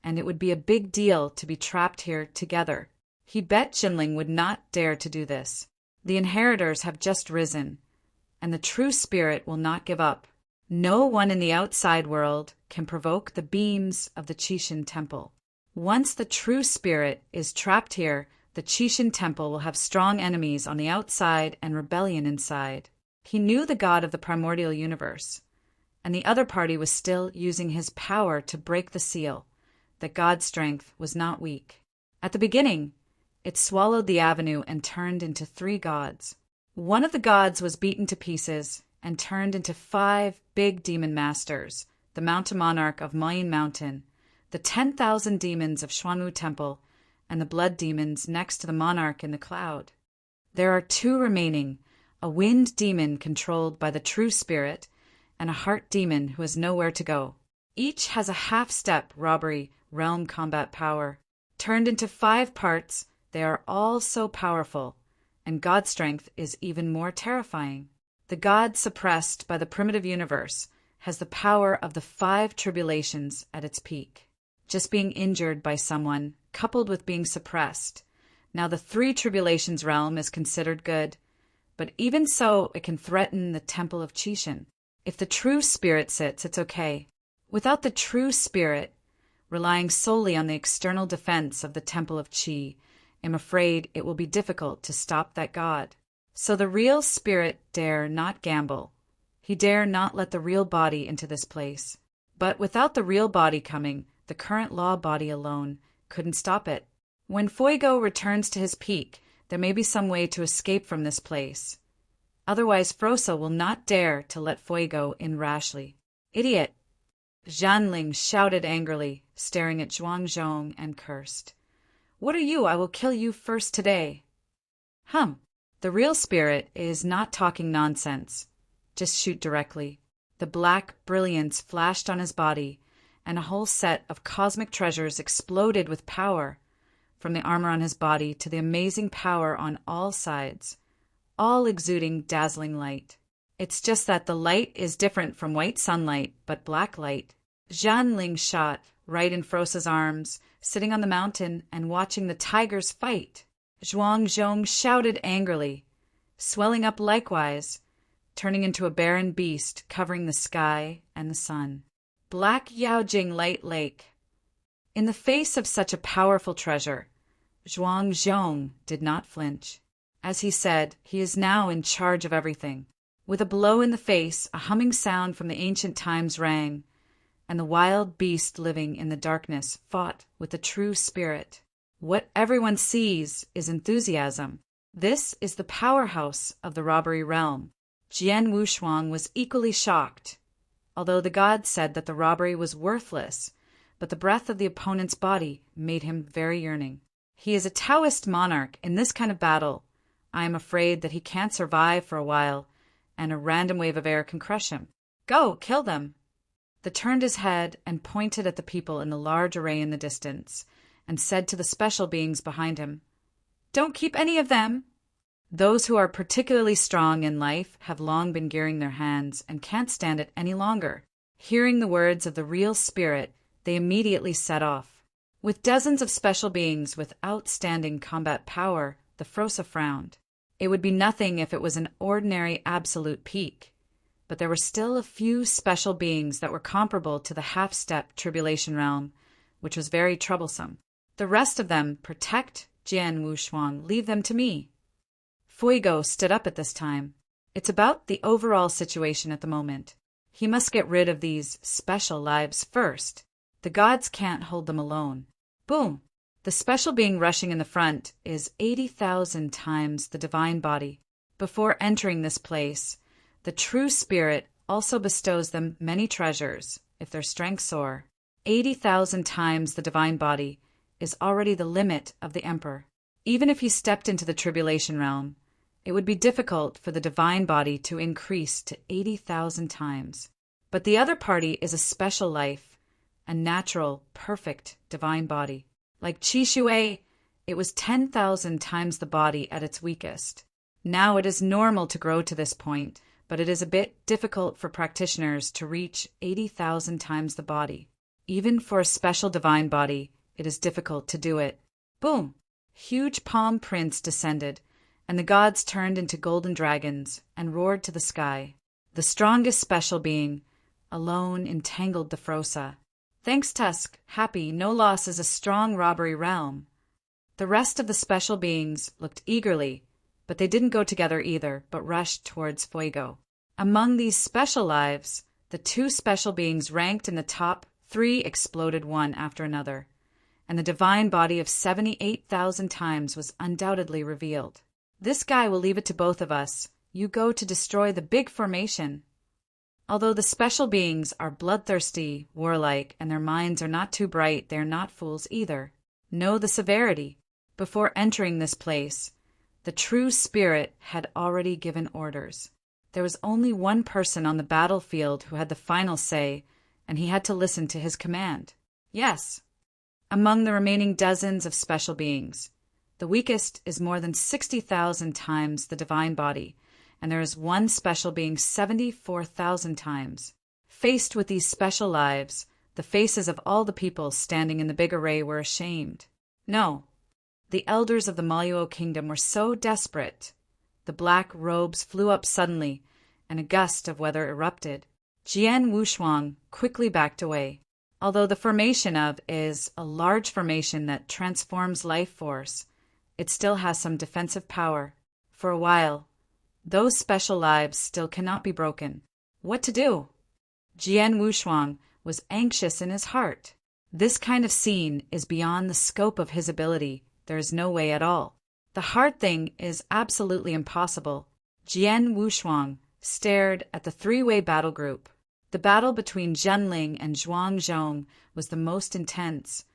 Speaker 1: and it would be a big deal to be trapped here together. He bet Zhanling would not dare to do this. The inheritors have just risen, and the true spirit will not give up. No one in the outside world can provoke the beams of the Qixin temple. Once the true spirit is trapped here, the Qixin temple will have strong enemies on the outside and rebellion inside. He knew the god of the primordial universe, and the other party was still using his power to break the seal that God's strength was not weak. At the beginning, it swallowed the avenue and turned into 3 gods. One of the gods was beaten to pieces and turned into 5 big demon masters, the mountain monarch of Moyin Mountain, the 10,000 demons of Xuanwu Temple, and the blood demons next to the monarch in the cloud. There are 2 remaining, a wind demon controlled by the true spirit, and a heart demon who has nowhere to go. Each has a half-step robbery realm combat power. Turned into 5 parts, they are all so powerful, and God's strength is even more terrifying. The God suppressed by the primitive universe has the power of the 5 tribulations at its peak. Just being injured by someone, coupled with being suppressed. Now the 3 tribulations realm is considered good, but even so it can threaten the temple of Qishan. If the true spirit sits, it's okay. Without the true spirit, relying solely on the external defense of the temple of Qi, I'm afraid it will be difficult to stop that god. So the real spirit dare not gamble. He dare not let the real body into this place. But without the real body coming, the current law body alone couldn't stop it. When Fuego returns to his peak, there may be some way to escape from this place. Otherwise Frosa will not dare to let Fuego in rashly. Idiot! Zhanling shouted angrily, staring at Zhuangzhong, and cursed. What are you? I will kill you first today. The real spirit is not talking nonsense. Just shoot directly. The black brilliance flashed on his body, and a whole set of cosmic treasures exploded with power, from the armor on his body to the amazing power on all sides, all exuding dazzling light. It's just that the light is different from white sunlight, but black light. Zhanling shot right in Frosa's arms, sitting on the mountain and watching the tigers fight. Zhuangzhong shouted angrily, swelling up likewise, turning into a barren beast covering the sky and the sun. Black Yaojing Light Lake. In the face of such a powerful treasure, Zhuangzhong did not flinch. As he said, he is now in charge of everything. With a blow in the face, a humming sound from the ancient times rang, and the wild beast living in the darkness fought with the true spirit. What everyone sees is enthusiasm. This is the powerhouse of the robbery realm. Jian Wushuang was equally shocked, although the god said that the robbery was worthless, but the breath of the opponent's body made him very yearning. He is a Taoist monarch. In this kind of battle, I am afraid that he can't survive for a while, and a random wave of air can crush him. Go, kill them! The turned his head and pointed at the people in the large array in the distance, and said to the special beings behind him, Don't keep any of them! Those who are particularly strong in life have long been gearing their hands and can't stand it any longer. Hearing the words of the real spirit, they immediately set off. With dozens of special beings with outstanding combat power, the Frosa frowned. It would be nothing if it was an ordinary absolute peak, but there were still a few special beings that were comparable to the half-step tribulation realm, which was very troublesome. The rest of them, protect Jian Wushuang, leave them to me. Fuego stood up at this time. It's about the overall situation at the moment. He must get rid of these special lives first. The gods can't hold them alone. Boom! The special being rushing in the front is 80,000 times the divine body. Before entering this place, the true spirit also bestows them many treasures, if their strength soar. 80,000 times the divine body is already the limit of the emperor. Even if he stepped into the tribulation realm, it would be difficult for the divine body to increase to 80,000 times. But the other party is a special life, a natural, perfect divine body. Like Qi Shui, it was 10,000 times the body at its weakest. Now it is normal to grow to this point, but it is a bit difficult for practitioners to reach 80,000 times the body. Even for a special divine body, it is difficult to do it. Boom! Huge palm prints descended, and the gods turned into golden dragons and roared to the sky. The strongest special being alone entangled the Frosa. Thanks, Tusk. Happy, no loss is a strong robbery realm. The rest of the special beings looked eagerly, but they didn't go together either, but rushed towards Fuego. Among these special lives, The two special beings ranked in the top 3 exploded one after another, and the divine body of 78,000 times was undoubtedly revealed. This guy will leave it to both of us. You go to destroy the big formation. Although the special beings are bloodthirsty, warlike, and their minds are not too bright, they are not fools either. Know the severity. Before entering this place, the true spirit had already given orders. There was only one person on the battlefield who had the final say, and he had to listen to his command. Yes, among the remaining dozens of special beings, the weakest is more than 60,000 times the divine body, and there is one special being 74,000 times. Faced with these special lives, the faces of all the people standing in the big array were ashamed. No, the elders of the Maluo kingdom were so desperate. The black robes flew up suddenly, and a gust of weather erupted. Jian Wushuang quickly backed away. Although the formation of is a large formation that transforms life force, it still has some defensive power. For a while, those special lives still cannot be broken. What to do? Jian Wushuang was anxious in his heart. This kind of scene is beyond the scope of his ability. There is no way at all. The hard thing is absolutely impossible. Jian Wushuang stared at the 3-way battle group. The battle between Zhenling and Zhuang Zhong was the most intense.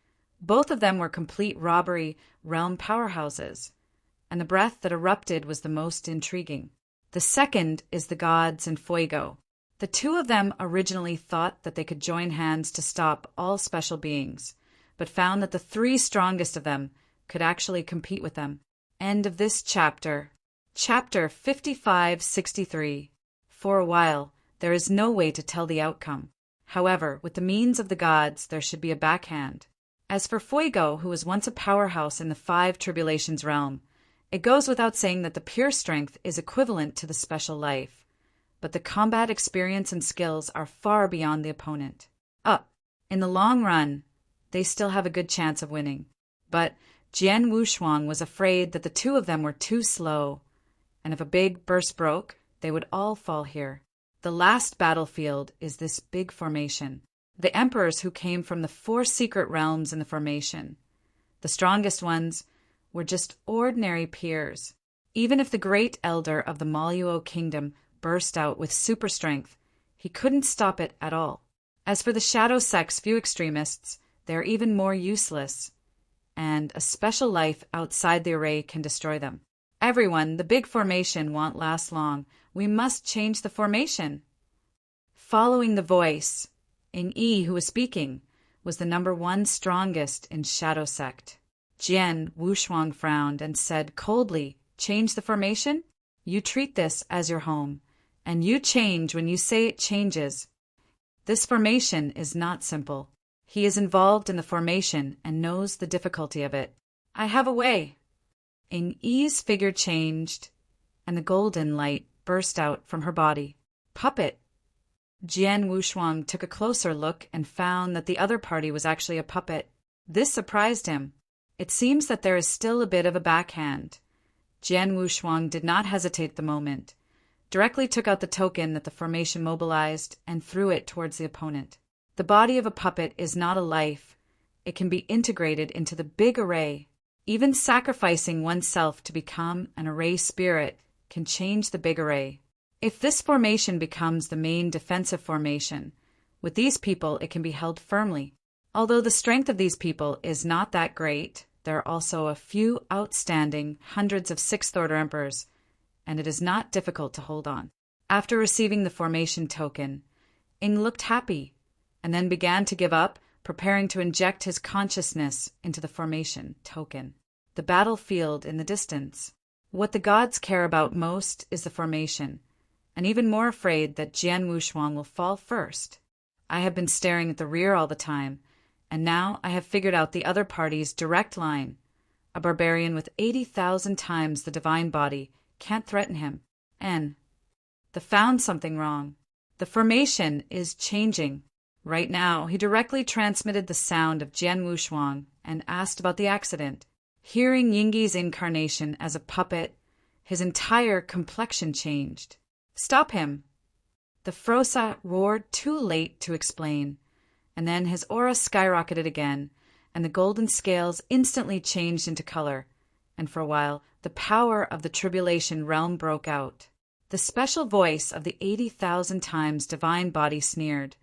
Speaker 1: Both of them were complete robbery realm powerhouses, and the breath that erupted was the most intriguing. The second is the gods and Fuego. The two of them originally thought that they could join hands to stop all special beings, but found that the 3 strongest of them could actually compete with them. End of this chapter. Chapter 5563. For a while, there is no way to tell the outcome. However, with the means of the gods, there should be a backhand. As for Fuego, who was once a powerhouse in the 5 Tribulations realm, it goes without saying that the pure strength is equivalent to the special life, but the combat experience and skills are far beyond the opponent. In the long run, they still have a good chance of winning, but Jian Wushuang was afraid that the 2 of them were too slow, and if a big burst broke, they would all fall here. The last battlefield is this big formation. The emperors who came from the 4 secret realms in the formation. The strongest ones were just ordinary peers. Even if the great elder of the Maluo kingdom burst out with super strength, he couldn't stop it at all. As for the Shadow Sect's few extremists, they are even more useless, and a special life outside the array can destroy them. Everyone, the big formation won't last long. We must change the formation. Following the voice, Yi, who was speaking, was the number 1 strongest in Shadow Sect. Jian Wushuang frowned and said coldly, "Change the formation? You treat this as your home, and you change when you say it changes. This formation is not simple. He is involved in the formation and knows the difficulty of it. I have a way." Yi's figure changed, and the golden light burst out from her body. Puppet. Jian Wushuang took a closer look and found that the other party was actually a puppet. This surprised him. It seems that there is still a bit of a backhand. Jian Wushuang did not hesitate the moment, directly took out the token that the formation mobilized and threw it towards the opponent. The body of a puppet is not a life. It can be integrated into the big array. Even sacrificing oneself to become an array spirit can change the big array. If this formation becomes the main defensive formation, with these people it can be held firmly. Although the strength of these people is not that great, there are also a few outstanding hundreds of 6th Order Emperors, and it is not difficult to hold on. After receiving the formation token, Ing looked happy, and then began to give up, preparing to inject his consciousness into the formation token. The battlefield in the distance. What the gods care about most is the formation, and even more afraid that Jian Wushuang will fall first. I have been staring at the rear all the time, and now I have figured out the other party's direct line. A barbarian with 80,000 times the divine body can't threaten him. The found something wrong. The formation is changing. Right now, he directly transmitted the sound of Jian Wushuang and asked about the accident. Hearing Yingyi's incarnation as a puppet, his entire complexion changed. "Stop him!" The Frosa roared too late to explain, and then his aura skyrocketed again, and the golden scales instantly changed into color, and for a while the power of the tribulation realm broke out. The special voice of the 80,000 times divine body sneered,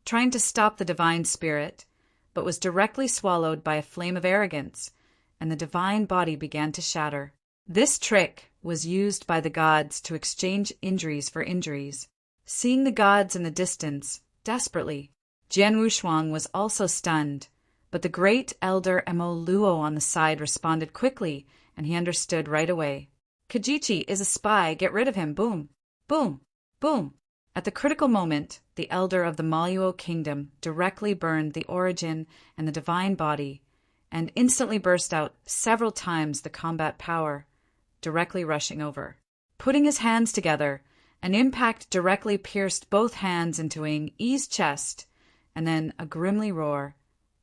Speaker 1: trying to stop the divine spirit, but was directly swallowed by a flame of arrogance, and the divine body began to shatter. This trick was used by the gods to exchange injuries for injuries. Seeing the gods in the distance, desperately, Jian Wushuang was also stunned, but the great elder Mo Luo on the side responded quickly, and he understood right away. Kajichi is a spy, get rid of him, boom, boom, boom. At the critical moment, the elder of the Maluo kingdom directly burned the origin and the divine body, and instantly burst out several times the combat power, directly rushing over. Putting his hands together, an impact directly pierced both hands into Ng Yi's chest, and then a grimly roar,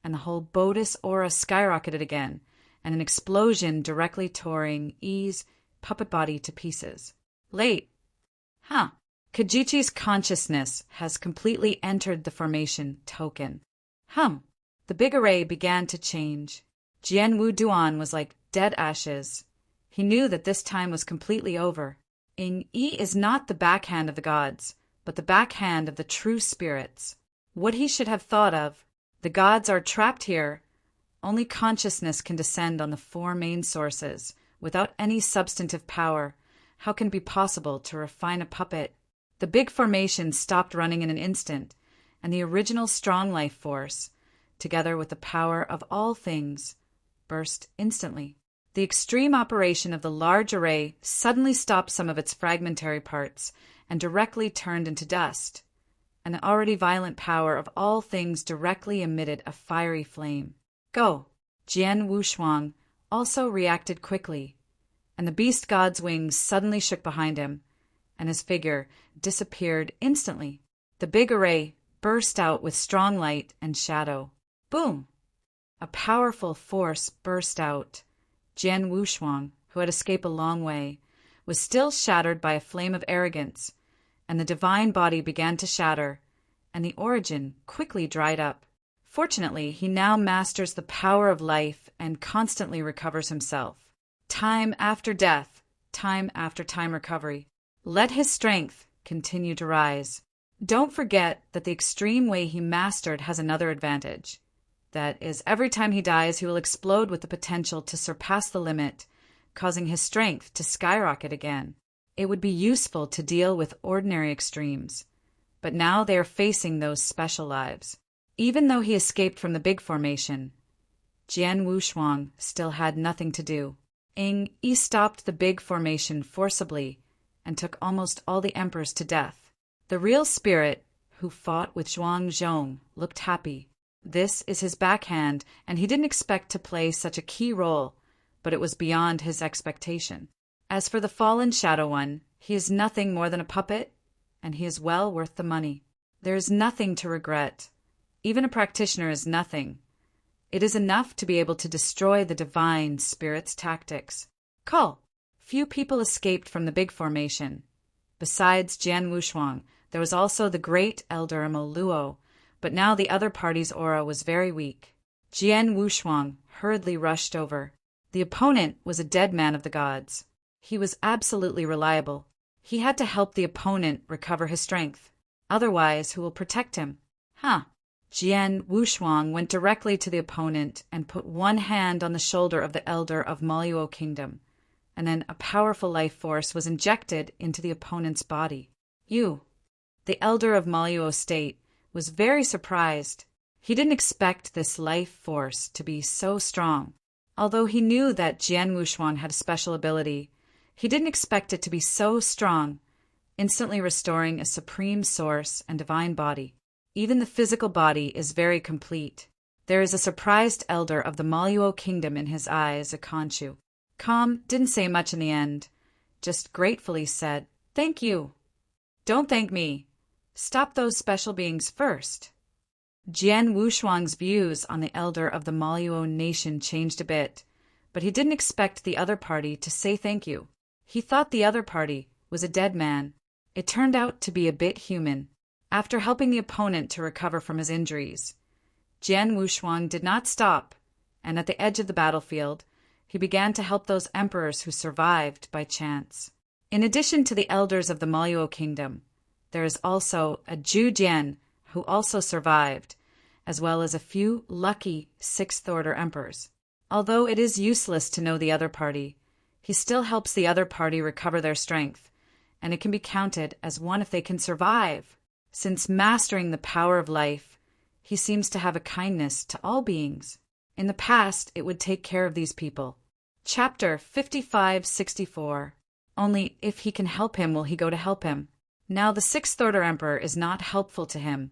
Speaker 1: and the whole Bodis aura skyrocketed again, and an explosion directly tore Ng Yi's puppet body to pieces. Late. Kajichi's consciousness has completely entered the formation token. The big array began to change. Jian Wu Duan was like dead ashes. He knew that this time was completely over. Ng Yi is not the backhand of the gods, but the backhand of the true spirits. What he should have thought of, the gods are trapped here. Only consciousness can descend on the four main sources, without any substantive power. How can it be possible to refine a puppet? The big formation stopped running in an instant, and the original strong life force, together with the power of all things, burst instantly. The extreme operation of the large array suddenly stopped some of its fragmentary parts and directly turned into dust. An already violent power of all things directly emitted a fiery flame. Go! Jian Wushuang also reacted quickly, and the beast god's wings suddenly shook behind him, and his figure disappeared instantly. The big array burst out with strong light and shadow. Boom! A powerful force burst out. Jian Wushuang, who had escaped a long way, was still shattered by a flame of arrogance, and the divine body began to shatter, and the origin quickly dried up. Fortunately, he now masters the power of life and constantly recovers himself. Time after death, time after time recovery. Let his strength continue to rise. Don't forget that the extreme way he mastered has another advantage. That is, every time he dies, he will explode with the potential to surpass the limit, causing his strength to skyrocket again. It would be useful to deal with ordinary extremes, but now they are facing those special lives. Even though he escaped from the big formation, Jian Wushuang still had nothing to do. Ng Yi stopped the big formation forcibly and took almost all the emperors to death. The real spirit, who fought with Zhuang Zhong, looked happy. This is his backhand, and he didn't expect to play such a key role, but it was beyond his expectation. As for the fallen Shadow One, he is nothing more than a puppet, and he is well worth the money. There is nothing to regret. Even a practitioner is nothing. It is enough to be able to destroy the divine spirit's tactics. Call. Few people escaped from the big formation. Besides Jian Wushuang, there was also the great elder Mo Luo, but now the other party's aura was very weak. Jian Wushuang hurriedly rushed over. The opponent was a dead man of the gods. He was absolutely reliable. He had to help the opponent recover his strength. Otherwise, who will protect him? Jian Wushuang went directly to the opponent and put one hand on the shoulder of the elder of Maluo Kingdom, and then a powerful life force was injected into the opponent's body. The elder of Maluo State, was very surprised. He didn't expect this life force to be so strong. Although he knew that Jian Wushuang had a special ability, he didn't expect it to be so strong, instantly restoring a supreme source and divine body. Even the physical body is very complete. There is a surprised elder of the Maluo Kingdom in his eyes, a Khonshu. Calm didn't say much in the end, just gratefully said, "Thank you." "Don't thank me. Stop those special beings first." Jian Wushuang's views on the elder of the Maluo nation changed a bit, but he didn't expect the other party to say thank you. He thought the other party was a dead man. It turned out to be a bit human. After helping the opponent to recover from his injuries, Jian Wushuang did not stop, and at the edge of the battlefield, he began to help those emperors who survived by chance. In addition to the elders of the Maluo kingdom, there is also a Zhu Jian who also survived, as well as a few lucky sixth-order emperors. Although it is useless to know the other party, he still helps the other party recover their strength, and it can be counted as one if they can survive. Since mastering the power of life, he seems to have a kindness to all beings. In the past, it would take care of these people. Chapter 5564. Only if he can help him will he go to help him. Now the sixth-order emperor is not helpful to him,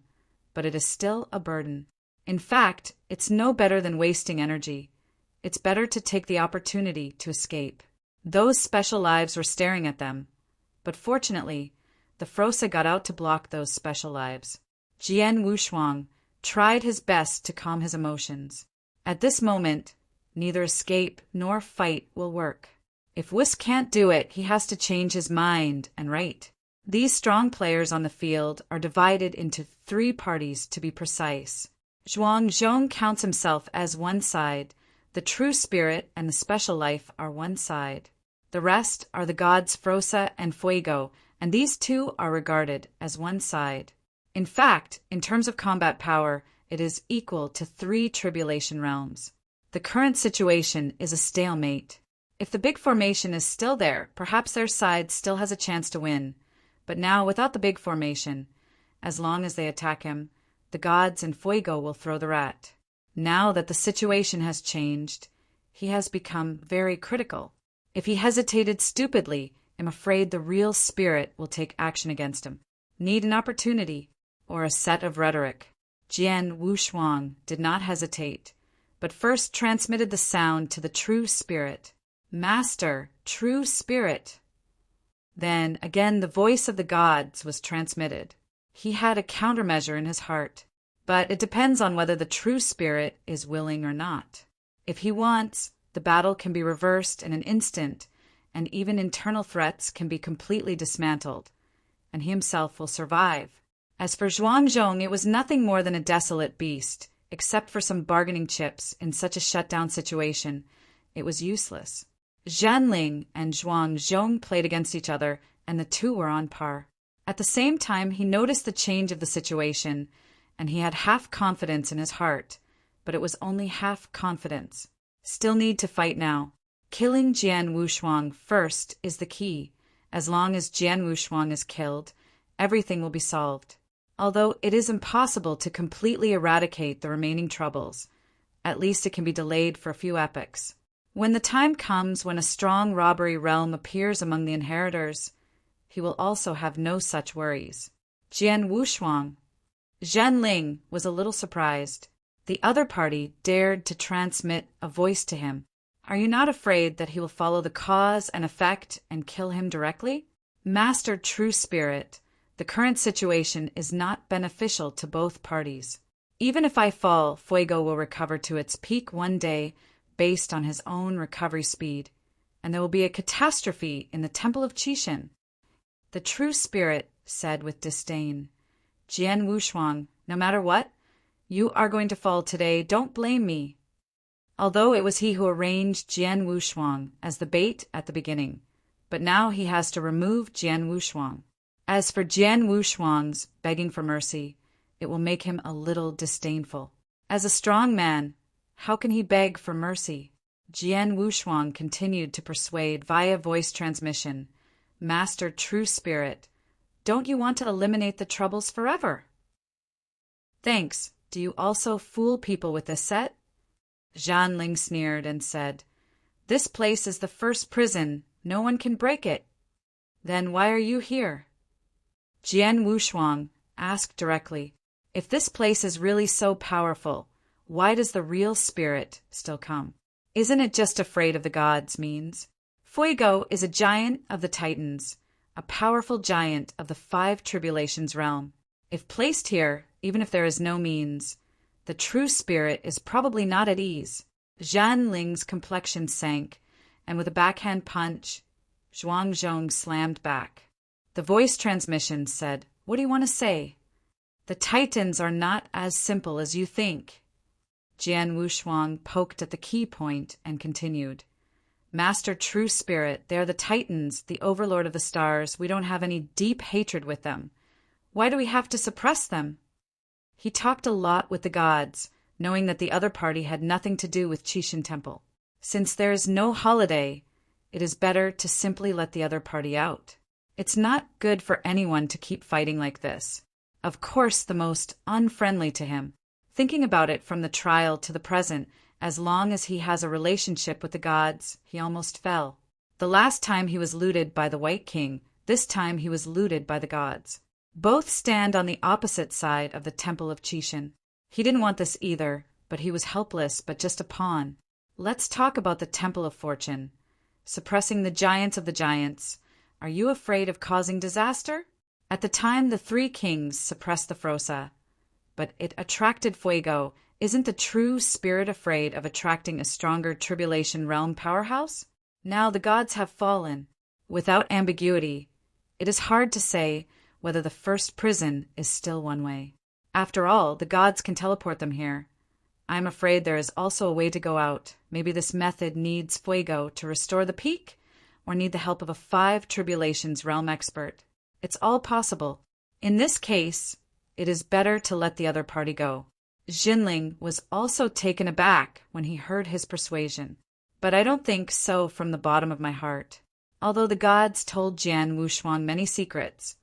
Speaker 1: but it is still a burden. In fact, it's no better than wasting energy. It's better to take the opportunity to escape. Those special lives were staring at them, but fortunately, the Frosa got out to block those special lives. Jian Wushuang tried his best to calm his emotions. At this moment, neither escape nor fight will work. If Wus can't do it, he has to change his mind and write. These strong players on the field are divided into 3 parties to be precise. Zhuang Zhong counts himself as one side. The true spirit and the special life are one side. The rest are the gods Frosa and Fuego, and these 2 are regarded as one side. In fact, in terms of combat power, it is equal to 3 tribulation realms. The current situation is a stalemate. If the big formation is still there, perhaps their side still has a chance to win. But now, without the big formation, as long as they attack him, the gods and Fuego will throw the rat. Now that the situation has changed, he has become very critical. If he hesitated stupidly, I'm afraid the real spirit will take action against him. Need an opportunity, or a set of rhetoric. Jian Wushuang did not hesitate, but first transmitted the sound to the true spirit. Master, true spirit. Then, again, the voice of the gods was transmitted. He had a countermeasure in his heart, but it depends on whether the true spirit is willing or not. If he wants, the battle can be reversed in an instant, and even internal threats can be completely dismantled, and he himself will survive. As for Zhuang Zhong, it was nothing more than a desolate beast. Except for some bargaining chips in such a shutdown situation, it was useless. Zhanling and Zhuang Zhong played against each other, and the 2 were on par. At the same time, he noticed the change of the situation, and he had half confidence in his heart, but it was only half confidence. Still need to fight now. Killing Jian Wushuang first is the key. As long as Jian Wushuang is killed, everything will be solved. Although it is impossible to completely eradicate the remaining troubles, at least it can be delayed for a few epochs. When the time comes when a strong robbery realm appears among the inheritors, he will also have no such worries. Jian Wushuang. Zhanling was a little surprised. The other party dared to transmit a voice to him. Are you not afraid that he will follow the cause and effect and kill him directly? Master True Spirit, the current situation is not beneficial to both parties. Even if I fall, Fuego will recover to its peak one day based on his own recovery speed, and there will be a catastrophe in the Temple of Qixin. The True Spirit said with disdain, Jian Wushuang, no matter what, you are going to fall today. Don't blame me. Although it was he who arranged Jian Wushuang as the bait at the beginning, but now he has to remove Jian Wushuang. As for Jian Wushuang's begging for mercy, it will make him a little disdainful. As a strong man, how can he beg for mercy? Jian Wushuang continued to persuade via voice transmission, Master True Spirit, don't you want to eliminate the troubles forever? Thanks. Do you also fool people with this set? Zhanling sneered and said, This place is the first prison. No one can break it. Then why are you here? Jian Wushuang asked directly, If this place is really so powerful, why does the real spirit still come? Isn't it just afraid of the gods' means? Fuego is a giant of the Titans, a powerful giant of the 5 tribulations realm. If placed here, even if there is no means, the true spirit is probably not at ease. Zhanling's complexion sank, and with a backhand punch, Zhuang Zhong slammed back. The voice transmission said, "What do you want to say?" "The Titans are not as simple as you think." Jian Wushuang poked at the key point and continued. "Master True Spirit, they are the Titans, the overlord of the stars. We don't have any deep hatred with them. Why do we have to suppress them?" He talked a lot with the gods, knowing that the other party had nothing to do with Qixin Temple. Since there is no holiday, it is better to simply let the other party out. It's not good for anyone to keep fighting like this. Of course, the most unfriendly to him. Thinking about it from the trial to the present, as long as he has a relationship with the gods, he almost fell. The last time he was looted by the White King, this time he was looted by the gods. Both stand on the opposite side of the Temple of Qixin. He didn't want this either, but he was helpless, but just a pawn. Let's talk about the Temple of Fortune. Suppressing the giants of the giants. Are you afraid of causing disaster? At the time, the three kings suppressed the Frosa, but it attracted Fuego. Isn't the true spirit afraid of attracting a stronger tribulation realm powerhouse? Now the gods have fallen. Without ambiguity, it is hard to say whether the first prison is still one way. After all, the gods can teleport them here. I'm afraid there is also a way to go out. Maybe this method needs Fuego to restore the peak, or need the help of a 5 tribulations realm expert. It's all possible. In this case, it is better to let the other party go. Jinling was also taken aback when he heard his persuasion, but I don't think so from the bottom of my heart. Although the gods told Jian Wushuang many secrets,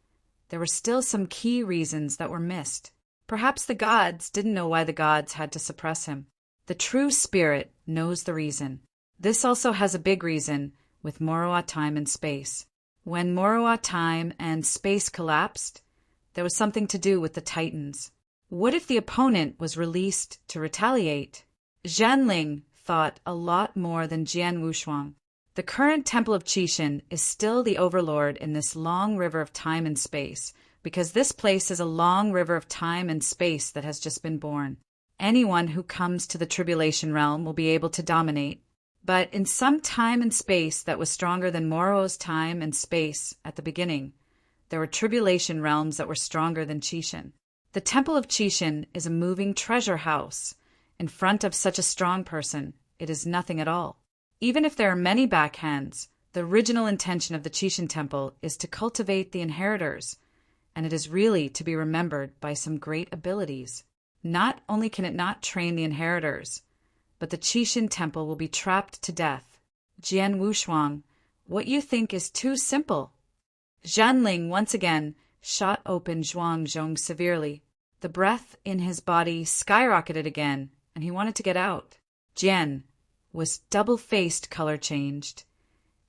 Speaker 1: there were still some key reasons that were missed. Perhaps the gods didn't know why the gods had to suppress him. The true spirit knows the reason. This also has a big reason with Moroa time and space. When Moroa time and space collapsed, there was something to do with the Titans. What if the opponent was released to retaliate? Zhanling thought a lot more than Jian Wushuang. The current Temple of Qixin is still the overlord in this long river of time and space, because this place is a long river of time and space that has just been born. Anyone who comes to the tribulation realm will be able to dominate. But in some time and space that was stronger than Moro's time and space at the beginning, there were tribulation realms that were stronger than Qixin. The Temple of Qixin is a moving treasure house. In front of such a strong person, it is nothing at all. Even if there are many backhands, the original intention of the Qixin Temple is to cultivate the inheritors, and it is really to be remembered by some great abilities. Not only can it not train the inheritors, but the Qixin Temple will be trapped to death. Jian Wushuang, what you think is too simple. Zhanling once again shot open Zhuang Zhong severely. The breath in his body skyrocketed again, and he wanted to get out. Jian was double-faced, color changed,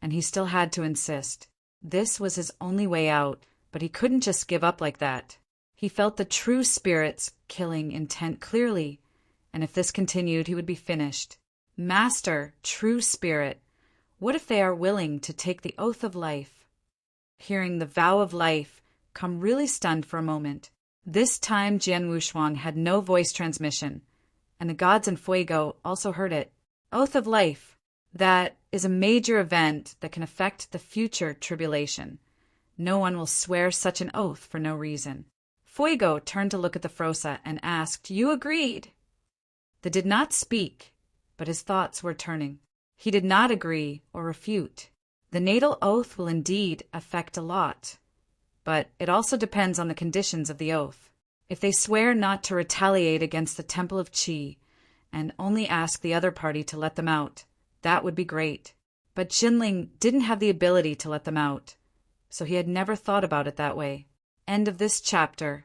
Speaker 1: and he still had to insist. This was his only way out, but he couldn't just give up like that. He felt the true spirit's killing intent clearly, and if this continued, he would be finished. Master, true spirit, what if they are willing to take the oath of life? Hearing the vow of life, Come really stunned for a moment. This time Jian Wushuang had no voice transmission, and the gods in Fuego also heard it. Oath of life. That is a major event that can affect the future tribulation. No one will swear such an oath for no reason. Fuego turned to look at the Frosa and asked, You agreed? They did not speak, but his thoughts were turning. He did not agree or refute. The natal oath will indeed affect a lot, but it also depends on the conditions of the oath. If they swear not to retaliate against the Temple of Qi and only ask the other party to let them out, that would be great. But Jinling didn't have the ability to let them out, so he had never thought about it that way. End of this chapter.